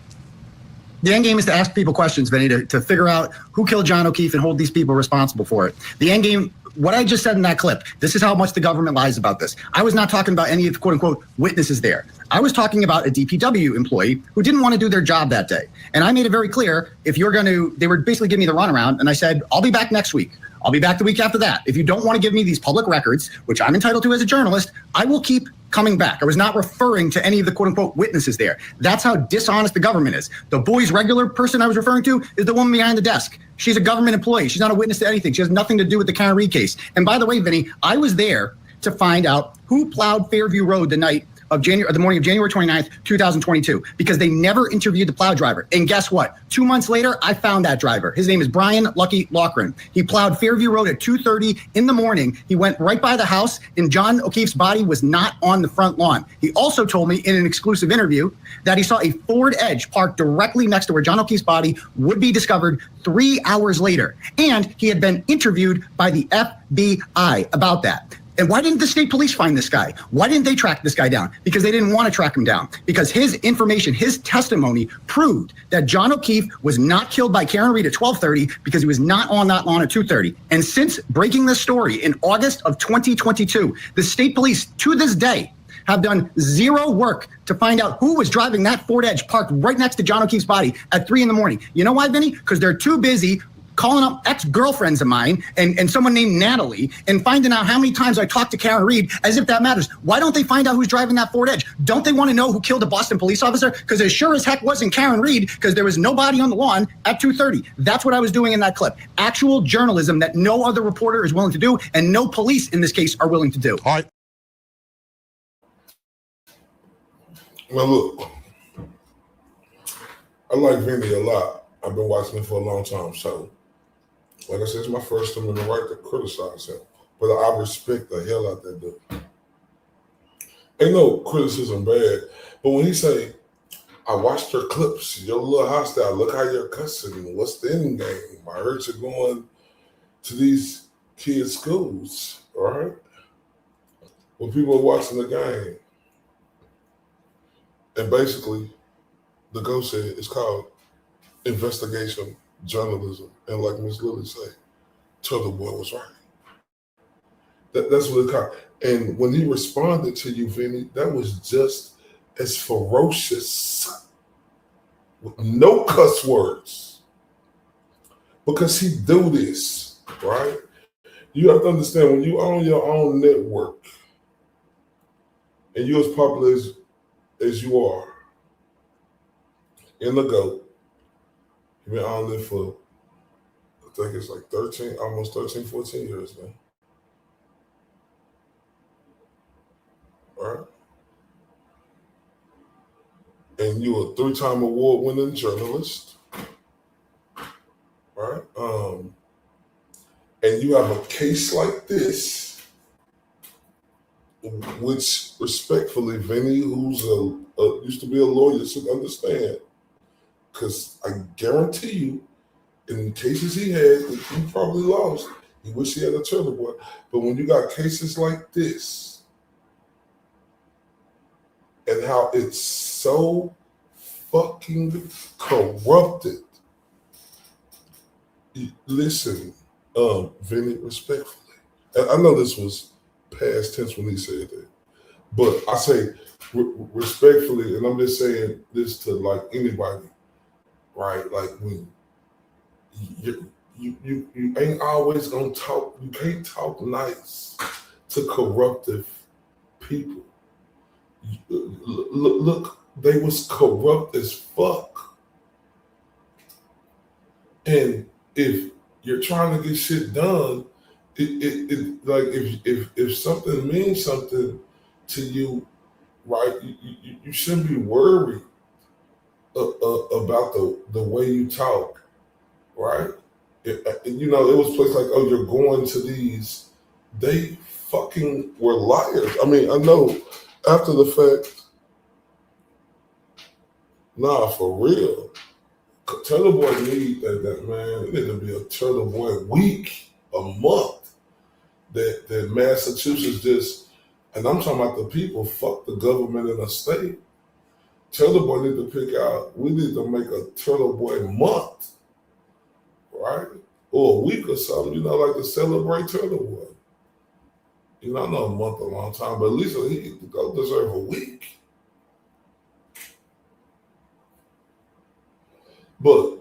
The end game is to ask people questions, Vinny, to figure out who killed John O'Keefe and hold these people responsible for it. The end game, what I just said in that clip, this is how much the government lies about this. I was not talking about any of the quote unquote witnesses there. I was talking about a DPW employee who didn't want to do their job that day. And I made it very clear, if you're going to, they were basically giving me the runaround. And I said, I'll be back next week. I'll be back the week after that. If you don't want to give me these public records, which I'm entitled to as a journalist, I will keep coming back. I was not referring to any of the quote unquote witnesses there. That's how dishonest the government is. The boy's regular person I was referring to is the woman behind the desk. She's a government employee. She's not a witness to anything. She has nothing to do with the Karen Reed case. And by the way, Vinny, I was there to find out who plowed Fairview Road the morning of January 29th, 2022, because they never interviewed the plow driver. And guess what? 2 months later, I found that driver. His name is Brian Lucky Loughran. He plowed Fairview Road at 2:30 in the morning. He went right by the house, and John O'Keefe's body was not on the front lawn. He also told me in an exclusive interview that he saw a Ford Edge parked directly next to where John O'Keefe's body would be discovered 3 hours later. And he had been interviewed by the FBI about that. And why didn't the state police find this guy? Why didn't they track this guy down? Because they didn't want to track him down. Because his information, his testimony proved that John O'Keefe was not killed by Karen Reed at 12:30 because he was not on that lawn at 2:30. And since breaking this story in August of 2022, the state police to this day have done zero work to find out who was driving that Ford Edge parked right next to John O'Keefe's body at 3 a.m. You know why, Vinny? Because they're too busy calling up ex-girlfriends of mine and someone named Natalie and finding out how many times I talked to Karen Reed, as if that matters. Why don't they find out who's driving that Ford Edge? Don't they want to know who killed a Boston police officer? Because it sure as heck wasn't Karen Reed, because there was nobody on the lawn at 2:30. That's what I was doing in that clip. Actual journalism that no other reporter is willing to do, and no police in this case are willing to do. All right. Well, look, I like Vinny a lot. I've been watching him for a long time, so like I said, it's my first amendment right to criticize him, but I respect the hell out that dude. Ain't no criticism bad, but when he say, I watched your clips, you're a little hostile, look how you're cussing, what's the end game? I heard you going to these kids' schools, all right? When people are watching the game, and basically, the ghost said it's called investigation journalism, and like Miss Lily said, Turtle Boy was right. That's what it's called. And when he responded to you, Vinny, that was just as ferocious, with no cuss words, because he do this, right? You have to understand, when you own your own network, and you're as popular as you are in the GOAT, you've been on it for, I think it's like 14 years now. All right? And you're a 3-time award-winning journalist, right? And you have a case like this, which respectfully, Vinny, who's used to be a lawyer, should understand. Because I guarantee you, in cases he had that he probably lost, he wish he had a Turtle Boy. But when you got cases like this, and how it's so fucking corrupted, listen, Vinny, respectfully, and I know this was past tense when he said that, but I say respectfully, and I'm just saying this to like anybody, right? Like when you ain't always gonna talk. You can't talk nice to corruptive people. Look, they was corrupt as fuck. And if you're trying to get shit done, it like if something means something to you, right? You shouldn't be worried about the way you talk, right? You know, it was places like, oh, you're going to these. They fucking were liars. I mean, I know after the fact, nah, for real. Turtle Boy need that man. It need to be a Turtle Boy week, a month. That Massachusetts just, and I'm talking about the people, fuck the government in the state. Turtle Boy need to pick out, we need to make a Turtle Boy month, right? Or a week or something, you know, like to celebrate Turtle Boy. You know, I know a month a long time, but at least he deserve a week. But,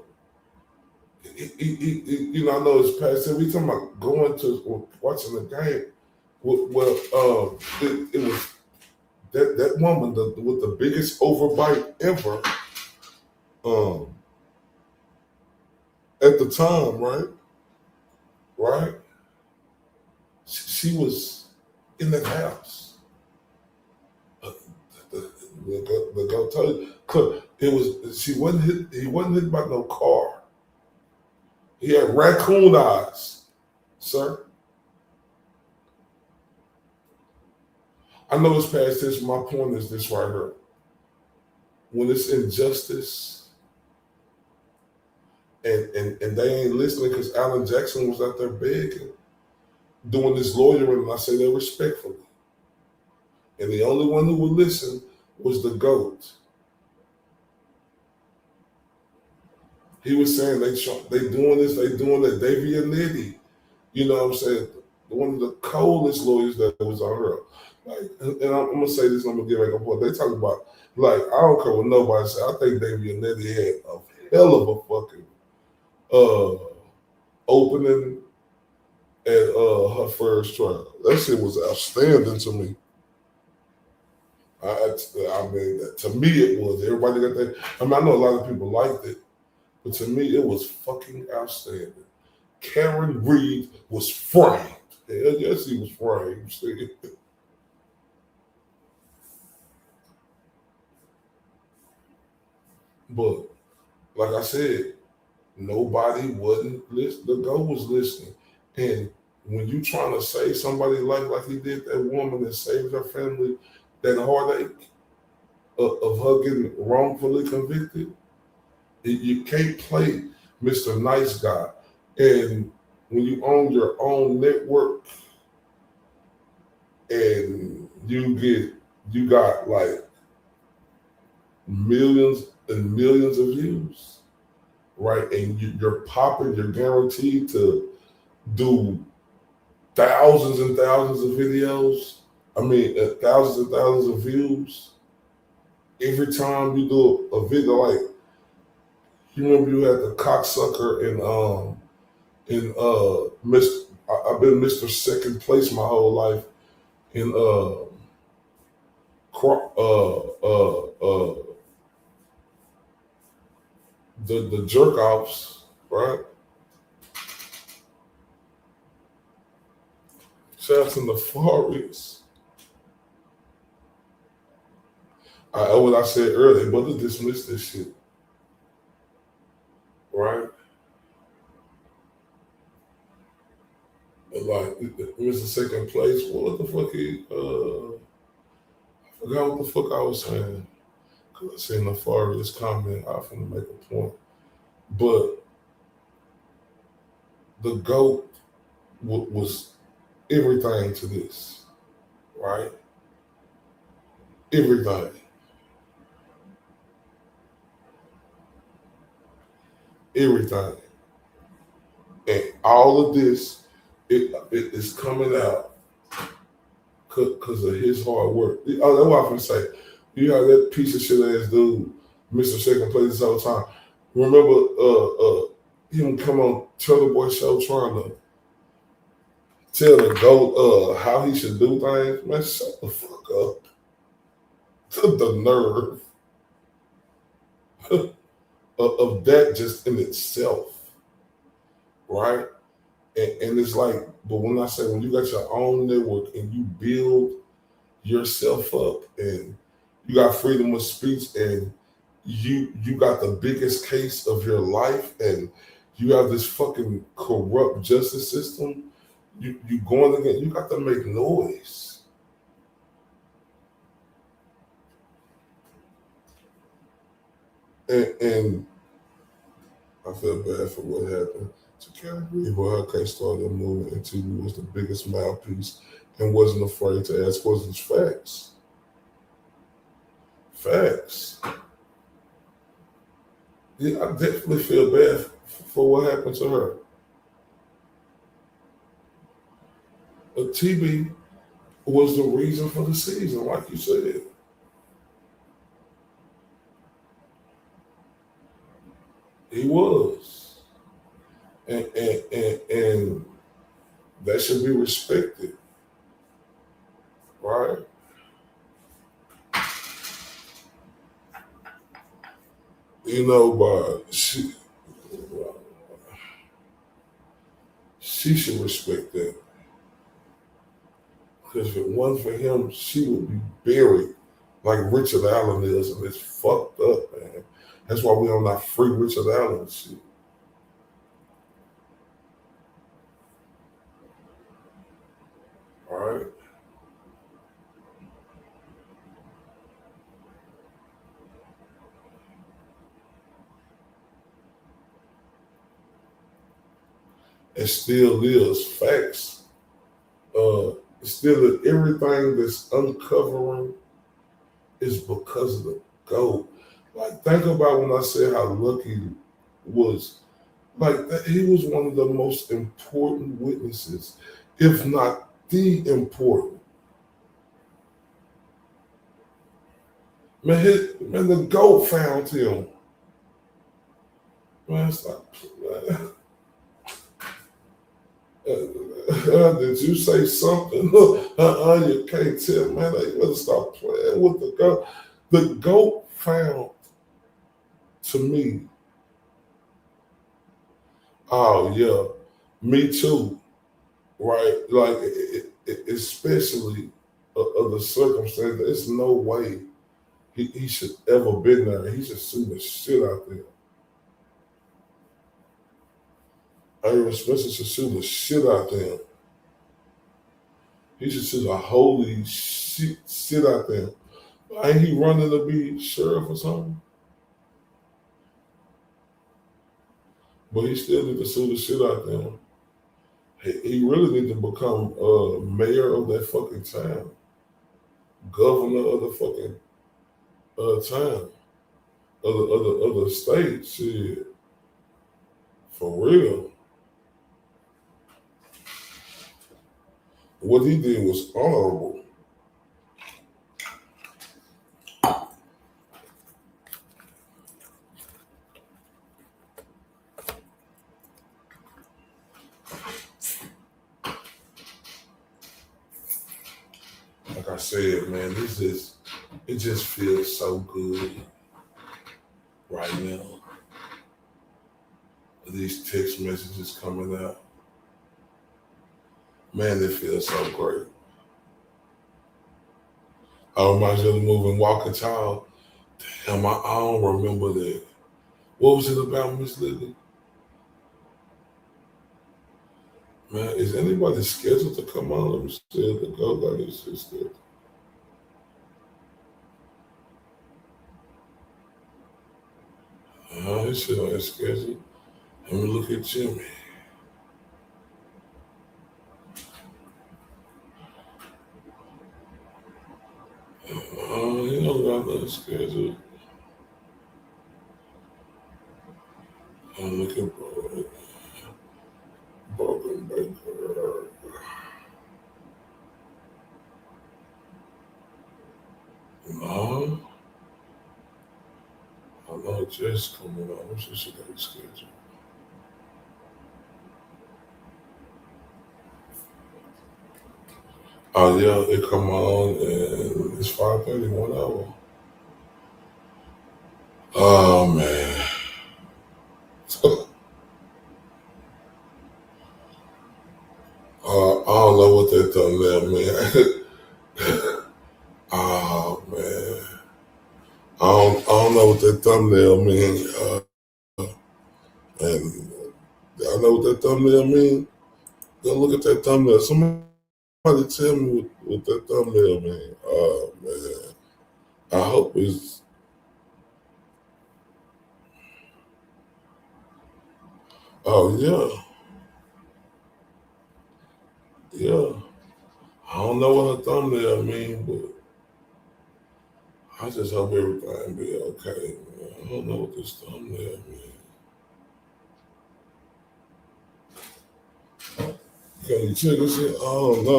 you know, I know it's past it. We talking about going to, or watching the game. Well, it was that woman with the biggest overbite ever, at the time, right? She was in that house. The go tell you, it was he wasn't hit by no car. He had raccoon eyes, sir. I know it's past this. My point is this right here. When it's injustice and they ain't listening because Alan Jackson was out there begging, doing this lawyering, and I say that respectfully. And the only one who would listen was the GOAT. He was saying they doing this, they doing that. Davey and Liddy, you know what I'm saying? One of the coldest lawyers that was on her. Like, and I'm gonna say this, and I'm gonna get back on point. They talk about, like, I don't care what nobody say. I think Davey and Liddy had a hell of a fucking opening at her first trial. That shit was outstanding to me. I mean, to me it was. Everybody got that. I mean, I know a lot of people liked it, but to me it was fucking outstanding. Karen Reed was framed. Hell yes, he was framed. But like I said, nobody wasn't listening. The GOAT was listening. And when you trying to save somebody's life like he did that woman that saved her family, that heartache of her getting wrongfully convicted, you can't play Mr. Nice Guy. And when you own your own network and you got like millions and millions of views, right? And you're popping, you're guaranteed to do thousands and thousands of videos. I mean, thousands and thousands of views. Every time you do a video, like, you remember you had the cocksucker in I've been Mr. Second Place my whole life in the jerk offs, right? Shouts in the Forest. What I said earlier, but to dismiss this shit, right? Like, Mr. Second Place, what the fuck I forgot what the fuck I was saying. Cause I seen the Forest comment, I'm finna make a point. But the GOAT was everything to this, right? Everything. Everything. And all of this, it is coming out because of his hard work. Oh, that's what I'm gonna say. You have that piece of shit ass dude, Mr. Second Place, this whole time. Remember, he would come on Turtle Boy show trying to tell the GOAT how he should do things. Man, shut the fuck up. The nerve of that just in itself, right? And it's like, but when I say, when you got your own network and you build yourself up and you got freedom of speech and you got the biggest case of your life and you have this fucking corrupt justice system, you going again, you got to make noise. And I feel bad for what happened to Karen Reed, but her case started moving and TV was the biggest mouthpiece and wasn't afraid to ask questions. Facts. Facts. Yeah, I definitely feel bad for what happened to her. But TB was the reason for the season, like you said. He was. And that should be respected. Right? you know, but she should respect that. Because if it wasn't for him, she would be buried like Richard Allen is, and it's fucked up, man. That's why we on that free Richard Allen shit. All right. It still is facts. Still everything that's uncovering is because of the GOAT. Like, think about when I said how lucky he was. Like, he was one of the most important witnesses, if not the important. Man, the GOAT found him. Man, stop. Man. Did you say something? You can't tell, man. You better stop playing with the GOAT. The GOAT found, to me, oh yeah, me too, right? Like, especially of the circumstance, there's no way he should ever been there. He should sue the shit out there. Aaron Spencer should sue the shit out there. He should sue the holy shit out there. Ain't he running to be sheriff or something? But he still need to sue the shit out there. He really need to become mayor of that fucking town. Governor of the fucking town. Of the state. Shit. For real. What he did was honorable. Like I said, man, it just feels so good right now. These text messages coming out. Man, it feels so great. I reminds me of the movie Walking Tall. Damn, I don't remember that. What was it about, Miss Lily? Man, is anybody scheduled to come on? Let me still to go like this sister. This shit on his schedule. Let me look at Jimmy. He don't got nothing scheduled. I'm looking for Broken Baker. No. I know Jess coming on. What's this got scheduled? Oh yeah, it come on and it's 5:30, 1 hour. Oh man. I don't know what that thumbnail mean. Oh man. I don't know what that thumbnail mean. And I know what that thumbnail mean. Go look at that thumbnail. Somebody tell me what that thumbnail mean. Oh man. I hope it's yeah. Yeah. I don't know what a thumbnail mean, but I just hope everything be okay. Man. I don't know what this thumbnail mean. Can you check this shit? Oh no.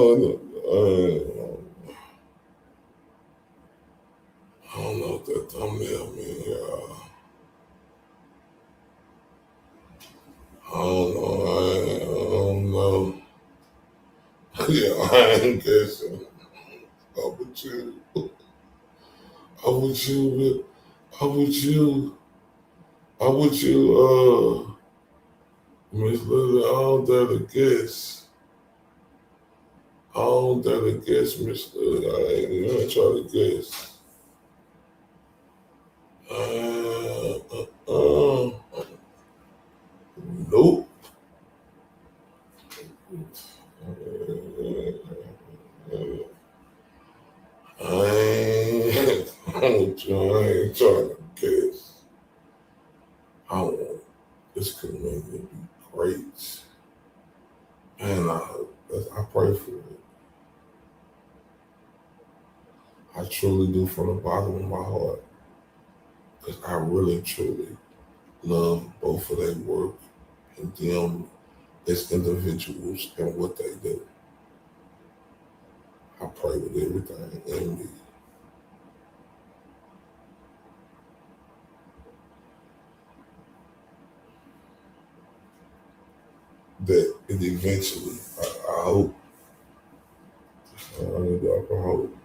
I don't know what that thumbnail mean, y'all. I don't know. Yeah, I ain't guessing. I'm with you. I'm with you. I'm with you. I'm with you, Miss Lily. I don't dare to guess. I don't dare to guess, Miss Lily. I ain't even try to guess. Nope. I ain't trying to guess. I want this community to be great. And I pray for it. I truly do from the bottom of my heart. Because I really, truly love both of their work and them as individuals and what they do. I pray with everything in me. That it eventually, I hope, I hope.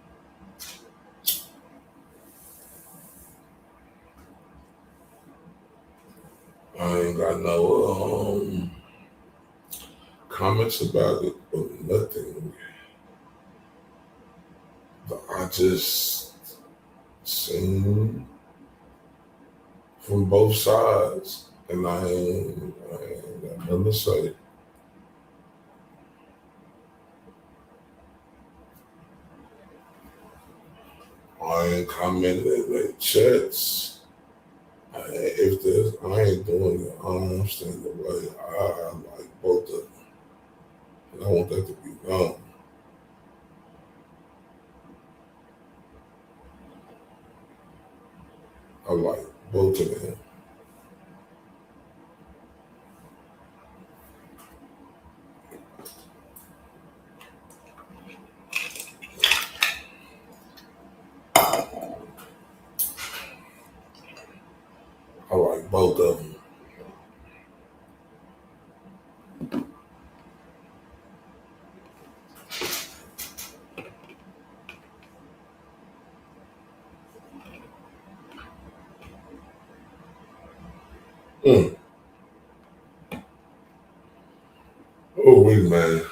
I ain't got no comments about it or nothing. But I just seen from both sides, and I ain't got nothing to say. I ain't commenting in their chats. If there's, I ain't doing it. I don't understand the way. I like both of them. And I want that to be known. I like both of them. I like both of them. Oh, wait, man.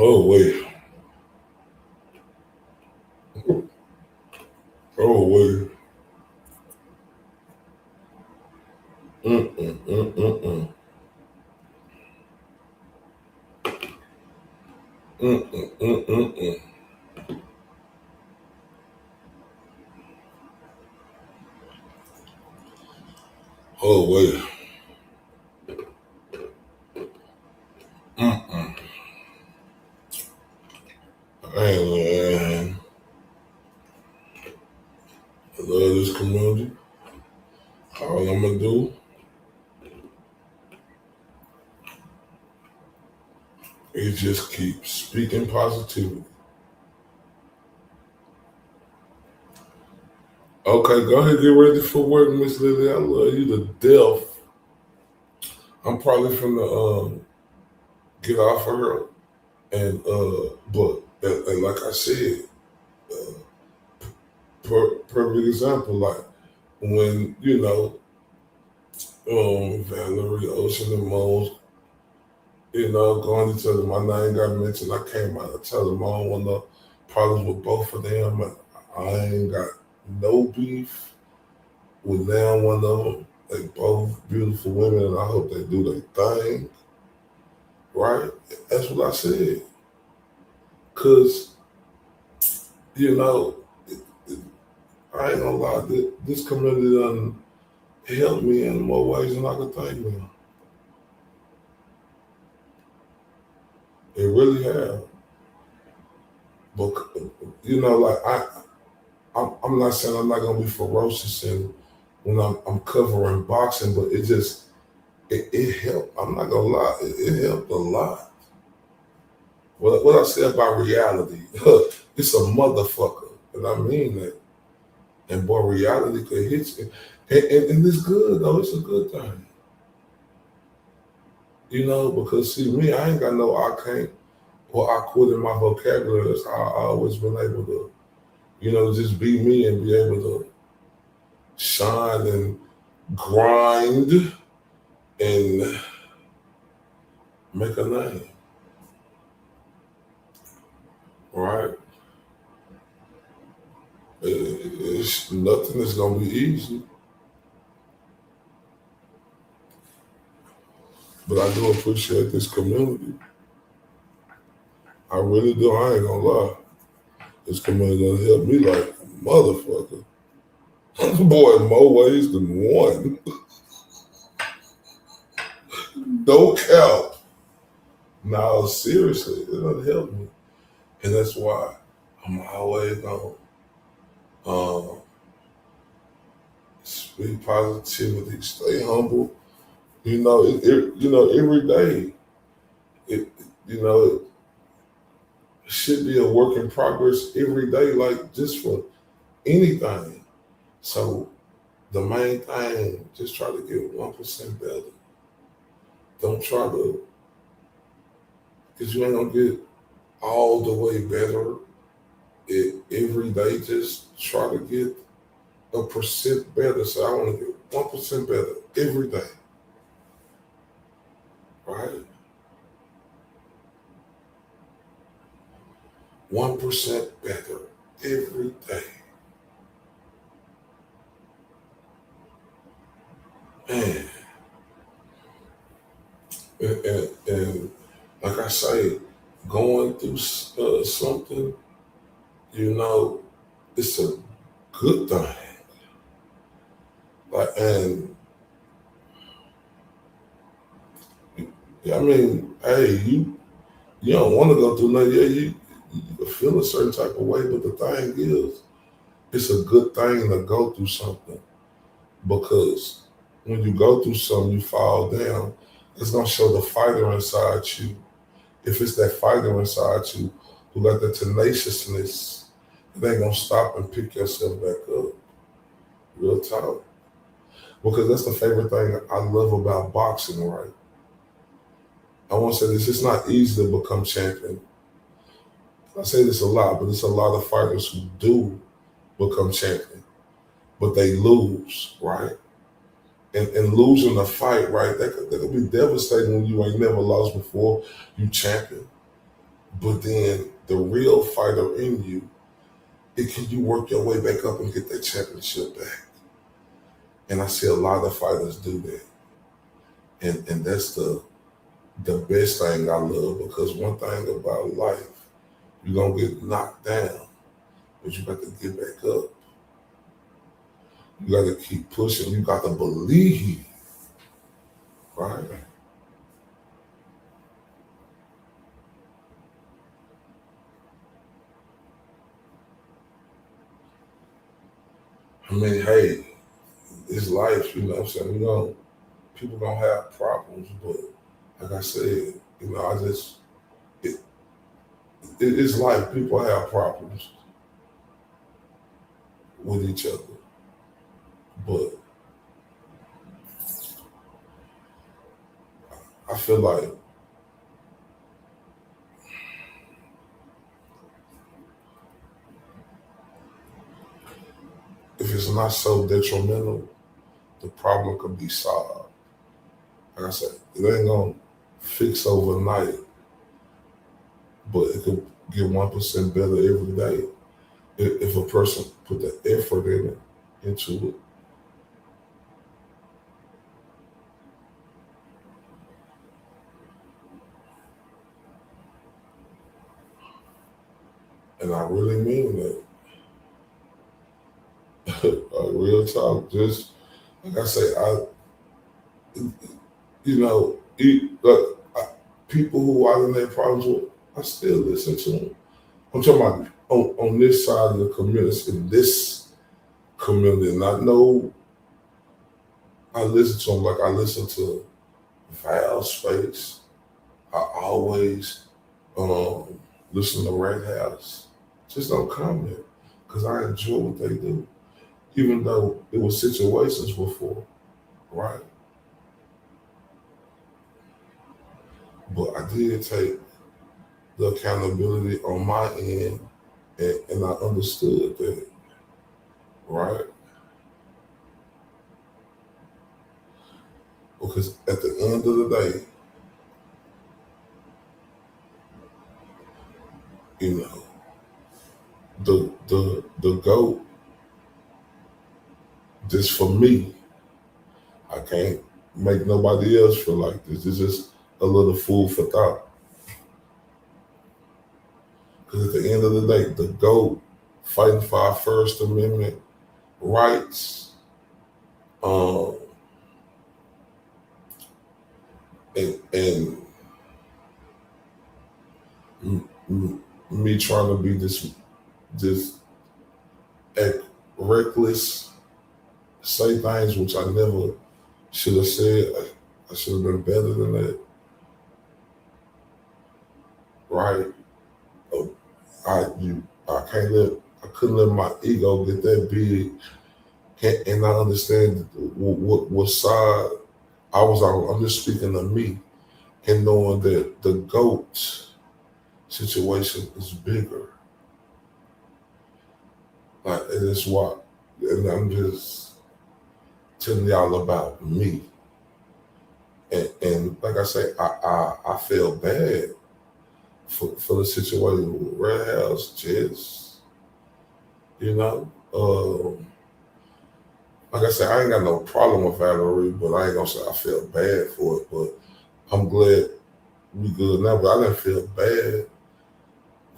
Oh, wait. Oh, wait. Oh, wait. Hey, man. I love this community. All I'm going to do is just keep speaking positivity. Okay, go ahead, get ready for work, Miss Lily. I love you to death. I'm probably finna get off of her, and but and like I said, perfect example, like when Valerie, Ocean, and Mose, going to tell them my name got mentioned. I came out and tell them I don't want no problems with both of them. And I ain't got no beef with now one of them. They both beautiful women, and I hope they do their thing. Right? That's what I said. Cause I ain't gonna lie, this community done helped me in more ways than I could think of. It really have. But I'm not saying I'm not gonna be ferocious and when I'm covering boxing, but it helped. I'm not gonna lie, it helped a lot. What I say about reality, it's a motherfucker, and I mean that. And boy, reality could hit you, and it's good though. It's a good thing, because see me, I ain't got no I can't. what I quit in my vocabulary. That's how I always been able to, just be me and be able to shine and grind and make a name. Right? Nothing is gonna be easy. But I do appreciate this community. I really do. I ain't gonna lie. This community done helped me like a motherfucker. Boy, in more ways than one. No cap. No, seriously, it done helped me. And that's why I'm always gonna speak positivity, stay humble. Every day, it should be a work in progress every day, like just for anything. So the main thing, just try to get 1% better. Don't try to, because you ain't gonna get all the way better every day. Just try to get 1% better. So I want to get 1% better every day. Right? 1% better every day. Man. And like I say, going through something, it's a good thing. Hey, you don't want to go through nothing. Yeah, you feel a certain type of way, but the thing is, it's a good thing to go through something, because when you go through something, you fall down, it's gonna show the fighter inside you. If it's that fighter inside you who got the tenaciousness, it ain't gonna stop and pick yourself back up. Real talk. Because that's the favorite thing I love about boxing, right? I want to say this, it's not easy to become champion. I say this a lot, but it's a lot of fighters who do become champion, but they lose, right? And losing a fight, right, that could be devastating when you ain't never lost before, you champion. But then the real fighter in you, you work your way back up and get that championship back. And I see a lot of fighters do that. And that's the best thing I love, because one thing about life, you're gonna get knocked down, but you got to get back up. You got to keep pushing. You got to believe, right? Hey, it's life, you know what I'm saying? People gonna have problems, but like I said, it's life. People have problems with each other. But I feel like if it's not so detrimental, the problem could be solved. Like I said, it ain't gonna fix overnight, but it could get 1% better every day if a person put the effort into it. And I really mean that. Real talk. Just like I say, people who are in their problems with, I still listen to them. I'm talking about on this side of the community, in this community, and I know I listen to them like I listen to Val's Space. I always listen to Red House. Just don't comment, because I enjoy what they do, even though it was situations before, right? But I did take the accountability on my end, and I understood that, right? Because at the end of the day, you know, the GOAT, just for me, I can't make nobody else feel like this. It's just a little food for thought. Because at the end of the day, the GOAT fighting for our First Amendment rights, and me trying to be this reckless, say things which I never should have said. I should have been better than that, right? I couldn't let my ego get that big, and I understand what side I was on. I'm just speaking of me, and knowing that the GOAT situation is bigger. Like, and it's what, and I'm just telling y'all about me. And like I say, I feel bad for the situation with Red House, just, you know. Like I said, I ain't got no problem with Valerie, but I ain't gonna say I feel bad for it. But I'm glad we good now, but I didn't feel bad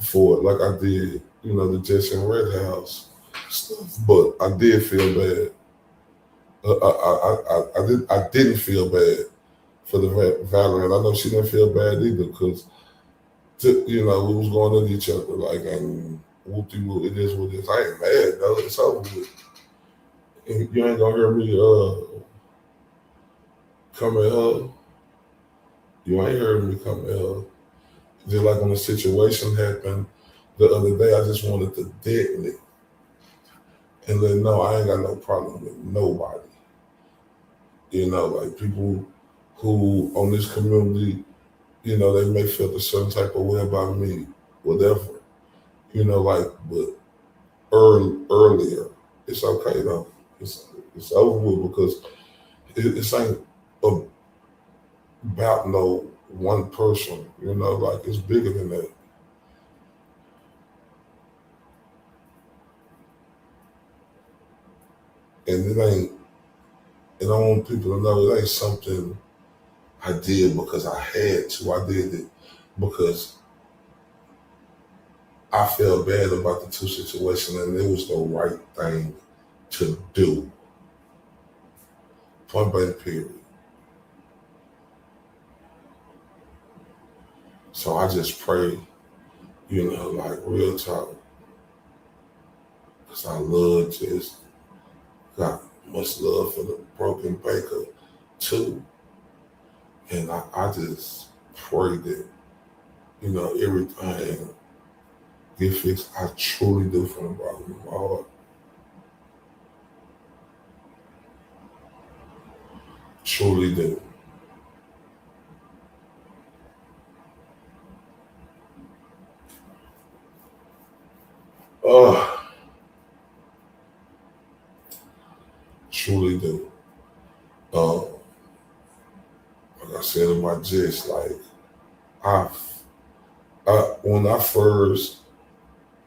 for it like I did, you know, the Jesse and Red House stuff. But I did feel bad. I didn't feel bad for the Valerie, and I know she didn't feel bad either, because, you know, we was going at each other, like, and whoop-de-whoop, it is what it is. I ain't mad, though. It's over with. And you ain't gonna hear me come at her. You ain't heard me come at her. Just like when the situation happened the other day, I just wanted to deaden it and let know I ain't got no problem with nobody. You know, like people who on this community, you know, they may feel a certain type of way about me, whatever. You know, like, but earlier, it's okay though. It's over with, because it ain't about no one person, you know, like, it's bigger than that. And I want people to know it ain't something I did because I had to. I did it because I felt bad about the two situations, and it was the right thing to do. Point blank, period. So I just pray, you know, like, real talk, because I love, just got much love for the broken baker too. And I just pray that, you know, everything get fixed. I truly do, from the bottom of my heart. Truly do. Truly do. Like I said in my gist, like, when I first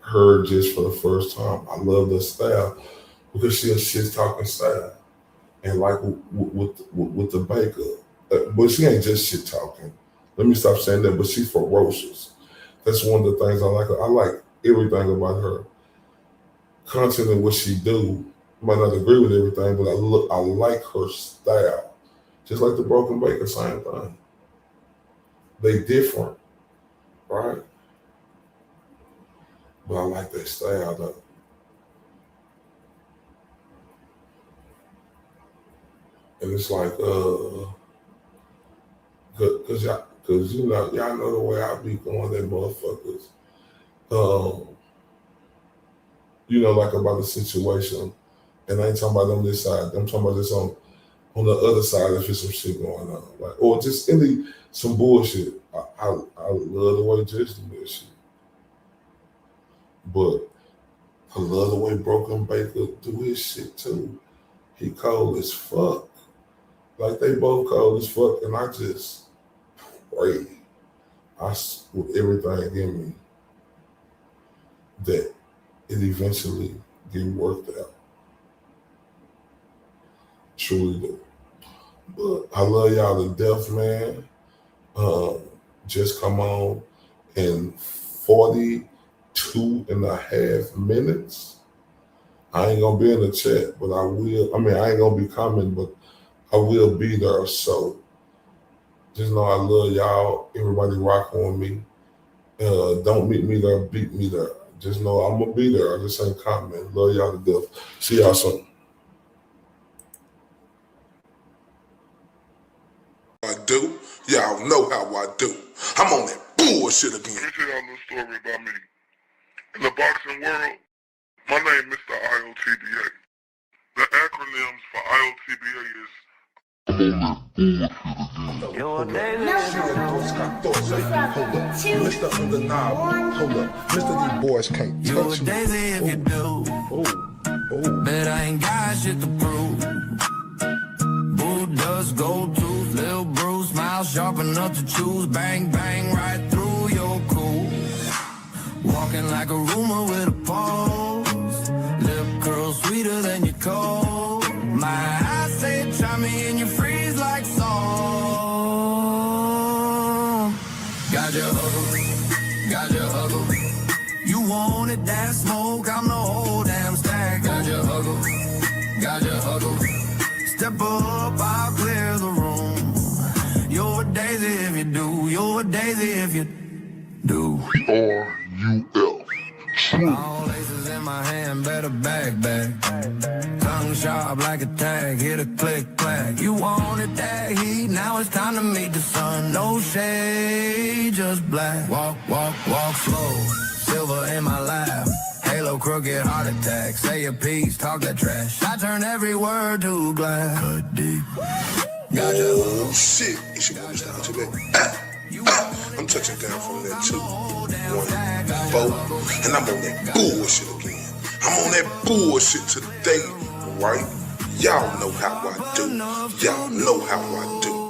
heard Gist for the first time, I loved her style, because she a shit talking style, and like with the baker, but she ain't just shit talking. Let me stop saying that. But she's ferocious. That's one of the things I like. I like everything about her content and what she do. Might not agree with everything, but I like her style. Just like the Broken Baker, same thing. They different, right? But I like their style though. And it's like, cause you know, y'all know the way I be going at motherfuckers. You know, like, about the situation. And I ain't talking about on this side. I'm talking about this on on the other side if there's some shit going on, like, or just some bullshit. I love the way Jess do that shit, but I love the way Broken Baker do his shit too. He cold as fuck. Like, they both cold as fuck, and I just pray, with everything in me, that it eventually get worked out. Truly do. But I love y'all to death, man. Just come on in 42 and a half minutes. I ain't gonna be in the chat, but I will. I mean, I ain't gonna be coming, but I will be there. So just know I love y'all. Everybody rock on me. Don't meet me there, beat me there. Just know I'm gonna be there. I just ain't coming. Love y'all to death. See y'all soon. I do. Y'all know how I do. I'm on that bullshit again. Let me tell y'all a little story about me. In the boxing world, my name is Mr. IOTBA. The acronyms for IOTBA is Mr. Undeniable. Hold up. Mr. These boys can't touch me. If you do, but I ain't got shit to prove. Boo does gold tooth, Lil Bruce, smile sharp enough to choose. Bang, bang, right through your cool. Walking like a rumor with a pulse. Lip curl sweeter than your cold. My eyes say try me and you freeze like salt. Got your huggle, got your huggle. You wanted that smoke, I'm the whole damn stack. Got your huggle, got your huggle. Step up, I'll clear the room. You're a daisy if you do, you're a daisy if you do. R-U-L. All aces in my hand, better back. Tongue sharp like a tag, hit a click, clack. You wanted that heat, now it's time to meet the sun. No shade, just black. Walk, walk, walk slow. Silver in my lap. Halo, crooked heart attack. Say a piece, talk that trash. I turn every word to glass. Cut deep. Got your shit. It's your boy, Sean Strickland. I'm touching down from that 2-1 vote, and I'm on that bullshit again. I'm on that bullshit today, right? Y'all know how I do. Y'all know how I do.